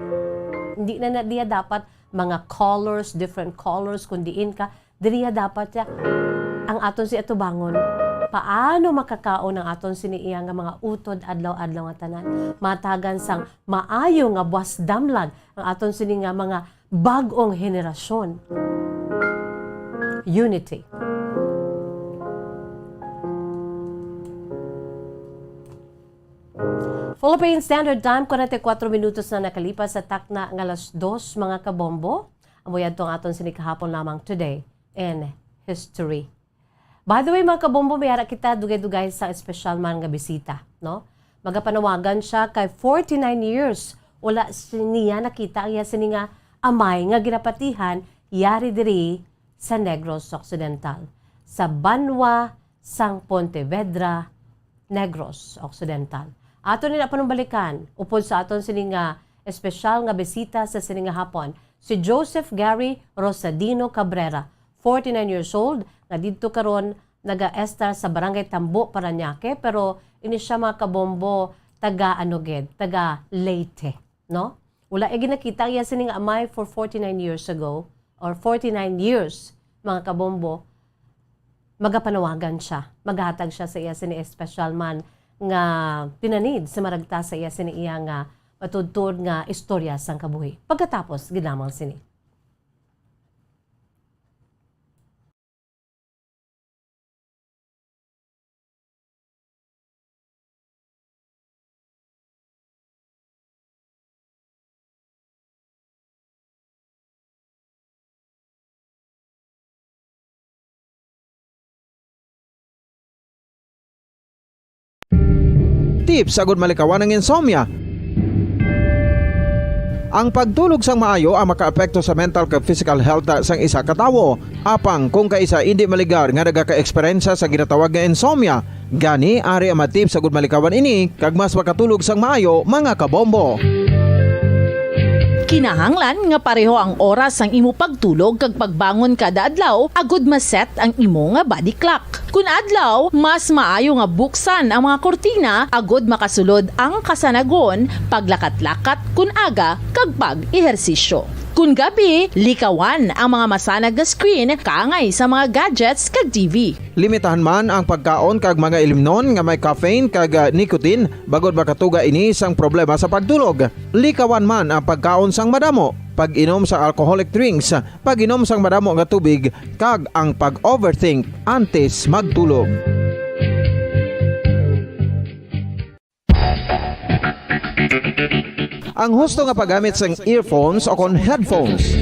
Hindi na diya dapat mga colors, different colors, kundiin ka, diya dapat ya ang aton si atubangon. Paano makakaon ang aton siniiya nga mga utod adlaw-adlaw nga tanan? Matagan sang maayo nga buwas damlag ang aton sini nga mga bag-ong henerasyon. Unity. Philippine Standard Time, 44 minutos na nakalipas sa takna ng alas 2 mga kabombo. Amuyad tong aton sinikahapon lamang today in history. By the way mga kabombo, mayara kita dugay-dugay sa espesyal man nga bisita. No? Magapanawagan siya kay 49 years. Wala niya nakita ang sini nga amay nga ginapatihan yari diri sa Negros Occidental. Sa Banwa, sang Pontevedra, Negros Occidental. Ato nila panumbalikan, upod sa aton sining nga espesyal nga bisita sa sining nga hapon, si Joseph Gary Rosadino Cabrera, 49 years old, nga didto karon naga-estar sa Barangay Tambo, Parañaque, pero ini siya mga kabombo taga taga Leyte, no? Wala ginakita iya sining nga amay for 49 years ago or 49 years mga kabombo, magapanawagan siya, maghatag siya sa iya sini espesyal man nga pinanid sa maragta sa iya sini iya nga matudtod nga istorya sang kabuhi. Pagkatapos, ginamang sini. Tips sagud malikawan ng insomnia. Ang pagtulog sang maayo ang makaapekto sa mental kag physical health sang isa ka tawo. Apang kung kaisa hindi maligar nga nagaka-eksperyensya sa ginatawag nga insomnia, gani ari ang tips sagud malikawan ini kag mas makatulog sang maayo mga kabombo. Kinahanglan nga pareho ang oras ang imo pagtulog kag pagbangon kada adlaw, agud maset ang imo nga body clock. Kun adlaw, mas maayo nga buksan ang mga kortina, agud makasulod ang kasanagon, paglakat-lakat kun aga kag pag-ehersisyo. Kun gabi, likawan ang mga masanag nga screen kaangay sa mga gadgets kag TV. Limitahan man ang pagkaon kag mga ilimnon nga may caffeine kag nicotine bagod makatuga ini sang problema sa pagtulog. Likawan man ang pagkaon sang madamo, pag-inom sa alcoholic drinks, pag-inom sang madamo nga tubig kag ang pag-overthink antes magtulog. Ang husto nga paggamit sang earphones o kon headphones.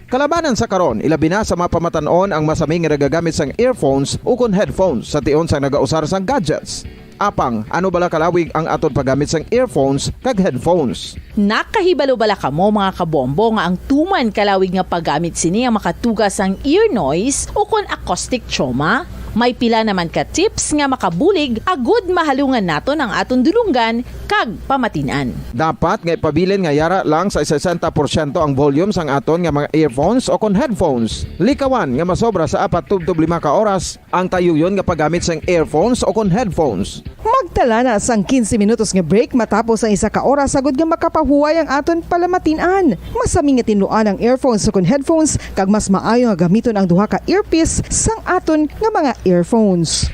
Kalabanan sa karon, ilabi na sa mga pamatanon ang masaming nga nagagamit sang earphones o kon headphones sa tion sang nagausar sang gadgets. Apang, ano bala kalawig ang aton paggamit sang earphones kag headphones? Nakahibalo bala kamo mga kabombo nga ang tuman kalawig nga paggamit sini ang makatugas ang ear noise o kon acoustic trauma? May pila naman ka tips nga makabulig agud mahalungan naton ang aton dulunggan kag pamatinan. Dapat nga ipabilin nga yara lang sa 60% ang volume sang aton nga mga earphones o kon headphones. Likawan nga masobra sa 4-5 ka oras ang tayuyon nga paggamit sang earphones o kon headphones. Magtala na sang 15 minutos nga break matapos ang 1 ka oras sagud nga makapahuway ang aton palamatinan. Masami nga tinluan ang earphones o kon headphones kag mas maayo nga gamiton ang duha ka earpiece sang aton nga mga earphones.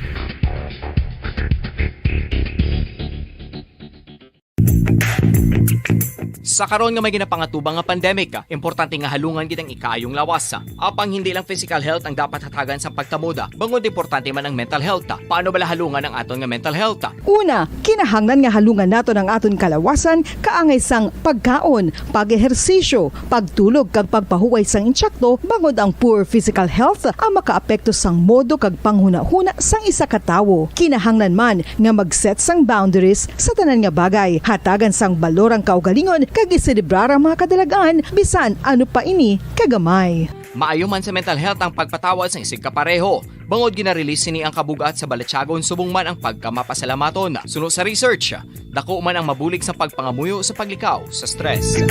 Sa karon nga may ginapangatubang nga pandemic, importante nga halungan gid ang ikayong lawas. Apang hindi lang physical health ang dapat hatagan sa pagkamuda, bangod importante man ang mental health. Paano bala halungan ang aton nga mental health? Una, kinahanglan nga halungan naton ang aton kalawasan kaangay sang pagkaon, pag-ehersisyo, pagtulog kag pagpahuway sang insyakto, bangod ang poor physical health ang makaapekto sang modo kag panghuna-huna sang isa ka tawo. Kinahanglan man nga mag-set sang boundaries sa tanan nga bagay, hatagan sang balorang kaugalingon kag iselebrar ang mga kadalagan bisan ano pa ini kagamay. Maayo man sa mental health ang pagpatawad sa isig kapareho. Bangod ginarelease ni ang kabugat sa Balatyagon subong man ang pagkamapasalamaton. Suno sa research, dako man ang mabulig sa pagpangamuyo sa paglikaw sa stress.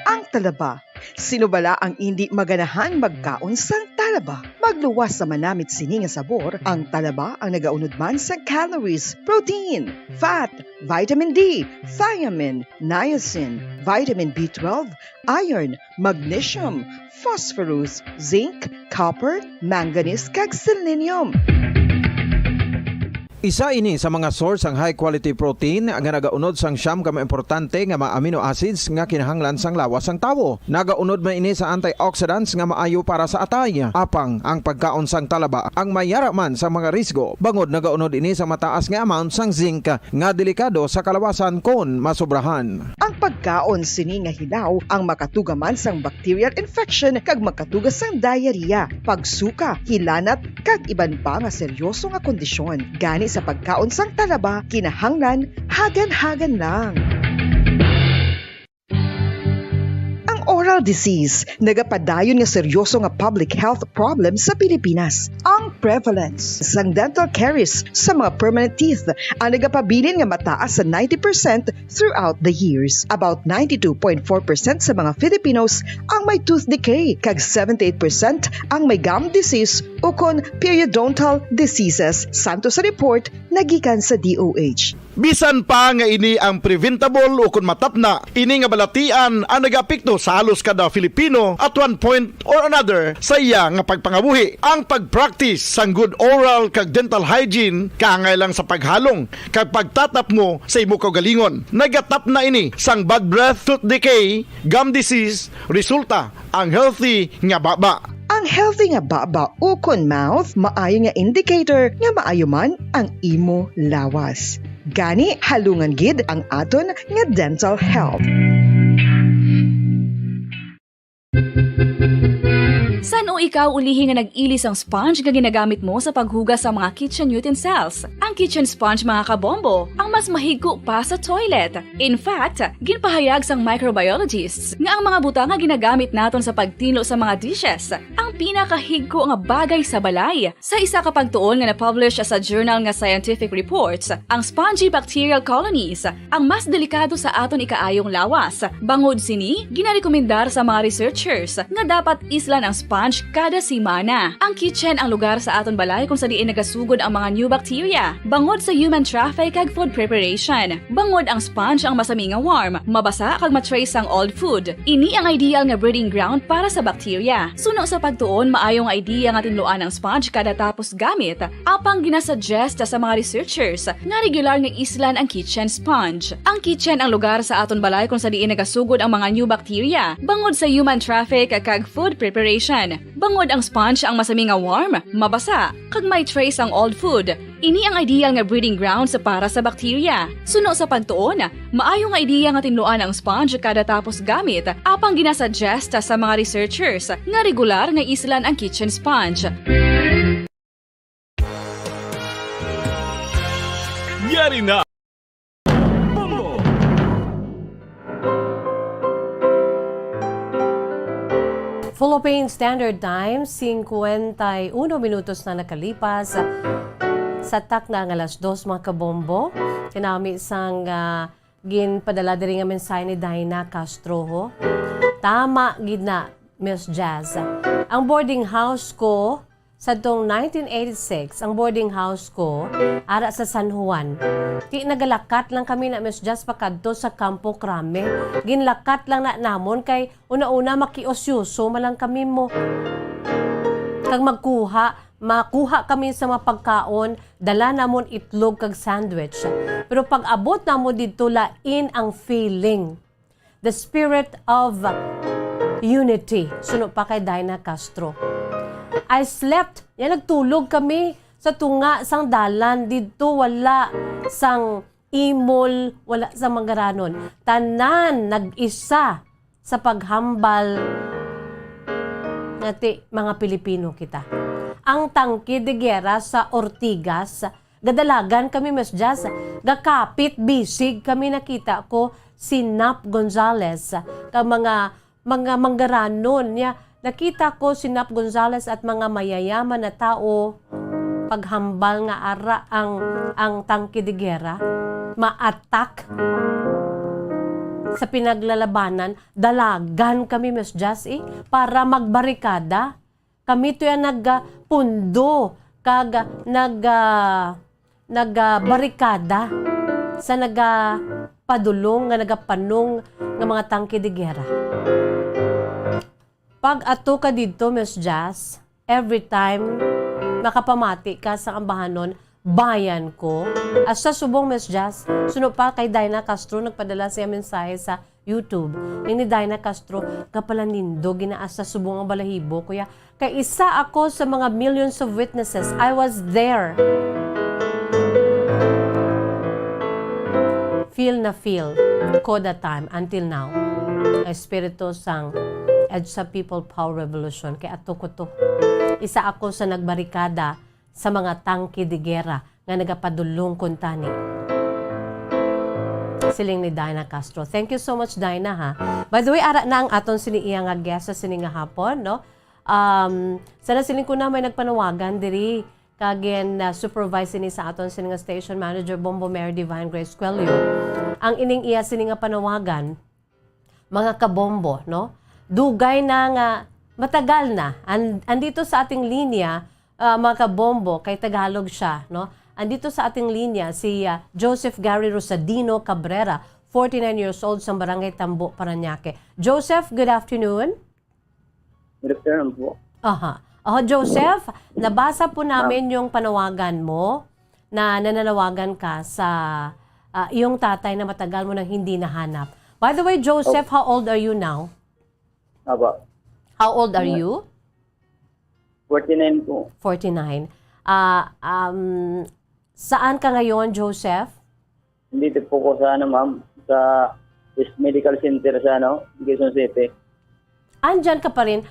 Ang talaba. Sino bala ang hindi maganahan magkaon sang talaba? Magluwas sa manamit sini nga sabor, ang talaba ang nagaunod man sa calories, protein, fat, vitamin D, thiamine, niacin, vitamin B12, iron, magnesium, phosphorus, zinc, copper, manganese kag selenium. Isa ini sa mga source ang high quality protein nga nagaunod sang siyam ka importante nga mga amino acids nga kinahanglan sang lawas sang tawo. Nagaunod man ini sa antioxidants nga maayo para sa atay. Apang ang pagkaon sang talaba ang mayaraman sa mga risgo. Bangod nagaunod ini sa mataas nga amount sang zinc nga delikado sa kalawasan kon masobrahan. Ang pagkaon sini nga hilaw ang makatugaman sang bacterial infection kag makatugas sang diarrhea, pagsuka, hilanat kag iban pa nga seryoso nga kondisyon. Gani sa pagkaon sang talaba, kinahanglan hagan-hagan lang. Oral disease, nagapadayon nga seryoso nga public health problem sa Pilipinas. Ang prevalence sang dental caries sa mga permanent teeth ang nagapabilin nga mataas sa 90% throughout the years. About 92.4% sa mga Filipinos ang may tooth decay, kag 78% ang may gum disease o kon periodontal diseases. Santo sa report nagikan sa DOH. Bisan pa nga ini ang preventable o kung matapna, ini nga balatian ang nagapikto sa halos kada Filipino at one point or another sa iya nga pagpangabuhi. Ang pag-practice sang good oral kag dental hygiene kaangay lang sa paghalong kag pagtatap mo sa imo kaugalingon. Nagatap na ini sang bad breath, tooth decay, gum disease, resulta ang healthy nga baba. Ang healthy nga baba o kon mouth, maayo nga indicator nga maayo man ang imo lawas. Gani halungan gid ang aton nga dental health. San o ikaw ulihi nga nag-ilis ang sponge nga ginagamit mo sa paghugas sa mga kitchen utensils? Ang kitchen sponge mga kabombo, ang mas mahigko pa sa toilet. In fact, ginpahayag sang microbiologists nga ang mga butang nga ginagamit naton sa pagtino sa mga dishes ang pinakahigko nga bagay sa balay. Sa isa ka pagtuon nga na-publish sa journal nga Scientific Reports, ang spongy bacterial colonies ang mas delikado sa aton ikaayong lawas. Bangod sini, ginarekomendar sa mga researchers nga dapat islan ang sponge kada simana. Ang kitchen ang lugar sa aton balay kung sa diin nagasugod ang mga new bacteria. Bangod sa human traffic kag food preparation. Bangod ang sponge ang masami nga warm, mabasa kag matrace ang old food. Ini ang ideal nga breeding ground para sa bacteria. Suno sa pagtuon, maayong idea nga tinluan ang sponge kada tapos gamit. Apang ginasuggest sa mga researchers nga regular nga islan ang kitchen sponge. Ang kitchen ang lugar sa aton balay kung sa diin nagasugod ang mga new bacteria. Bangod sa human traffic kag food preparation. Bangod ang sponge ang masami nga warm, mabasa, kag may trace ang old food. Ini ang ideal nga breeding ground sa para sa bacteria. Suno sa pagtuon, maayo nga idea nga tinluan ang sponge kada tapos gamit. Apang ginasuggest sa mga researchers nga regular nga islan ang kitchen sponge. Yari na! Philippine Standard Time, 51 minutos na nakalipas sa tak na ang alas 2 mga kabombo. Kinami isang ginpadala diri nga mensahe ni Dinah Castro ho. Tama gid na, Miss Jazz. Ang boarding house ko sa tong 1986, ang boarding house ko ara sa San Juan. Di nagalakat lang kami na Miss Jazz pakadto sa Campo Crame. Ginlakat lang na namon kay una-una makiosyoso malang kami mo. Kag makuha kami sa mga pagkaon, dala namon itlog kag sandwich. Pero pag abot namo dito lain ang feeling. The spirit of unity. Suno pa kay Dinah Castro. I slept. Yan, nagtulog kami sa tunga sang dalan. Dito wala sang imol, wala sa mangaranon. Tanan, nag-isa sa paghambal nati mga Pilipino kita. Ang tangke de gera sa Ortigas, gadalagan kami Miss Jazz, gakapit bisig kami nakita ko si Nap Gonzales, ka mga manggaranon niya. Nakita ko si Nap Gonzales at mga mayayaman na tao paghambal nga ara ang tangke de gera, ma-attack sa pinaglalabanan. Dalagan kami Miss Jazz para magbarikada. Kami to yan nagpundo kag nagbarikada sa nagapadulong nga nagapanong nga mga tangke de gera. Pag ato ka dito, Miss Jazz, every time makapamati ka sa ambahanon, bayan ko. As sa subong, Miss Jazz, suno pa kay Dinah Castro, nagpadala siya mensahe sa YouTube. Ni Dinah Castro, kapalanindo, ginaas sa subong ang balahibo. Kuya, kay isa ako sa mga millions of witnesses. I was there. Feel na feel ko that time until now. Espiritu sang EDSA People Power Revolution. Kaya ato ko to. Isa ako sa nagbarikada sa mga tangke de gera nga nagapadulong kuntani. Siling ni Dinah Castro. Thank you so much, Dinah, ha. By the way, ara na ang aton siniiya nga guest sa sining nga hapon, no? Sana siling ko na may nagpanawagan diri kagin supervise ni sa aton sining nga station manager Bombo Mary Divine Grace Quelio. Ang ining iya sining nga panawagan, mga kabombo, no? Dugay na nga matagal na. Andito sa ating linya, mga kabombo, kay Tagalog siya, no? Andito sa ating linya si Joseph Gary Rosadino Cabrera, 49 years old, sa Barangay Tambo, Parañaque. Joseph, good afternoon. Good afternoon po. Aha. Joseph, nabasa po namin yung panawagan mo na nananawagan ka sa iyong tatay na matagal mo nang hindi nahanap. By the way, Joseph, how old are you now? Aba. How old are you? 49 po. 49. Saan ka ngayon, Joseph? Dito po ko sa ma'am, sa East Medical Center sa Quezon City. Andyan ka pa rin.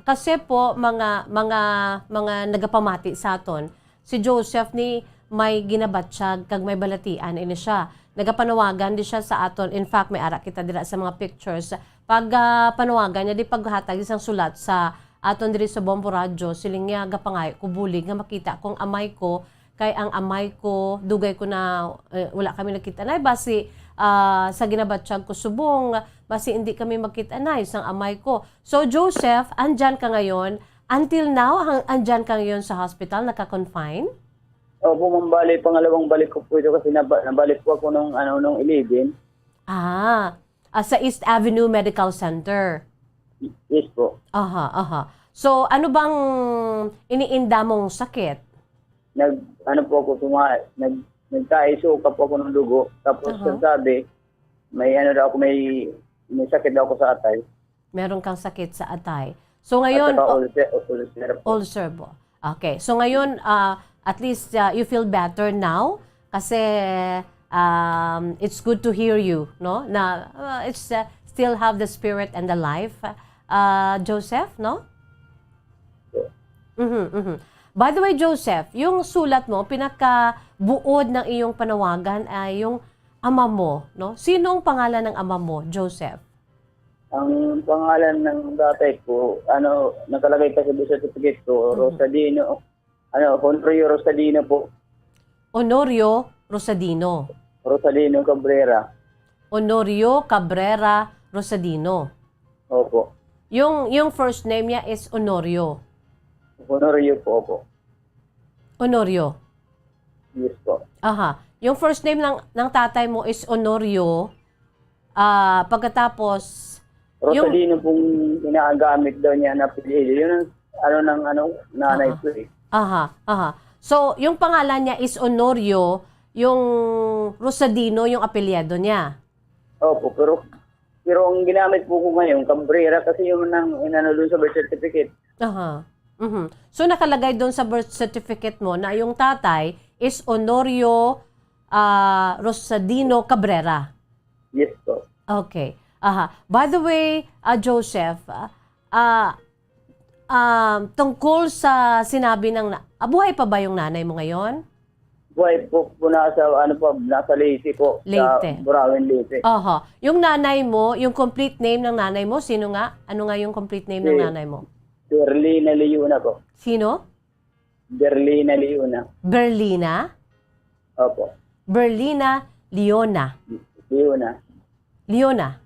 Kasi po, mga nagapamati sa aton, si Joseph ni may ginabatsyag kag may balatian ini siya. Nagapanawagan di siya sa aton. In fact, may ara kita dira sa mga pictures. Pag panawagan niya, di paghatag isang sulat sa aton diri sa Bombo Radyo, siling nga gapangay ko bulig nga makita kung amay ko, kay ang amay ko, dugay ko na wala kami nakita na, basi sa ginabatsyag ko subong, basi hindi kami makita na, isang amay ko. So Joseph, andyan ka ngayon, until now, andyan ka ngayon sa hospital, naka-confine? Opo, mambali, pangalawang balik ko po ito kasi nabalik po ako nung 11. Sa East Avenue Medical Center. Yes po. So, ano bang iniinda mong sakit? Nagkaisuka po ako ng dugo. Tapos sabi, may sakit daw ako sa atay. Meron kang sakit sa atay. So ngayon, ulcer po. Okay. So ngayon, at least you feel better now kasi it's good to hear you, no? Na it's still have the spirit and the life. Joseph, no? By the way, Joseph, yung sulat mo, pinakabuod ng iyong panawagan ay yung ama mo, no? Sino ang pangalan ng ama mo, Joseph? Ang pangalan ng tatay ko, nakalagay kasi sa certificate ko, Rosadino, Honorio Rosadino po. Honorio Rosadino. Rosadino Cabrera. Honorio Cabrera Rosadino. Opo. Yung first name niya is Honorio. Honorio po. Honorio. Yes po. Yung first name ng tatay mo is Honorio. Pagkatapos Rosadino pong ginagamit daw niya na pili. Yun ang nanay ko eh. So, yung pangalan niya is Honorio, yung Rosadino, yung apelyido niya. Opo, pero ang ginamit po ko ngayon, Cabrera, kasi yung doon sa birth certificate. So, nakalagay doon sa birth certificate mo na yung tatay is Honorio Rosadino Cabrera. Yes po. Okay. By the way, Joseph, tungkol sa sinabi ng buhay pa ba yung nanay mo ngayon? Buhay po nasa Leyte po. Leyte. Sa Burawin, Leyte. Yung nanay mo, yung complete name ng nanay mo, sino nga? Ano nga yung complete name ng nanay mo? Berlina Leona po. Sino? Berlina Leona. Berlina? Opo. Berlina Leona. Leona.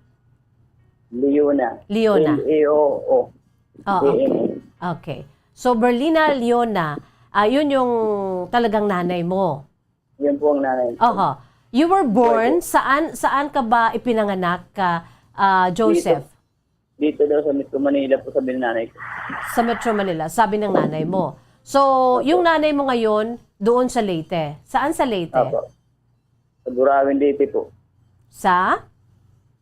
L-E-O-O. Okay. So, Berlina Leona, yun yung talagang nanay mo. Yun po ang nanay. You were born, saan ka ba ipinanganak, Joseph? Dito daw sa Metro Manila po, sabi ng nanay ko. Sa Metro Manila, sabi ng nanay mo. So, yung nanay mo ngayon, doon sa Leyte. Saan sa Leyte? Opo. Sa Burawin dito po. Sa?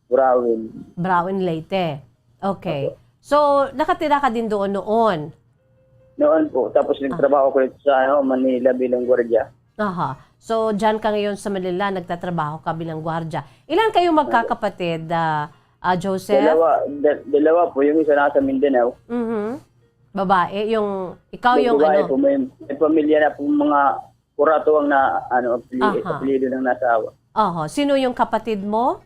Burawin. Burawin, Leyte. Okay. So, nakatira ka din doon noon? Noon po. Tapos nagtrabaho ko dito sa Manila bilang gwardiya. Aha. So, dyan ka ngayon sa Manila, nagtatrabaho ka bilang gwardya. Ilan kayong magkakapatid, Joseph? Dalawa po. Yung isa nasa Mindanao. Babae, ikaw yung babae ano? Po, may pamilya na po mga kuratuwang na apelido ng nasawa. Sino yung kapatid mo?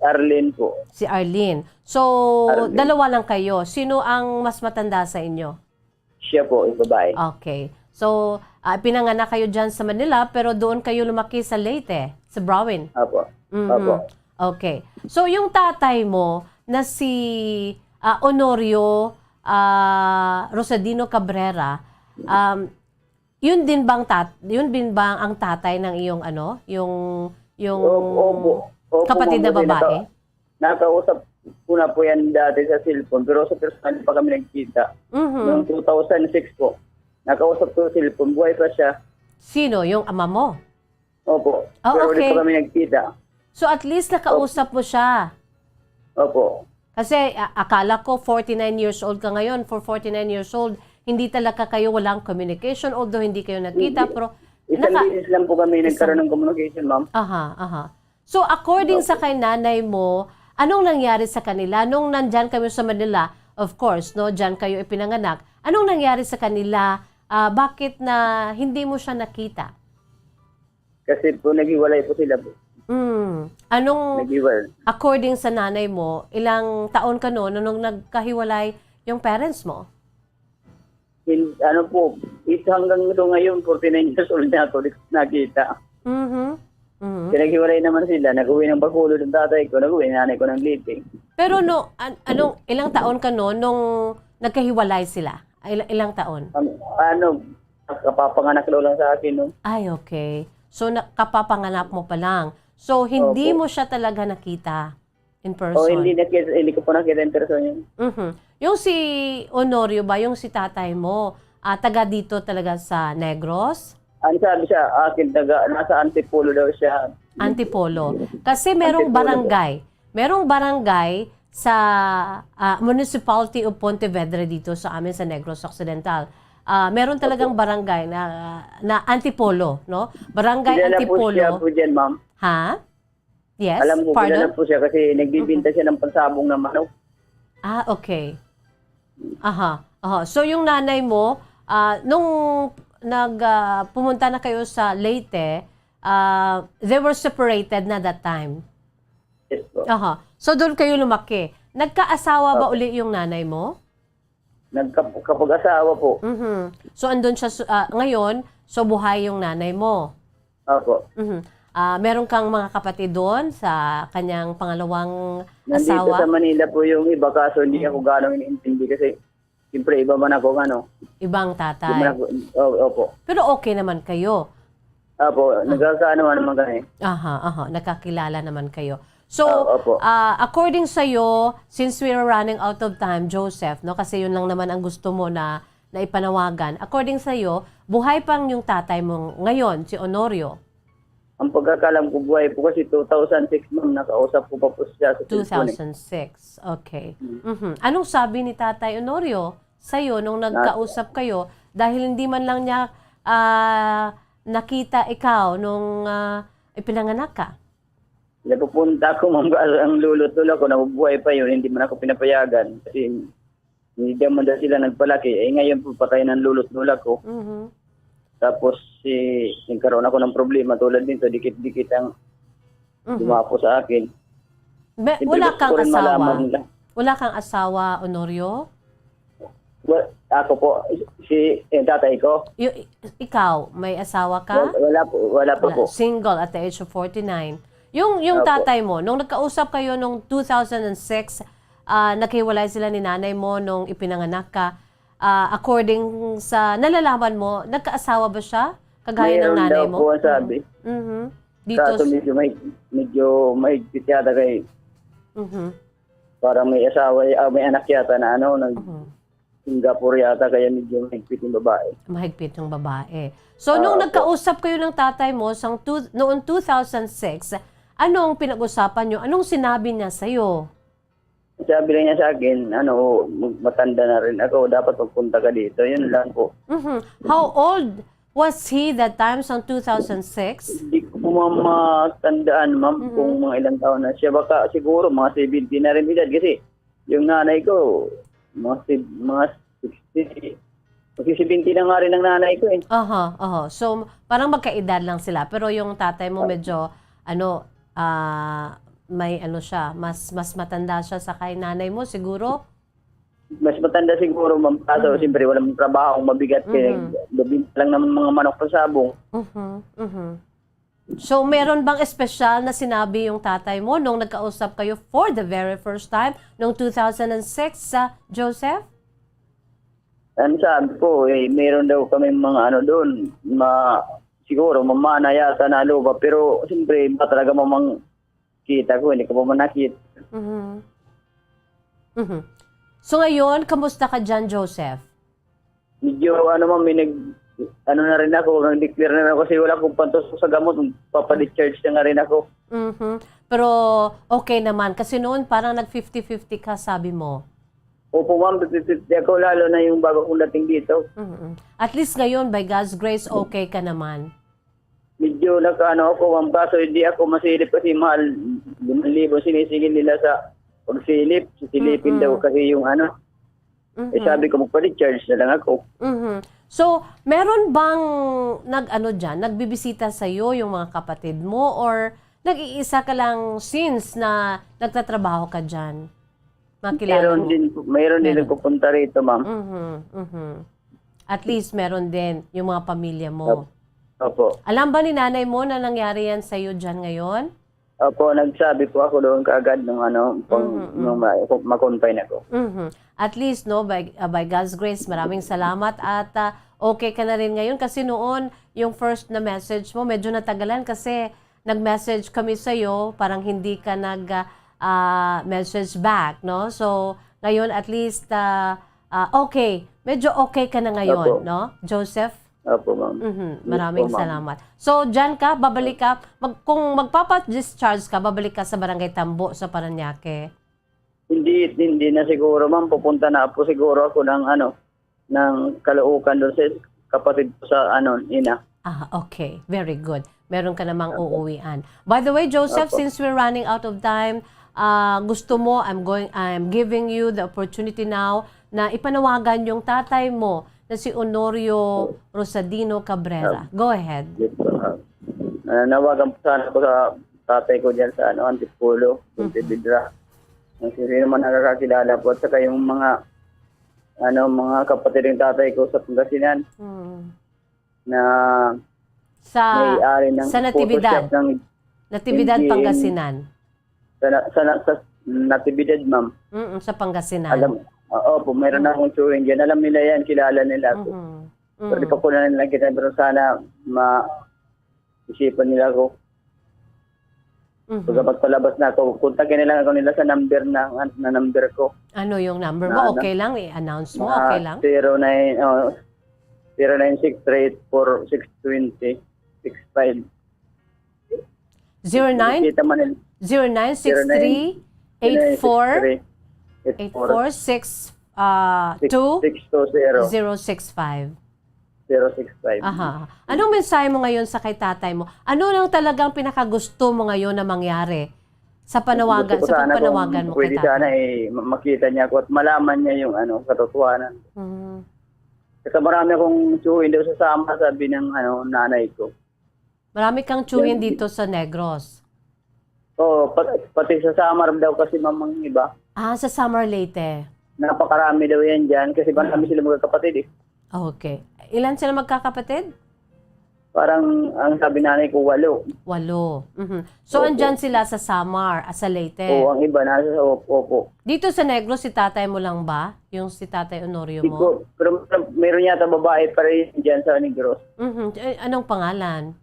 Arlene po. Si Arlene. So, Arlene. dalawa lang kayo. Sino ang mas matanda sa inyo? Siya po, yung babae. Okay. So, pinanganak kayo dyan sa Manila, pero doon kayo lumaki sa Leyte, sa Burawin. Apo. Okay. So, yung tatay mo na si Honorio Rosadino Cabrera, yun din bang ang tatay ng iyong Opo, kapatid na babae? Nakausap ko na po yan dati sa cellphone, pero sa personal pa kami nagkita. Noong 2006 po. Nakausap ko sa cellphone, buhay pa siya. Sino? Yung ama mo? Opo. Pero okay. ulit pa kami nagkita. So at least nakausap mo siya. Opo. Kasi akala ko 49 years old ka ngayon. For 49 years old, hindi talaga kayo walang communication, although hindi kayo nagkita, pero Isang bisis lang po kami nagkaroon ng communication, ma'am. So according sa kay nanay mo, anong nangyari sa kanila? Nung nandyan kayo sa Manila, of course, no, dyan kayo ipinanganak, anong nangyari sa kanila? Bakit na hindi mo siya nakita? Kasi po naghiwalay po sila po. According sa nanay mo, ilang taon ka noon nung nagkahiwalay yung parents mo? Hanggang ito ngayon, 49 years old na ako nakita. Naghiwalay naman sila. Nag-uwi ng Bacolod ng tatay ko, nag-uwi ng nanay ko ng Leyte. Pero ilang taon ka noon nung nagkahiwalay sila? Ilang taon? Kapapanganak daw lang sa akin. No? Ay, okay. So, kapapanganak mo pa lang. So, hindi mo siya talaga nakita in person? Hindi ko pa nakita in person yun. Yung si Honorio ba, yung si tatay mo, taga dito talaga sa Negros? Ang sabi siya, akin nasa Antipolo daw siya. Antipolo. Kasi merong barangay sa Municipality of Pontevedra dito sa amin sa Negros Occidental. Meron talagang barangay na Antipolo, no? Barangay Antipolo. Kilala po siya po dyan, ma'am. Ha? Yes? Alam ko, kilala po siya kasi nagbibinta siya ng pansabong na manok. Okay. So yung nanay mo, nung pumunta na kayo sa Leyte, they were separated na that time? Yes po. So doon kayo lumaki. Nagkaasawa ba uli yung nanay mo? Nagkapag-asawa po. So andun siya ngayon, so buhay yung nanay mo? Opo. Meron kang mga kapatid doon sa kanyang pangalawang Nandito asawa? sa Manila po yung iba, kaso hindi ako gano'ng iniintindi kasi siyempre iba man ako Ibang tatay? Opo. Pero okay naman kayo? Opo, nagkakaano naman kami. Nakakilala naman kayo. So, according sa'yo, since we are running out of time, Joseph, no, kasi yun lang naman ang gusto mo na ipanawagan, according sa'yo, buhay pang yung tatay mo ngayon, si Honorio? Ang pagkakalam ko buhay po kasi 2006, ma'am, nakausap ko pa po siya sa 2006, okay. Anong sabi ni Tatay Honorio sa'yo nung nagkausap kayo dahil hindi man lang niya nakita ikaw nung ipinanganak ka? Napupunta ako, ma'am, ang lulot-lula ko, nabubuhay pa yun, hindi man ako pinapayagan kasi hindi naman daw sila nagpalaki. Ngayon po patay ng lulot-lula ko. Tapos nagkaroon ako ng problema tulad nito, dikit-dikit ang dumapo sa akin. Wala kang asawa? Wala kang asawa, Honorio? Ako po, tatay ko. Ikaw, may asawa ka? Wala po. Single at the age of 49. Yung tatay mo, nung nagkausap kayo nung 2006, naghiwalay sila ni nanay mo nung ipinanganak ka, according sa nalalaman mo, nagkaasawa ba siya? Kagaya ng nanay mo? Mayroon daw po ang sabi. Dito, kaso medyo mahigpit yata kay parang may asawa, may anak yata na Singapore yata, kaya medyo mahigpit yung babae. Mahigpit yung babae. So, nung nagkausap kayo ng tatay mo noong 2006, anong pinag-usapan nyo? Anong sinabi niya sa'yo? Sabi lang niya sa akin, matanda na rin ako, dapat magpunta ka dito. Yun lang po. How old was he that time, sa 2006? Hindi ko po matandaan, ma'am, kung mga ilang taon na siya. Baka siguro mga 70 na rin edad. Kasi yung nanay ko, mga 60, kasi 70 na nga rin ang nanay ko eh. So, parang magkaedad lang sila. Pero yung tatay mo medyo, may siya, mas matanda siya sa kay nanay mo, siguro? Mas matanda siguro, ma'am. Kaso, siyempre, walang trabaho, mabigat. Kaya gabin lang naman mga manok pa sabong. So, meron bang espesyal na sinabi yung tatay mo nung nagkausap kayo for the very first time noong 2006, Joseph? Ano sabi ko, meron daw kami mga doon, siguro, mamana yata na lupa. Pero, siyempre, ba talaga mamang kita ko, hindi ko pa manakit. So ngayon, kamusta ka dyan, Joseph? Medyo, ma'am, na rin ako, nag-declare na rin ako kasi wala akong pantusok sa gamot, papadischarge na nga rin ako. Pero okay naman, kasi noon parang nag-50-50 ka, sabi mo. Opo, ma'am, 50-50 ako, lalo na yung bago kong dating dito. At least ngayon, by God's grace, okay ka naman. Medyo ako, ma'am, kaso hindi ako masilip kasi mahal, 5,000 sinisingil nila sa pagsilip. Sisilipin daw kasi yung sabi ko, magpa-recharge na lang ako. So, meron bang nagbibisita sa'yo yung mga kapatid mo or nag-iisa ka lang since na nagtatrabaho ka dyan? Meron din nagpupunta rito, ma'am. At least meron din yung mga pamilya mo. Opo. Alam ba ni nanay mo na nangyari yan sa'yo dyan ngayon? Opo, nagsabi po ako doon kaagad nung ma-confine ako. At least, by God's grace, maraming salamat at okay ka na rin ngayon kasi noon, yung first na message mo, medyo natagalan kasi nag-message kami sa'yo, parang hindi ka nag-message back, no? So, ngayon at least, okay, medyo okay ka na ngayon, no? Joseph? Opo, ma'am. Maraming salamat. So, dyan ka, babalik ka, kung magpapa-discharge ka, babalik ka sa Barangay Tambo sa Parañaque? Hindi na siguro, ma'am. Pupunta na po siguro ako ng Caloocan doon sa kapatid ko sa ina. Okay. Very good. Meron ka namang uuwian. By the way, Joseph, since we're running out of time, gusto mo, I'm giving you the opportunity now na ipanawagan yung tatay mo na si Honorio Rosadino Cabrera. Go ahead. Nawagan po sana ko sa tatay ko dyan sa Antipolo, Pontevedra. Sino naman nakakakilala po at saka yung mga kapatid ng tatay ko sa Pangasinan na may-ari ng sa Natividad. Natividad, Pangasinan. Sa Natividad, ma'am. Sa Pangasinan. Opo, mayroon na akong chewing dyan. Alam nila yan, kilala nila ako. So, di pa ko na nila kita, pero sana isipan nila ako. So, kapag palabas na ako, kontakin nila ako nila sa number na number ko. Ano yung number mo? Okay lang, i-announce mo, okay lang? 0963-4620-65. 0963-8462-065. Anong mensahe mo ngayon sa kay tatay mo? Ano nang talagang pinakagusto mo ngayon na mangyari sa panawagan, sa pagpanawagan mo kay tatay? Pwede sana makita niya ako at malaman niya yung katotohanan. Kasi marami akong tsuhin daw sa Samar, sabi ng nanay ko. Marami kang tsuhin dito sa Negros? Oo, pati sa Samar daw kasi mamang iba. Sa Samar Leyte. Napakarami daw yan dyan kasi marami sila magkakapatid eh. Okay. Ilan sila magkakapatid? Parang ang sabi nanay ko, 8. 8. So, andyan sila sa Samar, sa Leyte? Oo, ang iba nasa Opo. Dito sa Negros, si tatay mo lang ba? Yung si tatay Honorio mo? Pero meron yata babae pa rin dyan sa Negros. Anong pangalan?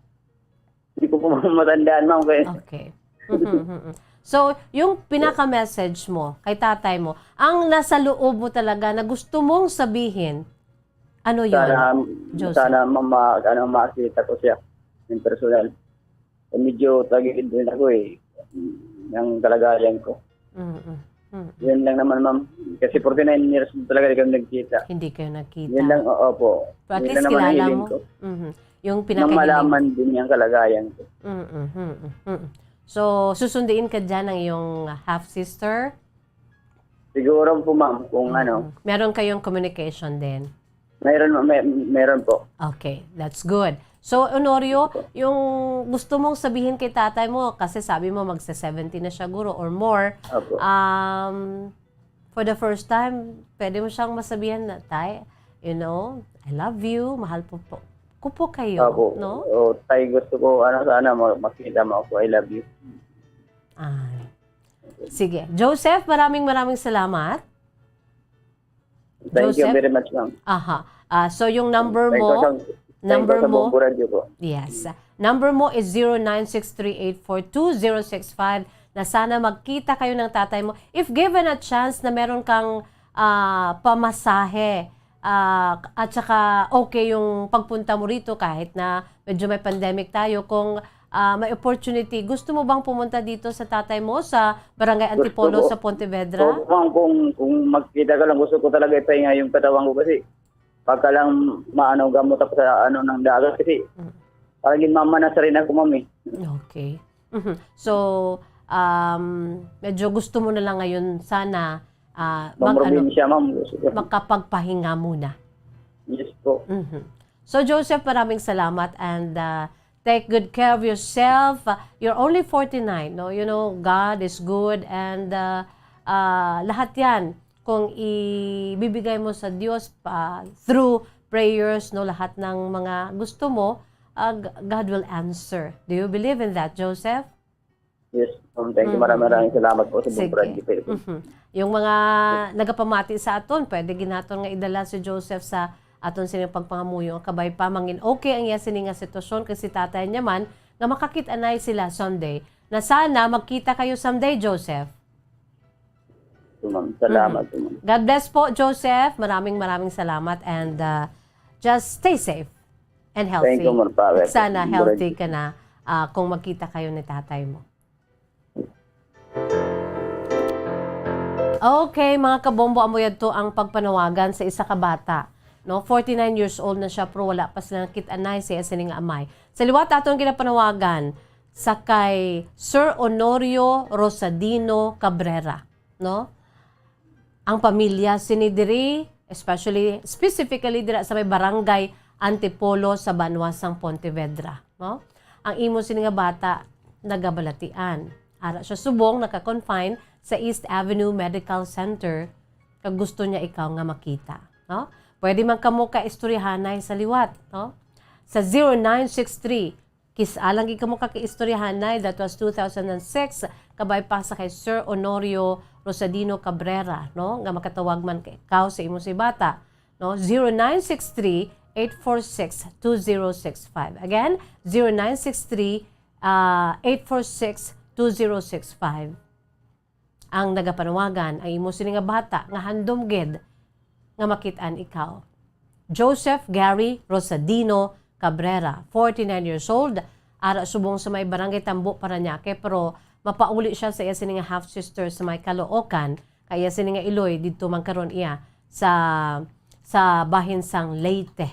Hindi ko po matandaan, ma'am. Okay. So, yung pinaka-message mo kay tatay mo, ang nasa loob mo talaga na gusto mong sabihin, ano yun, Joseph? Sana makita ko siya in personal. Medyo tagilid din ako yung kalagayan ko. Yun lang naman, ma'am. Kasi 49 years talaga hindi kami nagkita. Hindi kayo nagkita. Yun lang, opo. But at Yun least lang naman ang kilala hiling mo. ko. Yung Na pinakahiling. malaman din yung kalagayan ko. So, susundiin ka dyan ng iyong half-sister? Siguro po, ma'am, kung Meron kayong communication din? Meron po. Okay, that's good. So, Honorio, yung gusto mong sabihin kay tatay mo, kasi sabi mo magsa-70 na siya guro or more, Opo. for the first time, pwede mo siyang masabihan na, Tay, I love you, mahal po kayo, Opo. no? Tay, gusto ko, sana makita mo ako. I love you. Sige. Joseph, maraming salamat. Thank you Joseph? very much, ma'am. So, yung number Thank mo, you sa Bumbo Radio po. yes. Number mo is 0963842065 na sana magkita kayo ng tatay mo. If given a chance na meron kang pamasahe at saka okay yung pagpunta mo rito kahit na medyo may pandemic tayo, kung may opportunity, gusto mo bang pumunta dito sa tatay mo sa Barangay Antipolo sa Pontevedra? Kung magkita ka lang, gusto ko talaga ipahinga yung katawan ko kasi pagka lang gamot ako sa ng dagat kasi parang ginmamanas rin ako, mami. Okay. So, medyo gusto mo na lang ngayon sana Probinsya, ma'am. makapagpahinga muna. Yes po. So, Joseph, maraming salamat and take good care of yourself. You're only 49, no? You know, God is good and lahat yan, kung ibibigay mo sa Diyos through prayers, no, lahat ng mga gusto mo, God will answer. Do you believe in that, Joseph? Yes. Thank you. Maraming salamat po sa Bumbo Radio. Yung mga nagapamati sa aton, pwede ginaton nga idala si Joseph sa aton sining pagpangamuyo. Kabay pa mangin okay ang iya sining nga sitwasyon kasi tatay niya man nga makakit-anay sila someday. Na sana magkita kayo someday, Joseph. Salamat. God bless po, Joseph. Maraming salamat and just stay safe and healthy. Thank you, Ma'am Pawel. Sana healthy ka na kung magkita kayo ni tatay mo. Okay, mga kabombo, amoyad to ang pagpanawagan sa isa ka bata. No, 49 years old na siya pero wala pa silang kit-anay siya sining amay. Sa liwat atong ginapanawagan sa kay Sir Honorio Rosadino Cabrera, no? Ang pamilya sinidiri, specifically dira sa may barangay Antipolo sa Banwasang Pontevedra, no? Ang imo sini nga bata nagabalatian. Ara siya subong naka-confine sa East Avenue Medical Center kag gusto niya ikaw nga makita, no? Pwede man kamo ka istoryahanay sa liwat, no? Sa 0963 kisalang gi kamo ka istoryahanay, that was 2006, kabay pa sa kay Sir Honorio Rosadino Cabrera, no? Nga makatawag man kay ikaw sa imo si bata, no? 0963-846-2065. Again, 0963-846-2065. Ang nagapanawagan ay imo sini nga bata nga handom gid nga makit-an ikaw. Joseph Gary Rosadino Cabrera, 49 years old, ara subong sa may barangay Tambo, Parañaque, pero mapauli siya sa iya sini nga half-sister sa may Caloocan, kaya sini nga Iloy, dito man karon iya sa bahin sang Leyte,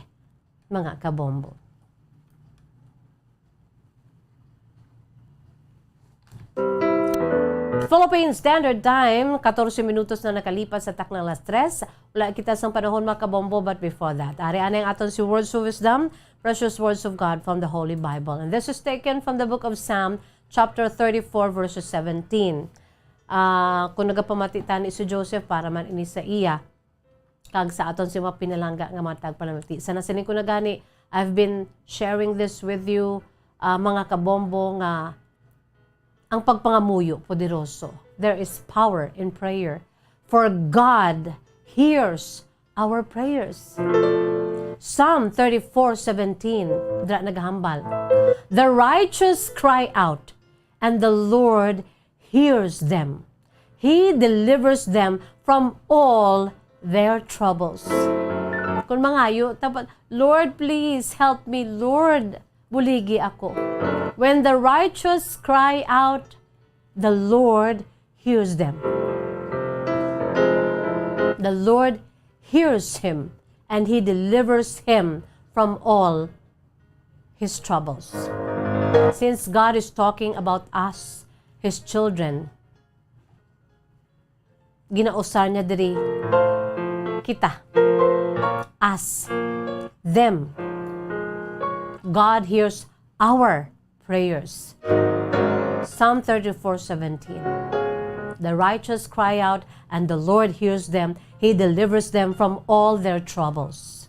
mga kabombo. Philippine Standard Time, 14 minutos na nakalipas sa taknang alas 3. Wala kita sa panahon mga kabombo, but before that, ari-ana yung aton si Words of Wisdom, precious words of God from the Holy Bible. And this is taken from the book of Psalm, chapter 34, verses 17. Kung nagapamatitan ni si Joseph para man ini sa iya, kag sa aton si mga pinalangga nga matag panamati. Sana sining ko na gani, I've been sharing this with you, mga kabombo, nga ang pagpangamuyo poderoso. There is power in prayer. For God hears our prayers. Psalm 34:17, naghambal. The righteous cry out, and the Lord hears them. He delivers them from all their troubles. Kung mangayo, tapat, Lord, please help me, Lord, buligi ako. When the righteous cry out, the Lord hears them. The Lord hears him, and He delivers him from all his troubles. Since God is talking about us, His children, ginausar niya diri kita, us, them. God hears our prayers. Psalm 34:17. The righteous cry out, and the Lord hears them. He delivers them from all their troubles.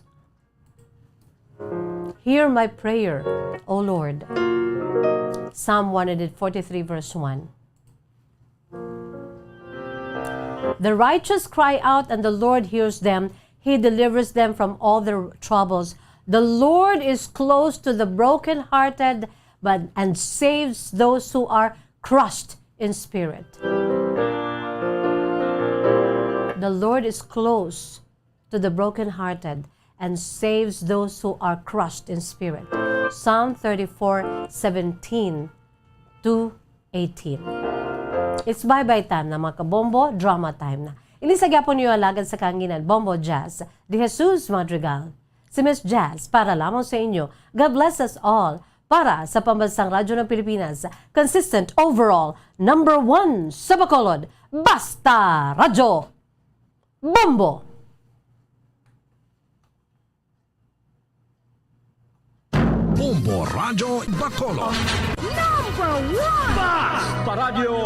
Hear my prayer, O Lord. Psalm 143 verse 1. The righteous cry out, and the Lord hears them. He delivers them from all their troubles. The Lord is close to the brokenhearted, and saves those who are crushed in spirit. The Lord is close to the brokenhearted and saves those who are crushed in spirit. Psalm 34:17 to 18. It's bye-bye time na mga kabombo, drama time na. Inisagapon niyo alagad sa kanginan, Bombo Jazz, De Jesus Madrigal. Si Miss Jazz, para lamang sa inyo. God bless us all. Para sa Pambansang Radyo ng Pilipinas, consistent overall, #1 sa Bacolod, Basta Radyo Bombo! Bombo Radio Bacolod. Number 1! Basta Radio